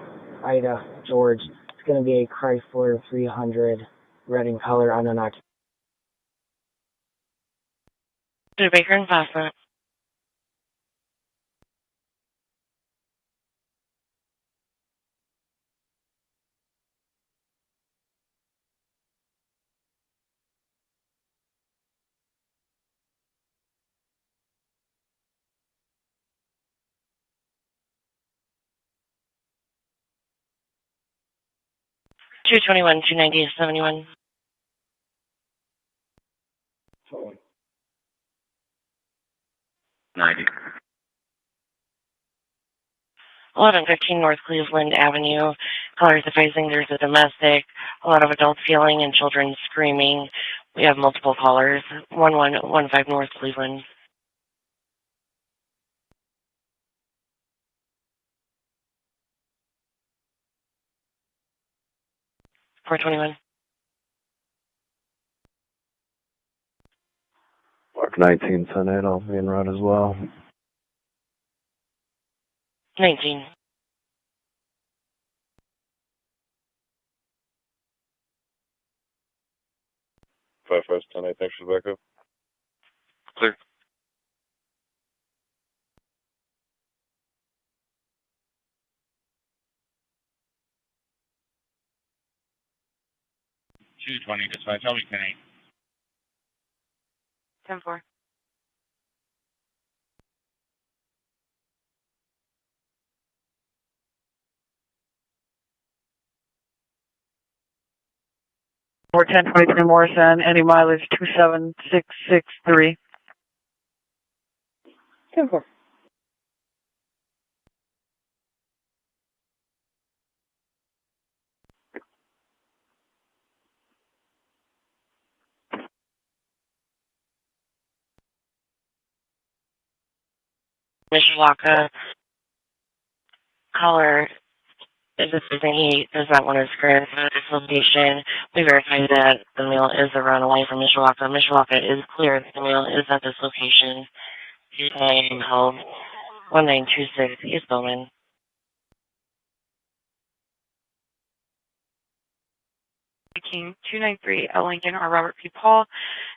Ida, George. It's going to be a Chrysler 300, red in color, unoccupied. Studebaker and Fosna. 221, 290, 71. 90. 1115 North Cleveland Avenue. Callers advising there's a domestic, a lot of adults yelling and children screaming. We have multiple callers. 1115 North Cleveland. $421. Mark 19, Sun 8, I'll be en route as well. 19. 5 West 10 8, thanks for the backup. Clear. Dispatch, I'll be 10-8. 10-4. Or 1023 Morrison, any mileage 27663. 10-4. Mishawaka. Caller is assisting. He does not want to scream for this location. We verified that the male is a runaway from Mishawaka. Mishawaka is clear that the male is at this location. He's being held 1926 East Bowman. King 293 L. Lincoln or Robert P. Paul.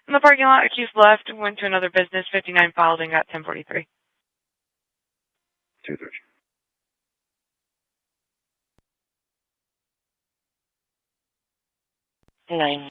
In the parking lot, accused left, went to another business, 59 filed and got 1043. 230. 9.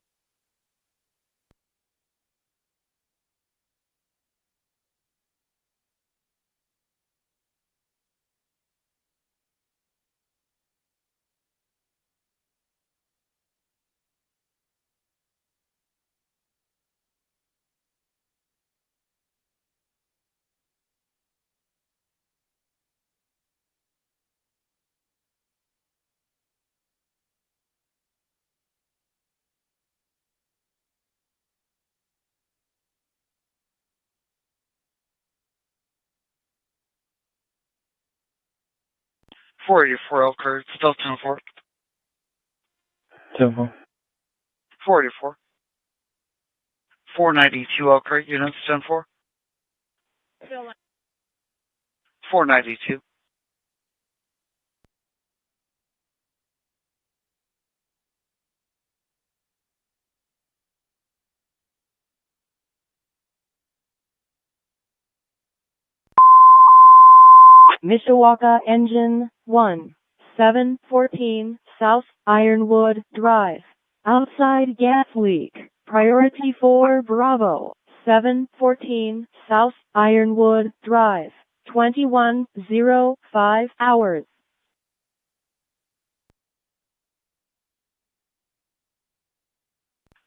484 Elkhart, still 10-4. 10-4. 484. 492 Elkhart, units 10-4. 492. Mishawaka Engine 1, 714 South Ironwood Drive. Outside gas leak. Priority 4 Bravo, 714 South Ironwood Drive. 21:05 hours.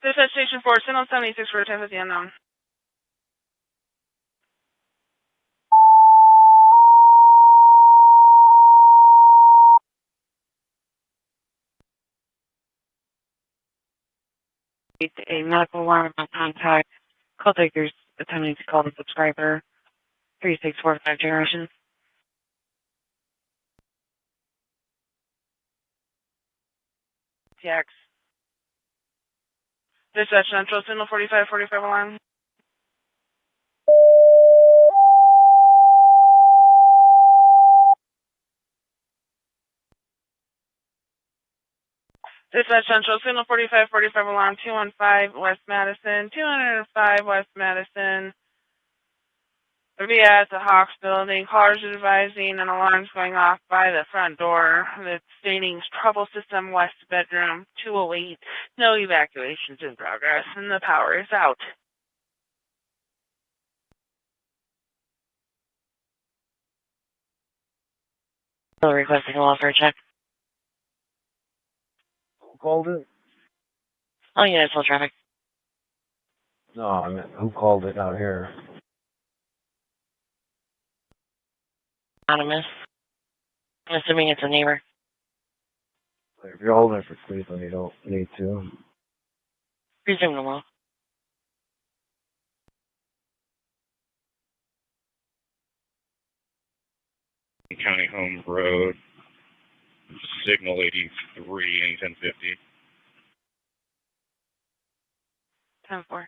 Dispatch Station 4, Signal 76 for 1050 unknown. A medical alarm on contact. Call takers attempting to call the subscriber. 3645 Generation. TX. Dispatch Central, Signal 4545 alarm. Dispatch Central, Signal 4545 alarm, 215 West Madison, 205 West Madison. Be at the Hawks building. Callers advising an alarm's going off by the front door. It's stating trouble system west bedroom 208. No evacuations in progress, and the power is out. Still requesting a welfare check. Who called it? Oh, yeah, full traffic. No, I mean, who called it out here? Anonymous. I'm assuming it's a neighbor. If you're holding it for Cleveland, you don't need to. Resume normal. County Home Road, Signal 83, any 1050. 10-4.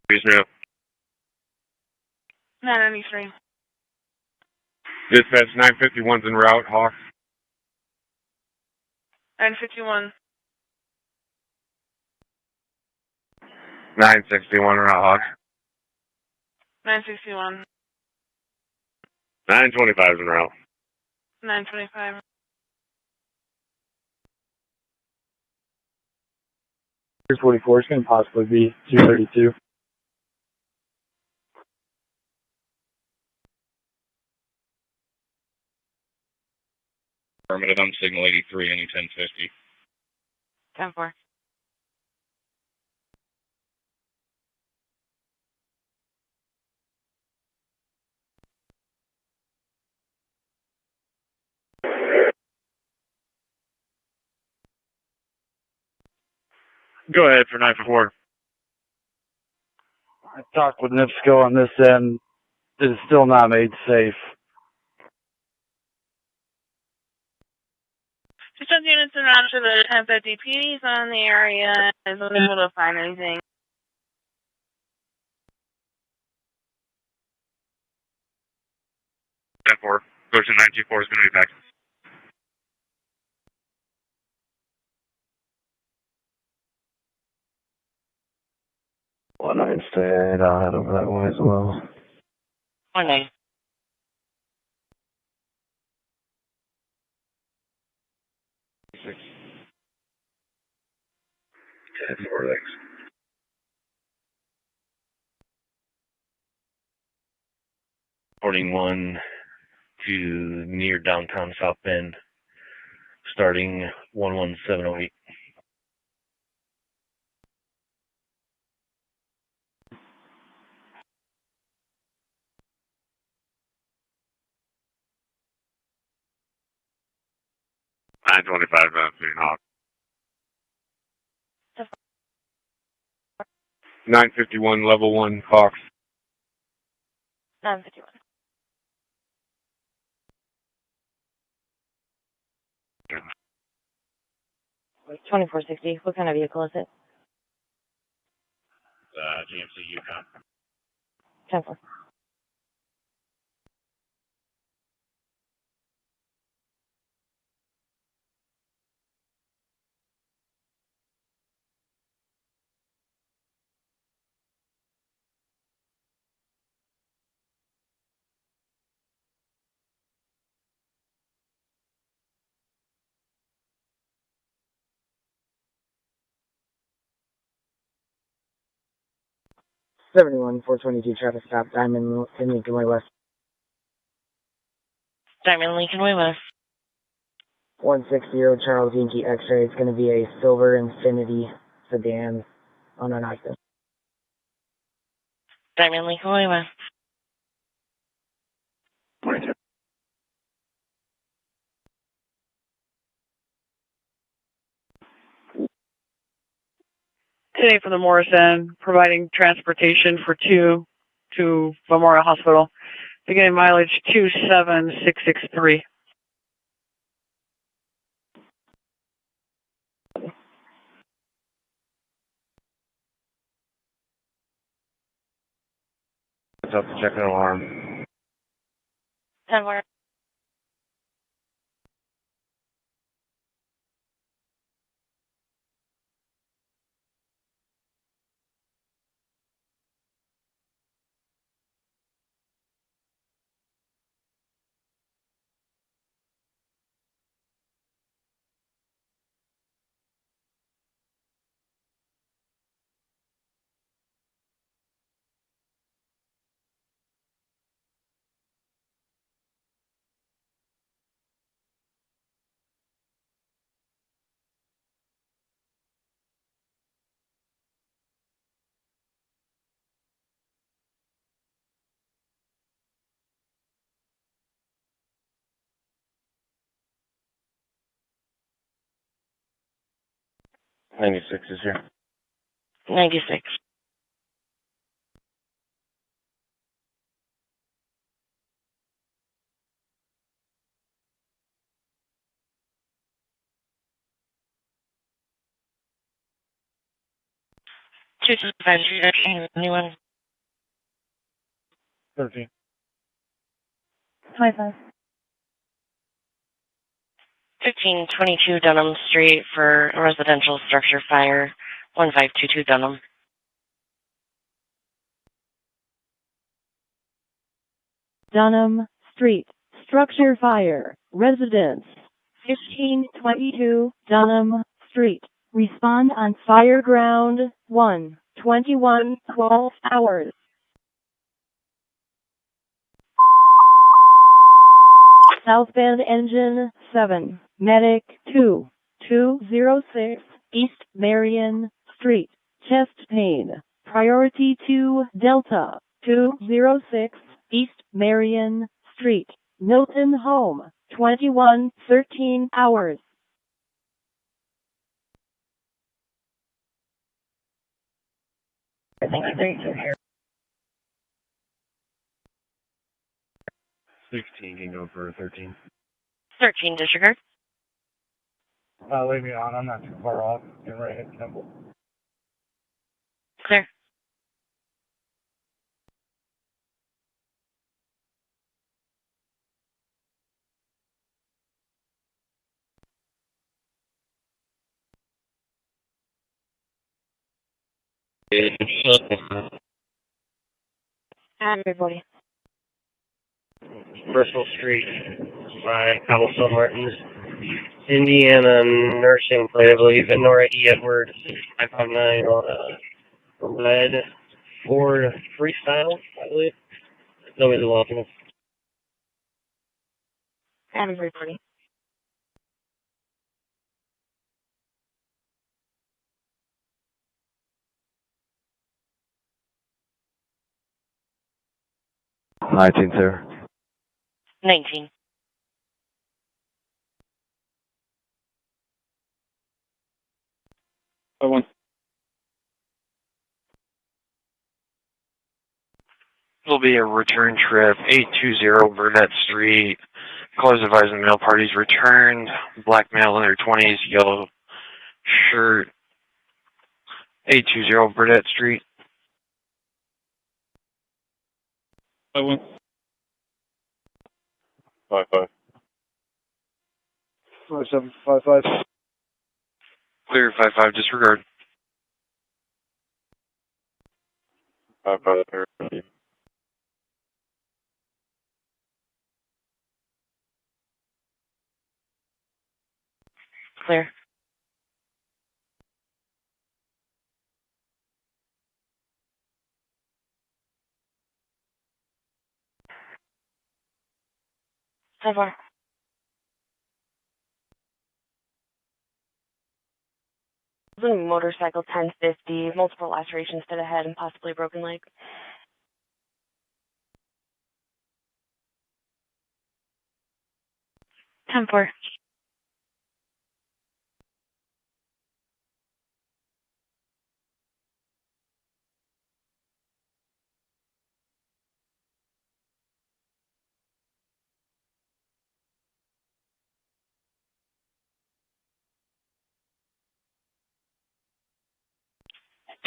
Please, ma'am. 993. Dispatch 951's en route, Hawk. 951. 961 en route, Hawk. 961. 925's en route. 925. 44 is going to possibly be 232. Affirmative, I'm Signal 83, any 1050. 10-4. Go ahead for 954. I talked with NIPSCO on this end. It is still not made safe. Just send units around to the 1050 PDs on the area and isn't able to find anything. Go to 924 is going to be back. Well, I stayed. I'll head over that way as well. 19. 10-4, thanks. Reporting 1 to near downtown South Bend, starting 11708. $925 Hawk. 951, level 1, Fox. 951. 2460. What kind of vehicle is it? GMC Yukon. 10-4. 71 422 traffic stop, Diamond in Lincoln Way West. Diamond Lincoln Way West. 160 Charles Yankee X-ray. It's going to be a silver Infinity sedan on an octave. Diamond Lincoln Way West. Today for the Morrison, providing transportation for 2 to Memorial Hospital. Beginning mileage 27663. What's up? Check an alarm. 10-4. '96 is here. 96. Two to five. Anyone? 13. 25. 1522 Dunham Street for a residential structure fire. 1522 Dunham. Dunham Street. Structure fire. Residence. 1522 Dunham Street. Respond on fire ground 1. 21:12 hours. Southbound engine 7. Medic 2. 206 East Marion Street. Chest pain. Priority 2 Delta. 206 East Marion Street. Milton Home. 21:13 hours. I think here. 16 can go for 13. 13 disregard. Leave me on. I'm not too far off. Getting right hit Temple. Clear. Everybody. Bristol Street by Cobblestone Martins. Indiana nursing plate, I believe, and Nora E. Edward 6559 on a red Ford Freestyle, I believe. Nobody's welcome. Everybody. sir. 19. I won. will be a return trip, 820 Burnett Street. Callers advising male parties returned. Black male in their 20s, yellow shirt, 820 Burnett Street. 5-1. 5-5. 5755. Clear 5-5, disregard. 5-5. Clear. So far. Motorcycle 1050, multiple lacerations to the head and possibly a broken leg. Ten four.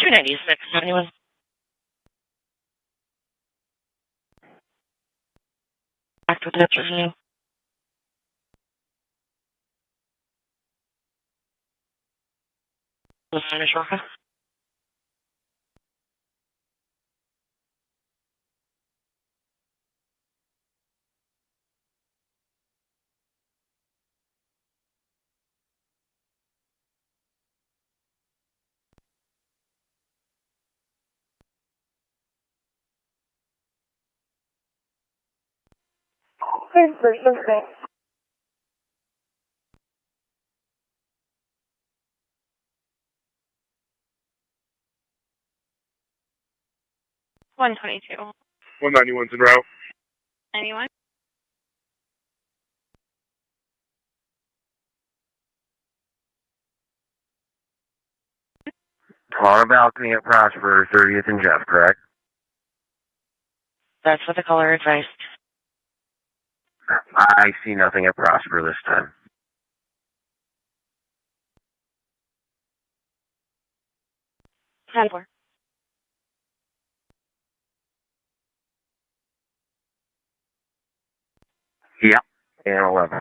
$296. Anyone? Act with that review. Mishawaka. Okay. 122. 191's en route. Anyone? Car balcony at Prosper, 30th and Jeff, correct? That's what the caller advised. I see nothing at Prosper this time. 10-4. Yep. And 11.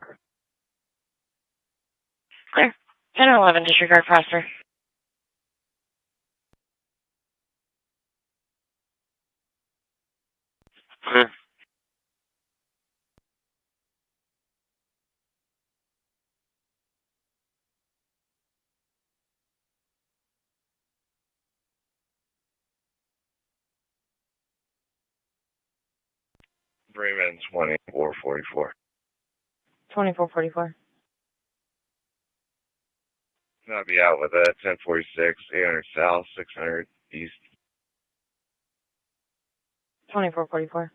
Clear. 10 and 11, disregard Prosper. Clear. Bremen 2444. 2444. I'll be out with that. 1046, 800 south, 600 east. 2444.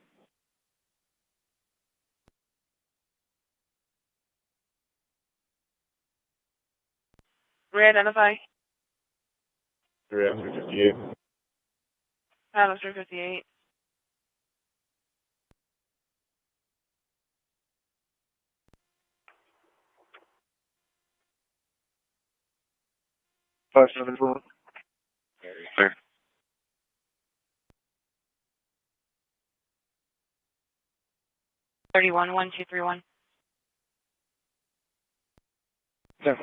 Re-identify. 3 after 58. Adams 358. Five seven four. Clear. 311231. Yeah.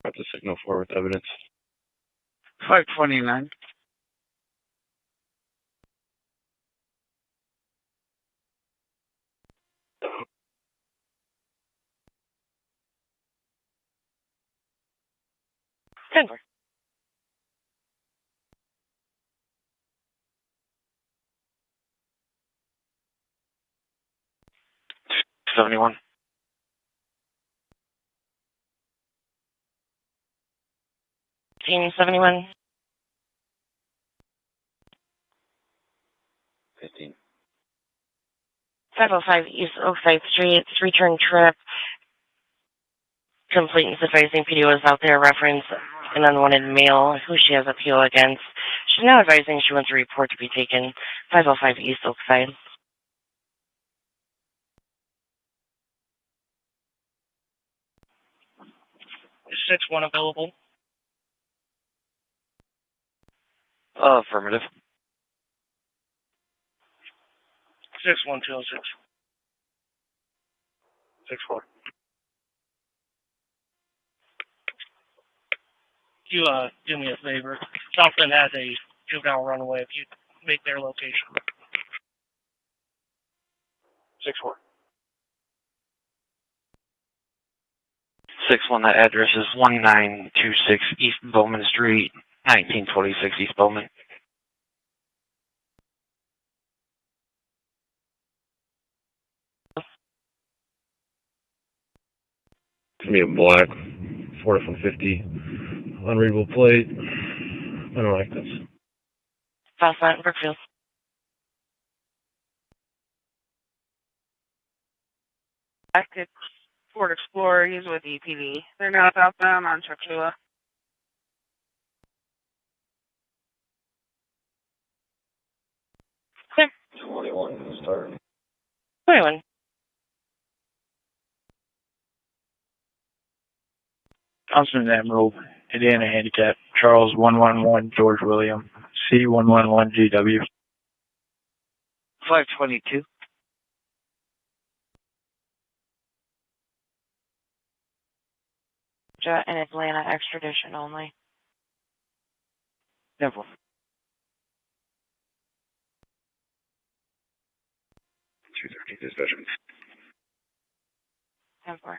Got the signal for with evidence. 529. 10-4. 71. 71. 15. 505 East Oakside Street, return trip. Complainants advising PD was out there, reference an unwanted male who she has appeal against. She's now advising she wants a report to be taken. 505 East Oakside. 6-1 available. Affirmative. 6-1-206. 6-4. You do me a favor. Something has a juvenile runaway if you make their location. 6-4. 6-1, that address is 1926 East Bowman Street, 1926 East Bowman. It's me in black, 4F-150, unreadable plate. I don't like this. Fastline, Brookfield. Active Ford Explorer, he's with EPD. They're now southbound on Choctaw. Okay. 21, start. 21. Constance Emerald, Indiana Handicap, Charles 111 George William, C111 GW. 522. In Atlanta, extradition only. 10-4. 230 dispatch. 10-4.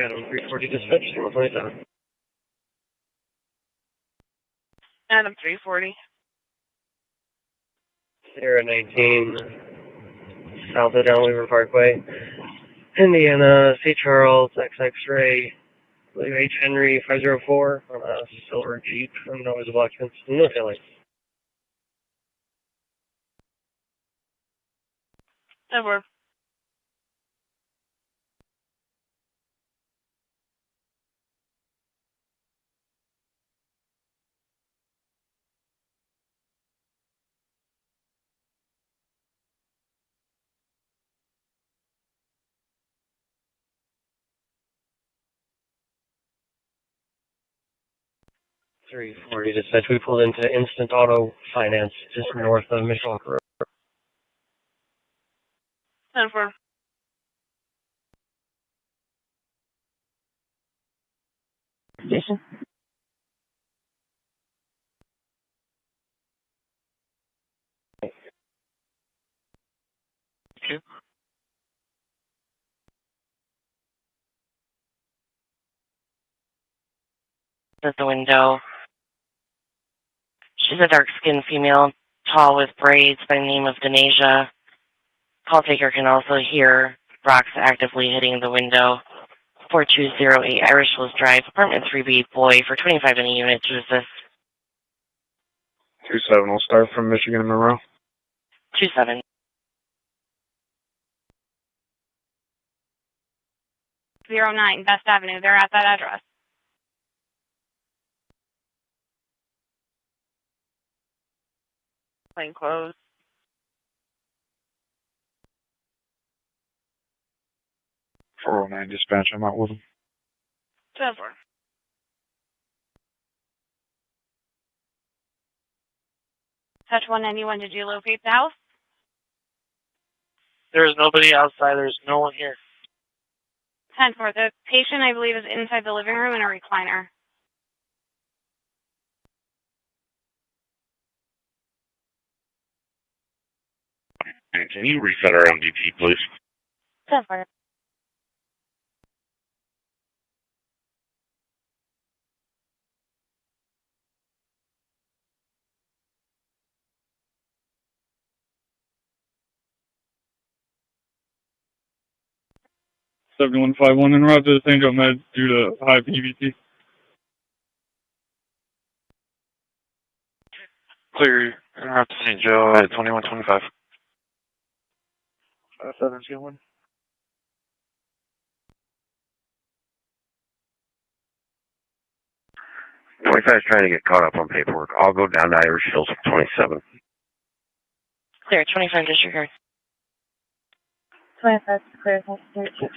Adam 340 dispatch, 127. Adam 340. Sierra 19, south of Downweaver Parkway. Indiana, St. Charles, XX-ray, I believe H. Henry 504 on a silver Jeep, and no visible occupants, no taillights. 10-4. Three 40 dispatch. We pulled into Instant Auto Finance just north of Michiana Road. 10-4. Jason? Two. At the window. She's a dark-skinned female, tall with braids by the name of Denasia. Call taker can also hear rocks actively hitting the window. 4208 Irish Hills Drive, apartment 3B, boy, for 25 in a unit to assist. 27, we'll start from Michigan and Monroe. 27. 09 Best Avenue. They're at that address. Plain clothes. 409 dispatch, I'm out with them. 10-4. Touch 191, did you locate the house? There's nobody outside. There's no one here. 10-4. The patient, I believe, is inside the living room in a recliner. Can you reset our MDT, please? 10-4. 7151 en route to St. Joe Med due to high PVT. Clear en route to St. Joe at 2125. 721. 25 is trying to get caught up on paperwork. I'll go down to Irish Hills for 27. Clear, 25 disregard. 25 clear, thank you.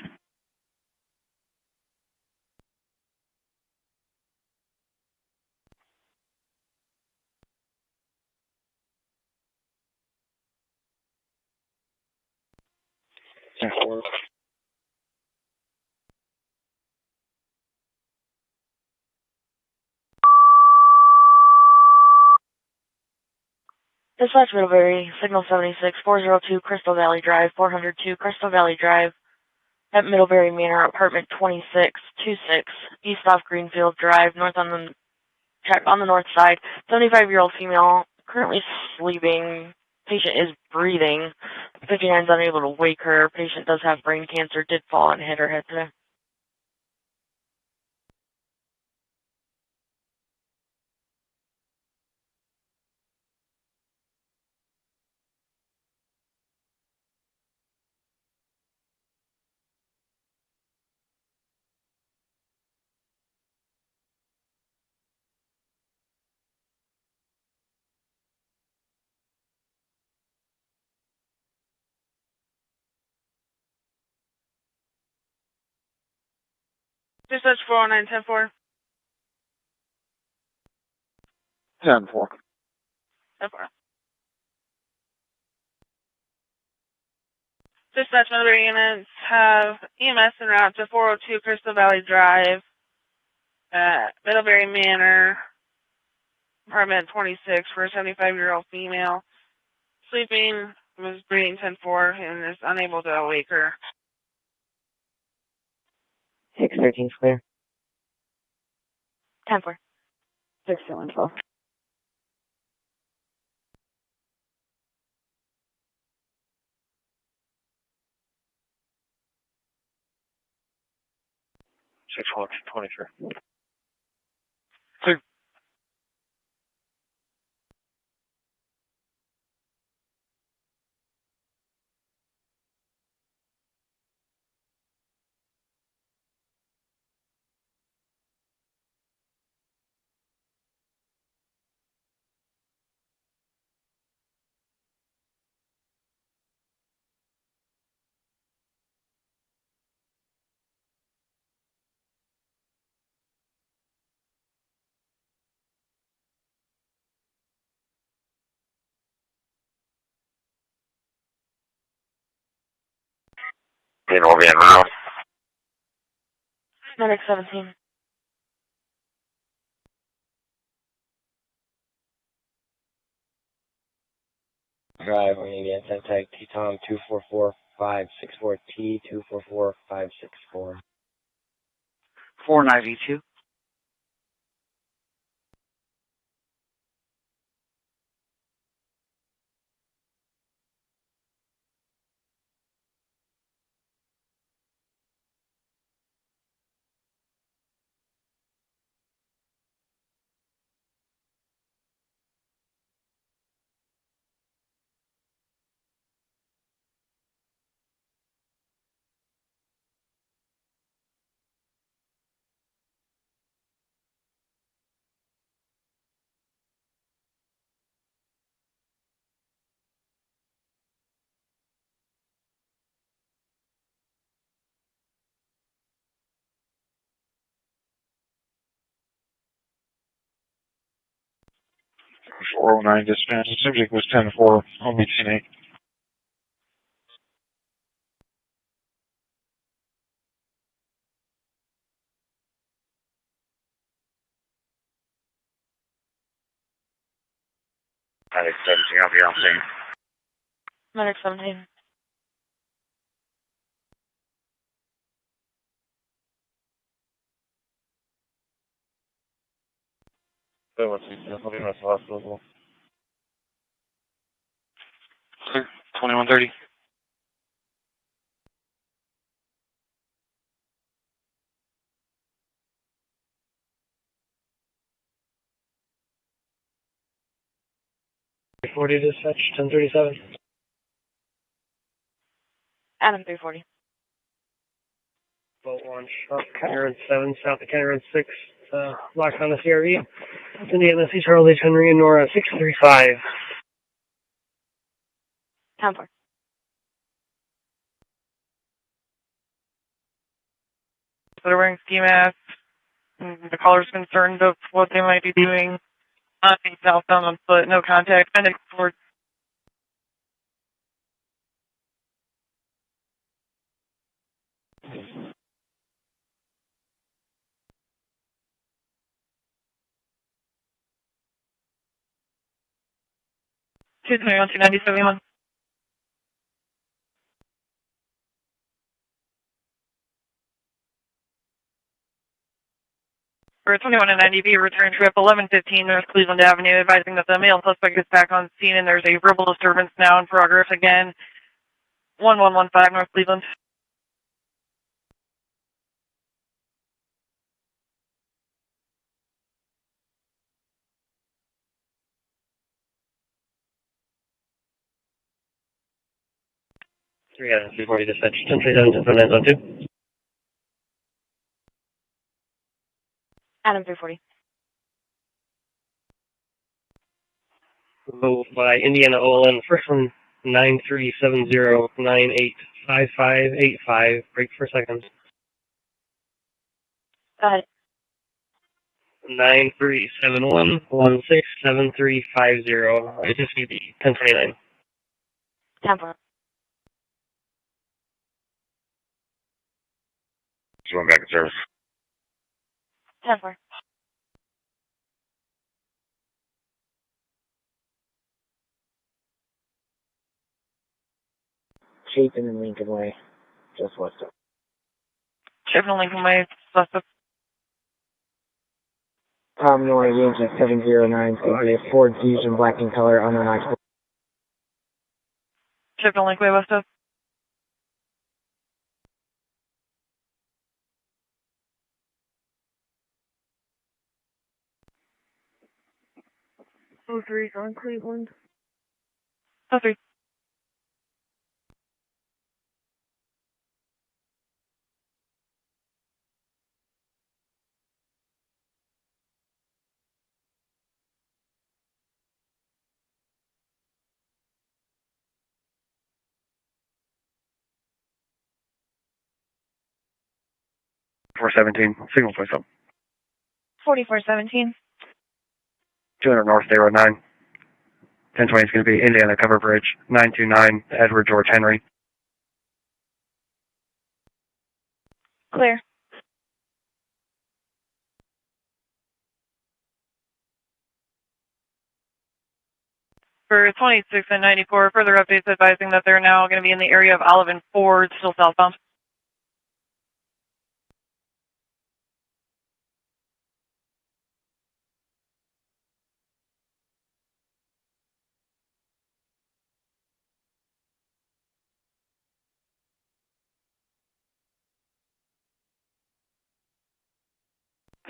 Dispatch Middlebury, Signal 76, 402 Crystal Valley Drive, 402 Crystal Valley Drive, at Middlebury Manor, apartment 2626, east off Greenfield Drive, north on the north side. 75-year-old female, currently sleeping. Patient is breathing. 59 is unable to wake her. Patient does have brain cancer, did fall and hit her head today. Dispatch 409 10-4. 10-4. 10-4. Dispatch Middlebury units have EMS en route to 402 Crystal Valley Drive at Middlebury Manor, apartment 26 for a 75-year-old female. Sleeping, was breathing 10-4 and is unable to awake her. 613 clear. 10-4. 612. 623. Clear. Then we'll be en route. Medic 17. Drive, we need to tag T-Tom 244564T 244564. 492. .409 dispatch. The subject was 10-4. I'll be 10-8. Medic 17, I'll be on scene. Medic 17. I'll be in the hospital. Clear. 2130. Forty dispatch, 1037. Adam 340. Boat launch off County Road 7, south of County Road 6, locked on the CRV. Indiana C. Charles H. Henry and Nora 635. 10-4. They're wearing ski masks. The caller's concerned of what they might be doing. Not being southbound on foot, no contact. Medic for 221, 297. For 21 and 90B, return trip 1115 North Cleveland Avenue, advising that the male suspect is back on scene and there's a verbal disturbance now in progress again. 1115 North Cleveland. Three Adam 340 dispatch, 1037, 1049, Adam 340. Move by Indiana OLN, first one 9370985585, break for seconds. Go ahead. 9371167350. I just need the 1029. 10-4. Just went back in service. 10-4. Chapin and Lincoln Way, just west of. Chapin Lincoln Way, suspect. Tom Nora Williams at 709, a Ford Fusion black in color, unoccupied. Chapin Lincoln Way, west of. Oh, 3's on Cleveland. 03. Four 17, signal place up. 4417. 200 North State Road 9. 1020 is going to be Indiana Cover Bridge, 929 Edward George Henry. Clear. For 26 and 94, further updates advising that they're now going to be in the area of Olive and Ford, still southbound.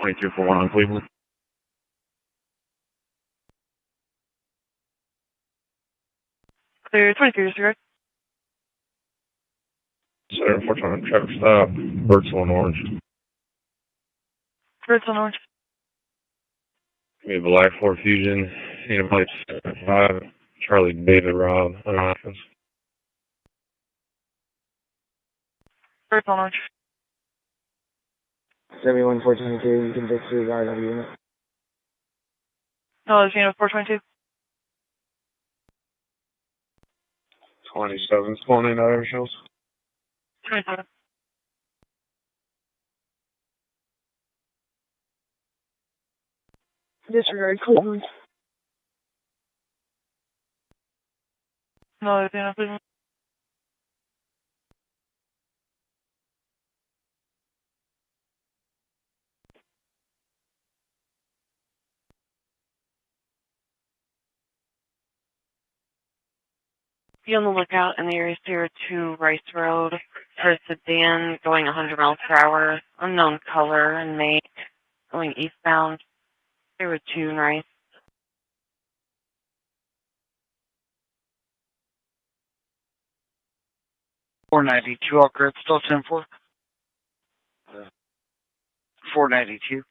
Twenty-two for one on Cleveland. Clear 23 disregard. Center 420 traffic stop. Birdsville and Orange. Birds on Orange. Give me a black Ford Fusion. Need a plate 5. Charlie David Rob. Unoccupied. Birds on Orange. 71422, you can disregard of unit. No, there's unit 422. 27's pulling in Irish Hills. 27. Disregard Cleveland. No, Dana, please. Be on the lookout in the area 02 Rice Road for a sedan going 100 miles per hour, unknown color and make, going eastbound, 02 Rice. 492 Elkhart, still 10-4. 492.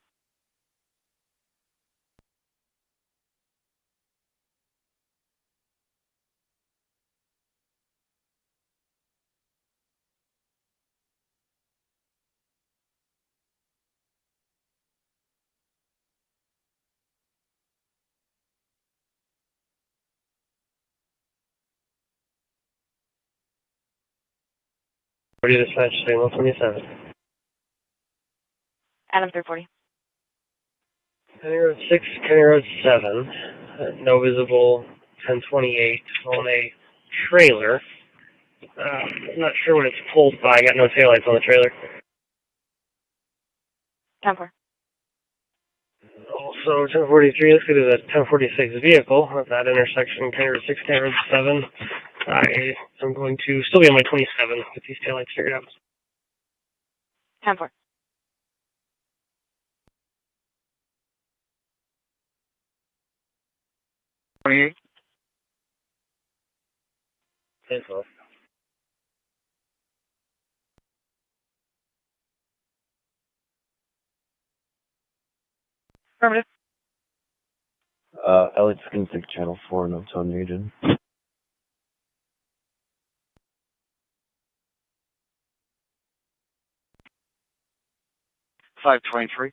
What do you dispatch? Say 127. Adam 340. County Road 6, County Road 7. No visible 1028 on a trailer. I'm not sure what it's pulled by. I got no taillights on the trailer. 10-4. Also, 1043, let's go to the 1046 vehicle at that intersection, County Road 6, County Road 7. I'm going to still be on my 27 with these taillights figured out. 10-4. 28. 10-12. Affirmative. Elliot Skinsick, Channel 4, no tone region. $523.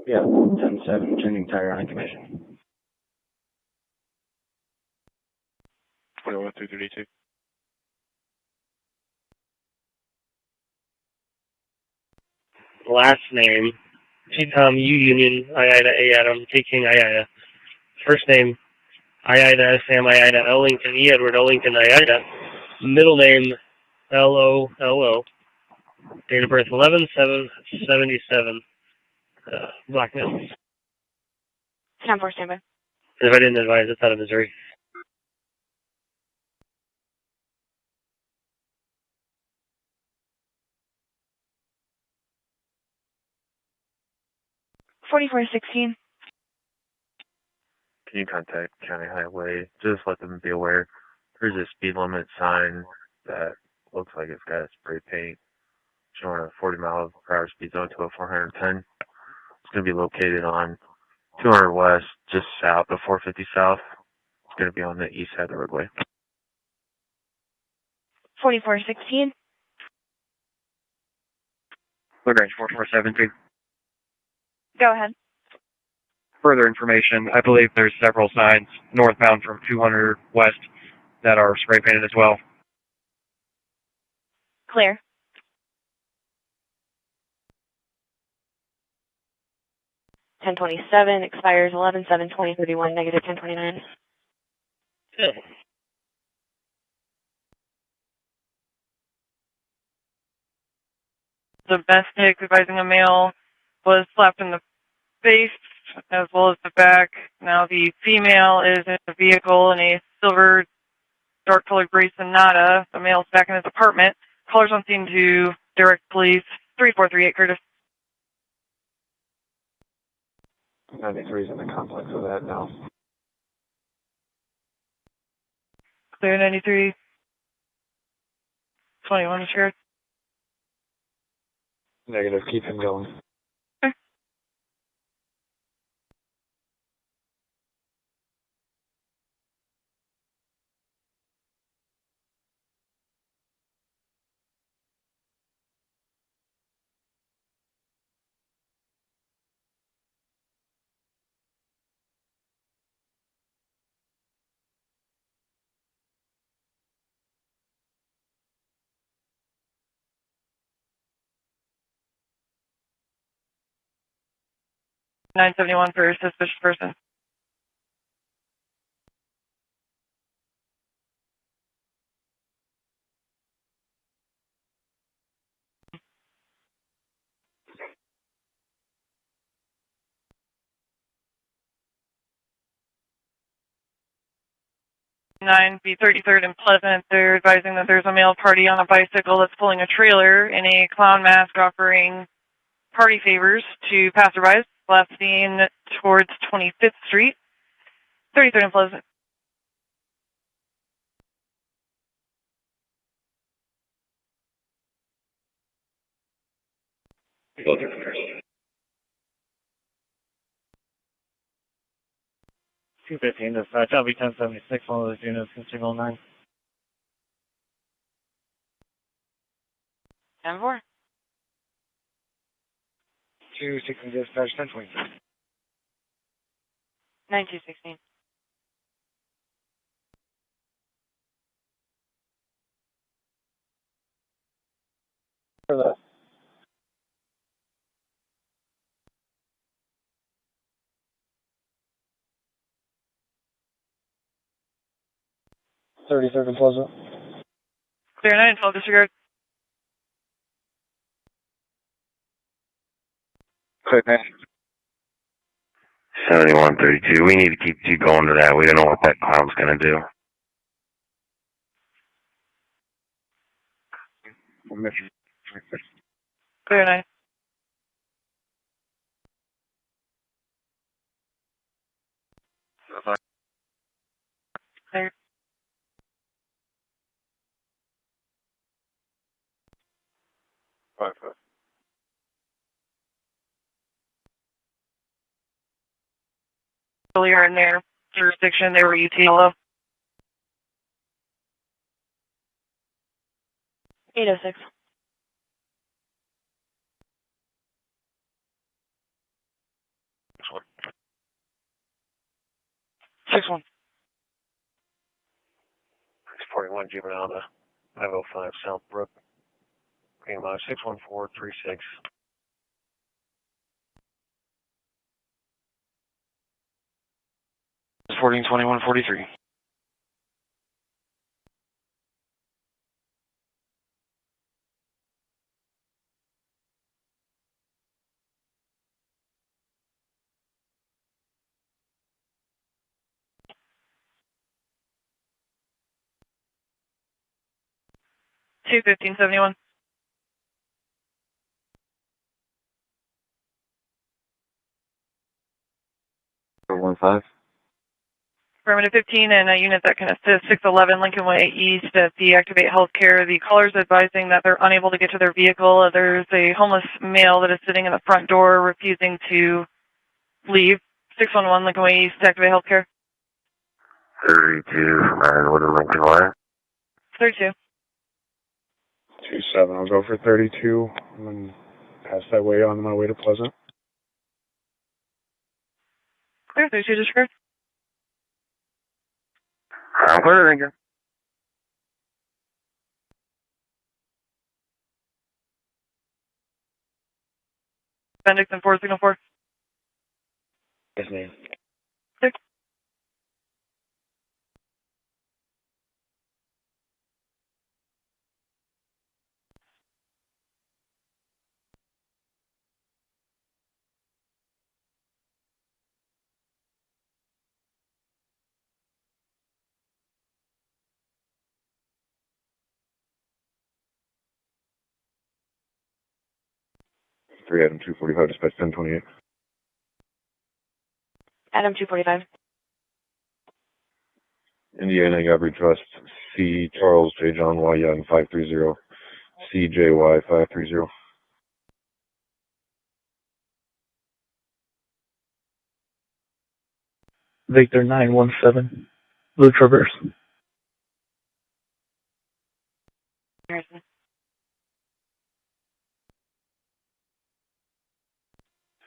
Yeah, 10-7, changing tire on commission. 21-232. Last name, T Tom U Union, Ida A Adam, T King Ida. First name, Ida Sam Ida L Lincoln E Edward L Lincoln Ida. Middle name, LOLO. Date of birth 11/7/77. Black male. 10-4, standby. If I didn't advise, it's out of Missouri. 4416. Can you contact County Highway? Just let them be aware. There's a speed limit sign that looks like it's got a spray paint showing a 40 mile per hour speed zone to a 410. It's going to be located on 200 West, just south of 450 South. It's going to be on the east side of the roadway. 4416. Lagrange 4473. Go ahead. Further information, I believe there's several signs northbound from 200 West that are spray painted as well. Clear. $1027 expires 11/7/2031, negative 1029. The best take advising a male was slapped in the face as well as the back. Now the female is in the vehicle in a silver dark colored gray Sonata. The male's back in his apartment. Callers on scene to direct police 3438 Curtis. 93 is in the complex of that now. Clear 93. 21 Sheriff. Negative, keep him going. 971 for a suspicious person. Nine B 33rd and Pleasant. They're advising that there's a male party on a bicycle that's pulling a trailer in a clown mask offering party favors to passerbys. Last seen towards 25th Street, 33rd and Pleasant. Filter. 215 dispatch. I'll be 1076. One of those units can signal 9. 10-4. 216 dispatch. 1026. 9216. For that. Third and Pleasant. Clear 9 and 12 disregard. Clear 9. 7132. We need to keep you going to that. We don't know what that clown's going to do. Clear 9. Clear. Five. Earlier in their jurisdiction, they were UTLO. 806. Six one. 641 juvenile to 505 Southbrook. KMI 61436. 142143. Two 1571. One 5. Affirmative 15 and a unit that can assist 611 Lincoln Way East at the Activate Healthcare. The caller's advising that they're unable to get to their vehicle. There's a homeless male that is sitting in the front door refusing to leave. 611 Lincoln Way East, Activate Healthcare. 32 from Ironwood and Lincoln Way. 32. 27. I'll go for 32 and then pass that way on my way to Pleasant. Clear 32 disregard. I'm clear, thank you. Appendix and 4, signal 4. Yes, ma'am. Clear. Three Adam 245 dispatch 1028. Adam 245. Indiana Gabri Trust C Charles J John Y Young 530 CJY 530. Victor 917. Blue Traverse. Harrison.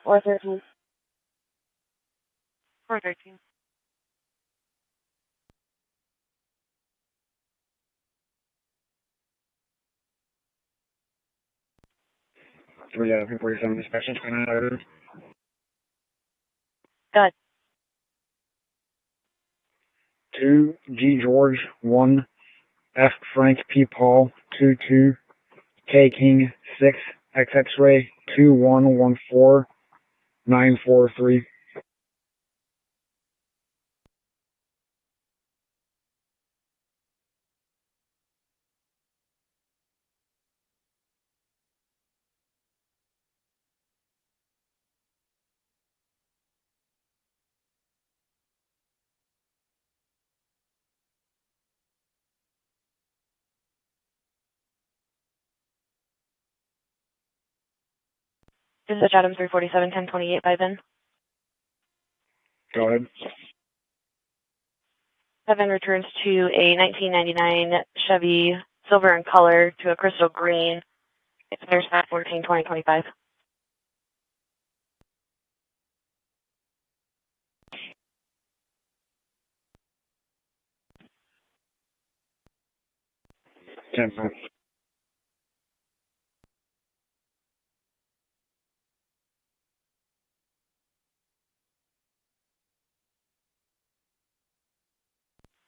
413. 413. Three Adam 247 dispatch 29. 2 G George 1 F Frank P Paul 22 K King 6 X X Ray 2114943. Dispatch Adam 347, 1028 by Ben. Go ahead. Kevin returns to a 1999 Chevy silver in color to a crystal green. It's Interstat 14, 2025.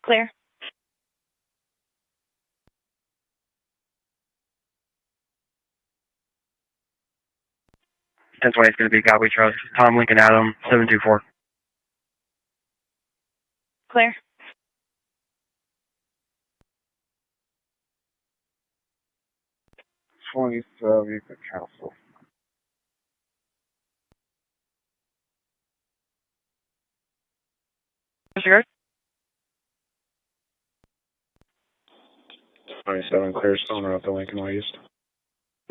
Clear. Ten 20 is going to be God We Trust. Tom Lincoln Adam 724. Clear. You can cancel. Disregard. 27 clear Stoner at the Lincoln Way East.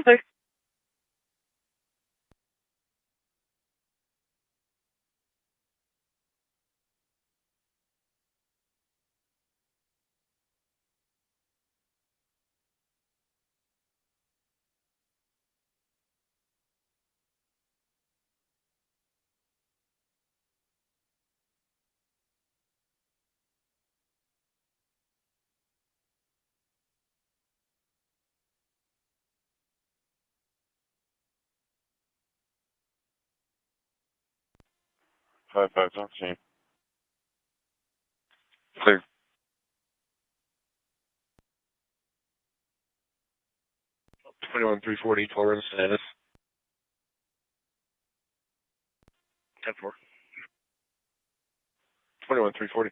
Clear. Five 13. Clear. Twenty-one 340 Torrance status. 10-4. 21 340.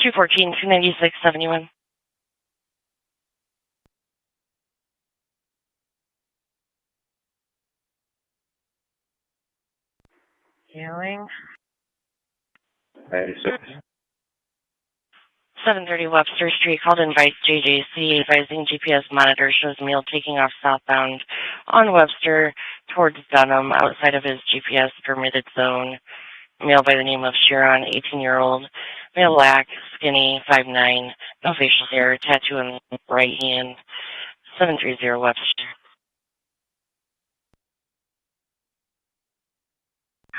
Two 29671. Healing. 96. 730 Webster Street, called invite JJC, advising GPS monitor shows Meal taking off southbound on Webster towards Dunham, outside of his GPS permitted zone. Male by the name of Sharon, 18-year-old, male black, skinny, 5'9", no facial hair, tattoo on right hand, 730 Webster.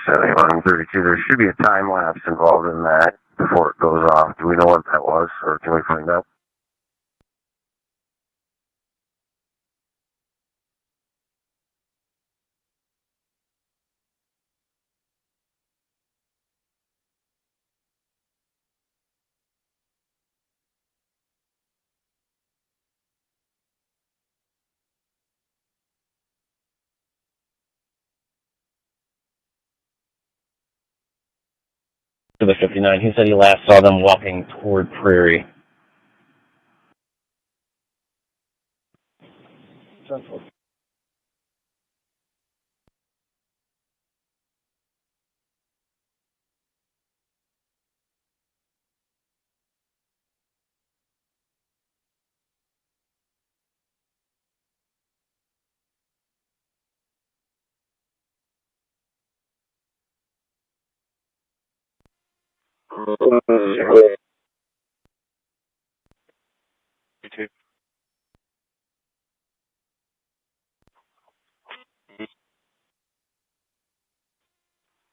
7132. There should be a time lapse involved in that before it goes off. Do we know what that was, or can we find out? To the 59, he said he last saw them walking toward Prairie.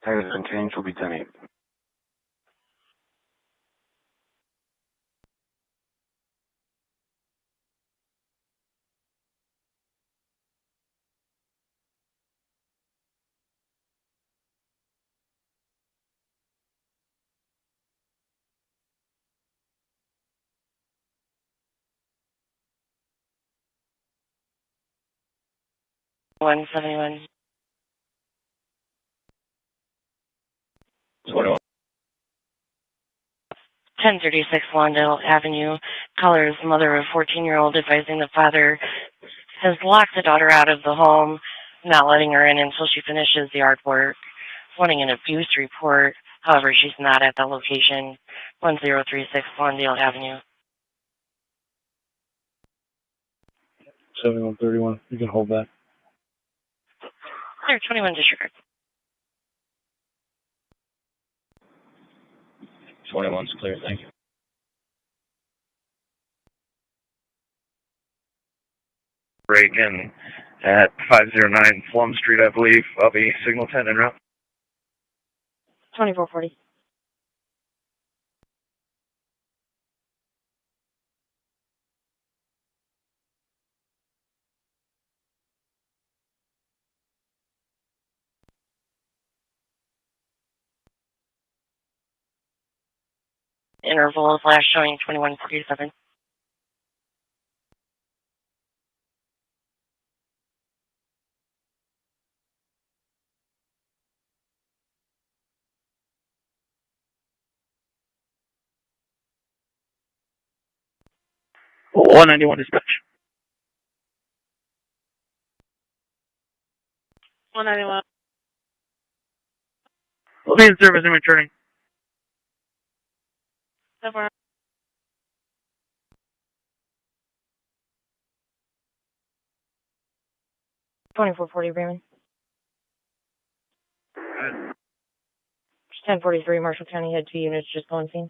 Time has been changed. Will be 10-8. 171. 21. 1036 Lawndale Avenue. Caller is the mother of a 14-year-old advising the father has locked the daughter out of the home, not letting her in until she finishes the artwork. Wanting an abuse report. However, she's not at the location. 1036 Lawndale Avenue. 7131. You can hold that. Clear 21 disregard. 21's clear, thank you. Break in at 509 Plum Street, I believe. I'll be signal 10 en route. 2440. Interval is last showing 2147. Oh, 191 dispatch. 191. We'll be in service and returning. Somewhere. 2440 Bremen. 1043 Marshall County, had 2 units just on scene.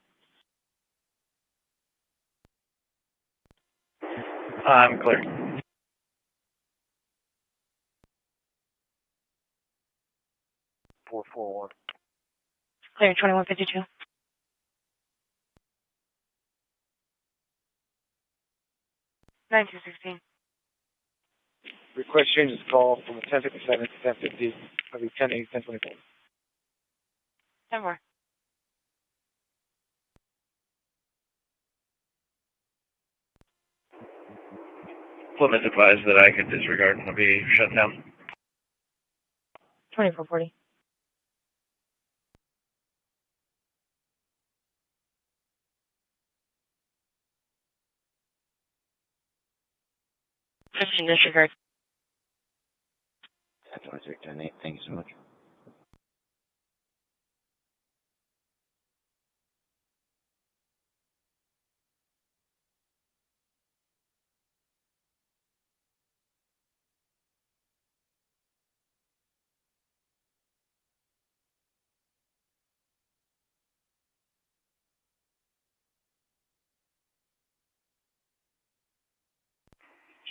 I'm clear. 441. Clear 2152. Request changes call from 1057 to 1050. I'll be 10-8, 1024. 10-4. Plymouth advised that I could disregard and I'll be shut down. 2440. 15 disregard. 1023, 10-8. Thank you so much.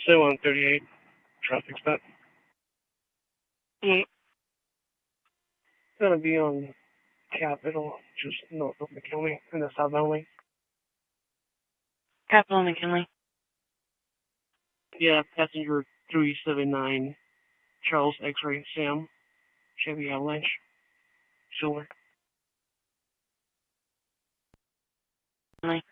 Say 138. Traffic stop. Gonna be on Capitol, just north of McKinley, in the southbound lane. Capital McKinley. Yeah, passenger 379, Charles X-Ray Sam, Chevy Avalanche, silver. McKinley.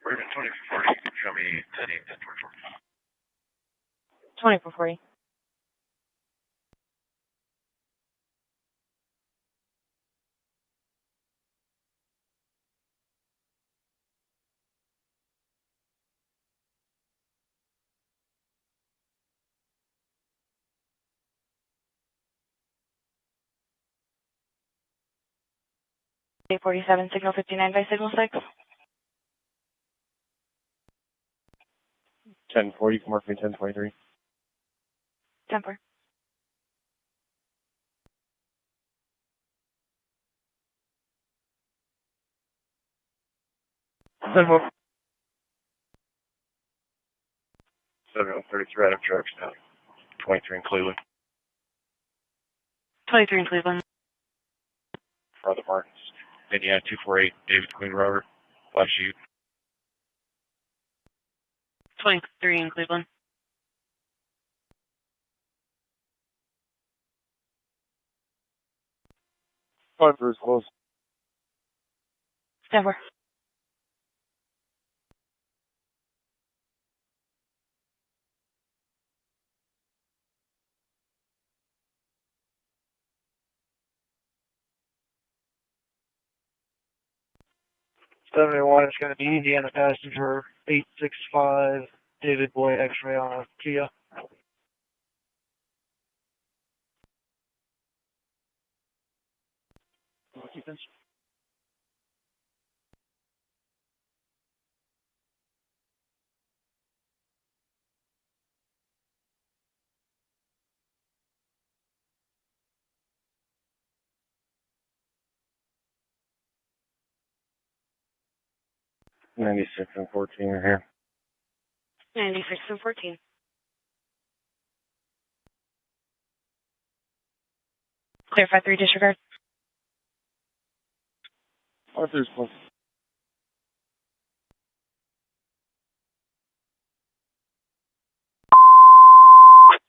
Raven 2440, show me 10-8, 2440. Eight 47, signal 59 by signal 6. 1040, mark me 1023. 10-4. Then we'll 733 out of trucks now. 23 in Cleveland. 23 in Cleveland. Brother Martins. Indiana 248, David Queen Robert. Flash you. 23 in Cleveland. Five is close. 10-4. $71 is going to be Indiana passenger 865 David Boy X-ray on a Kia. $96 and 14 are here. 96 and 14. Clear 5-3, disregard. 5 is close.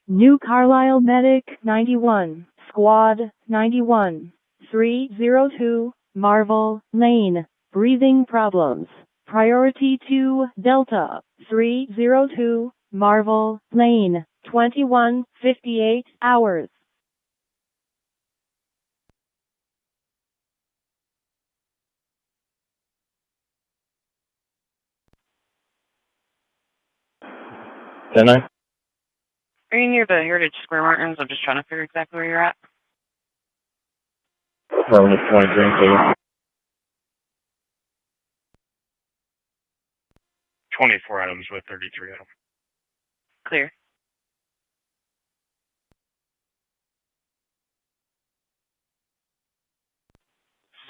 New Carlisle Medic 91, Squad 91, 302, Marvel Lane, breathing problems. Priority 2, Delta 302, Marvel Lane, 21:58 hours. Then I Are you near the Heritage Square, Martins? I'm just trying to figure exactly where you're at. from the 23 in Cleveland. 24 items with 33 items. Clear.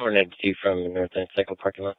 $492 from the North End Cycle parking lot.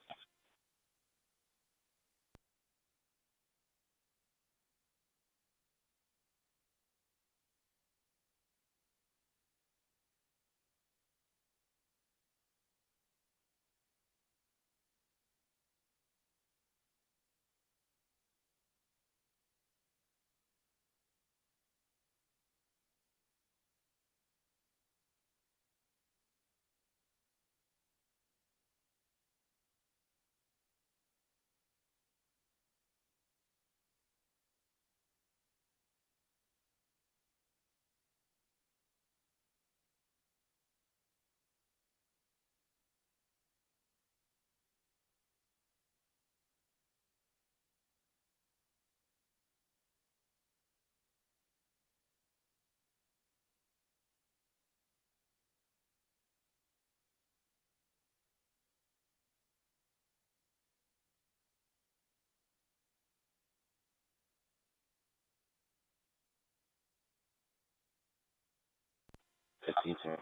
$15, sir.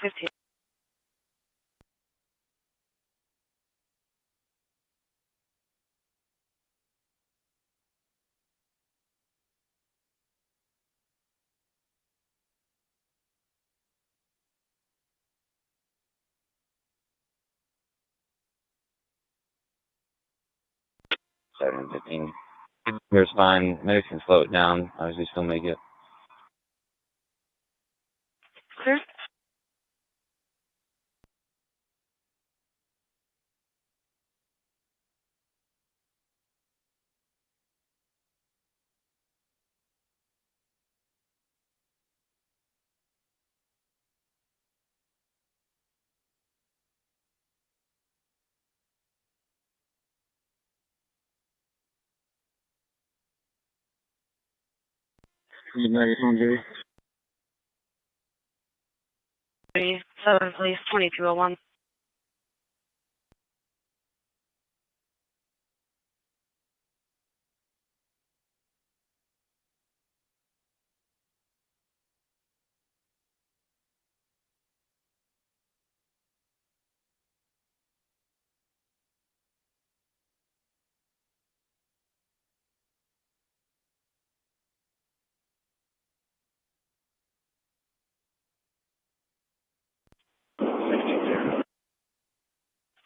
15. $7.15. Here's fine. Maybe can slow it down. Obviously, still make it. Clear. Seven Police 2201.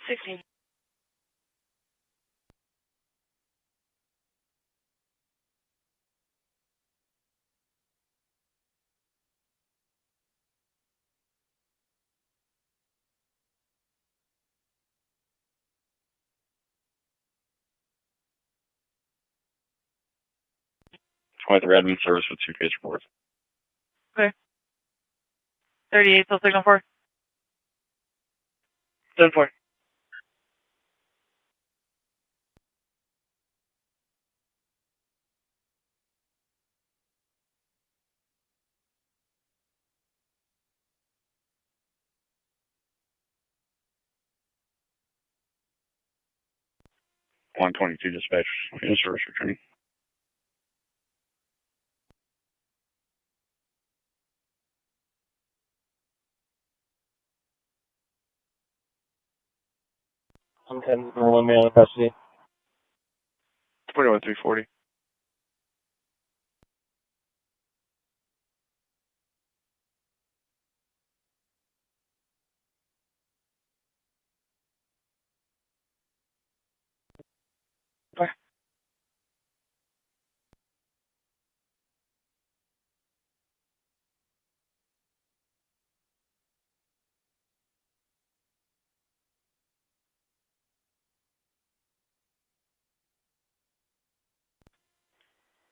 Sixteen. With Redmond service with 2 case reports. Okay. 38, so signal 4. 10-4. One 22 dispatch in service returning. I'm 10, one male in custody. 21 340. Four.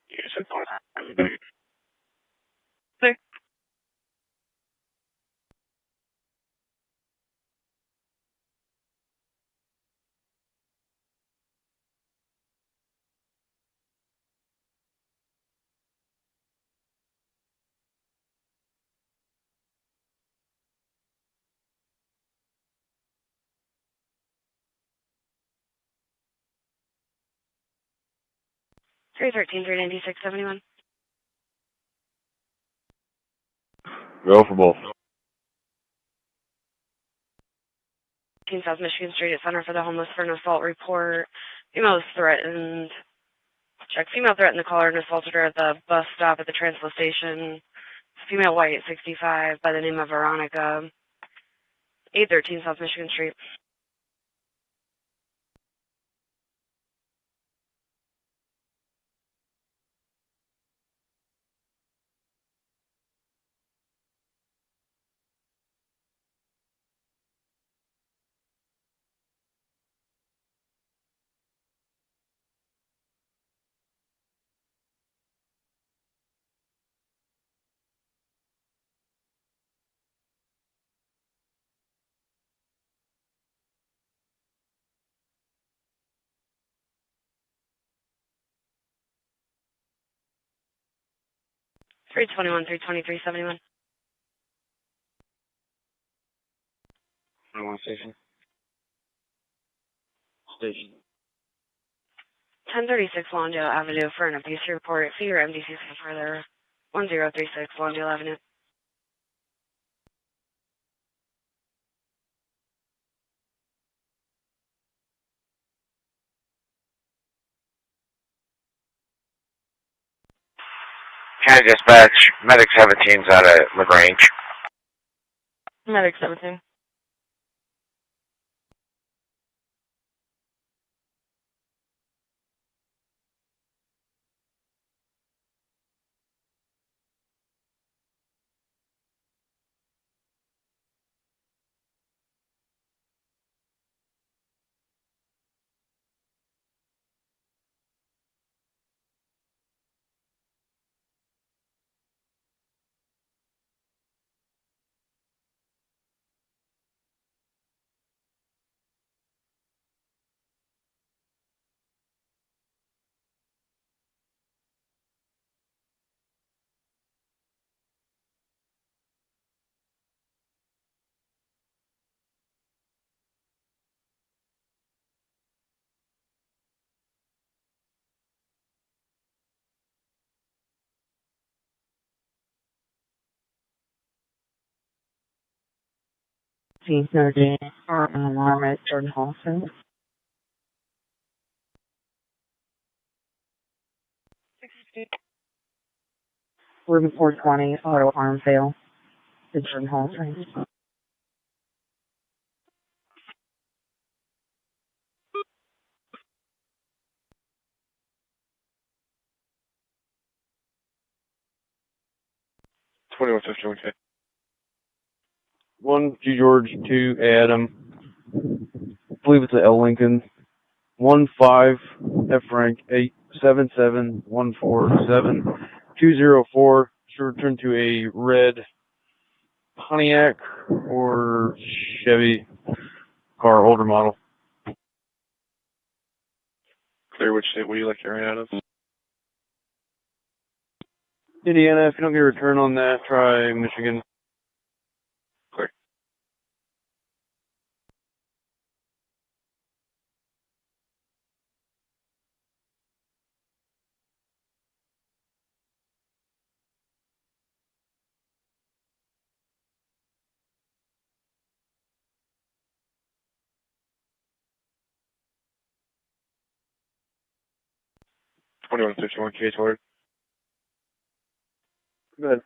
Yes, it's on. 6. Three 13-396-71. Go for both. King South Michigan Street at Center for the Homeless for an assault report. Female was threatened. Check. Female threatened the caller and assaulted her at the bus stop at the Transpo station. Female white, 65, by the name of Veronica. 813 South Michigan Street. Three 323-71. 21 station. Station. 1036 Lawndale Avenue for an abuse report. See your MDC further. 1036 Lawndale Avenue. County Dispatch, Medic 17's out of Lagrange. Medic 17. T13 or an alarm at Jordan Hall Center. Room 420, auto arm fail at Jordan Hall Center. Twenty-one 51K. 1 G George, 2 Adam. I believe it's a L Lincoln. 1 5 F Frank 8 7 7 1 4 7 204. Should return to a red Pontiac or Chevy car, older model. Clear, which state will you like to run out of? Indiana. If you don't get a return on that, try Michigan. Clear. Twenty-one 51K toward. Good.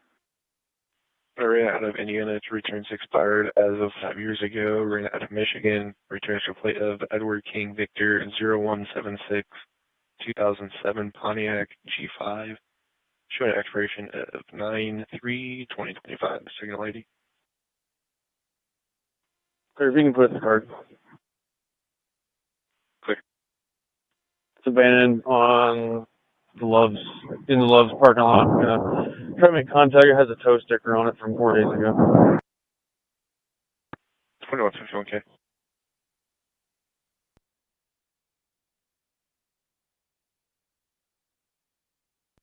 Ran out of Indiana. Its returns expired as of 5 years ago. Ran out of Michigan. Returns to plate of Edward King Victor 0176 2007 Pontiac G5. Showing an expiration of 9/3/2025. Signal ID. Clear. If you can put it in the card. Clear. It's abandoned on the Loves, in the Loves parking lot. Try to make contact. It has a tow sticker on it from 4 days ago. 21 51K.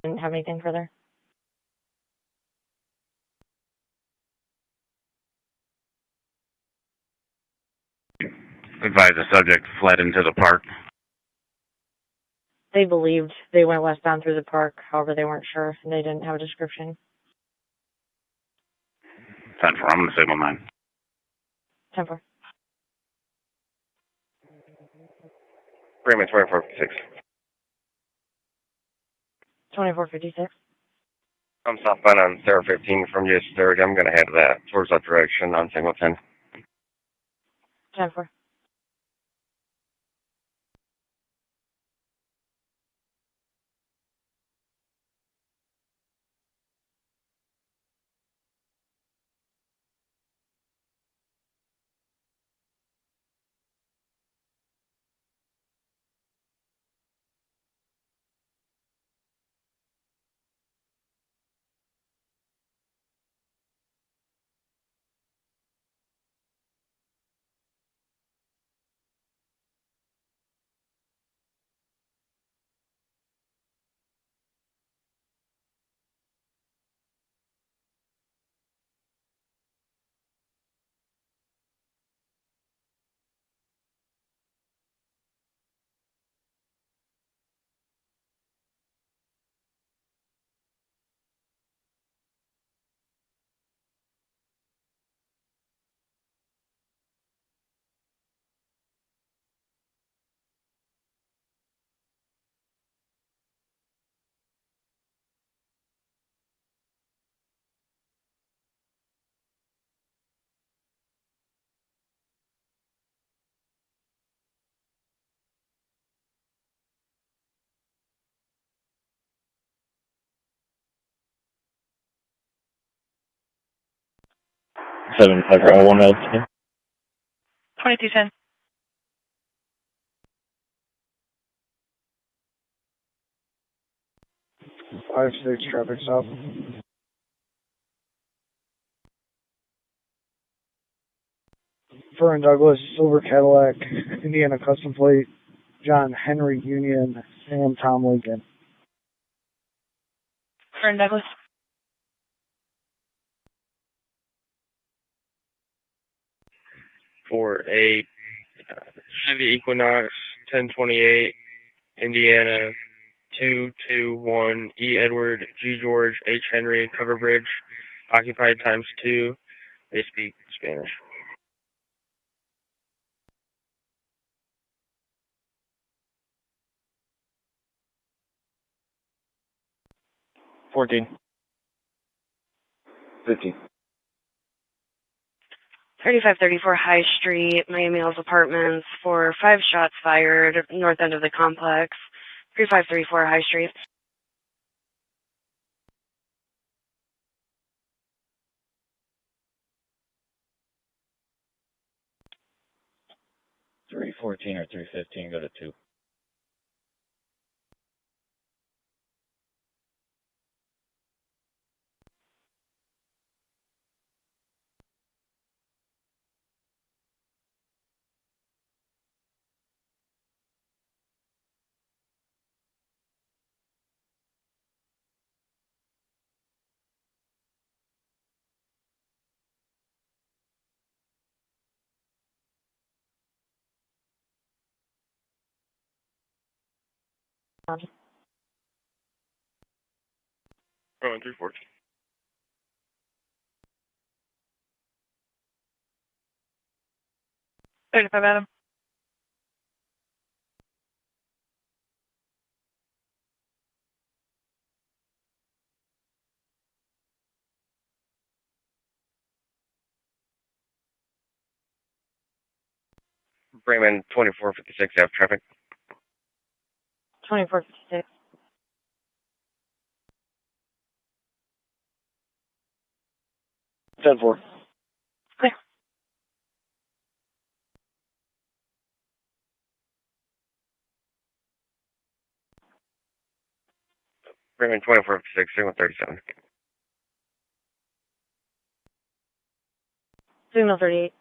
Didn't have anything further. Advise the subject fled into the park. They believed they went westbound through the park, however they weren't sure, and they didn't have a description. 10-4, I'm going to signal 9. 10-4. Freeman 2456. 2456. I'm southbound on Sarah 15 from US 30. I'm going to head that towards that direction on Singleton. 10-4. Seven Piper 01 LT. 2210. 5-6 traffic stop. Fern Douglas, silver Cadillac, Indiana custom plate, John Henry Union, Sam Tom Lincoln. Fern Douglas. For a Chevy Equinox 1028, Indiana 221 E Edward G George H Henry Cover Bridge, occupied ×2. They speak Spanish. 14. 15. 3534 High Street, Miami Hills Apartments, for 5 shots fired, north end of the complex. 3534 High Street. Three 14 or 315, go to 2. Oh, 314. 35 Adam. Bremen 2456 F traffic. 2456. Ten four. Clear. Bremen 2456, signal 37. Signal 38.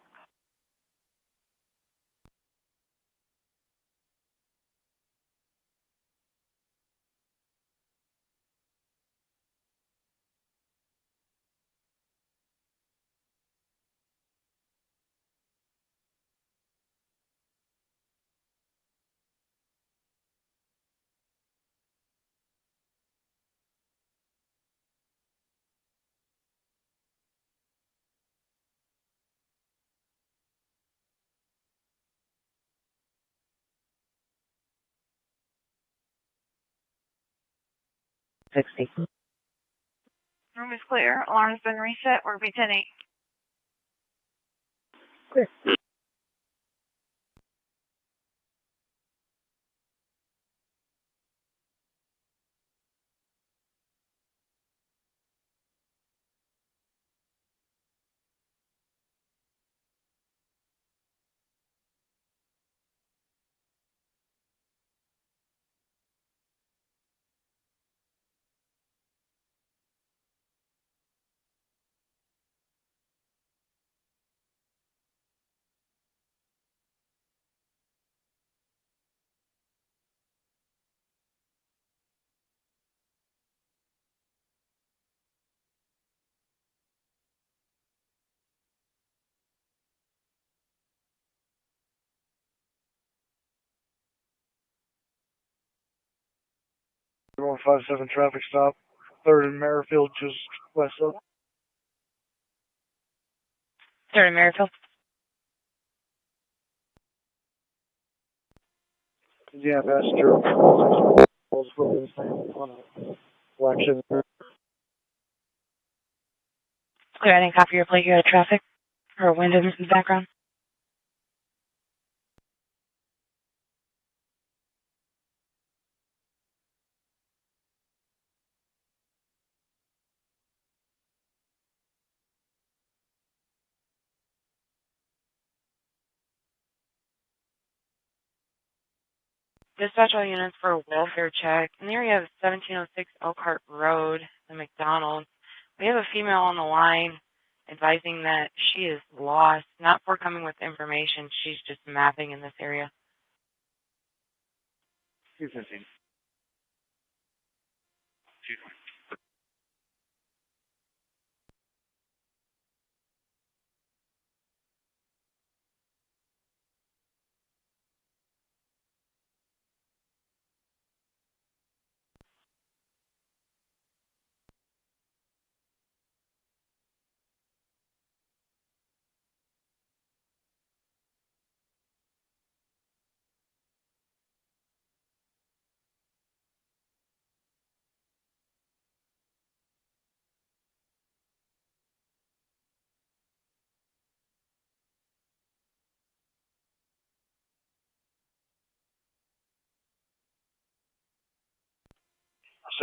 Room is clear. Alarm's been reset. We're B10-8. Clear. One 57 traffic stop. 3rd and Merrifield, just west of. 3rd and Merrifield. Yeah, passenger. On a black Chevy. Clear. I didn't copy your plate. You had traffic or wind in the background. Dispatch all units for a welfare check. In the area of 1706 Elkhart Road, the McDonald's. We have a female on the line advising that she is lost, not forthcoming with information. She's just mapping in this area. 215.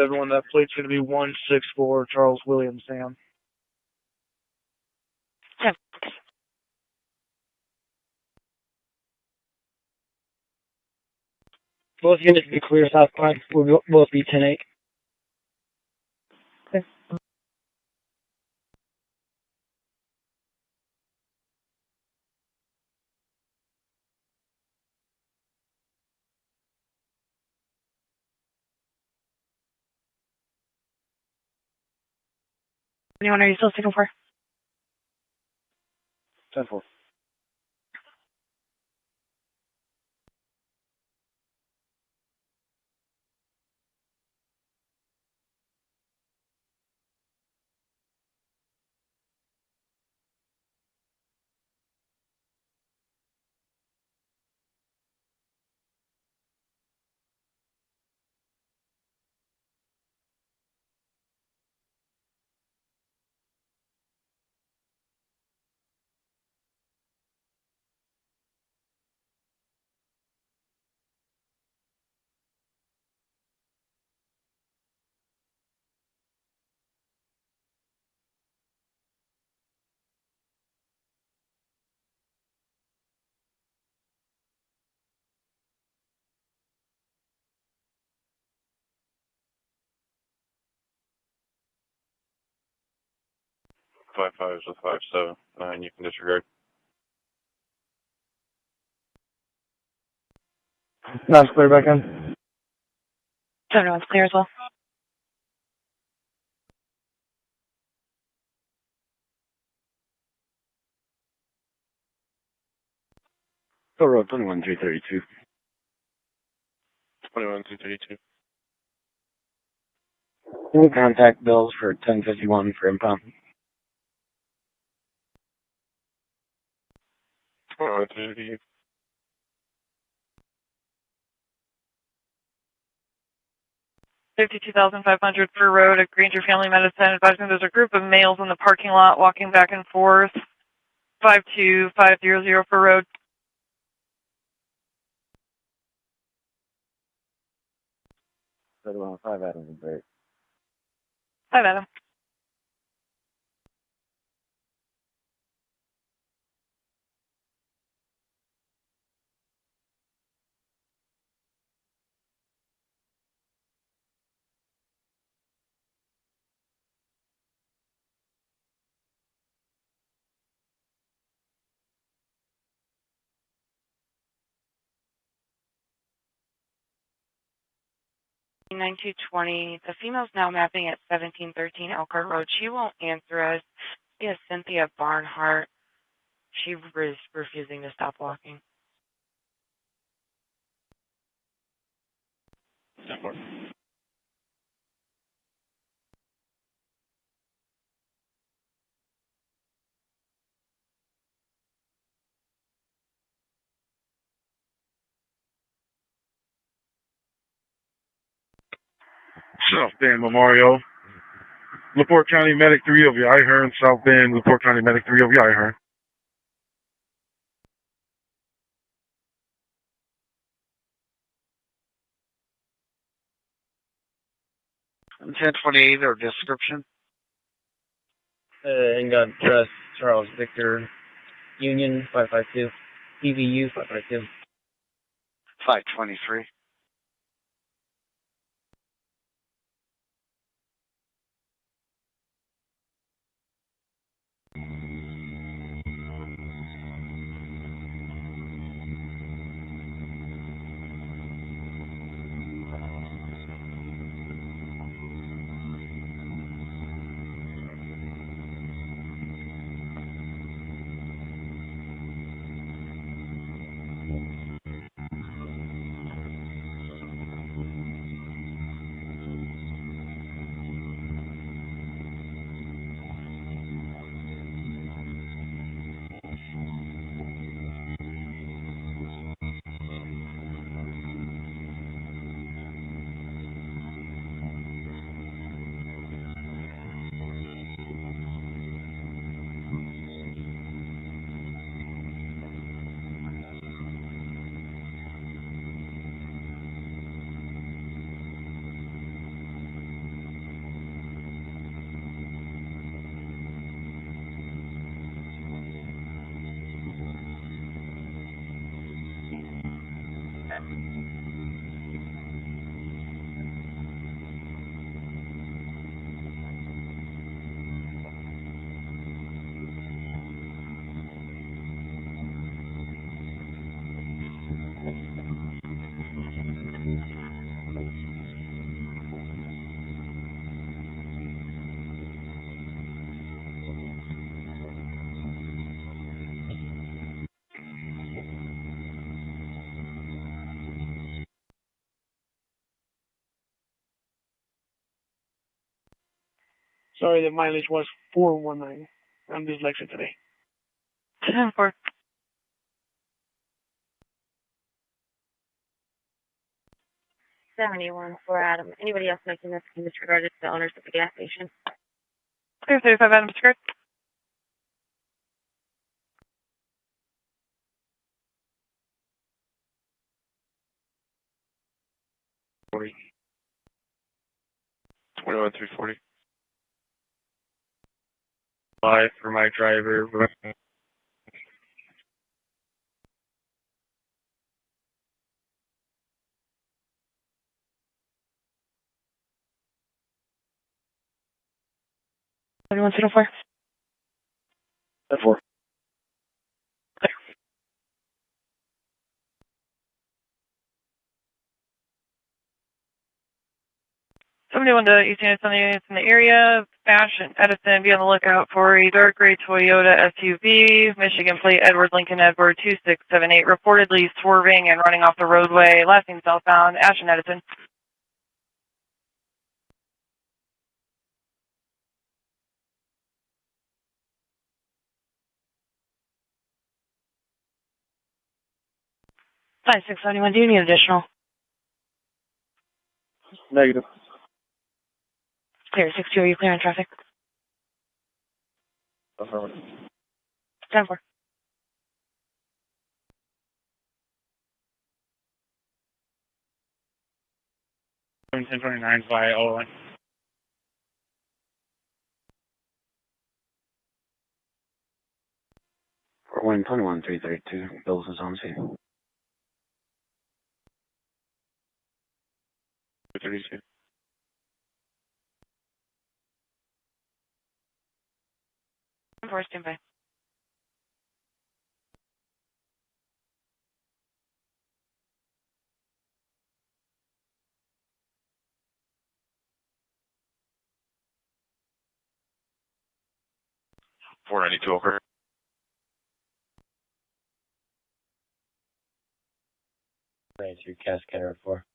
everyone, that plate's going to be 164 Charles William Sam. Both units be clear southbound. We'll both be 10-8. Okay. Anyone, are you still sticking for? 10-4. Five fives with 579. You can disregard. Nice, clear back in. 7-1's clear as well. Go road 21-332. 21-232. Any contact bills for 1051 for impound. 21-232. 52,500 per road at Granger Family Medicine, advising there's a group of males in the parking lot walking back and forth. 52500 per road. Right around 5 Adams and break. 5 Adam. $9,220. The female's now mapping at 1713 Elkhart Road. She won't answer us. She is Cynthia Barnhart. She is refusing to stop walking. South Bend Memorial. LaPorte County Medic 3 over Ihern. South Bend, LaPorte County Medic 3 over Ihern. And 1028 or description. In God Trust, Charles Victor, Union 552, PVU 552. 523. Sorry, the mileage was 419. I'm dyslexic today. 10-4. 71 for Adam. Anybody else making this can disregard it to the owners of the gas station? Clear 35 Adam disregard. $40. 21,340. 5 for my driver. Anyone 4? That's 4. 71 to 18 units on the units in the area. Ash and Edison, be on the lookout for a dark gray Toyota SUV, Michigan plate Edward Lincoln Edward 2678, reportedly swerving and running off the roadway, last seen southbound. Ash and Edison. Fine, 671. Do you need additional? Negative. Clear. 62. Are you clear on traffic? Affirmative. 10-4. Ten 29 via O1. Fort Wayne 21332. Bills is on scene. 32. For standby. $492 over. Through Cascade 4.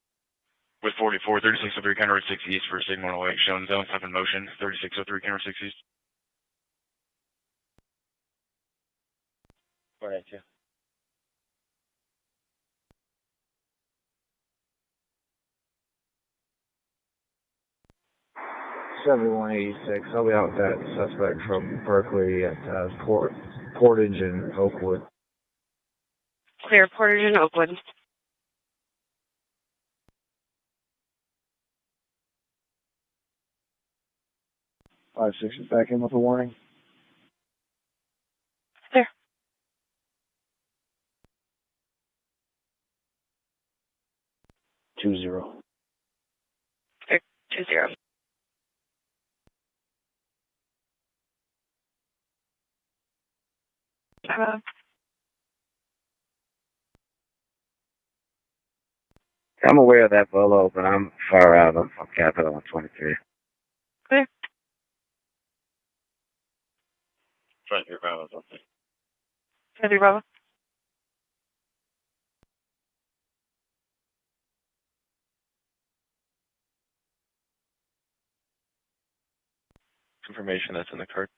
With 44, 3603 counter at 6 east for signal away, showing zone 7 motion, 3603 counter 6 east. 492. I'll be out with that suspect from Berkeley at Portage and Oakwood. Clear. Portage and Oakwood. 5-6 is back in with a warning. Clear. 2-0. Clear. 2-0. I'm aware of that Volo, but I'm far out of Capital on 23. Clear. Front your Bravo something. 23 Bravo. Information that's in the card.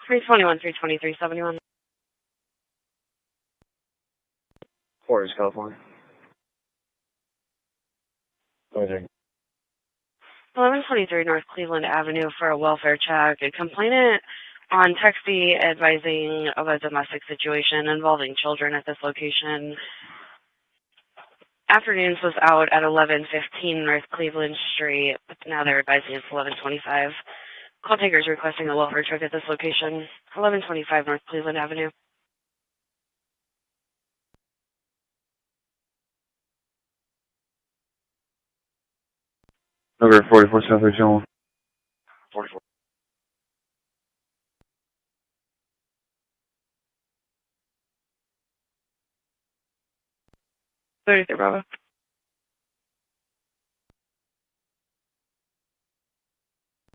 Three 371. Portage, California. 23. 1123 North Cleveland Avenue for a welfare check. A complainant on Texty advising of a domestic situation involving children at this location. Afternoons was out at 1115 North Cleveland Street, but now they're advising it's 1125. Call takers requesting a welfare check at this location, 1125 North Cleveland Avenue. Number 44 South Regional. 44. Bravo.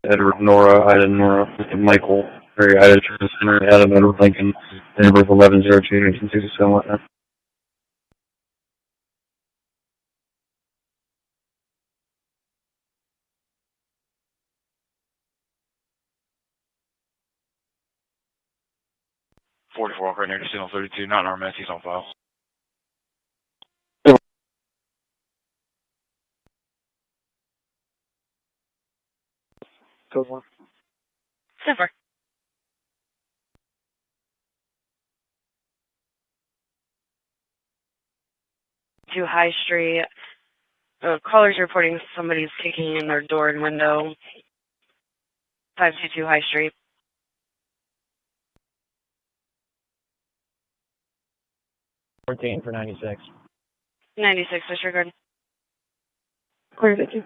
Edward, Nora, Ida, Nora, Michael, Mary, Ida, Charles, Henry, Adam, Edward, Lincoln, number 1102, 1967, whatnot. Right near Casino 32, not in our mess, he's on file. Code 1. Silver. To High Street. Callers reporting somebody's kicking in their door and window. 522 High Street. 14 for 96. 96 disregard. Clear, thank you.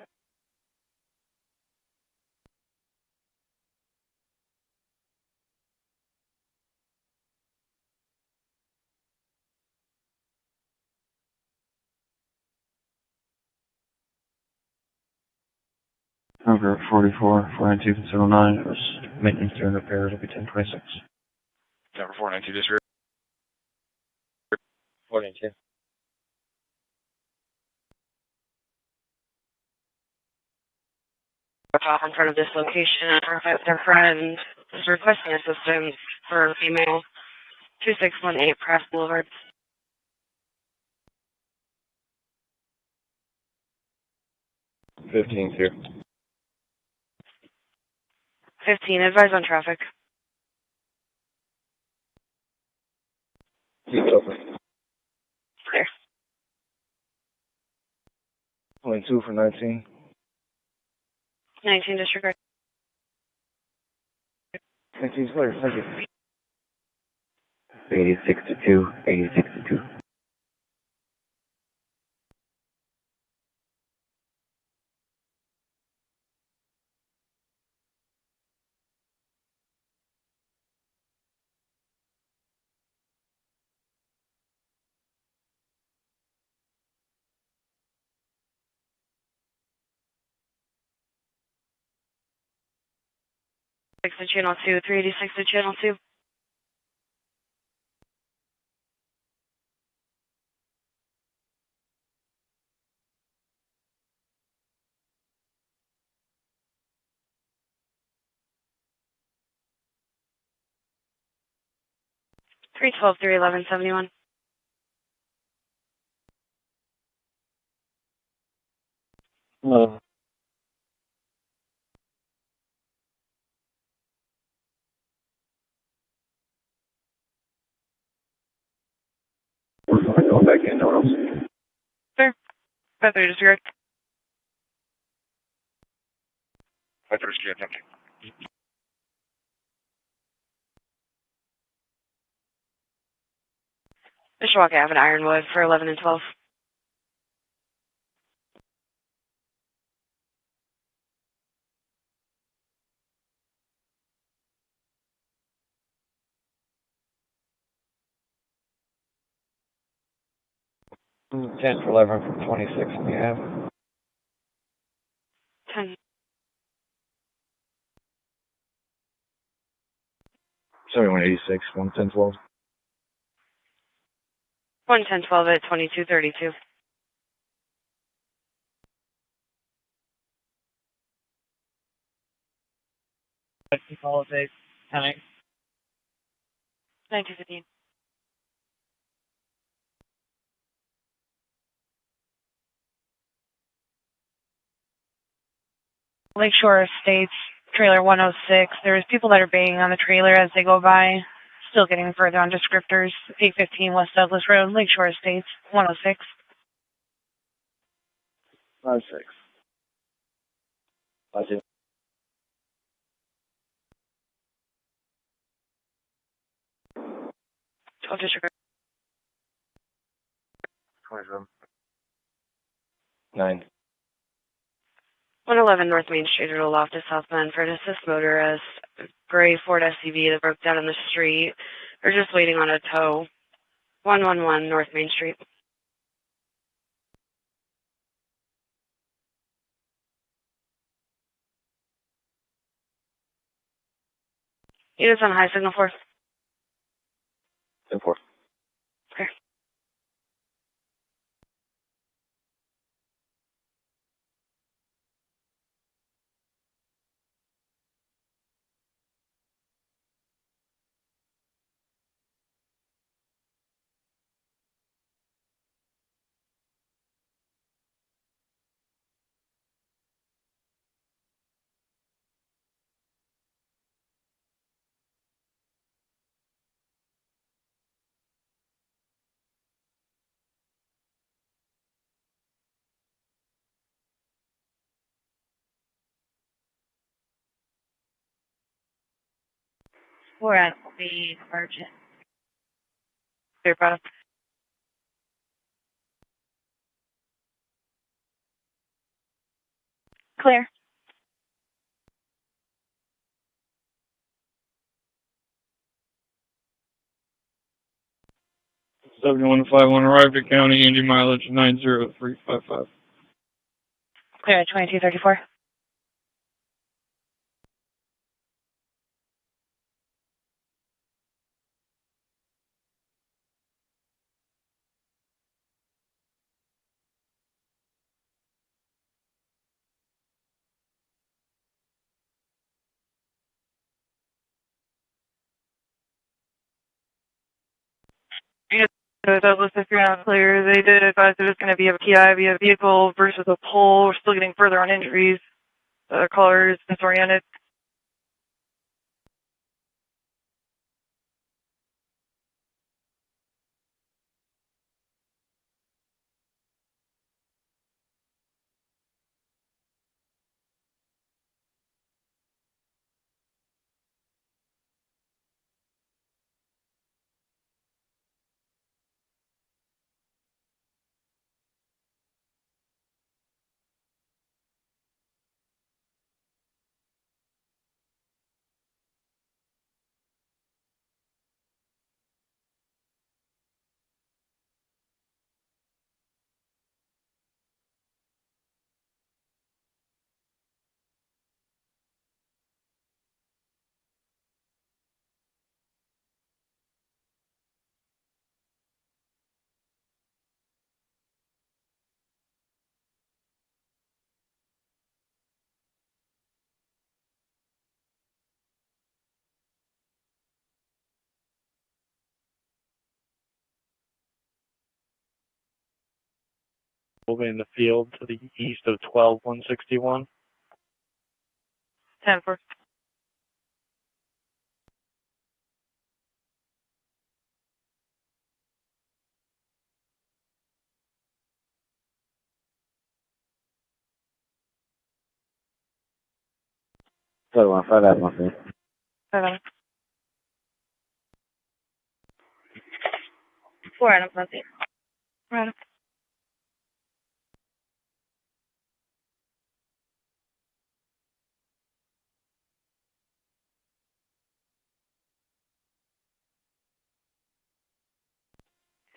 Number 44, 492, 709, it was maintenance during repairs, will be 1026. Number 492 disregard. 492. Off in front of this location, their friend is requesting assistance for a female. 2618 Press Boulevard. 15 here. 15, advise on traffic. Keep open. Clear. 22 for 19. 19 disregard. 19's clear, thank you. 86 to 2, 86 to 2. To channel 2, 386 to channel 2. Three 12 31171. No. We're going going back in, no one else. Clear. 53 disregard. 530 attempting. Mishawaka Avenue, Ironwood for 11 and 12. Mm, 10 for 11 for 26 on the Ave. 10. 7186, 11012. 11012 at 2232. Politics. 10. 9215. Lakeshore Estates, trailer 106. There's people that are banging on the trailer as they go by. Still getting further on descriptors. 815 West Douglas Road, Lakeshore Estates, 106. 5-6. 5-2. Disregard. 27. 9. 111 North Main Street at a Loftus southbound for an assist motorist. Gray Ford SUV that broke down in the street. They're just waiting on a tow. 111 North Main Street. It is on high signal 4. 4. Okay. We're at the Virgin. Clear product. Clear. 7151 arrived at County, Indy mileage 90355. Clear at 2234. Douglas, if you're not clear, they did advise it was going to be a PI via vehicle versus a pole. We're still getting further on injuries. The caller is disoriented. Moving in the field to the east of 12161. 10-4. So, 5 out, my friend. 7. 4 items on scene. Right.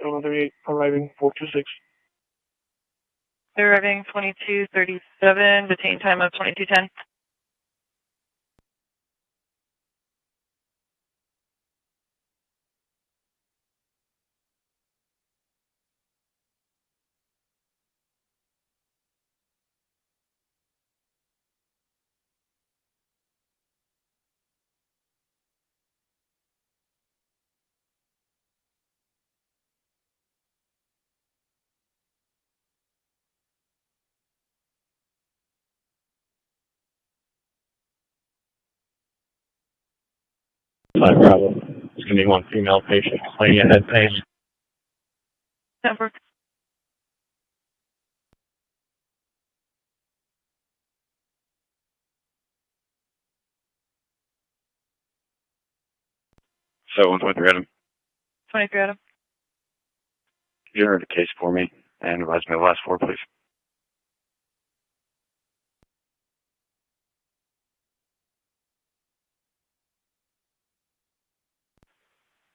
Gentleman 38 arriving 426. They're arriving 2237, detain time of 2210. 5 Bravo. It's going to be one female patient complaining of head pain. Number. So 123 Adam. 23 Adam. Generate a case for me and advise me the last 4, please.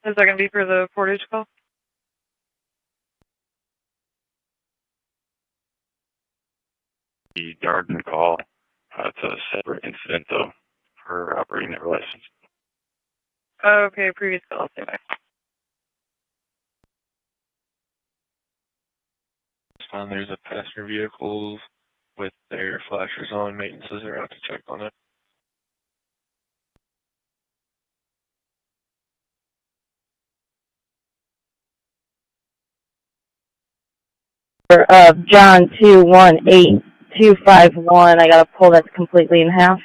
Is that going to be for the Portage call? The Darden call. It's a separate incident, though, for operating their license. Oh, okay, previous call. I'll stay back. There's a passenger vehicle with their flashers on. Maintenance is around to check on it. John 218251. I got a pole that's completely in half.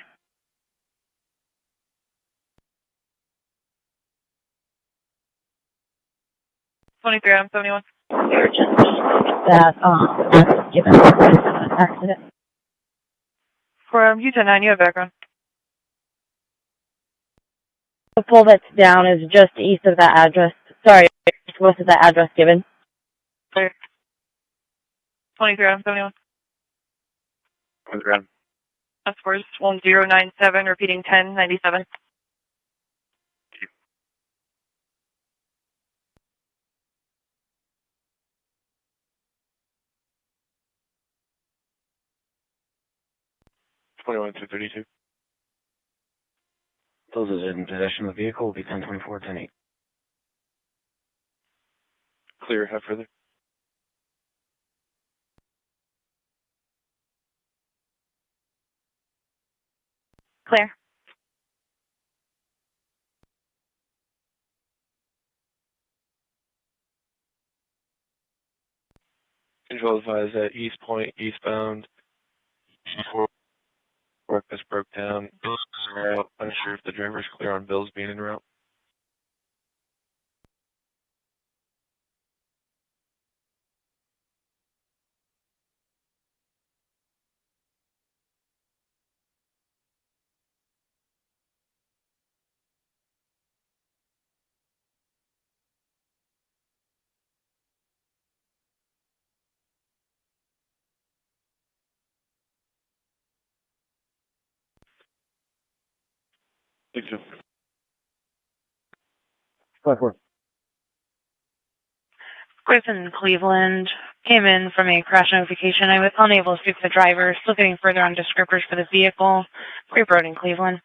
I'm 71. That given accident. For U-10-9, you have background. The pole that's down is just east of that address. Sorry, west of that address given. Clear. 23 71. 23 Adam. That's scores 1097, repeating 1097. Twenty-one 232. Those is in possession of the vehicle will be 1024 10-8. Clear, have further. Clear. Control advised at East Point, eastbound. Work just broke down. Bills are out. Unsure if the driver's clear on Bills being en route. Thank you. 5-4. Griffin, Cleveland, came in from a crash notification. I was unable to speak to the driver. Still getting further on descriptors for the vehicle. Grape Road in Cleveland.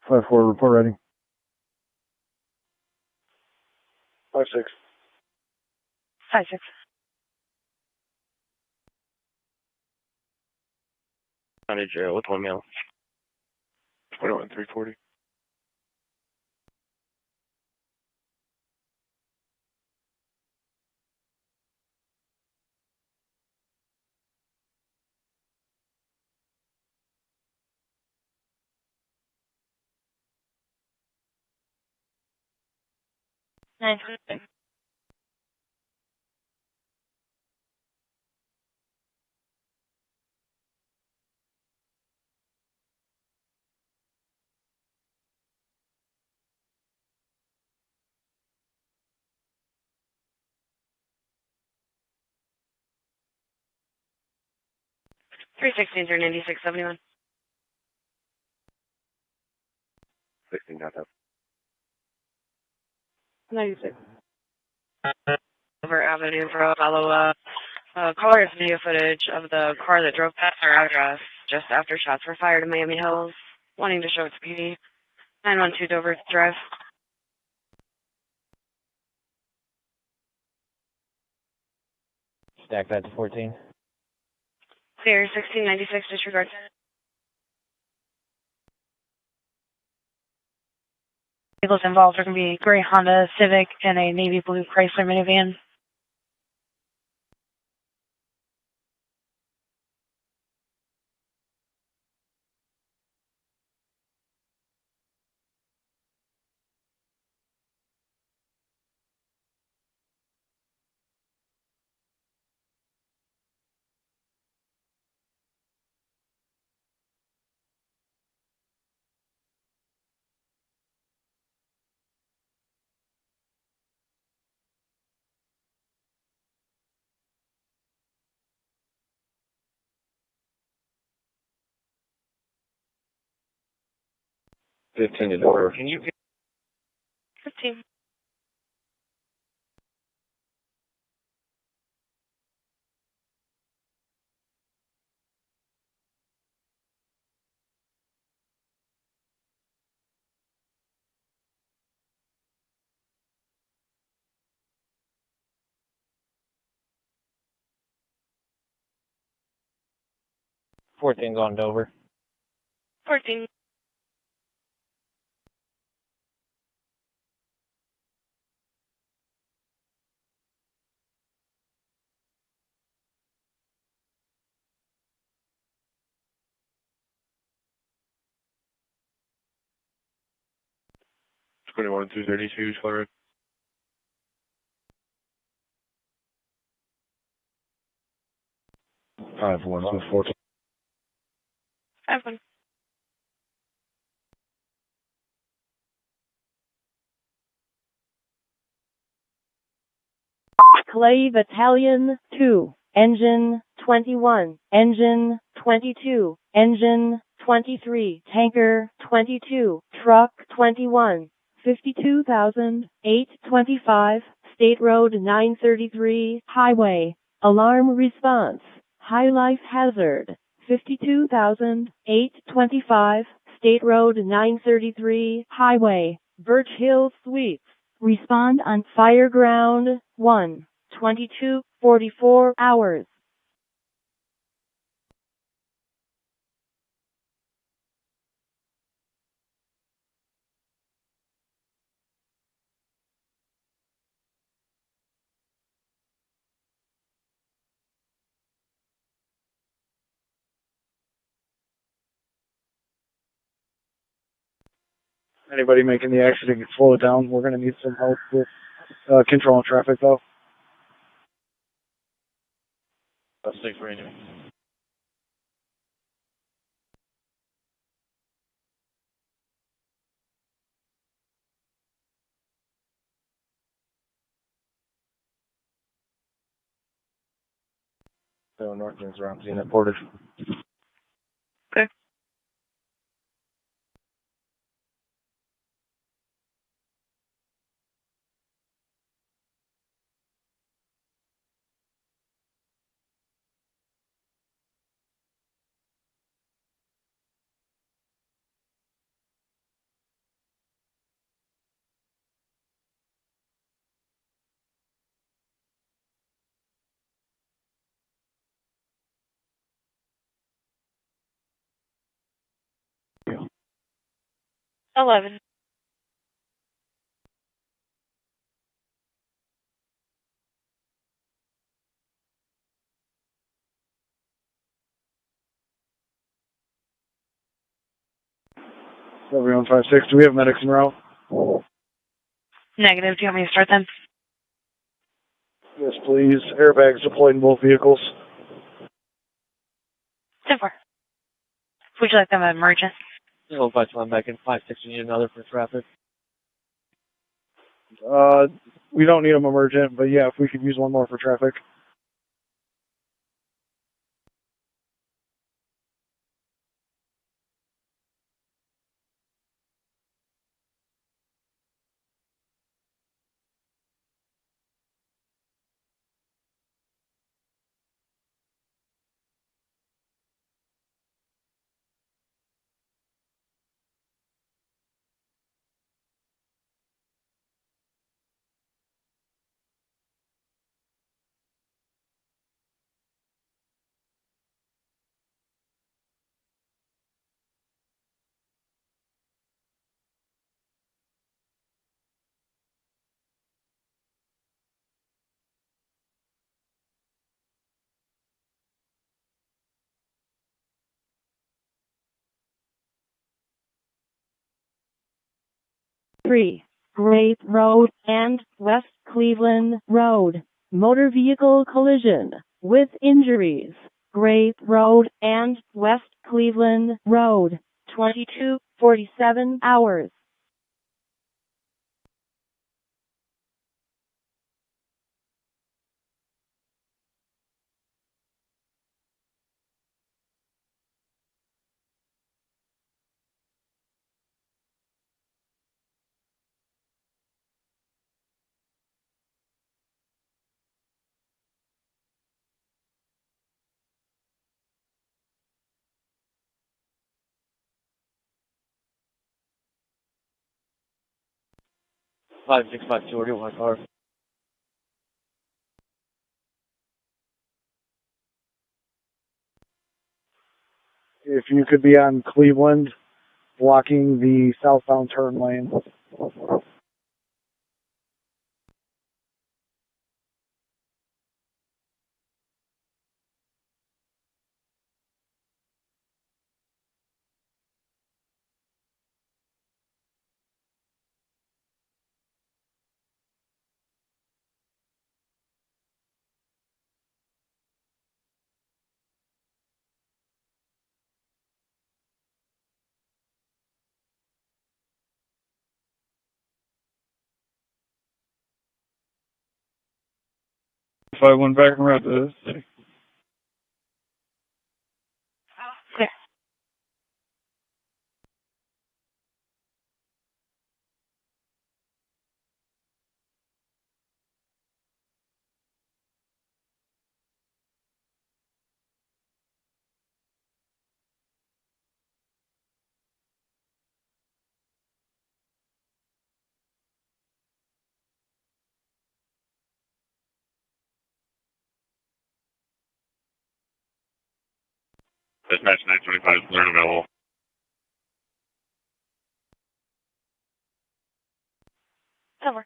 5-4, report ready. 5-6. 5-6. County jail with 1 male. 21 340. Nice. 316 through 9671. 16 got that. 96. Over Avenue Road, follow caller video footage of the car that drove past our address just after shots were fired in Miami Hills, wanting to show its PD. 912 Dover Drive. Stack that to 14. Clear 1696, disregard. Vehicles involved are going to be a gray Honda Civic and a navy blue Chrysler minivan. 15 to Dover. Can you 15. Fourteen's on Dover. 14. Twenty-one 232, Florida. 5-1 on 14. 5-1. Clay Battalion 2, Engine 21, Engine 22, Engine 23, Tanker 22, Truck 21, 52,825, State Road 933, Highway, Alarm Response, High Life Hazard, 52,825, State Road 933, Highway, Birch Hill Suites. Respond on Fireground 1, 22:44 hours. Anybody making the accident, slow it down. We're going to need some help with controlling traffic, though. 6 radio. So Northland's around seeing that Portage. Okay. Yeah. 11. Everyone 5-6. Do we have medics en route? Negative. Do you want me to start them? Yes, please. Airbags deployed in both vehicles. 10-4. Would you like them emergent? I'll invite one back in 5-6. You need another for traffic. We don't need them emergent, but yeah, if we could use one more for traffic. Three, Grape Road and West Cleveland Road. Motor vehicle collision with injuries. Grape Road and West Cleveland Road. 22:47 hours. 5652, we're getting my car. If you could be on Cleveland, blocking the southbound turn lane. If I went back around to this thing. Clear. Dispatch 925, clear and available. Over.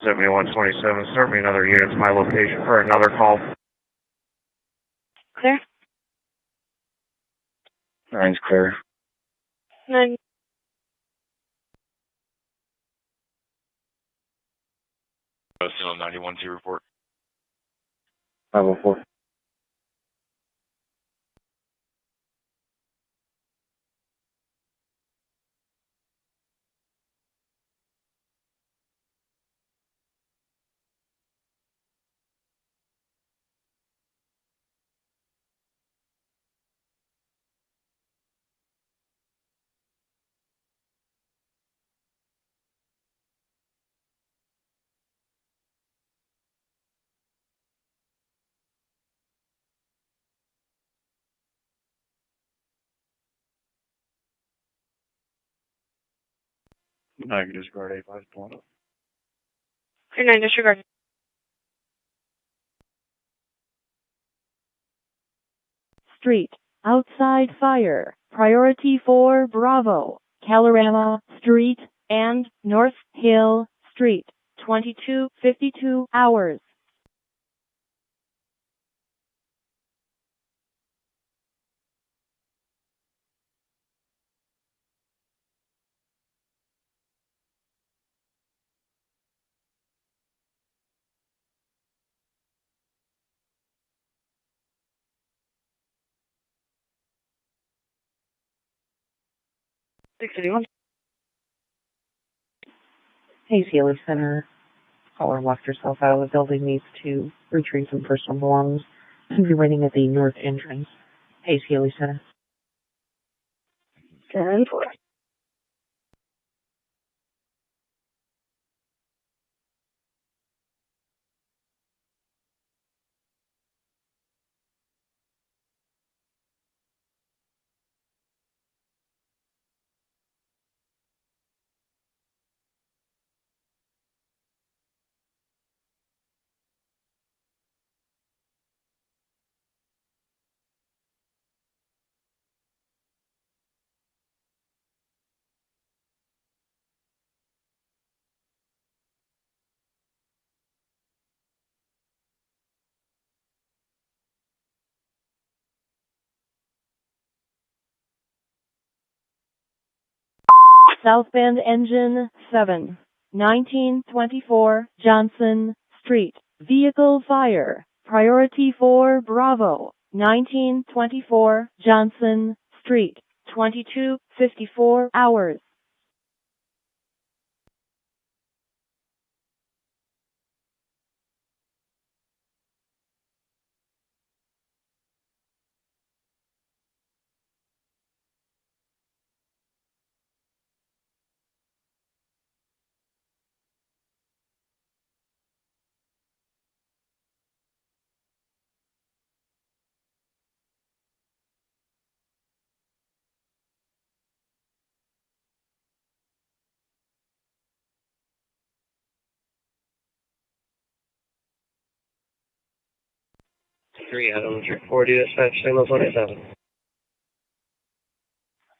Seventy 127, start me another unit to my location for another call. Clear. 9's clear. 9. Still 91 to report. 504. I can discard 8520. Clear 9, disregard. Street. Outside fire. Priority 4 Bravo. Calorama Street and North Hill Street. 2252 hours. Six 61. Hey, Sealy Center. Caller locked herself out of the building, needs to retrieve some personal belongings. She'll be waiting at the north entrance. Hey, Sealy Center. 10-4. South Bend Engine 7, 1924 Johnson Street. Vehicle fire. Priority 4 Bravo, 1924 Johnson Street. 22:54 hours. Three Adam, 340, dispatch, signals 187.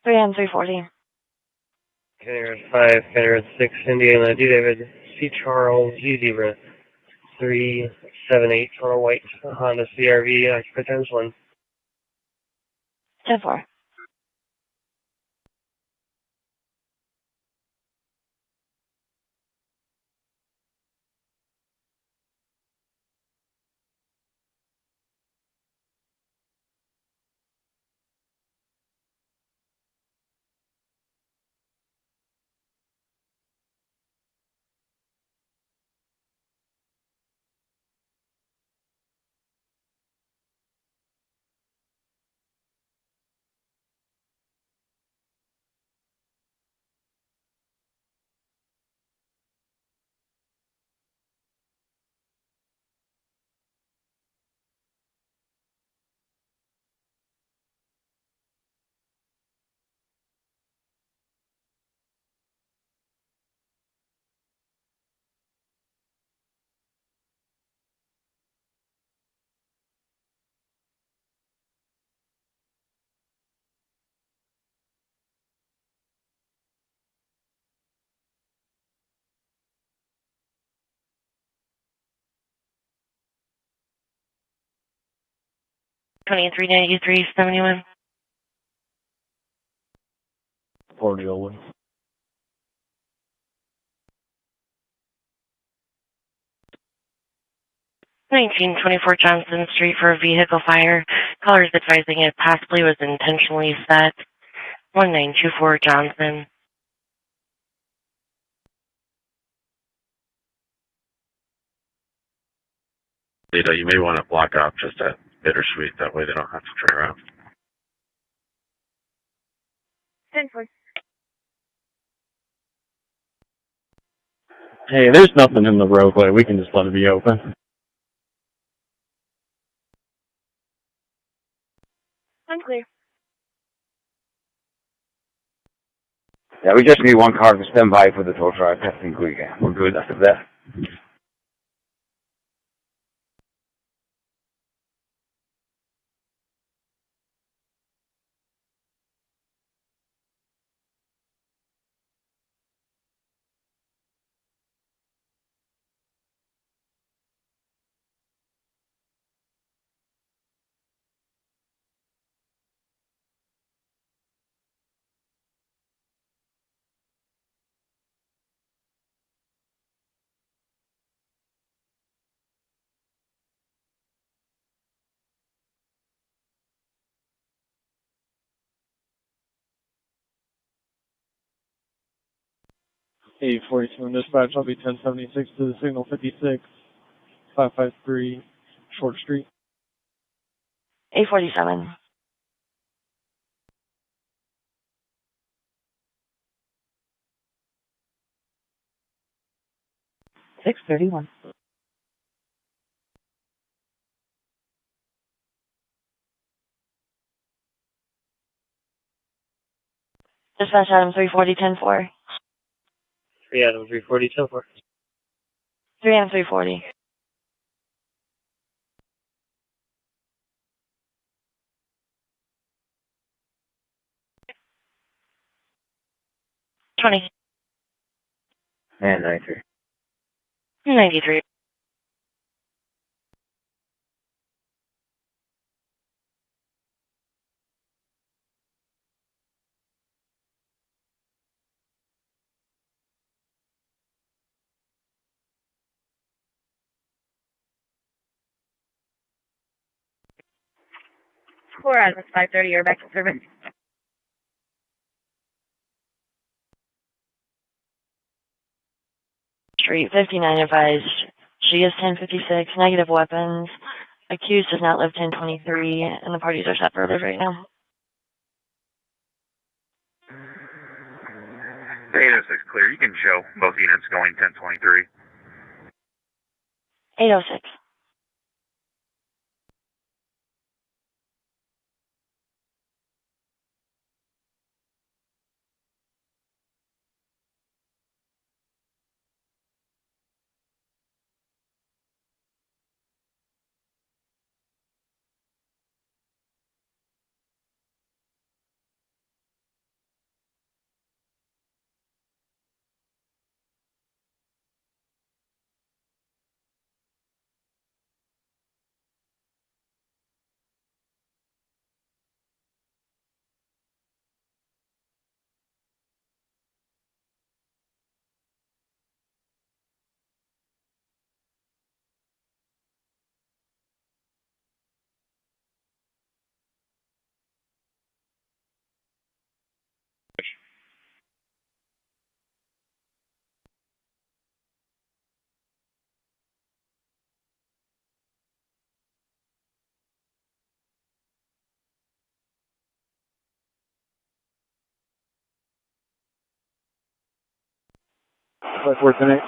3 Adam 340. County Road 5, County Road 6, Indiana, D. David, C. Charles, G. Zebra, 378, Toronto White, Honda CRV, occupant times 1. 10-4. $23.93.71. 4001. 1924 Johnson Street for a vehicle fire. Callers advising it possibly was intentionally set. 1924 Johnson. Lita, you may want to block off just at Bittersweet. That way they don't have to turn around. 10-4. Hey, there's nothing in the roadway. We can just let it be open. Unclear. Yeah, we just need one car to stand by for the tow truck. I think we're good after that. Hey, 42 dispatch, I'll be 1076 to the signal 56, 553 Short Street. 847. 631. Dispatch Adam 340, 10-4. 3 Adam 340, 10-4. 3 Adam 340. $20. And 93. 93. Four Adam 530, you're back to service. Street 59 advised. She is 1056, negative weapons. Accused does not live 1023, and the parties are separated right now. 806 clear. You can show both units going 1023. 806. Like worth in it.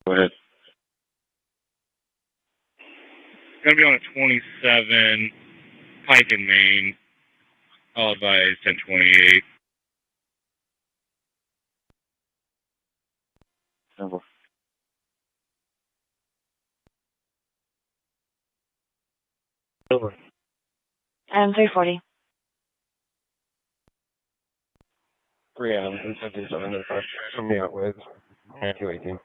Go ahead. Gonna be on a 27 Pike in Maine. I'll advise 1028. Over. Over. Adam 340. 3 Adam 357 to the first. From me out with 218.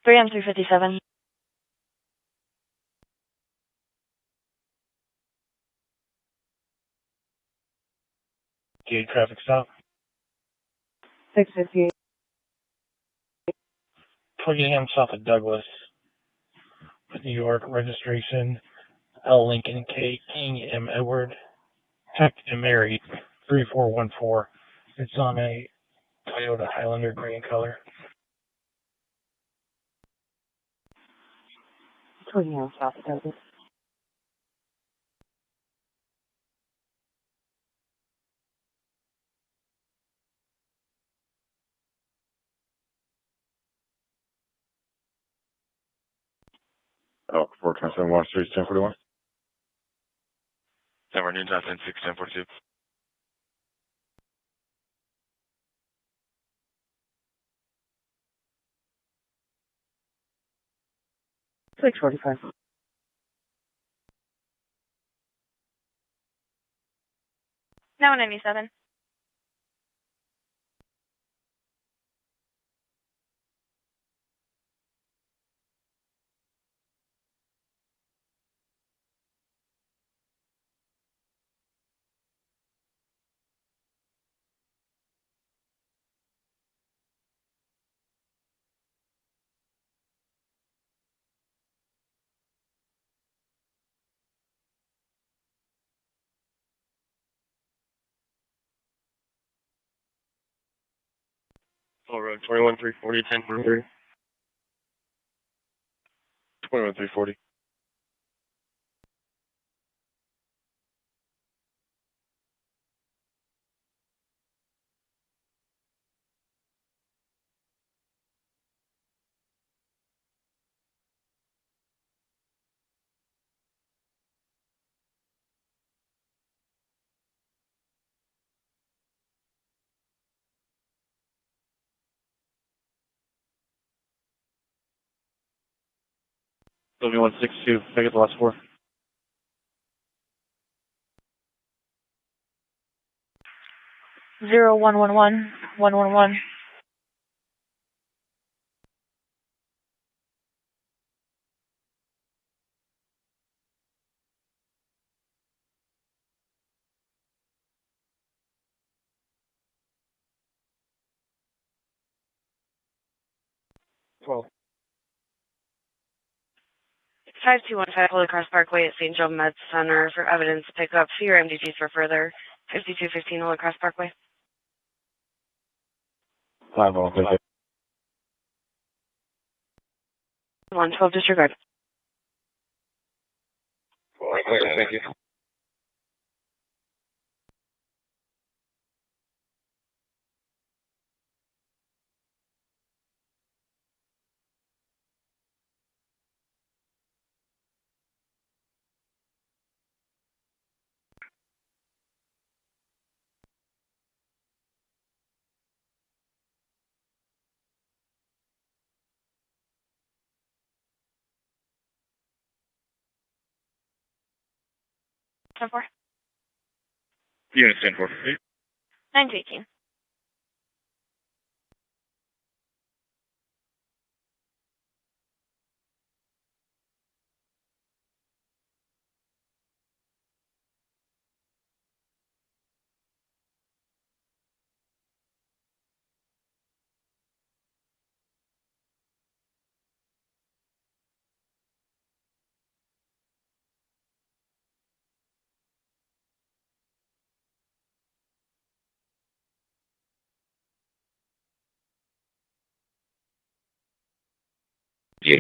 3 Adam 357. Gate traffic stop. 658. Plugging in south of Douglas. New York registration. L. Lincoln K. King M. Edward. Tech and Mary 3414. It's on a Toyota Highlander green color. 29 South Douglas. Oh, 427 Water Street, 1041. Denver Noon South End 6 1042. 645. Now 97. Full road, 21340, 1043. 21340. W162, I get the last four. 0111 111. Well, 5215 Holy Cross Parkway at St. Joe Med Center for evidence pickup. See your MDTs for further. 5215 Holy Cross Parkway. 112 disregard. clear, thank you. Ten four. Unit 10-4. 918. Yeah.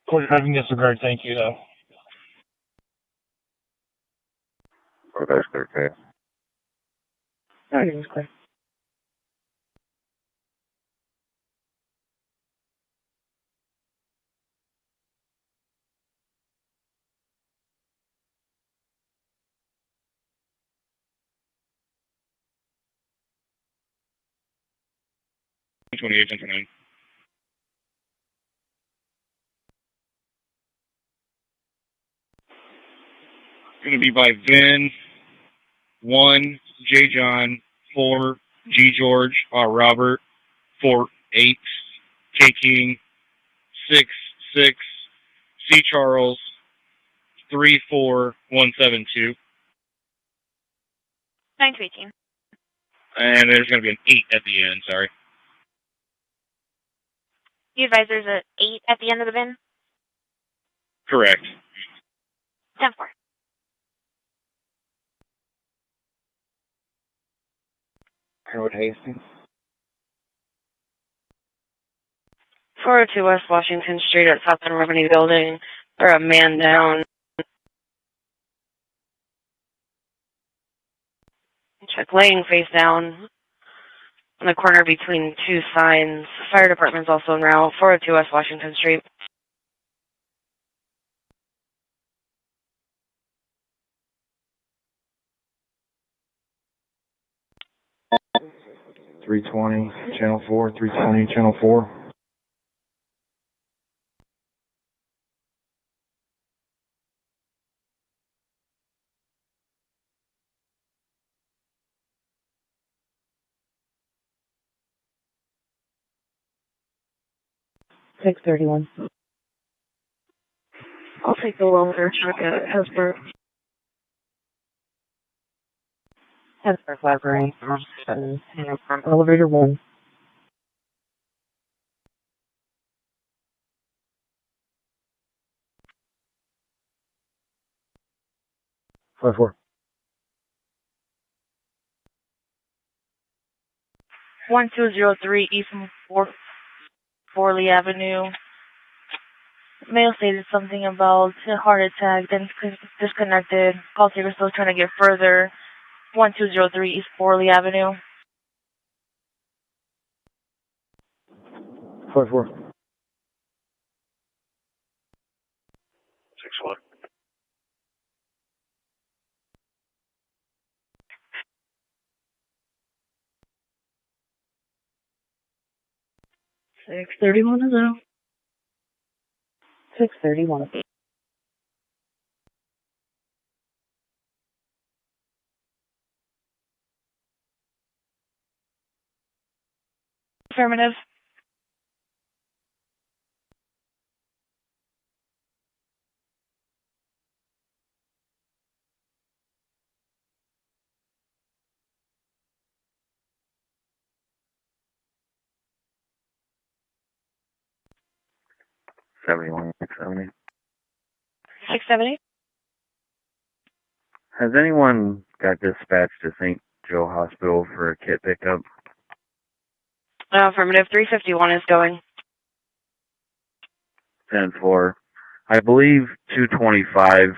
Clear driving disregard, thank you, though. Okay, clear, clear. Everything's clear. Ten 28, 10-9. Going to be by Vin, 1, J. John, 4, G. George, R. Robert, 4, 8, K. King, 6, 6, C. Charles, 3, 4, 172. 918. And there's going to be an 8 at the end, sorry. You advise there's a 8 at the end of the bin? Correct. 10 4. Harold Hastings. 402 West Washington Street at South End Revenue Building. Or a man down. Check laying face down on the corner between two signs. Fire department's also en route. 402 West Washington Street. Channel 4, 320, Channel 4. Six 31. I'll take the welfare truck at Hesburgh. Hesburgh Lagrange, elevator 1. Five 4. 1203 East Forley Avenue. Male stated something about a heart attack, then disconnected. Call taker still trying to get further. 1203 East Forley Avenue. 5-4. 6-1. Six 31 is out. 631. Affirmative. $71, 670. 670. Has anyone got dispatched to St. Joe Hospital for a kit pickup? Affirmative. 351 is going. 10-4. I believe 225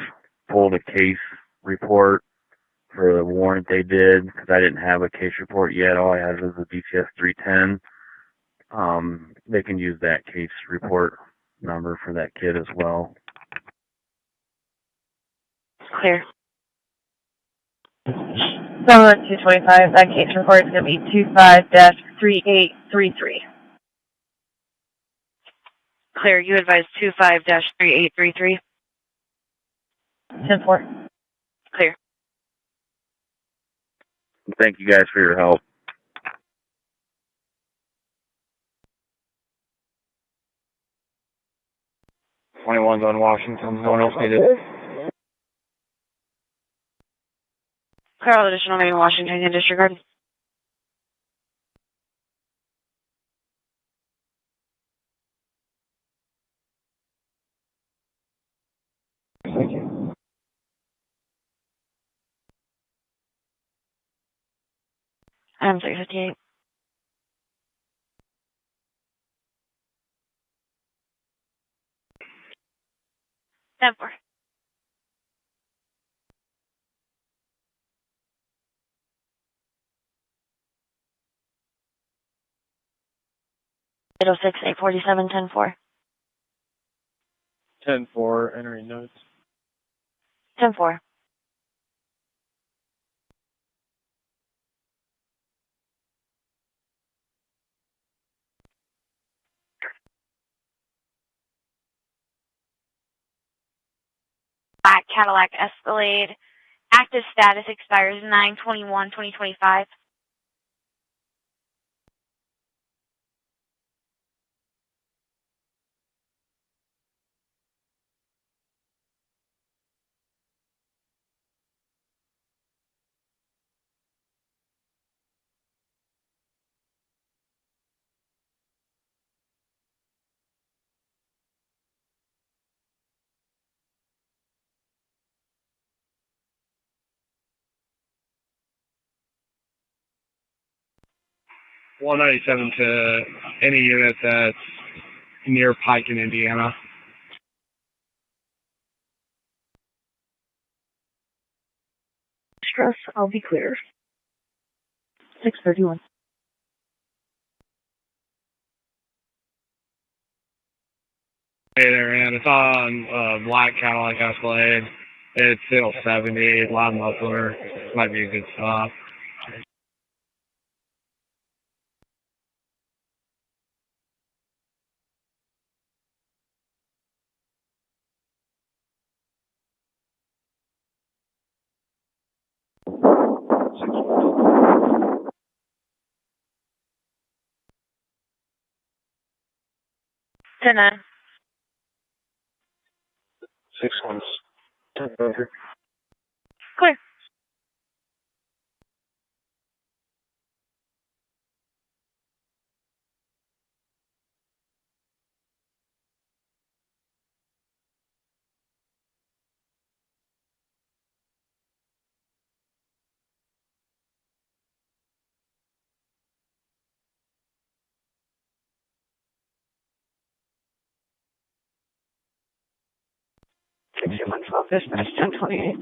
pulled a case report for the warrant they did because I didn't have a case report yet. All I had was the DCS 310. They can use that case report number for that kit as well. Clear. So at 225, that case report is going to be 25-3833. Clear. You advise 25-3833. 10-4. Clear. Thank you guys for your help. 21's on Washington. No one else needed. Clear all additional main Washington and disregard. Thank you. I'm 358. Denver. Eight 847 10-4. 10-4, entering notes. 10-4. Black Cadillac Escalade. Active status expires 9/21/2025. One 197 to any unit that's near Pike in Indiana. Stress, I'll be clear. 631. Hey there, man. It's on Black Cadillac Escalade. It's still 70, loud muffler. Might be a good stop. Ten 9. 6-1. Clear. 6112, dispatch 1028.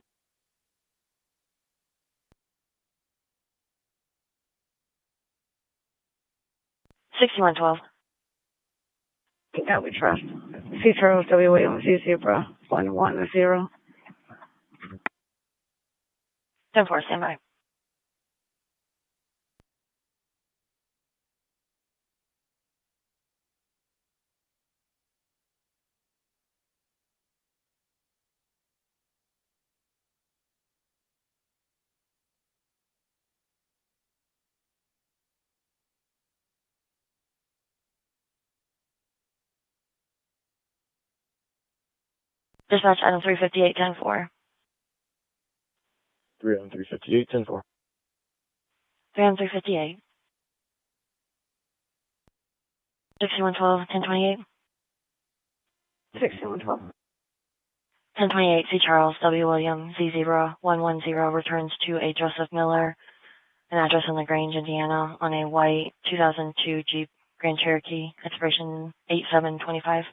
6112. Yeah, we trust. C. Charles W. Williams, Z Zebra 110. 10-4, standby. Dispatch item 358, 10-4. 3 on 358, 10 4. 3 on 358. 6112, 1028. 6112. 1028, C. Charles W. Williams, Z Zebra 110 returns to a Joseph Miller, an address in Lagrange, Indiana, on a white 2002 Jeep Grand Cherokee, expiration 8725.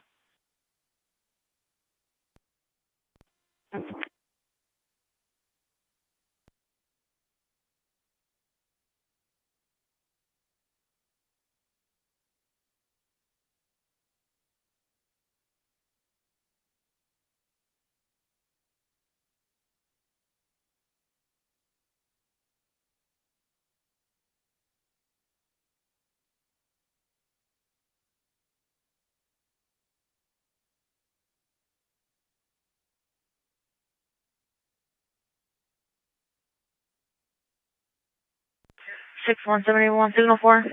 Six one seventy one signal 4.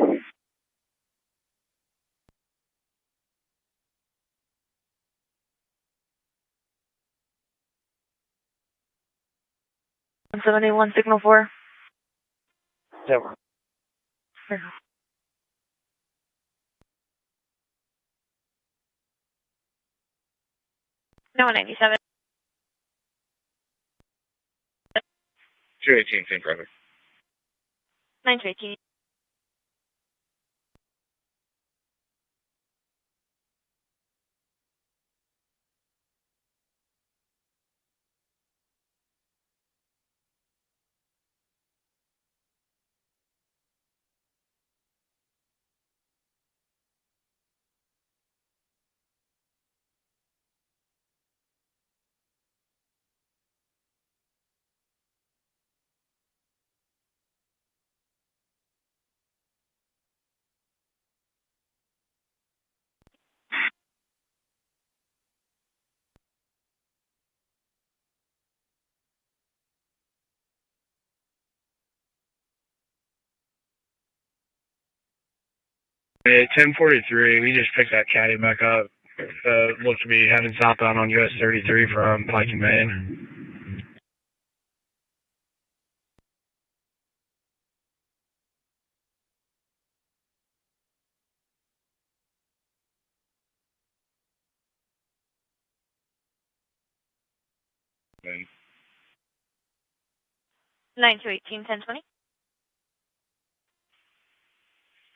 171 signal 4. Never. No 97. 218, same traffic. 918. At 1043, we just picked that caddy back up. Looks to be heading southbound on US 33 from Pike and Main. Then 9218, 1020.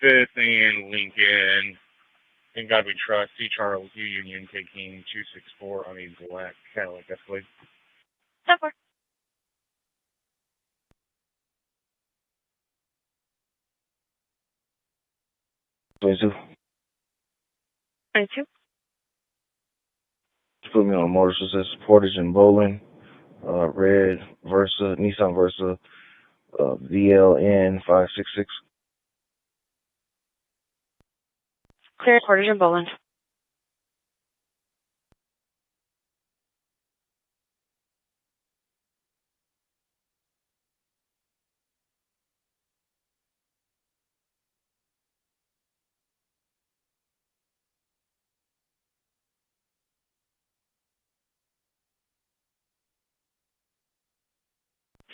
5th and Lincoln. And God we trust. C. Charles U Union taking 264 on a black Cadillac Escalade. 10-4. Twenty-two. 22. Just put me on motor success, Portage and Bowling, red Versa, Nissan Versa, VLN 566. Clear Portage and Boland.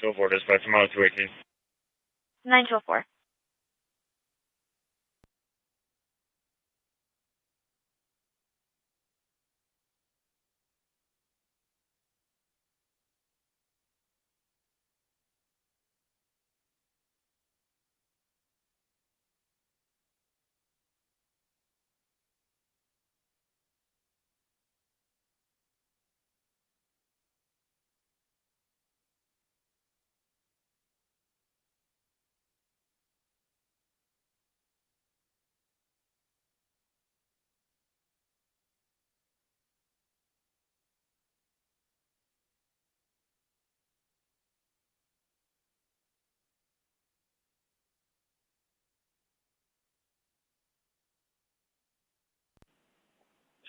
So for dispatch, I'm out 218. 9204.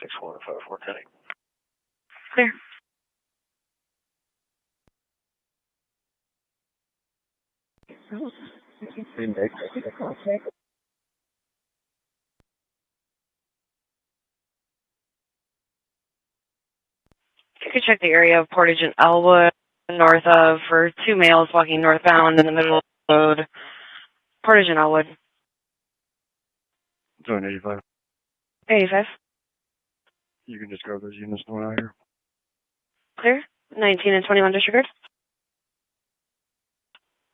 615410. Clear. You could check the area of Portage and Elwood, north of, for 2 males walking northbound in the middle of the road. Portage and Elwood. Join 85. 85. You can just grab those units going out here. Clear. 19 and 21 disregard.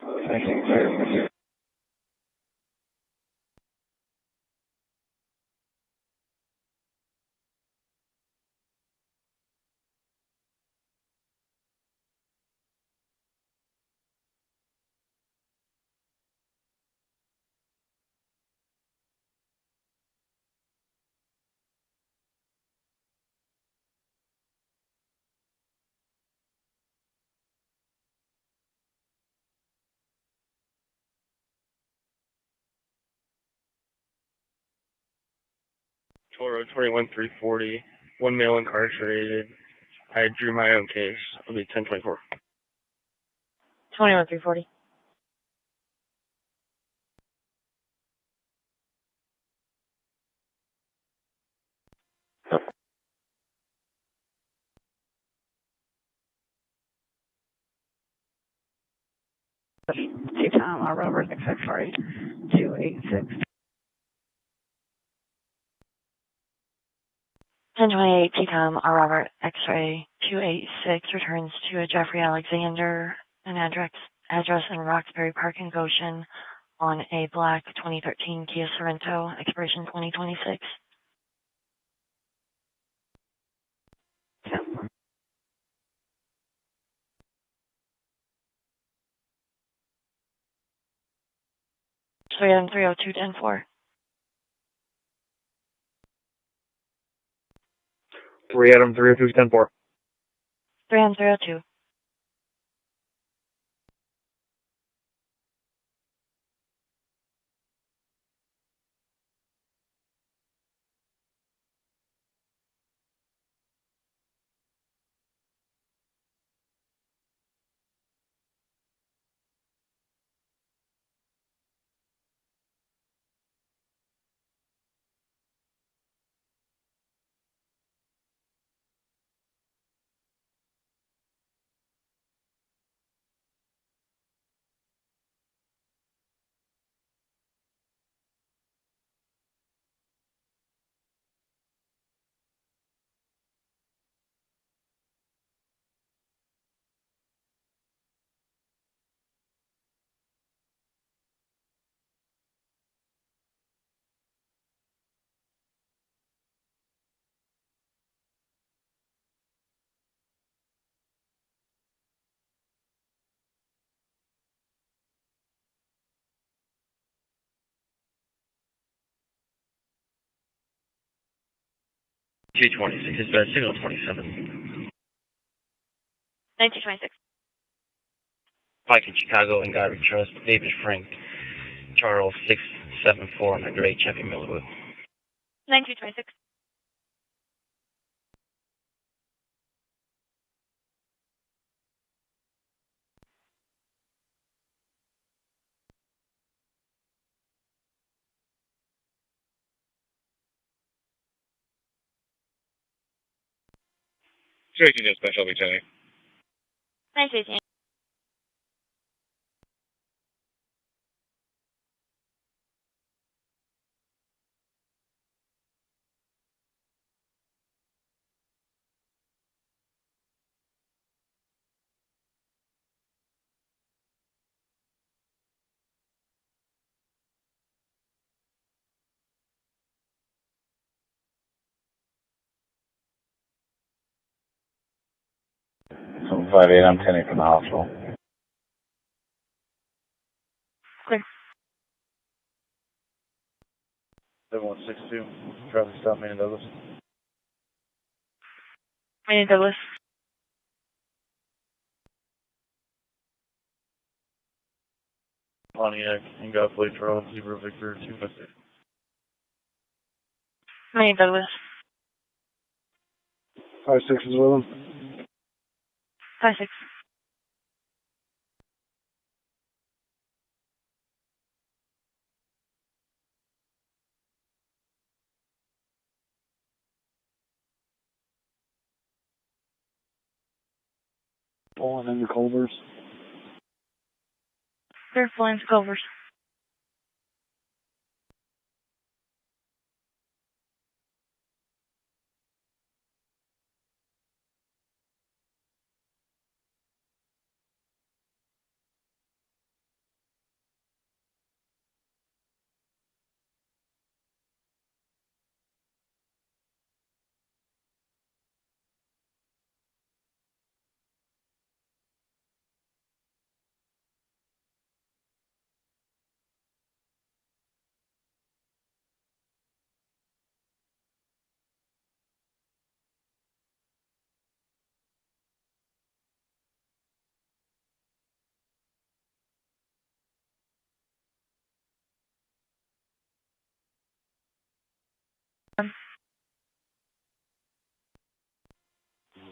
19 clear. Toro 21340. 1 male incarcerated. I drew my own case. It'll be 1024. 21340. T-Tom, Robert, X-Ray 286. 1028 T-Tom, Robert, X-ray 286 returns to a Jeffrey Alexander, an address in Roxbury Park in Goshen on a black 2013 Kia Sorento, expiration 2026. So yeah, 302-10-4. 3 Adam 302 10-4. 302. G26 is bad. Signal 27. 1926. Pike in Chicago and God we trust. David Frank. Charles 674 and a great Chevy Millwood. 1926. Straight to dispatch, I'll be 10. 1918. Some 58, I'm 10 from the hospital. Clear. 7162. Traffic stop, man, Douglas. Maine Douglas. Pontiac and Godfrey Charles, Zebra Victor 256. Maine Douglas. 5-6 is with him. 5-6. Pulling into Culver's. They're flying to Culver's.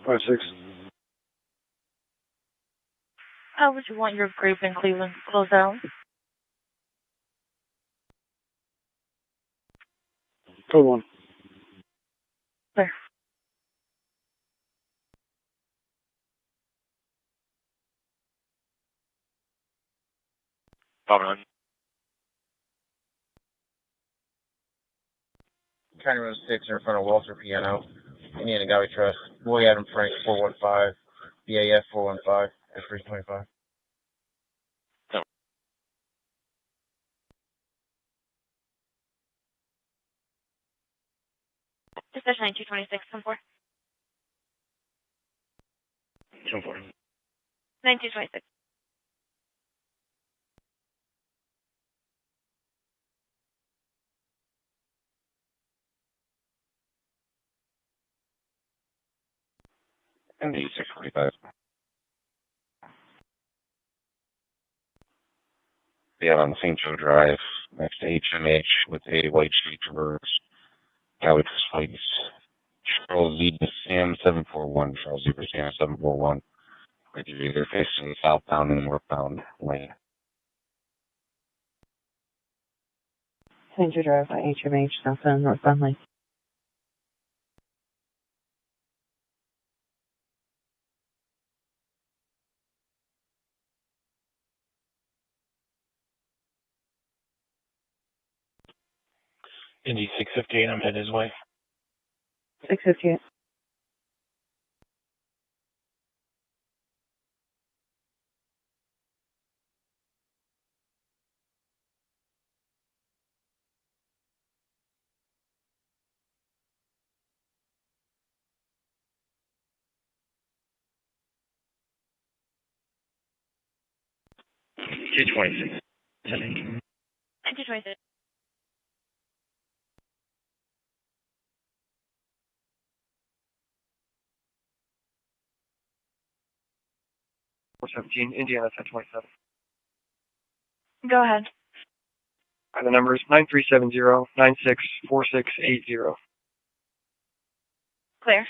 Five, 6. How would you want your group in Cleveland closed out? Code 1. Clear. County Road 6 in front of Walter Piano. Indiana Gawi Trust. Boy Adam Frank 415. BAF 415. F325. Dispatch 9226, 10-4. 10-4. 9226. And 645. Yeah, on St. Joe Drive, next to HMH with a white street traverse. Gawi Trust Heights. Charles Zebra Sam 741. Charles Zebra Sam 741. If you're either facing southbound and northbound lane. St. Joe Drive by HMH, southbound, northbound lane. Indy 658, I'm headed his way. 658. $226. 9226. Indiana 1027. Go ahead. The number is 9370-964680. Clear.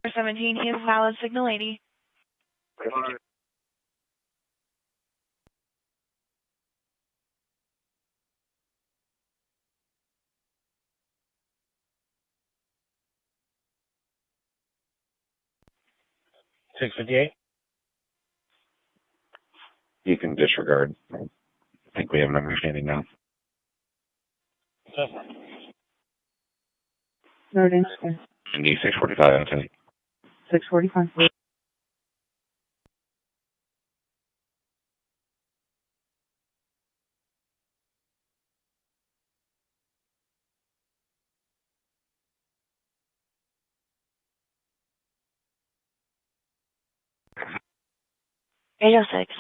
Number 17 is valid signal 80. $658. You can disregard. I think we have an understanding now. Northern Square. Indy 645, okay. 645. 806.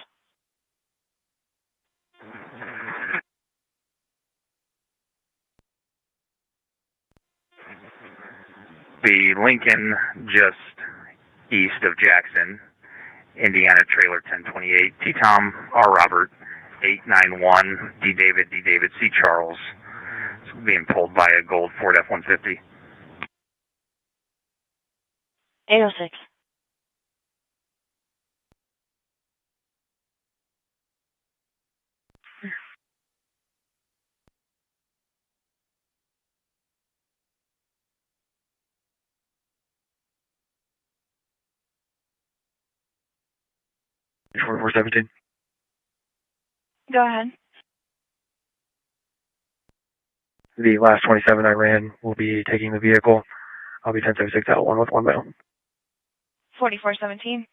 The Lincoln just east of Jackson, Indiana trailer 1028, T-Tom, R. Robert, 891, D. David, C. Charles. It's being pulled by a gold Ford F-150. 806. Short 417. Go ahead. The last 27 I ran will be taking the vehicle. I'll be 1076 out one with 1 mile. 4417.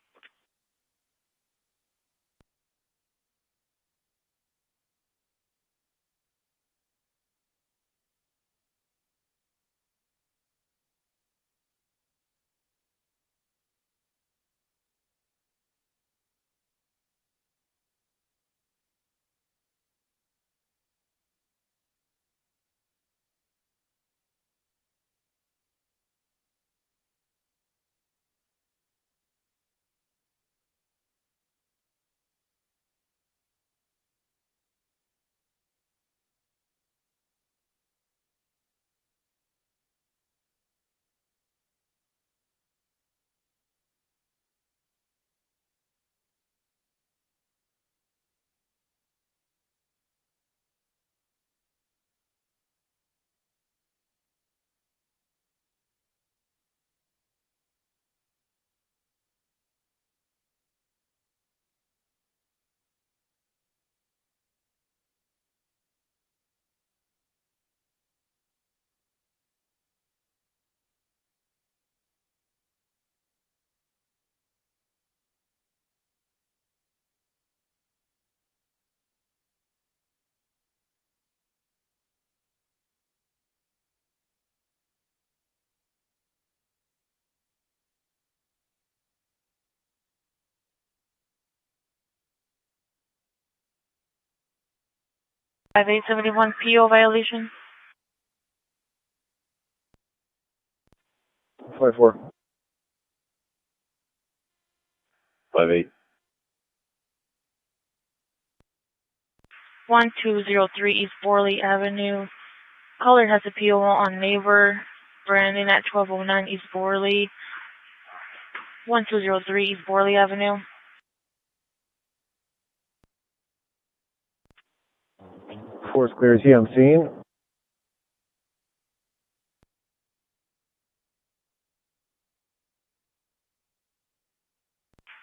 Five 871 PO violation. 54. 58. 1203 East Borley Avenue. Caller has a PO on neighbor Brandon at 1209 East Borley. 1203 East Borley Avenue. Force clear. Is he on scene?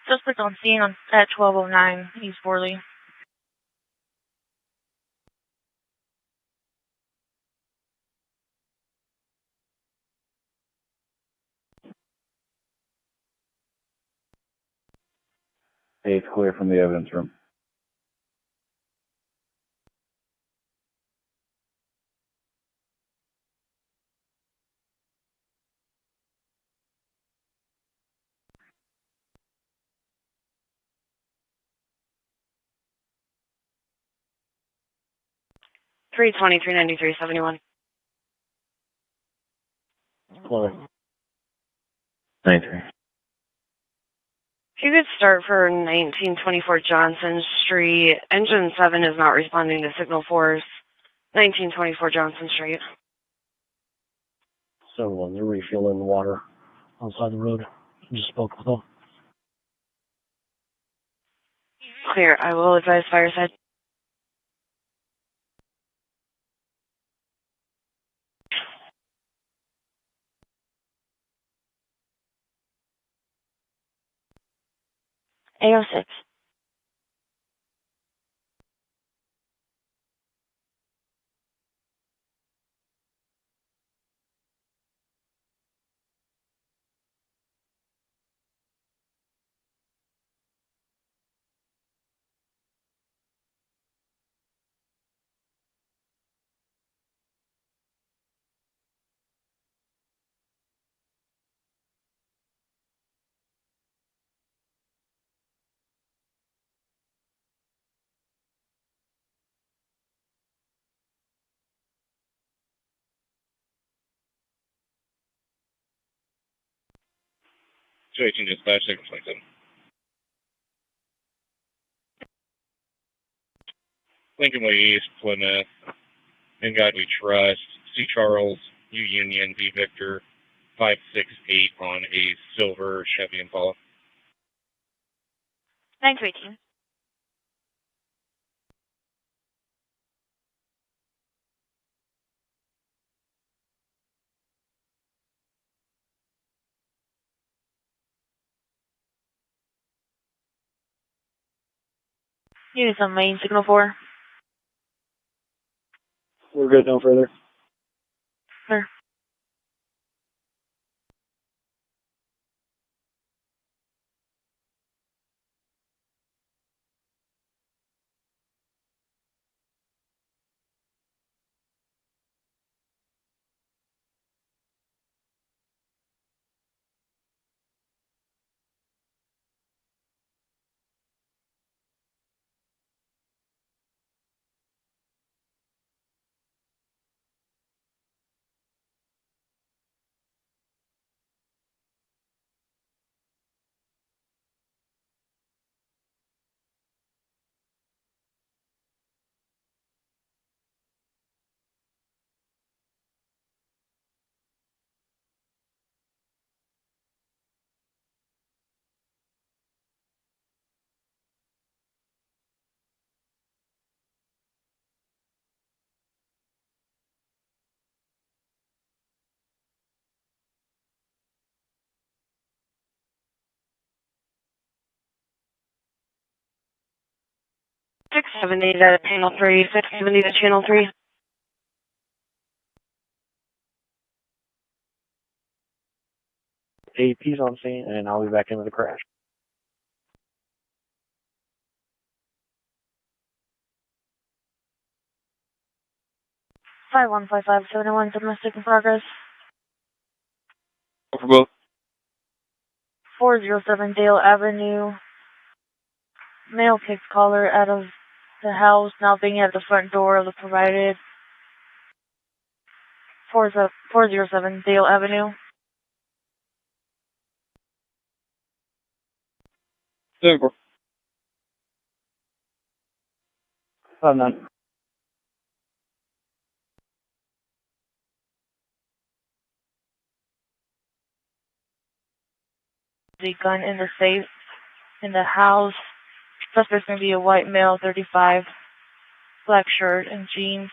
Suspect on scene at 1209 East Borley. It's clear from the evidence room. Three 393 Chloe. 93. If you could start for 1924 Johnson Street. Engine 7 is not responding to signal force. 1924 Johnson Street. 7-1, they're refueling the water outside the road. I just spoke with them. Clear. I will advise fireside. A06. 218 dispatch, second flight 7. Lincoln Way East, Plymouth. In God We Trust. C. Charles, U Union, V Victor, 568 on a silver Chevy Impala. 9218. Units on main, signal 4. We're good, no further. Clear. Six 670 to channel 3, 670 to channel 3. AP's on scene, and I'll be back into the crash. Five 15571 domestic in progress. For both. 407 Dale Avenue. Male kicked caller out of the house, now being at the front door of the provided. 407 Dale Avenue. 7-4. 5-9. The gun in the safe in the house. Suspect's going to be a white male, 35, black shirt and jeans.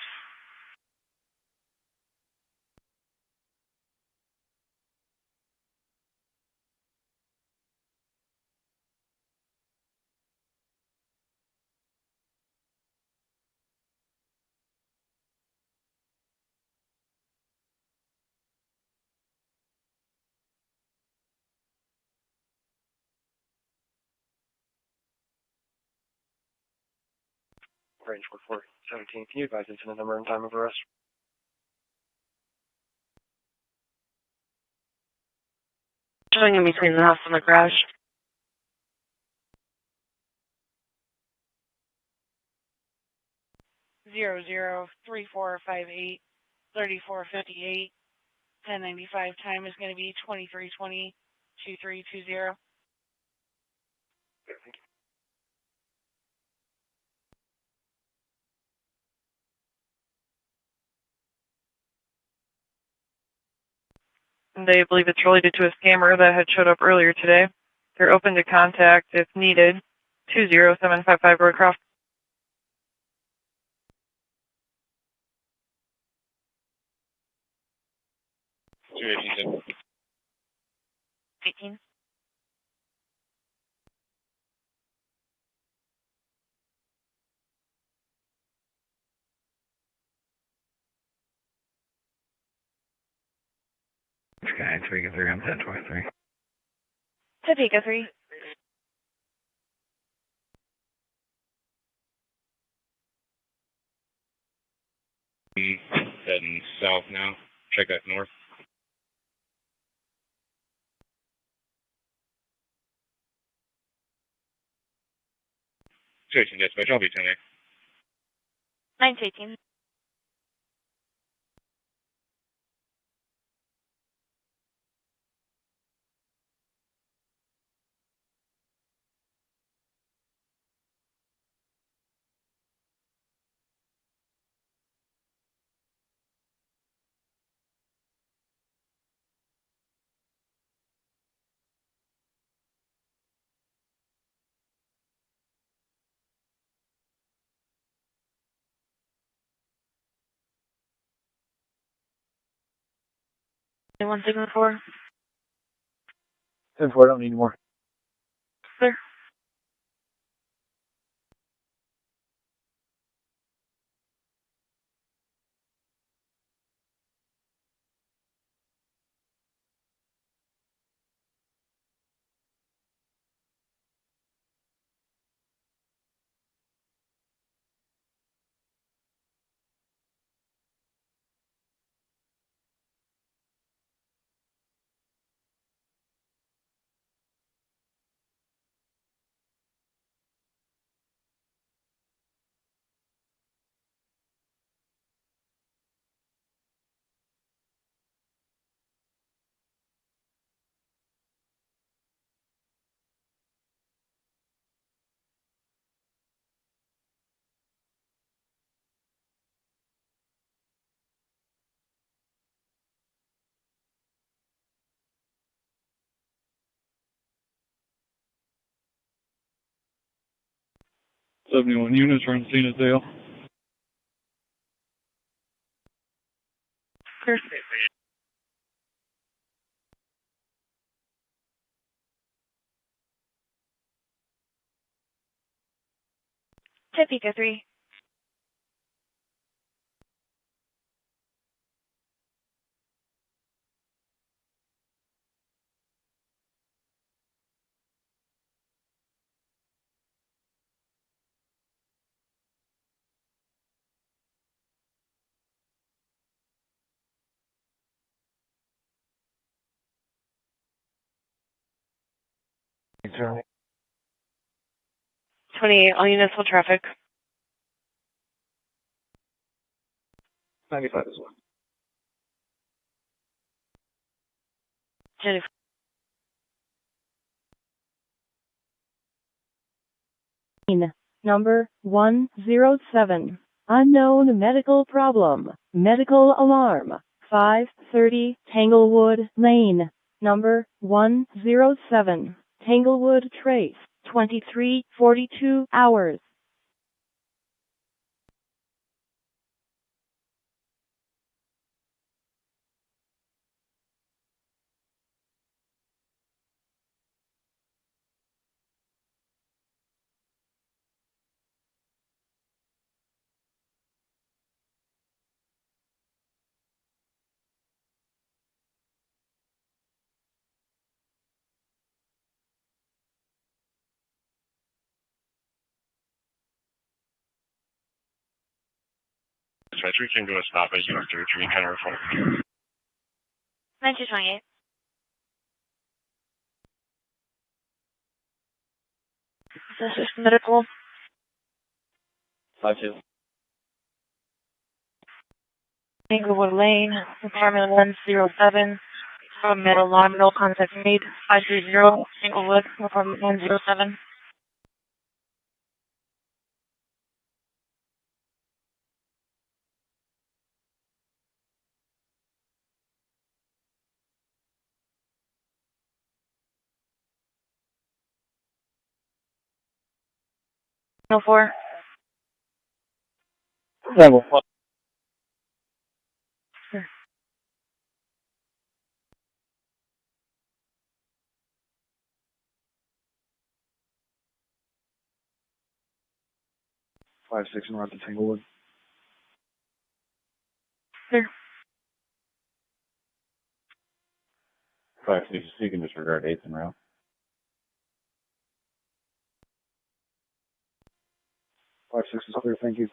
Range 4417. Can you advise incident number and time of arrest? Showing in between the house and the garage. Zero 3458 3458 1095. Time is going to be 2320 2320. They believe it's related to a scammer that had showed up earlier today. They're open to contact if needed. 20755 Roycroft. 218. 18. Sky 3 on 1023. Topeka 3. Heading south now. Check that north. 218 dispatch, I'll be 10-8. 918. One signal 4. 10-4, I don't need any more. Clear. '71 units are on scene at Dale. Clear. Topeka 3. Charlie. 28, all units full traffic. 95 as well. Jennifer. Number 107. Unknown medical problem. Medical alarm. 530 Tanglewood Lane. Number 107. Tanglewood Trace. 2342 hours. Dispatcher, can go to stop at U-33, kind of report. 9228. This is medical. 52. Tanglewood Lane, apartment 107. From middle alarm, no contact made. 530 Tanglewood, apartment 107. No 4. Level. 5-6 and we're at the Tanglewood. Clear. 5-6, you can disregard 8th en route. 5-6 is clear, thank you.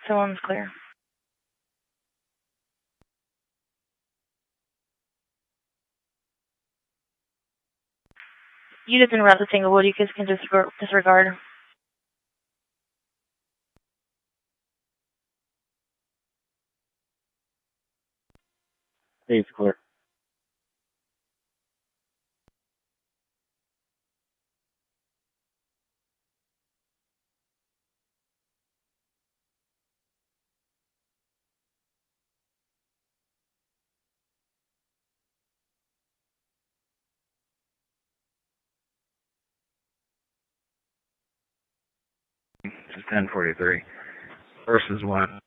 7's clear. You just interrupt the Tanglewood, you guys can disregard. 8th clear. 1043 versus 1.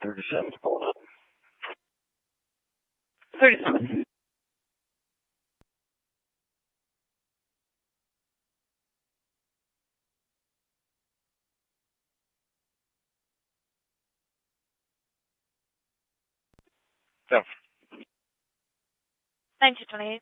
37 pulling up. 37. So, 9228.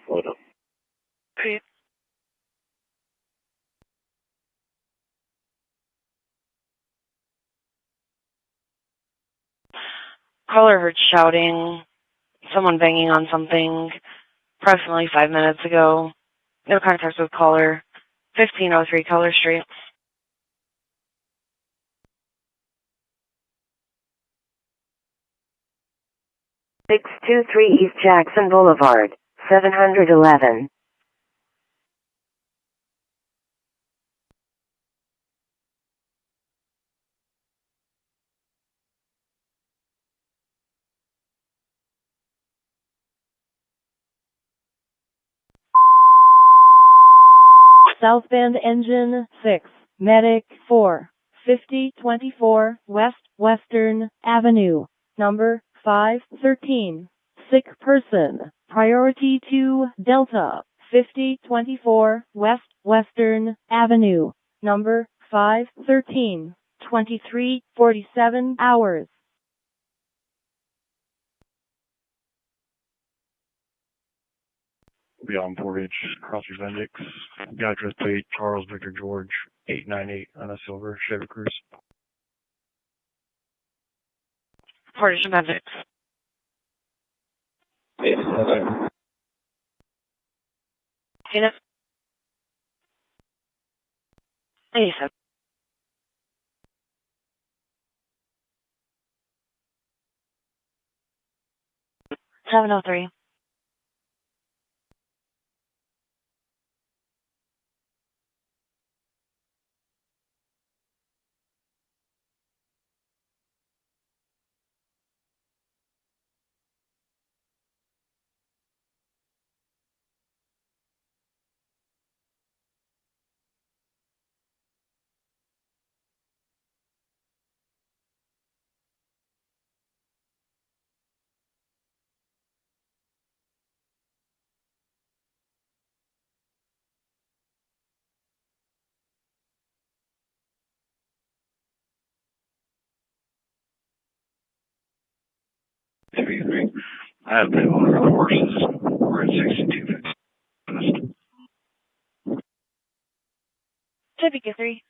hold up. Repeat. Caller heard shouting, someone banging on something approximately 5 minutes ago. No contact with caller. 1503 Color Street. (623) East Jackson Boulevard, 711. South Bend Engine 6, Medic 4, 5024 West Western Avenue, number 513. Sick person, priority 2 Delta, 5024 West Western Avenue, number 513, 2347 hours. Beyond Portage, Crossers Bendix. Guy address plate Charles Victor George 898 on a silver Chevy Cruze. Portage Medic. Tina? 87. 703. I have been on the horses. We're at 62. Typical 3.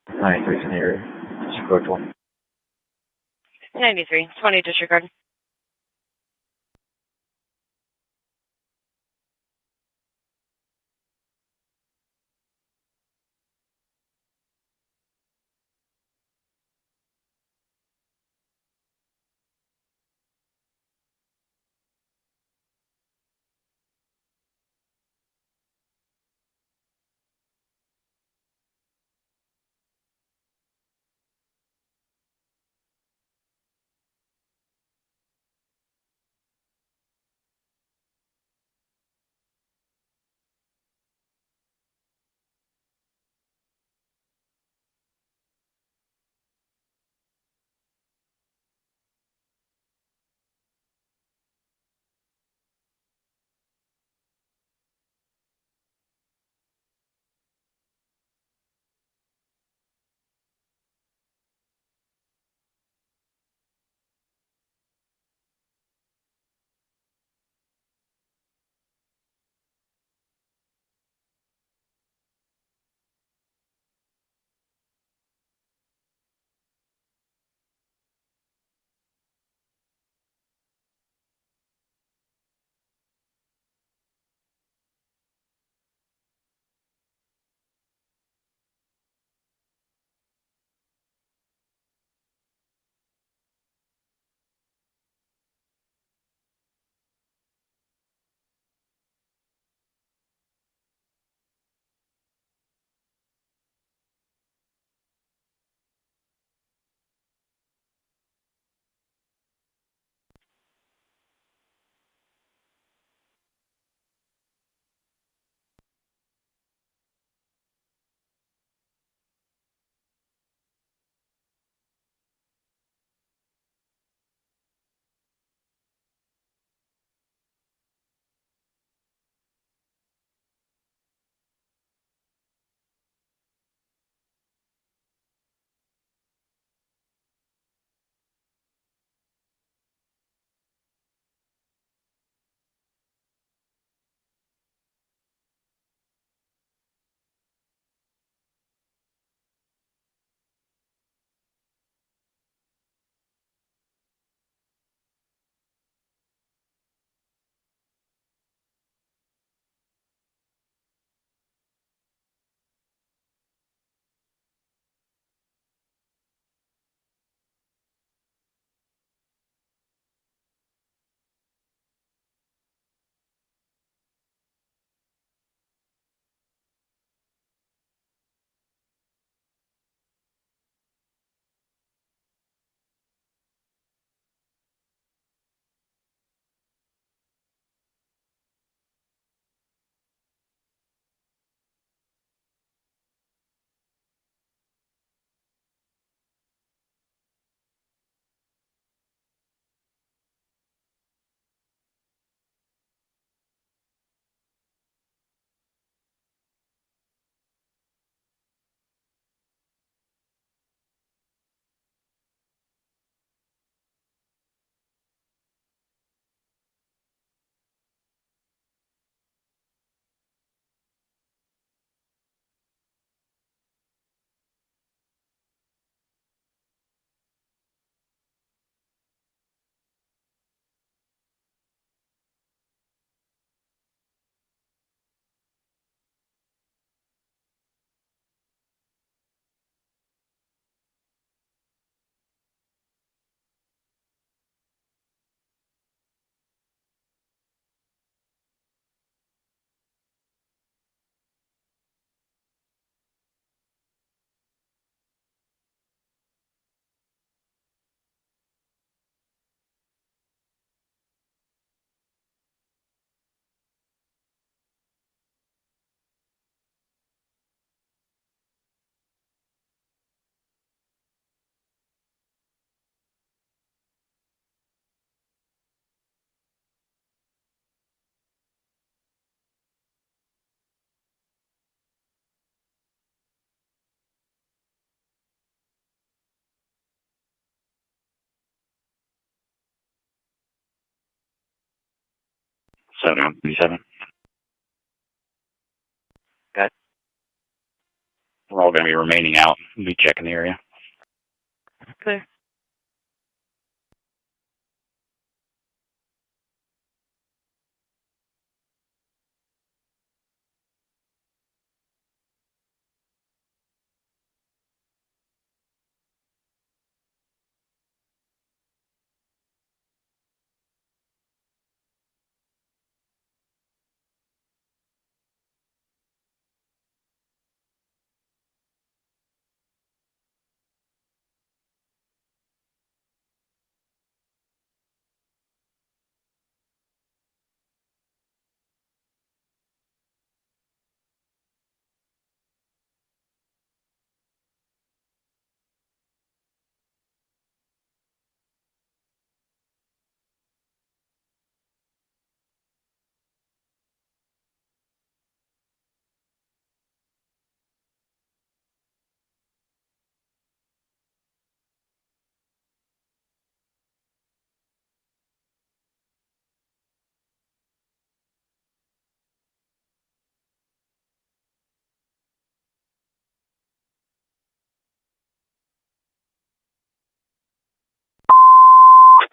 Hi, Jason here. Chicago 93. 20 disregard. 7137. Got. We're all going to be remaining out. We'll be checking the area. Clear.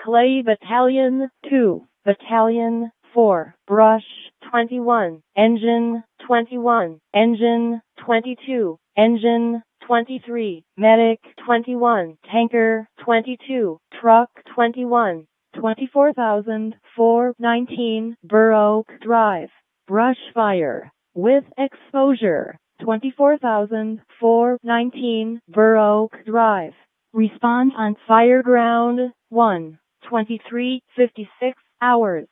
Clay Battalion 2, Battalion 4, Brush 21, Engine 21, Engine 22, Engine 23, Medic 21, Tanker 22, Truck 21, 24,419, Burr Oak Drive, Brush Fire, with exposure, 24,419, Burr Oak Drive. Respond on Fireground 1, 23:56 hours.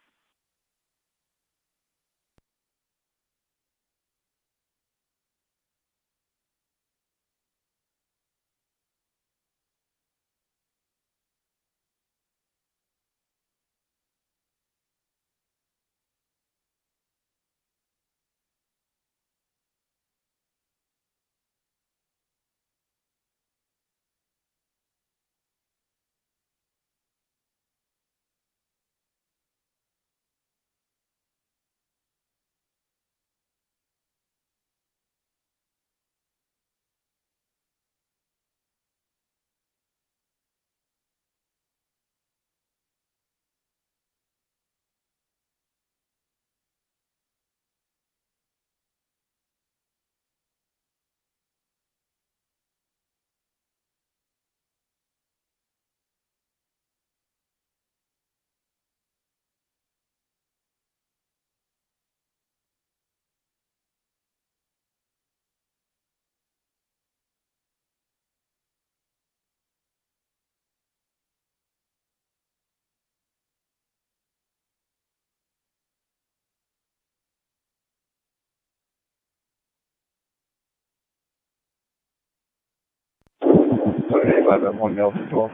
Okay, 1 mil to 12.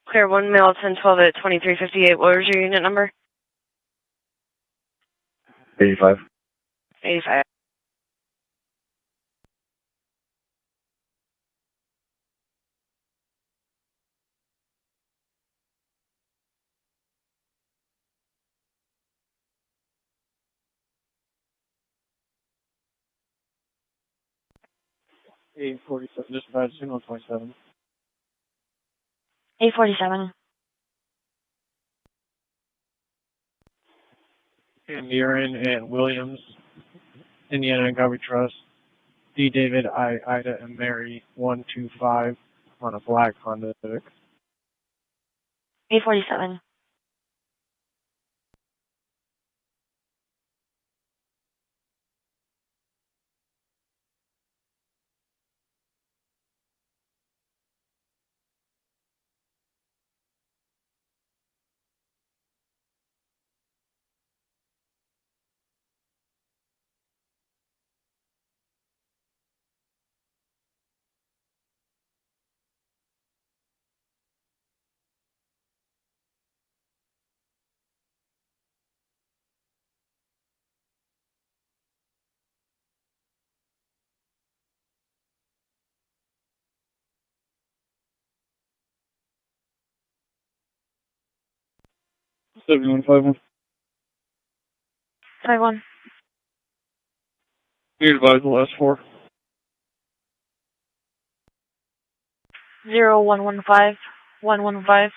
Clear 1 mil 1012 at 2358. What was your unit number? 85. 85. A47, dispatch, signal 27. 847. And Murin and Williams, Indiana and Garbage Trust. D. David, I, Ida, and Mary, 125 on a black Honda Civic. 847. 7151. 51. You advise the last four. 0115. 115.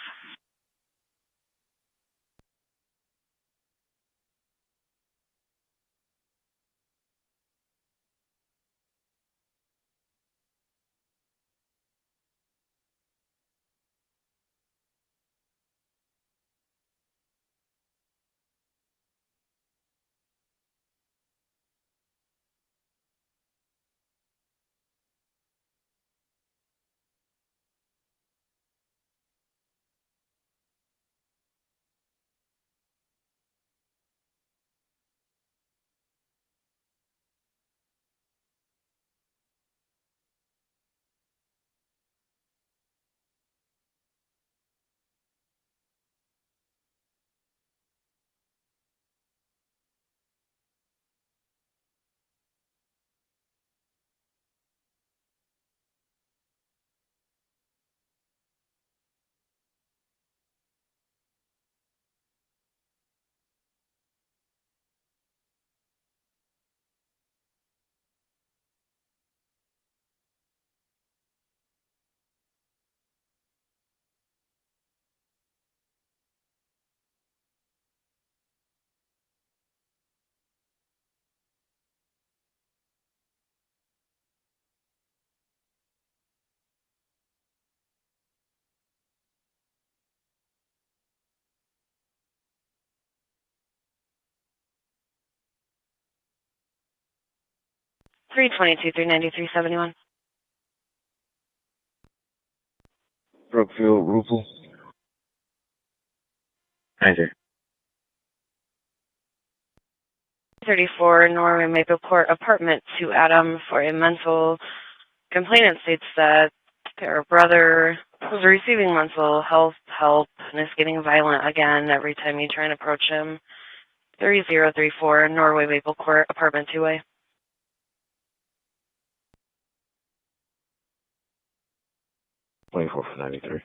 Three 393.71. Brookfield, Rupel. 93. 34 Norway Maple Court, apartment 2 Adam, for a mental complainant states that their brother was receiving mental health help and is getting violent again every time you try and approach him. 3034 Norway Maple Court, apartment 2A. 24 for 93.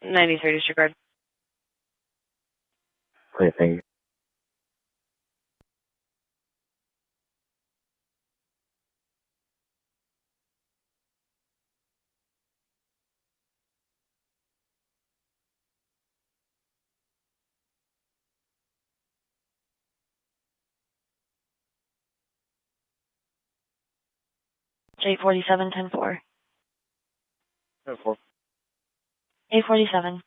93 disregard. Okay, thank you. J47, 10-4. 10-4. 847.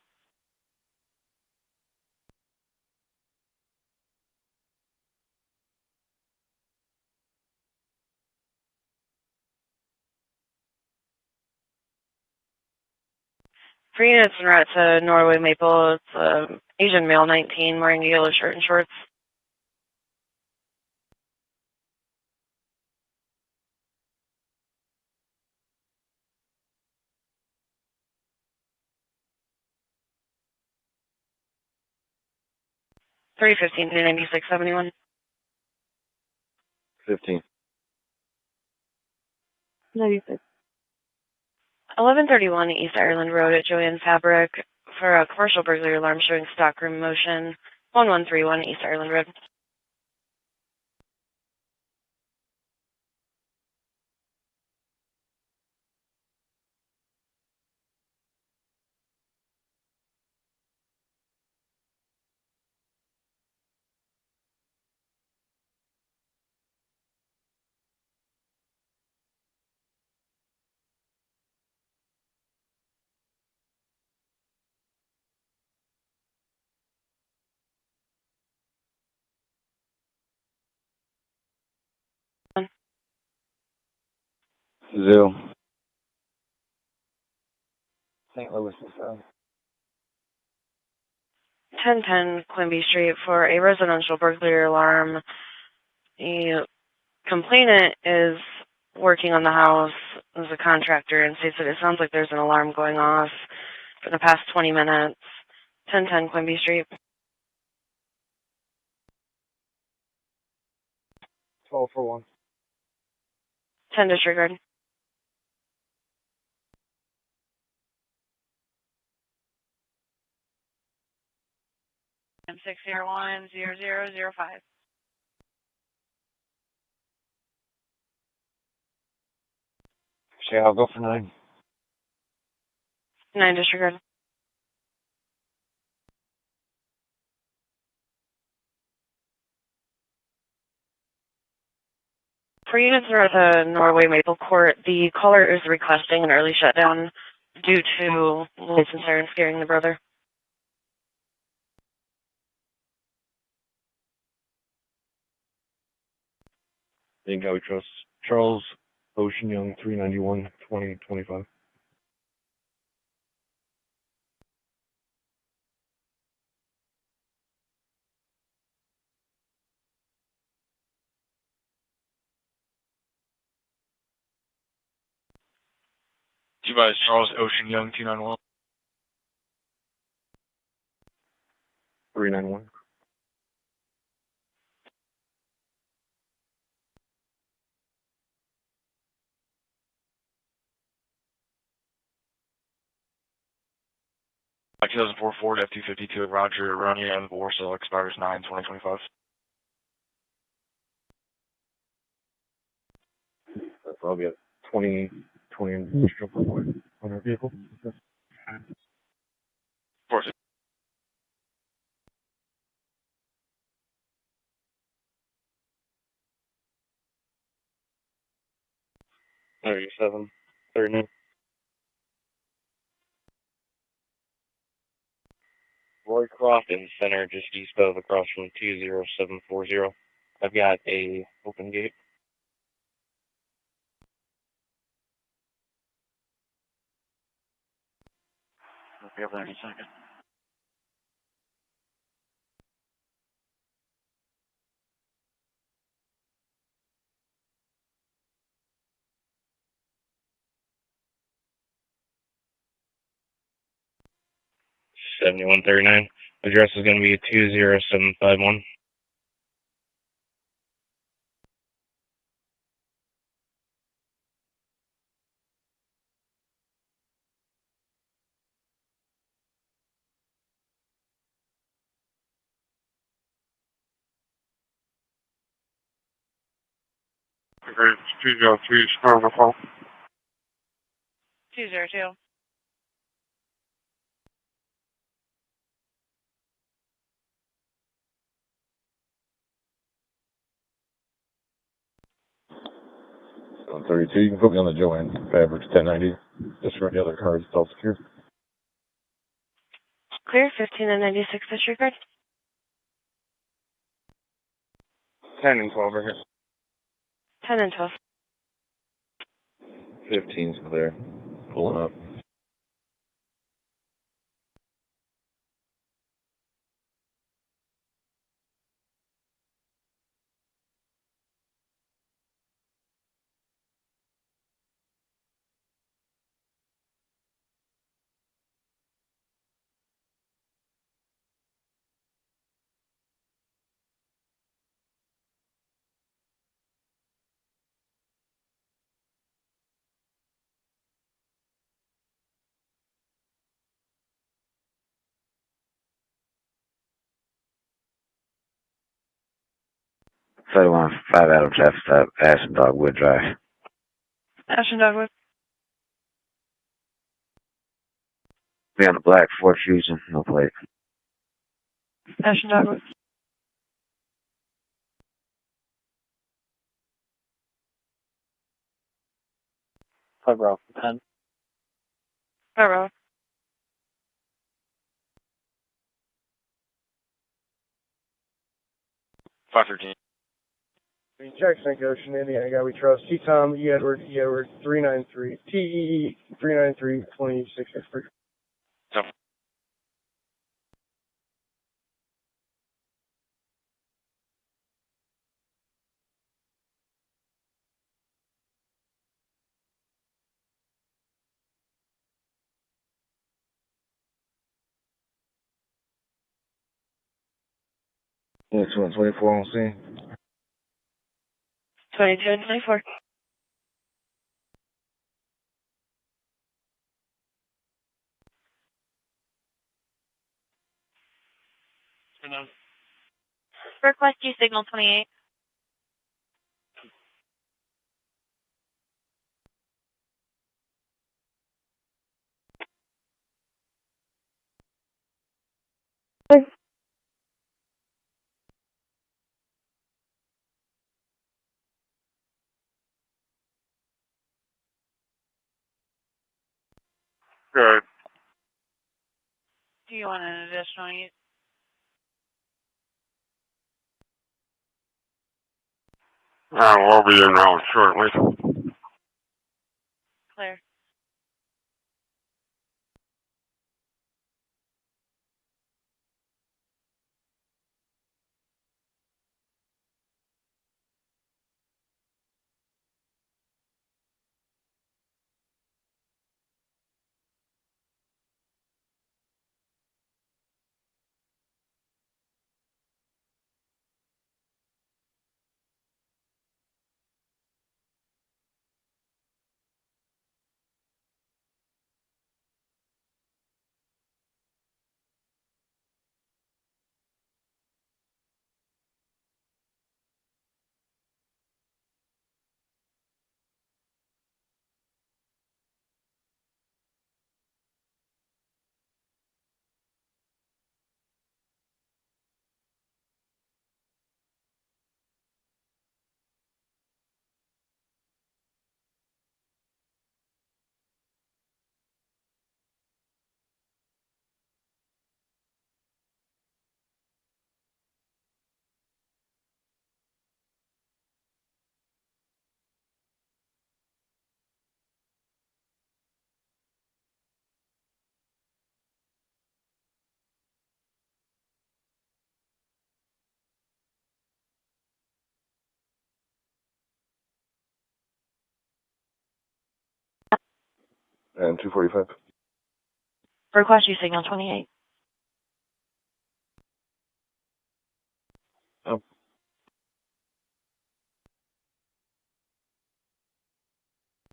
3 units en route to Norway Maple. It's Asian male, 19, wearing a yellow shirt and shorts. Three 396.71. 15. 96. 1131 East Ireland Road at Joanne Fabric for a commercial burglary alarm showing stockroom motion. 1131 East Ireland Road. Zero. St. Louis, Missouri. 1010 Quimby Street for a residential burglary alarm. The complainant is working on the house as a contractor and states that it sounds like there's an alarm going off for the past 20 minutes. 1010 Quimby Street. 12 for 1. 10 disregard. 601-0005. Okay, I'll go for 9. 9 disregard. For units that are at the Norway Maple Court, the caller is requesting an early shutdown due to lights and sirens scaring the brother. Thank God we trust. Charles Ocean Young, 391, 2025. Supervisor Charles Ocean Young, 291. 391. Like 2004 Ford F-252 at Roger, running on Warsaw, expires 9/2025. That's probably at 20 industrial on our vehicle. Of course. There 39. Roy Crofton Center, just east of, across from 20740. I've got a open gate. I'll be over there in a second. $71.39. Address is going to be 20751. Great, 203, Chicago Falls. 202. On 32, you can put me on the Joanne. Average 1090. Just for the other cars, it's all secure. Clear, 15 and 96 disregard. 10 and 12 right here. 10 and 12. 15's clear. Pulling up. So 5 Adams F stop, Ashen Dogwood Drive. Ashen Dogwood. Be on the black Ford Fusion, no plate. Ashen Dogwood. Five Bravo 10. Bravo. 513. Jackson Ocean, Indiana, guy we trust. T. Tom, E. Edward, 393. TEE 393, 26 expert. Yeah, 224 on scene. 22 and 24. Request you signal 28. Good. Do you want an additional use? We'll be in route shortly. Clear. And 245. Request you signal 28.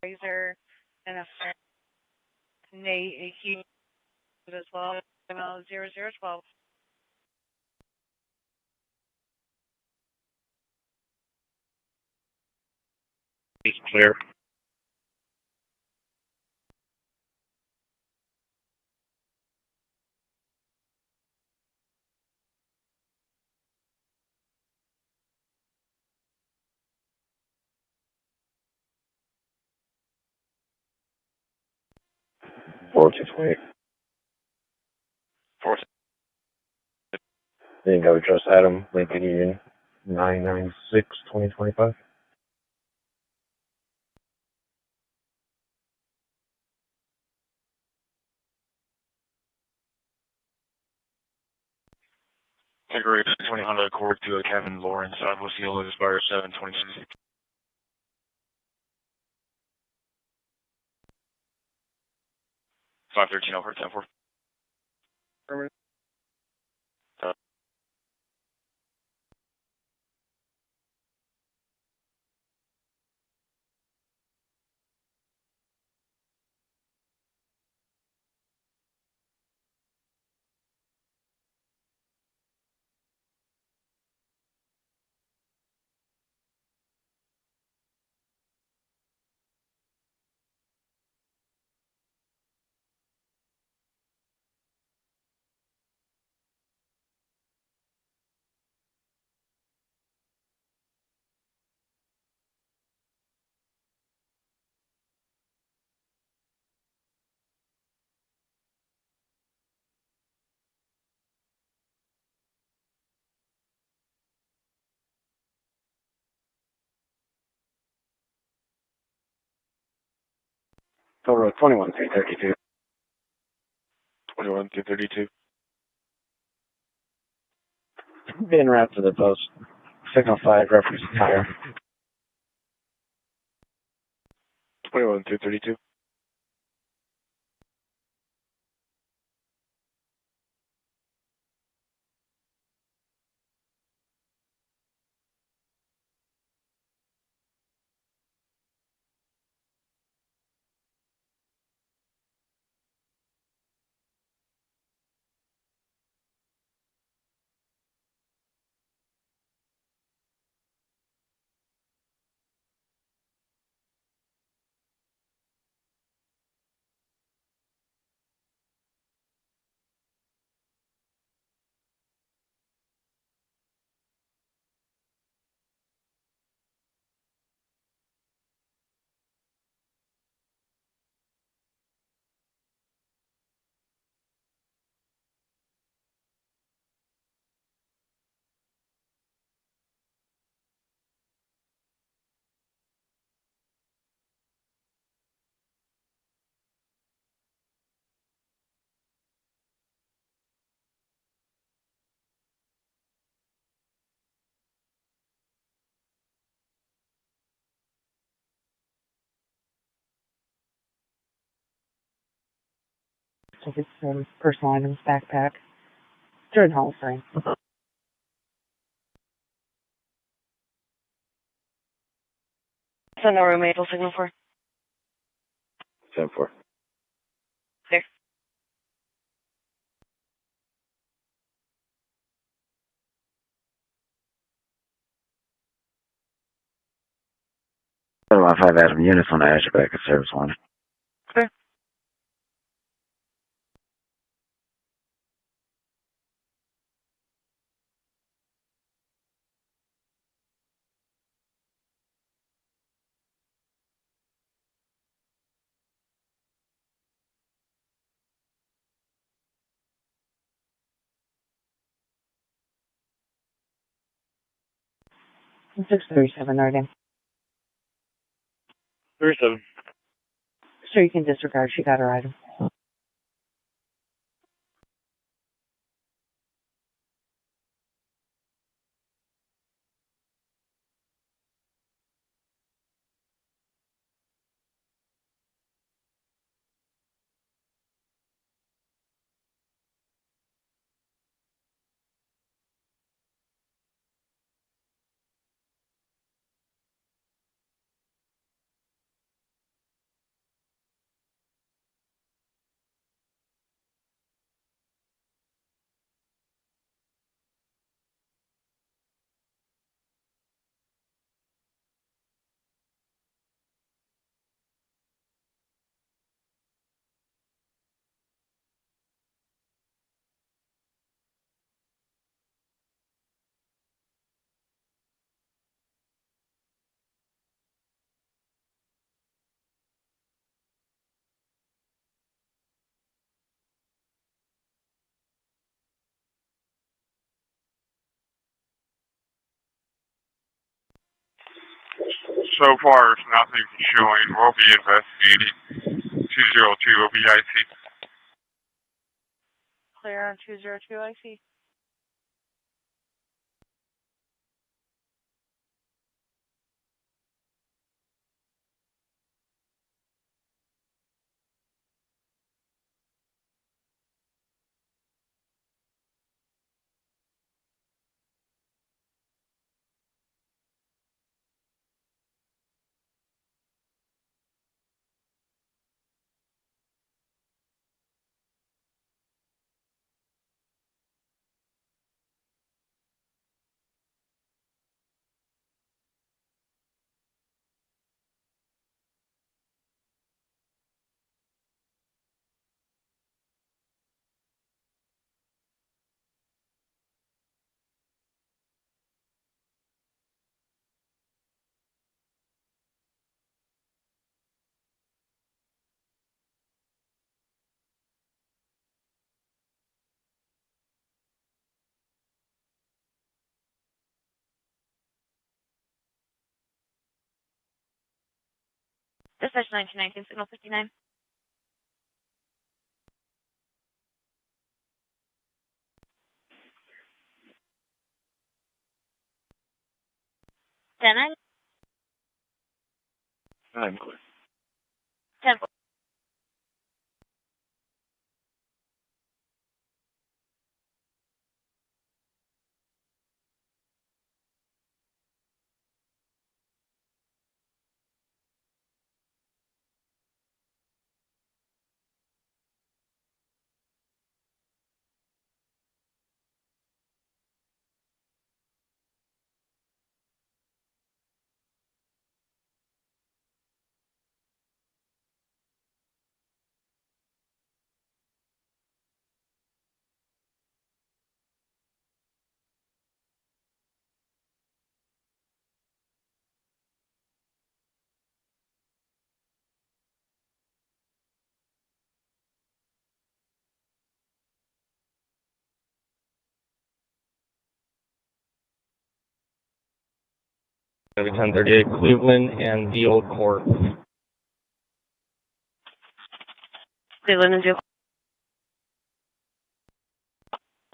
Razor and a Nate Hughes as well. Signal 0012. It's clear. Four six eight. 4. Then go trust Adam, Lincoln Union, 996-2025. Figure 20 Honda Accord to a Kevin Lawrence, Southwest Yellow, expires 7/26. $513 Elkhart 10-4. Toll Road 21-332. 21-32. Being route to the post. Signal 5, reference tire. 21-32. Took some personal items, backpack. Jordan Hall frame. So no roommate will signal for. 10-4. There. About 5 Adam units on the Azure back at service line. Clear. And 637 Northern. 37. So you can disregard. She got her item. So far, nothing showing. We'll be investigating. 202 OBIC. Clear on 202 IC. Dispatch 1919, signal 59. Ten 9. I'm clear. 10 4. Gonna be 1038 Cleveland and the Old Court. Cleveland and Duke.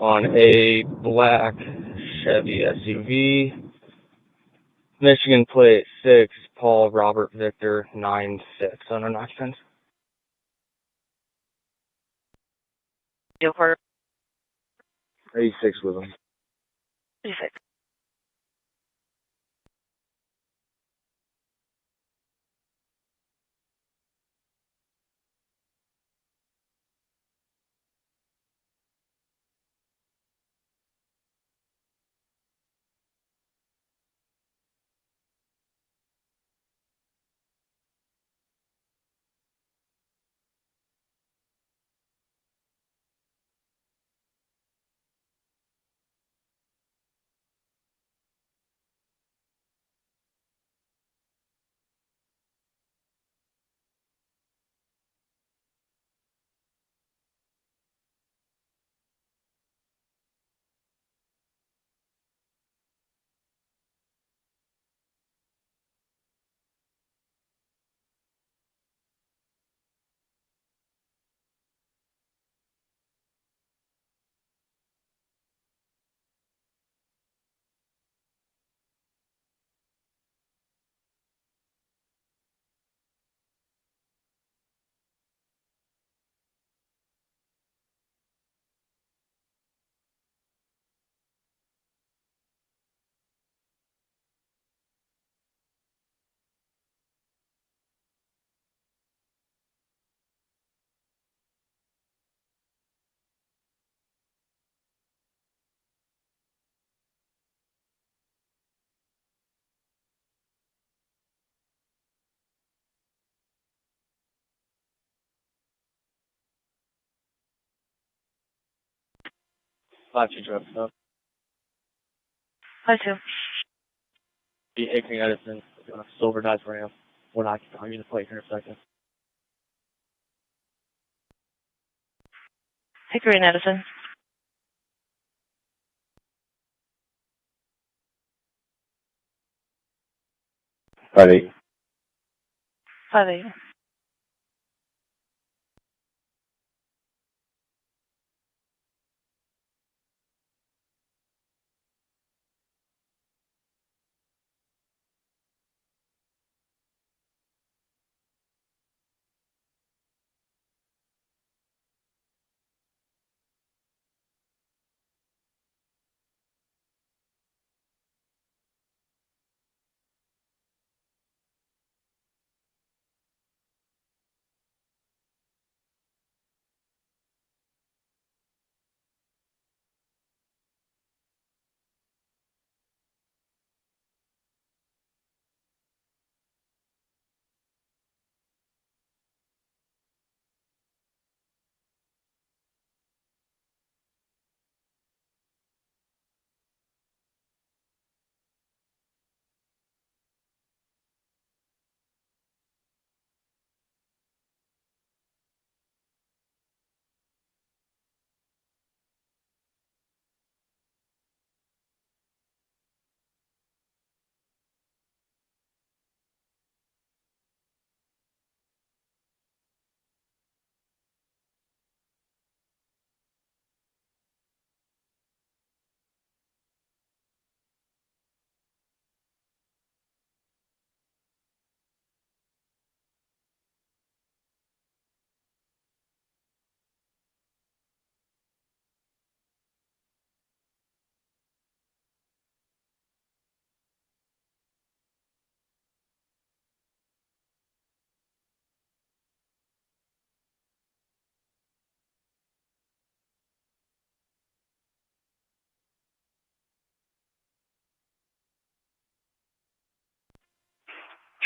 On a black Chevy SUV. Michigan plate 6, Paul Robert Victor 96 on an occupant. Elkhart. 86 with them. 86. Five two drop stuff. 5-2. The Hickory Edison, Silver Dodge Ram. One occupant, unit plate intersection. Hickory and Edison. Ready. 5-8.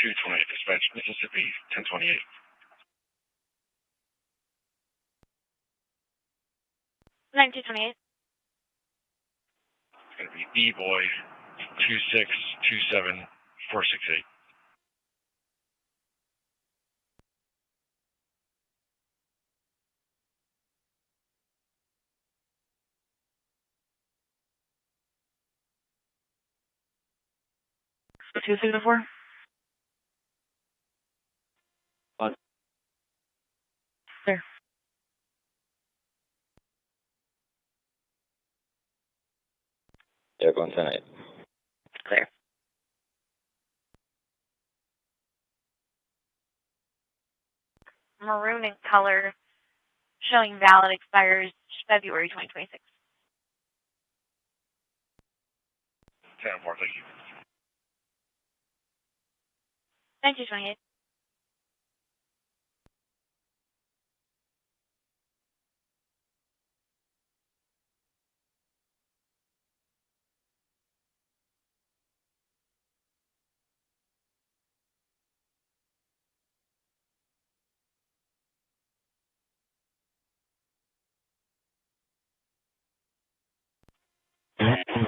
Dispatch, Mississippi, 1028. 1928. It's going to be D-Boy, 2627468. Two signature. What? There. Yeah, going tonight. Clear. Maroon in color, showing valid, expires February 2026. 10-4, thank you. 9228.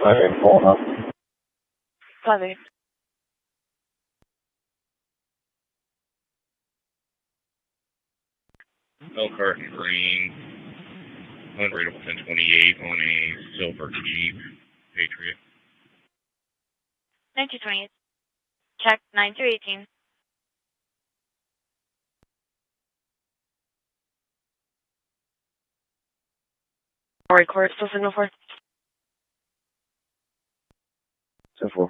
Okay, pulling up. Pleasure. Elkhart green, unrateable 1028 on a silver Jeep Patriot. 9228. Check 9218. Record, still signal 4. 10-4.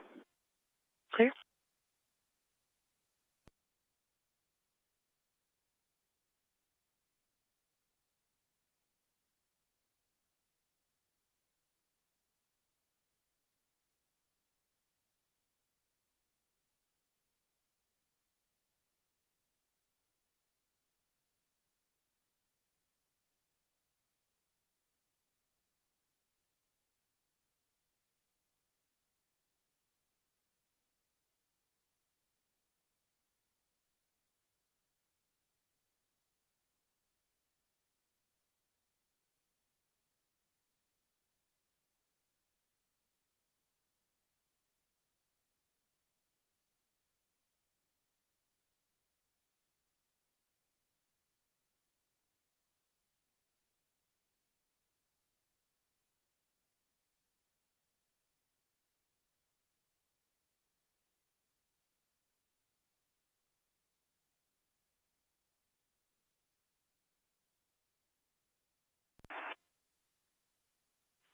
Clear.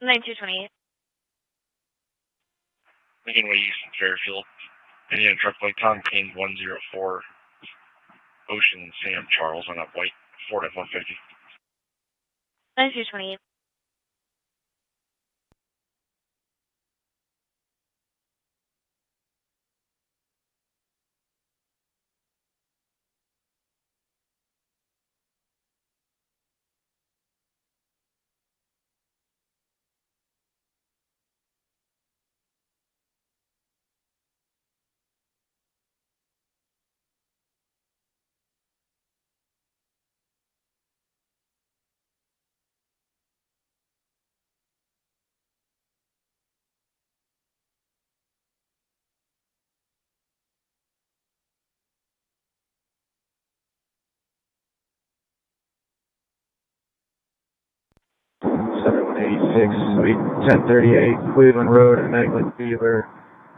Nine two 28. Making way east from Fairfield. Indian truck plate Tom King 104. Ocean Sam Charles on that white Ford F-150. 9228. Suite 1038, Cleveland Road, Megan Beeler,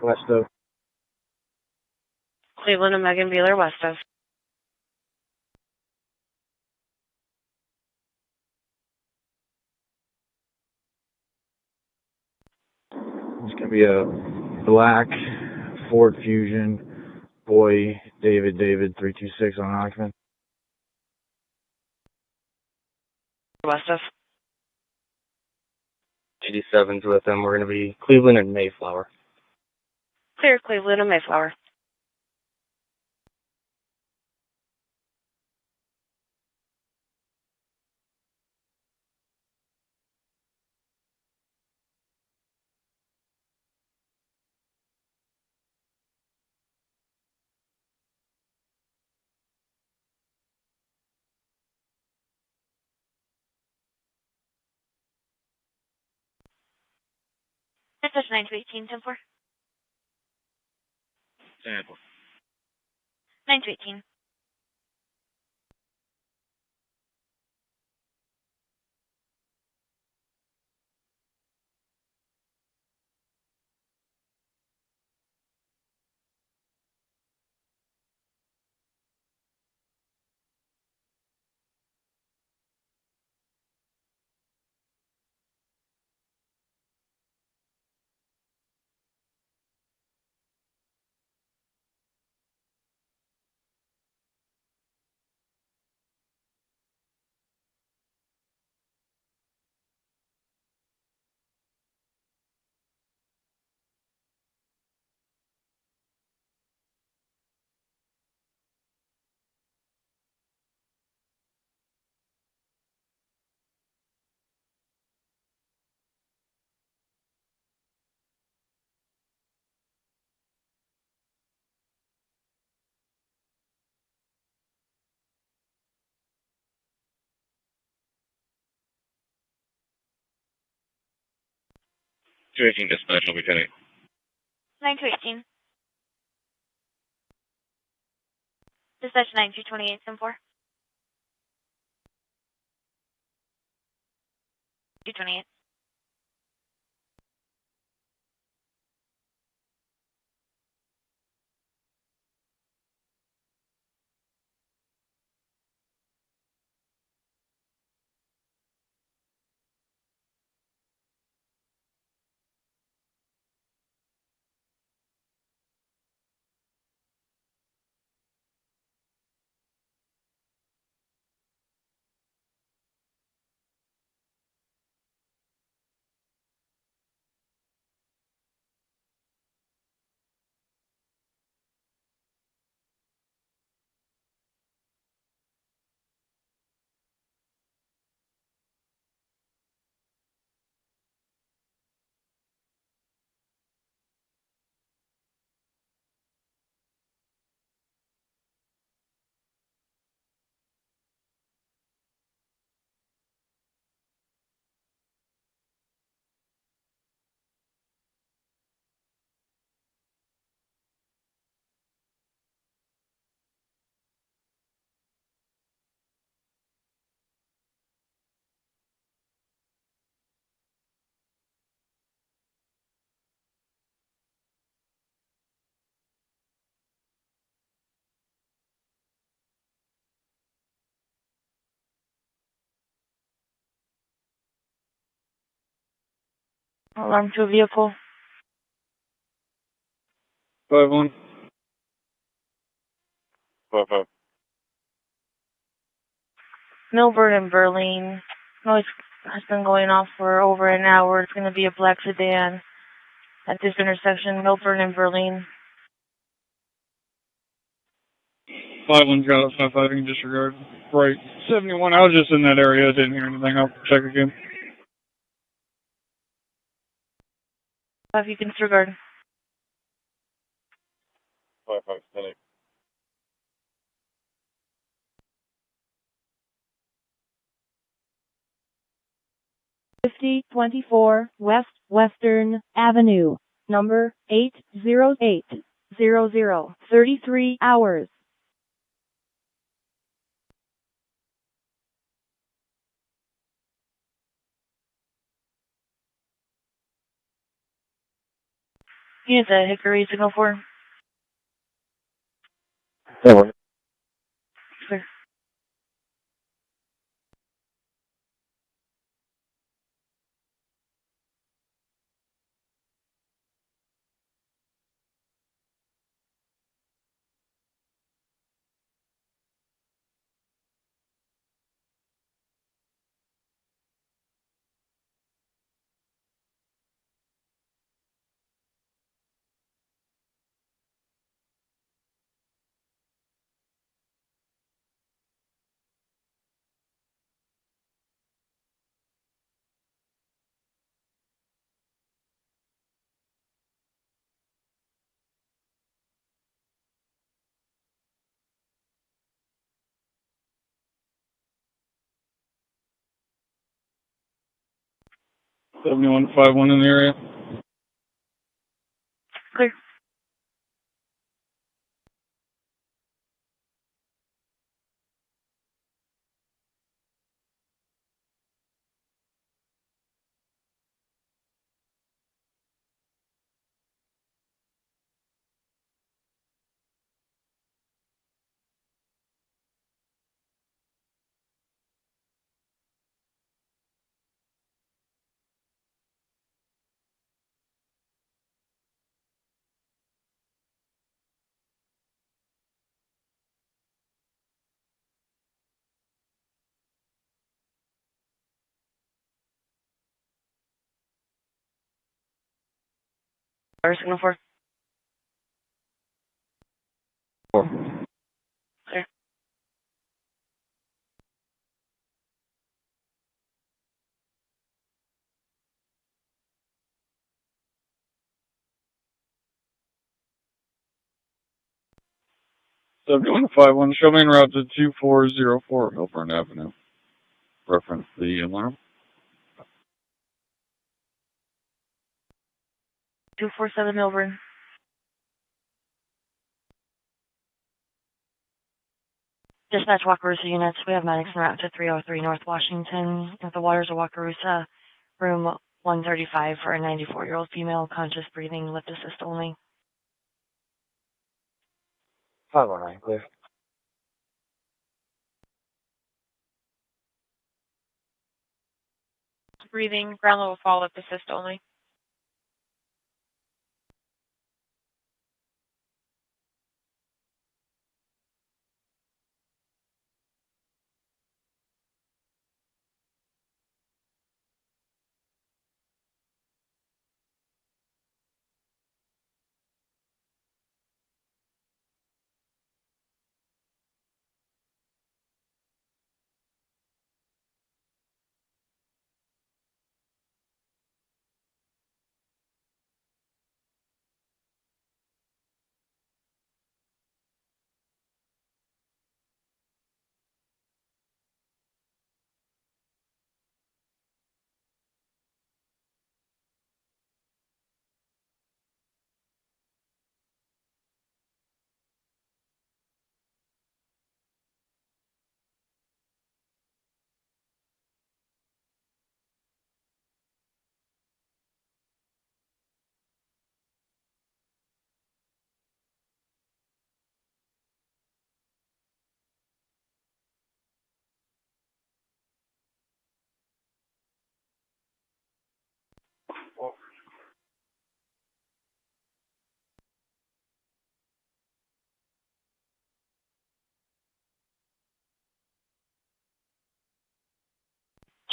west of. Cleveland and Megan Beeler, west of. It's going to be a black Ford Fusion, boy, David 326 on occupant. West of. 87s with them. We're going to be Cleveland and Mayflower. Clear, Cleveland and Mayflower. That's 9218, 10-4. 10-4. 9218. 218 dispatch, I'll be pending. 9218. Dispatch 922874. 228. Alarm to a vehicle. 5-1. 5-5. Milburn and Berlin. Noise has been going off for over an hour. It's going to be a black sedan at this intersection, Milburn and Berlin. 5-1 got it. 5-5, you can disregard. Right. 71, I was just in that area. I didn't hear anything. I'll check again. 5, you can disregard. 5-5, pending. Fifty 24 West Western Avenue, number 80800, 33 hours. Units at Hickory, signal 4. Over. Clear. Seventy-one 5-1 in the area. Clear. Or signal 4. 4. Clear. Seventy-one 5-1, show me en route to 2404 Milburn Avenue. Reference the alarm. 247 Milburn. Dispatch Wakarusa units. We have medics en route to 303 North Washington. At the waters of Wakarusa, room 135 for a 94-year-old female, conscious breathing, lip assist only. 519, clear. Breathing, ground level fall, lip assist only.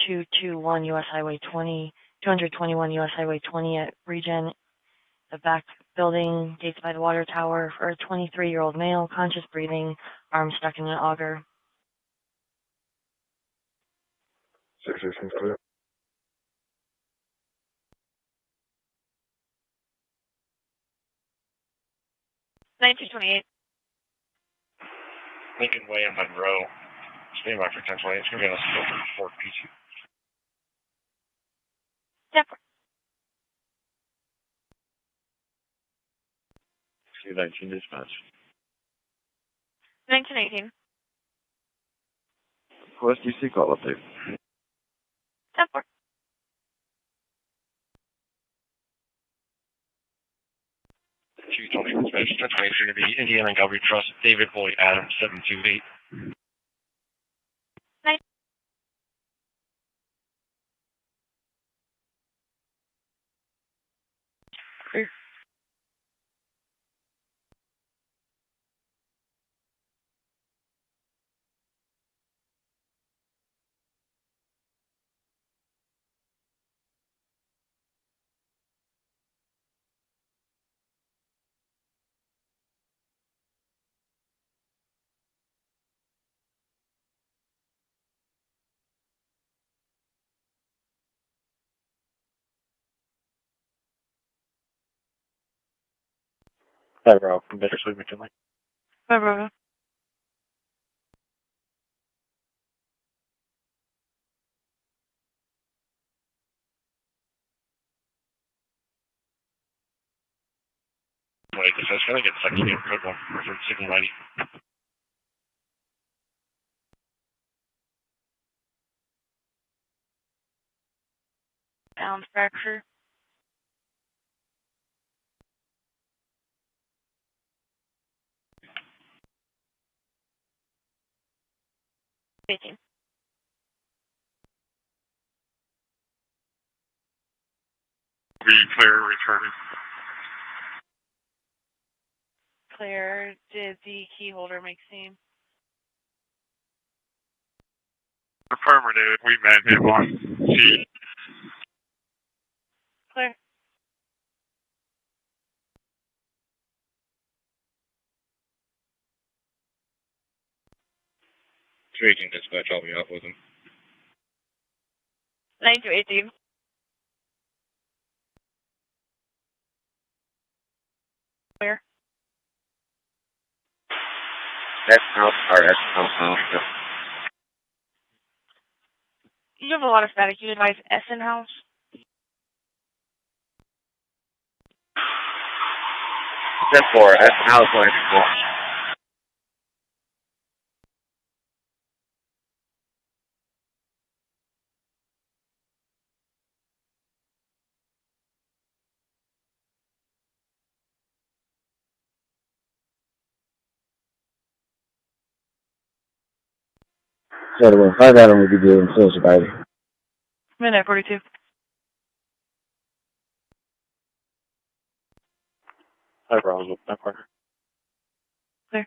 $221 US Highway 20, 221 US Highway 20 at Regen, the back building, gates by the water tower, for a 23-year-old male, conscious breathing, arm stuck in an auger. 616 clear. Lincoln Way in Monroe. Stand by for 1020. It's going to be on a filter for PT. Step C-19 dispatch. 1918. Request DC call update. Step 4. Chief Dispatch 1020 is going to be Indiana Gallery Trust, David Boyd Adams 728. Clear. Hi, Rob. From Bittersweet, McKinley. Bye, Bravo. Wait, this is going to get second name code 1 for signal 90. Balance fracture. Speaking. Be clear, retarded. Clear. Did the key holder make steam? Affirmative. We met him on C. Clear. Trading dispatch, I'll be out with him. 9218. Clear. That's Elkhart. That's Elkhart. You have a lot of static. You advise S in house? 10-4, that's Alice Electrical. So, 5 Adam would be doing close about it. Midnight 42. Hi, Bravo. That part. Clear.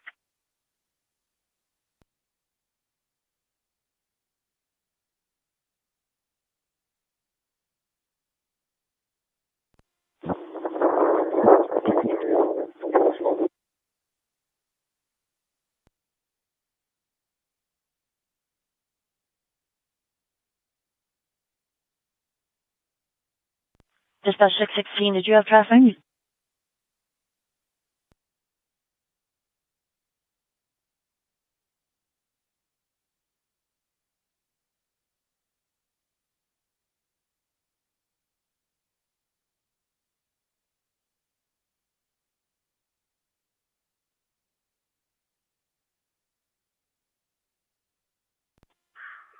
Dispatch 616, did you have traffic?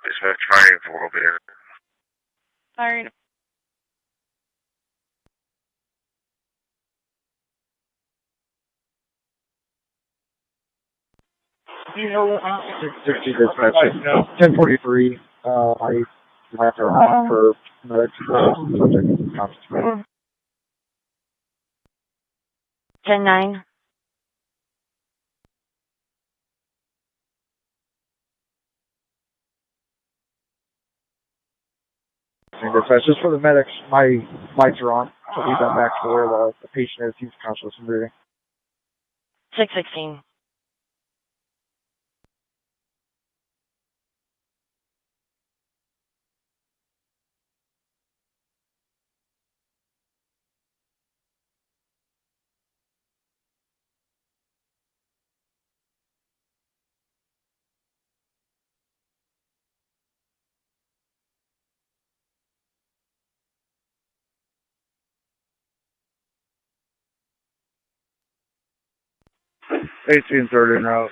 Dispatch triangle over there. Sorry. You know, 660 dispatch. 1043. I have to run for medics. Subject. 10-9. Dispatch, just for the medics, my lights are on. So leave that back to where the patient is. He's conscious and breathing. 616. AC inserted in route.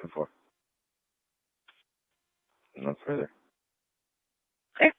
Before. No further. Clear.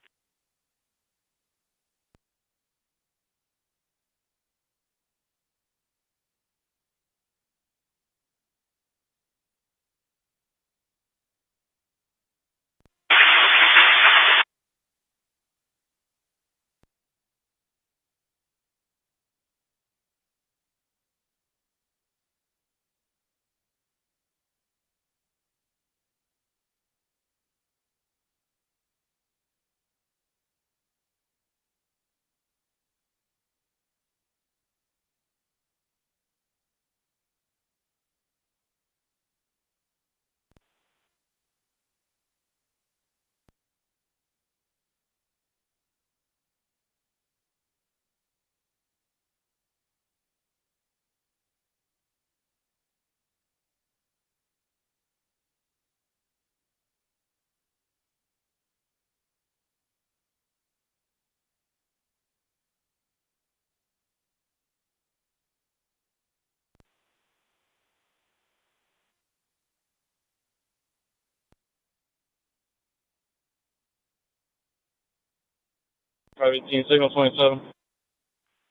Private team, signal 27.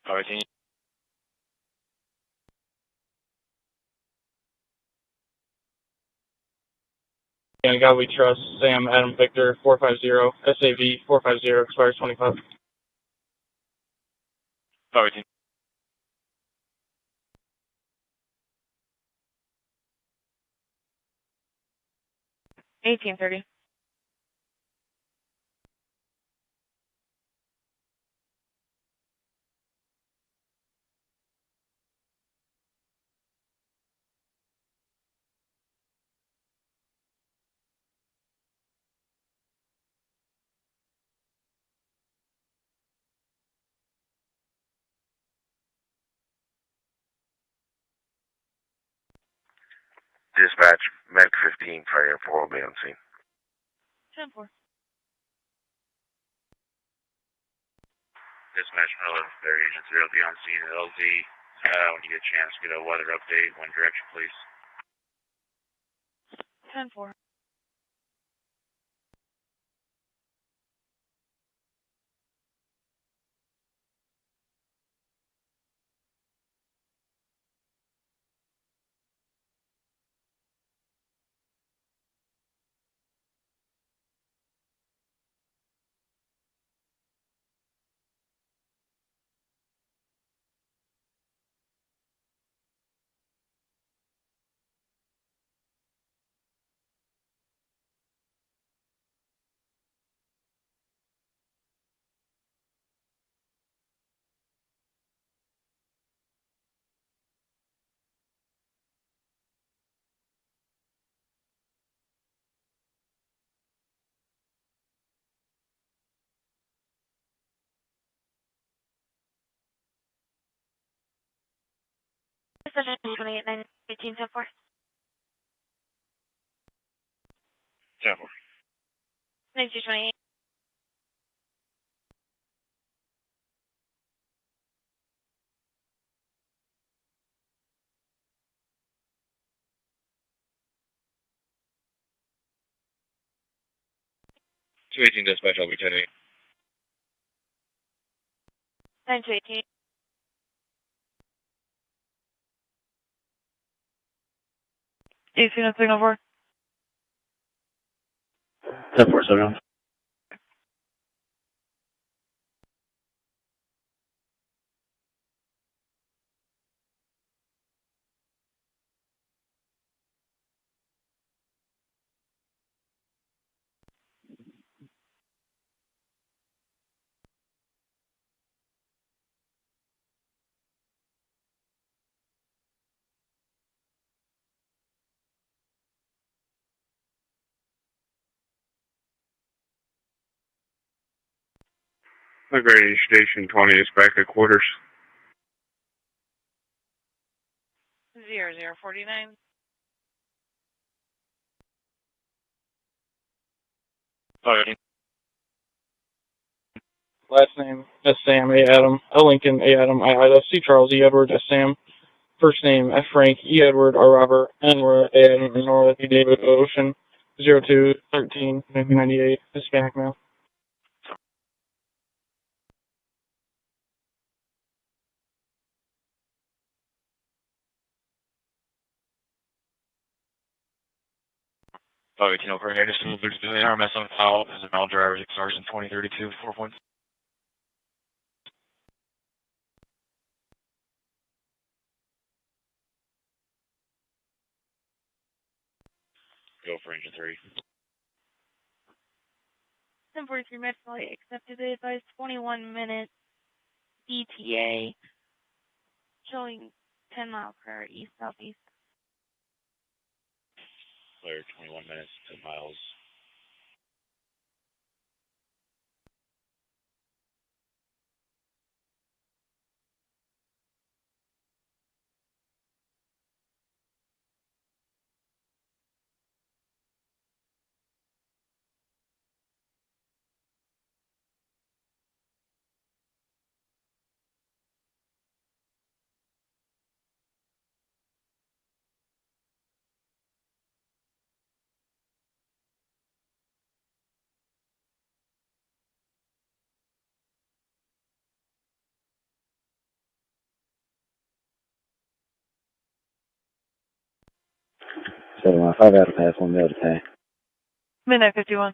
518. And God we trust, Sam, Adam, Victor, 450, SAV, 450, expires 25. 518. 1830. Dispatch, Med 15, fire 4 will be on scene. 10-4. Dispatch, Miller, their agent 0 will be on scene at LZ. When you get a chance, get a weather update, one direction, please. 10-4. Dispatch 28, 9, 18, 10-4. 10-4. 9228. 218 dispatch, I'll be 10-8. 9218. AC signal 4. 10-4, 7. Lagrange Station 20 is back at quarters. 0049. Sorry. Last name, S. Sam, A. Adam, L. Lincoln, A. Adam, I. Ida, C. Charles, E. Edward, S. Sam. First name, F. Frank, E. Edward, R. Robert, N. Nora, A. Adam, Nora, D. David, O. Ocean, 0213, 1998, Hispanic male. Oh, 18 over here. Just moved to the RMS on file as a male driver, Sergeant 2032, 4 points. Go for engine 3. 1043 med flight accepted. They advised 21 minutes ETA. Showing 10 miles per hour east southeast. Clear 21 minutes, 10 miles. So 5 out of pass, 1 out of pay. Midnight 51.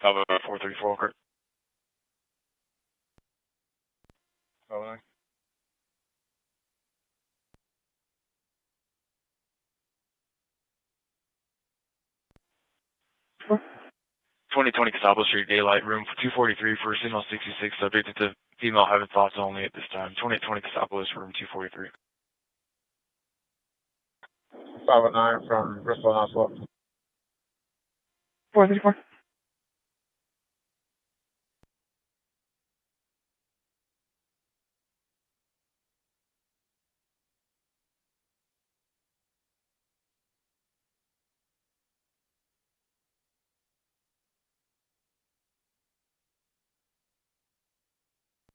Bravo 434 Elkhart. Bravo 9. Sure. 2020 Casabo Street, daylight, room 243 for signal 66, subject to female having thoughts only at this time. 2020 Casabo is room 243. 509 from Bristol and Oslo. 434.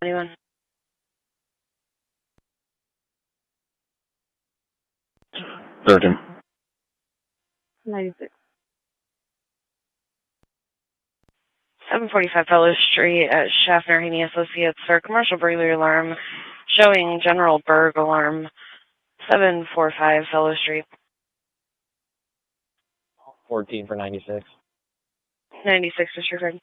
Anyone? 13. 96. 745 Fellow Street at Schaffner Haney Associates for commercial burglary alarm showing general burg alarm. 745 Fellow Street. 14 for 96. 96 disregard.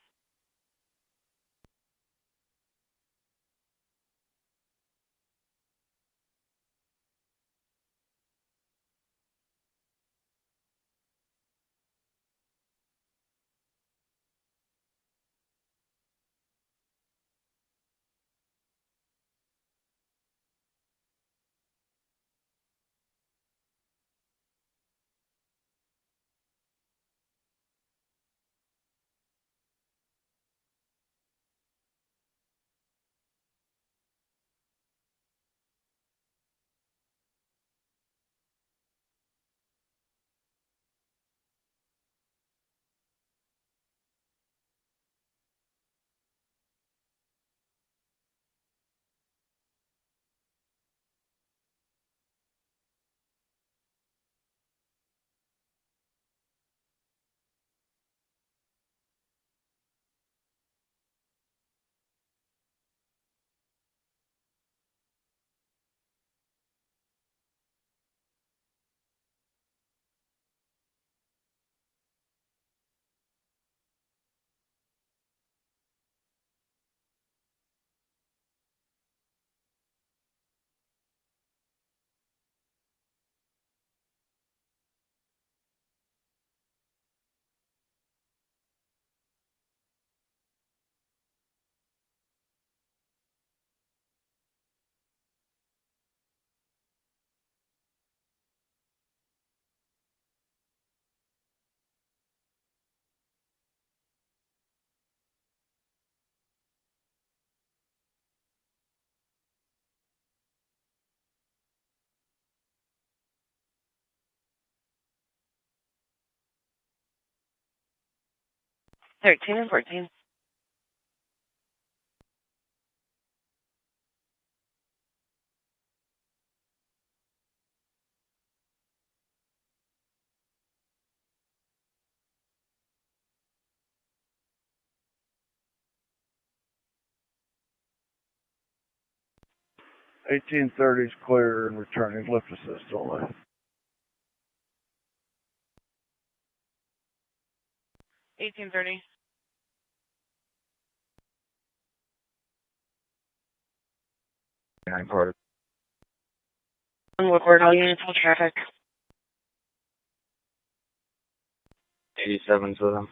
Thirteen and 14. Eighteen thirties clear and returning lift assist only. 1830. 9 part. Woodward, all units, all traffic. 87 to them.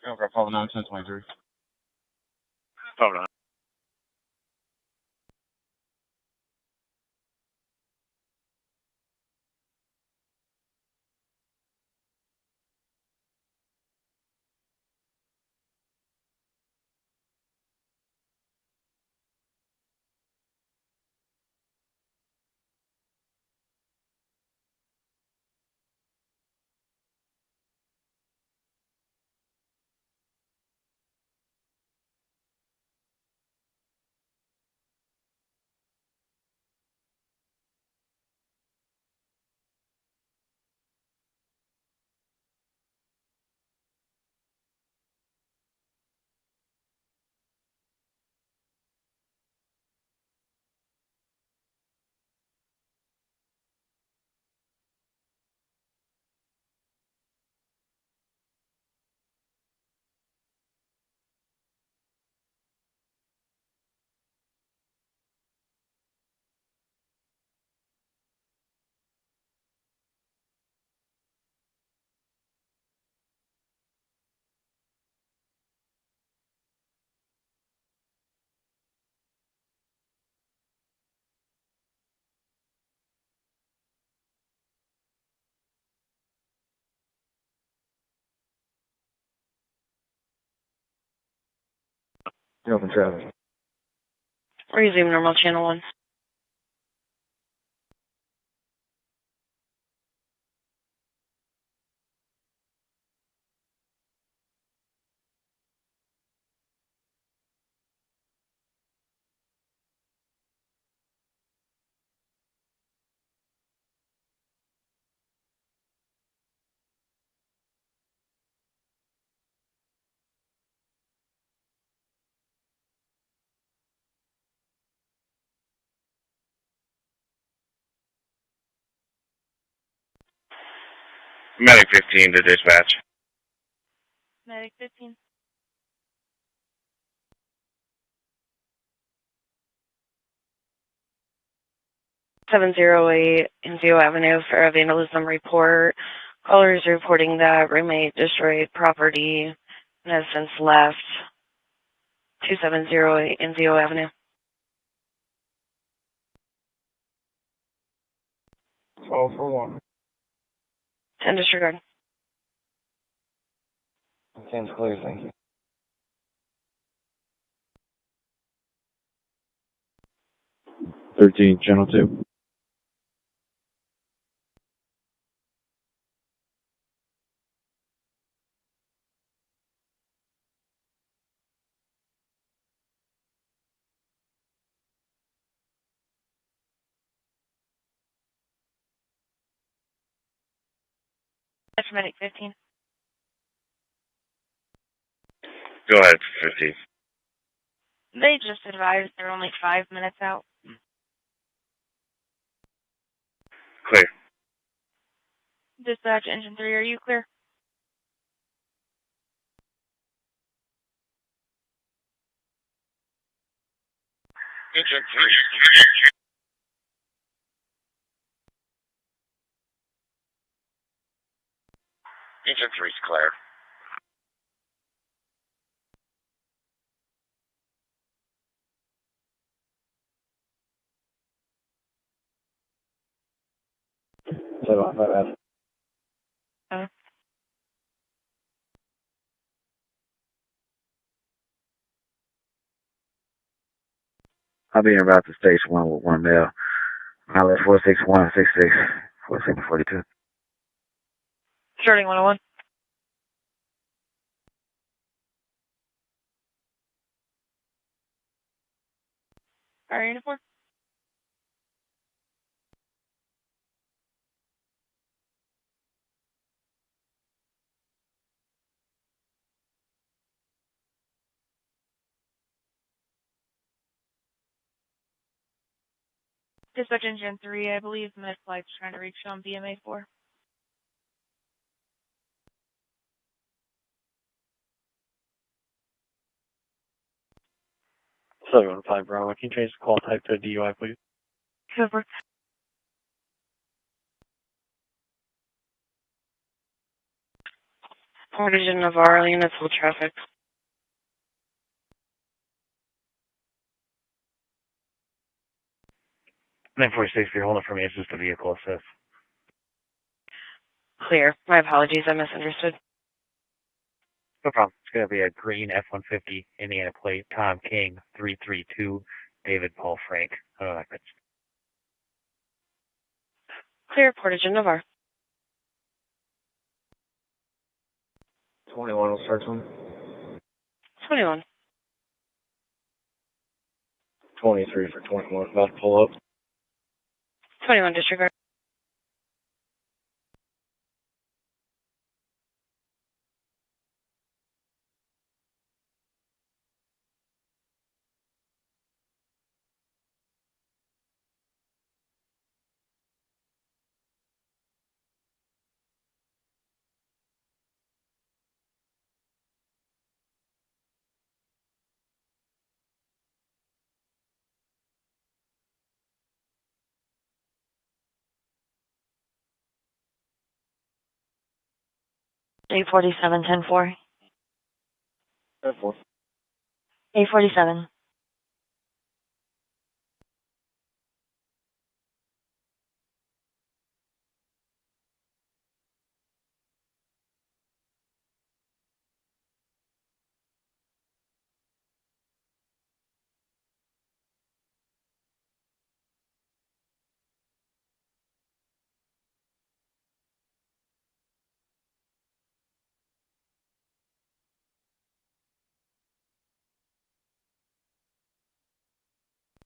Over 509, 1023. 509. Open traffic. Resume normal channel 1. Medic 15 to dispatch. Medic 15. Seven zero eight Indio Avenue for a vandalism report. Caller is reporting that roommate destroyed property and has since left. 2708 Indio Avenue. 12 for 1. 10 disregard. 10's clear, thank you. 13, channel 2. That's Medic 15. Go ahead, 15. They just advised they're only 5 minutes out. Clear. Dispatch engine 3, are you clear? Engine 3. Engine 3's clear. I'll be in about the station 1 with 1 male. Mileage 46166, 4642. Starting 101. Fire uniform? Dispatch engine 3, I believe med flight's trying to reach on BMA 4. Southern 5 Bravo, can you change the call type to DUI, please? Over. Portage and Navarro units full traffic. 946, you're holding for me, it's just a vehicle assist. Clear. My apologies, I misunderstood. No problem. It's going to be a green F-150 Indiana plate, Tom King, 332, David Paul Frank. Clear, Portage and Navarro. 21 will start one. 21. 23 for 21, about to pull up. 21 disregard. A47, 10-4. 10-4. A47.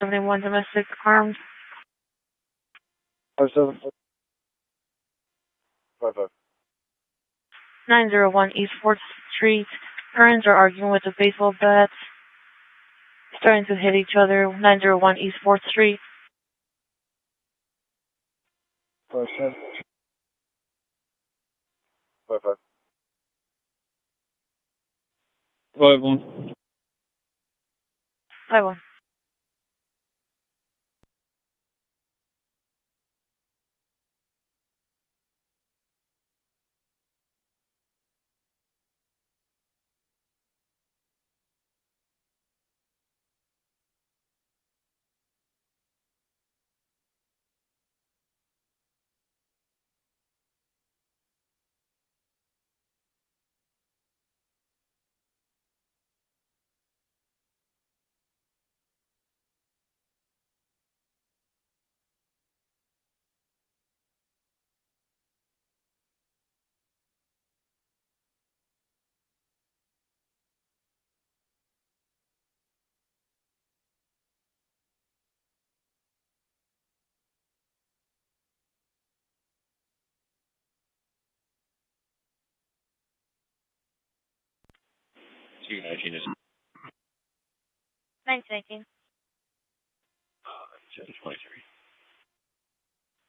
71 domestic armed. 57. 901 East 4th Street. Friends are arguing with a baseball bat. Starting to hit each other. 901 East 4th Street. 57. 5-1. 5-1. Two 19 is 1918. 723.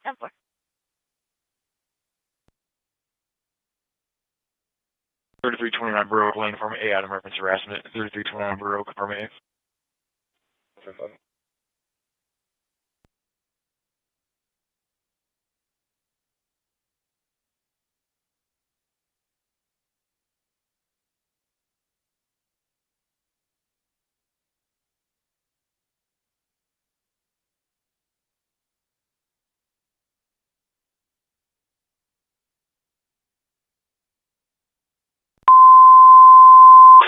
10-4. 3329 Baroque Lane, Farm A, Adam, reference harassment. 3329 Baroque, Farm A.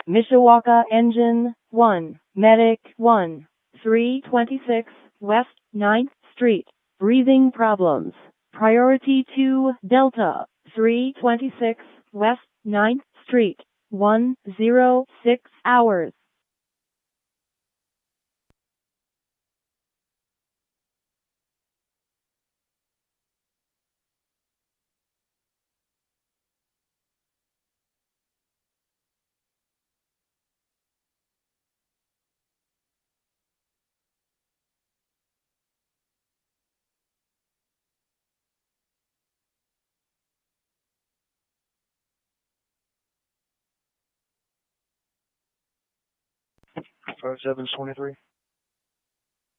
'Mishawaka Engine 1, Medic 1, 326 West 9th Street. Breathing problems. Priority 2 Delta 326 West 9th Street. 106 hours. Five 723.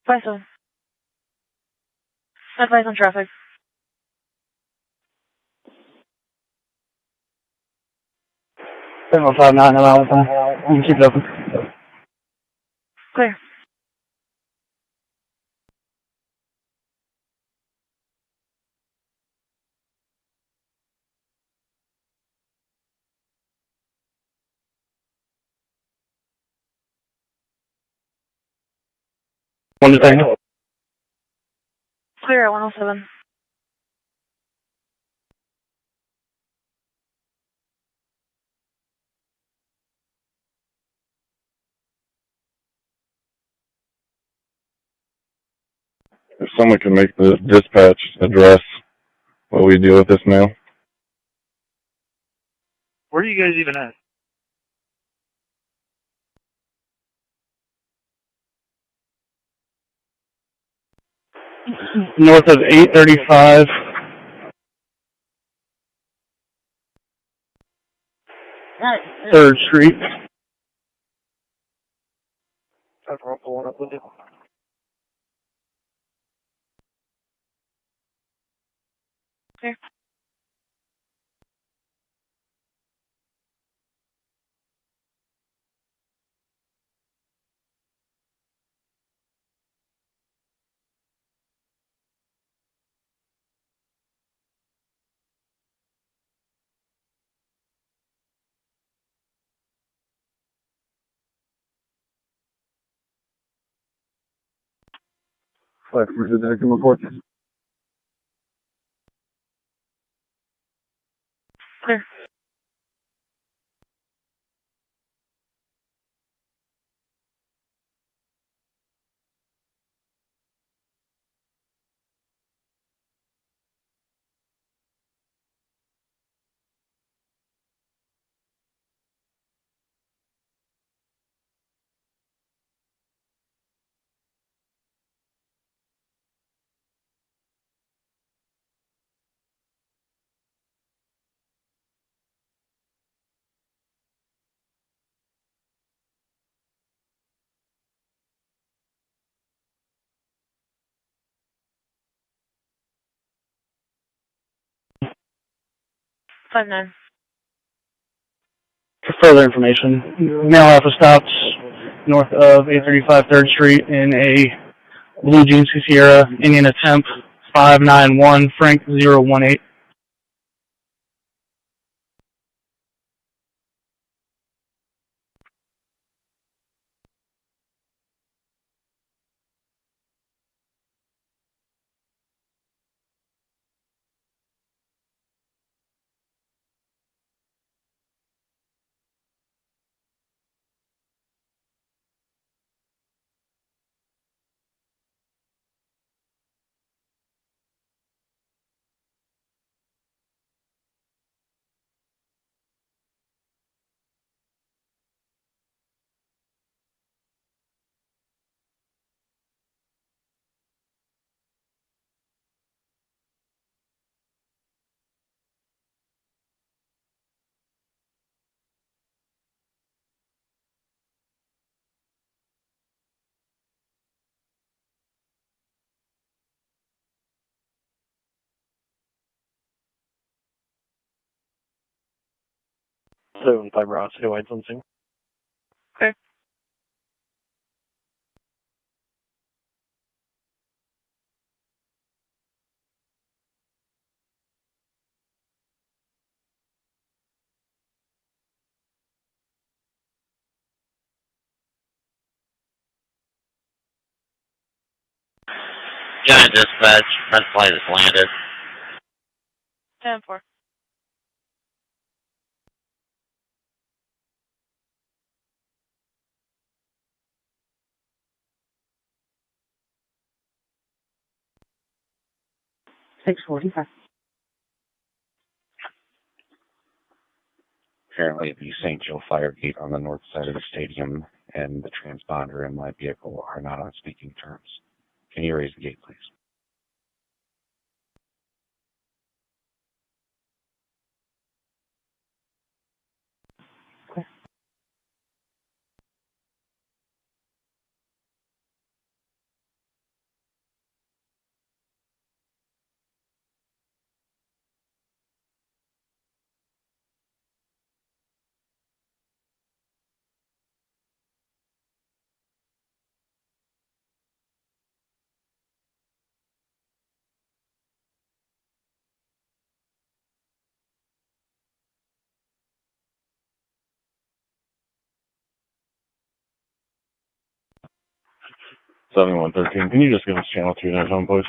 5-7. Advise on traffic. Seven 59, I'm keep it open. Clear. One thing. Clear at 107. If someone can make the dispatch address what we do with this mail. Where are you guys even at? North of 835. Third Street. That's where I'm pulling up with you. Clear. Flight Commander, there can report. Clear. 5-9. For further information, male alpha stopped north of 835 3rd Street in a Blue Jeans Sierra, Indiana Temp 591, Frank 018. So, fiber odds, who I'd something. Okay. Giant dispatch, red flight has landed. 10-4. Apparently the St. Joe fire gate on the north side of the stadium and the transponder in my vehicle are not on speaking terms. Can you raise the gate, please? Can you just give us channel 2 next home, please?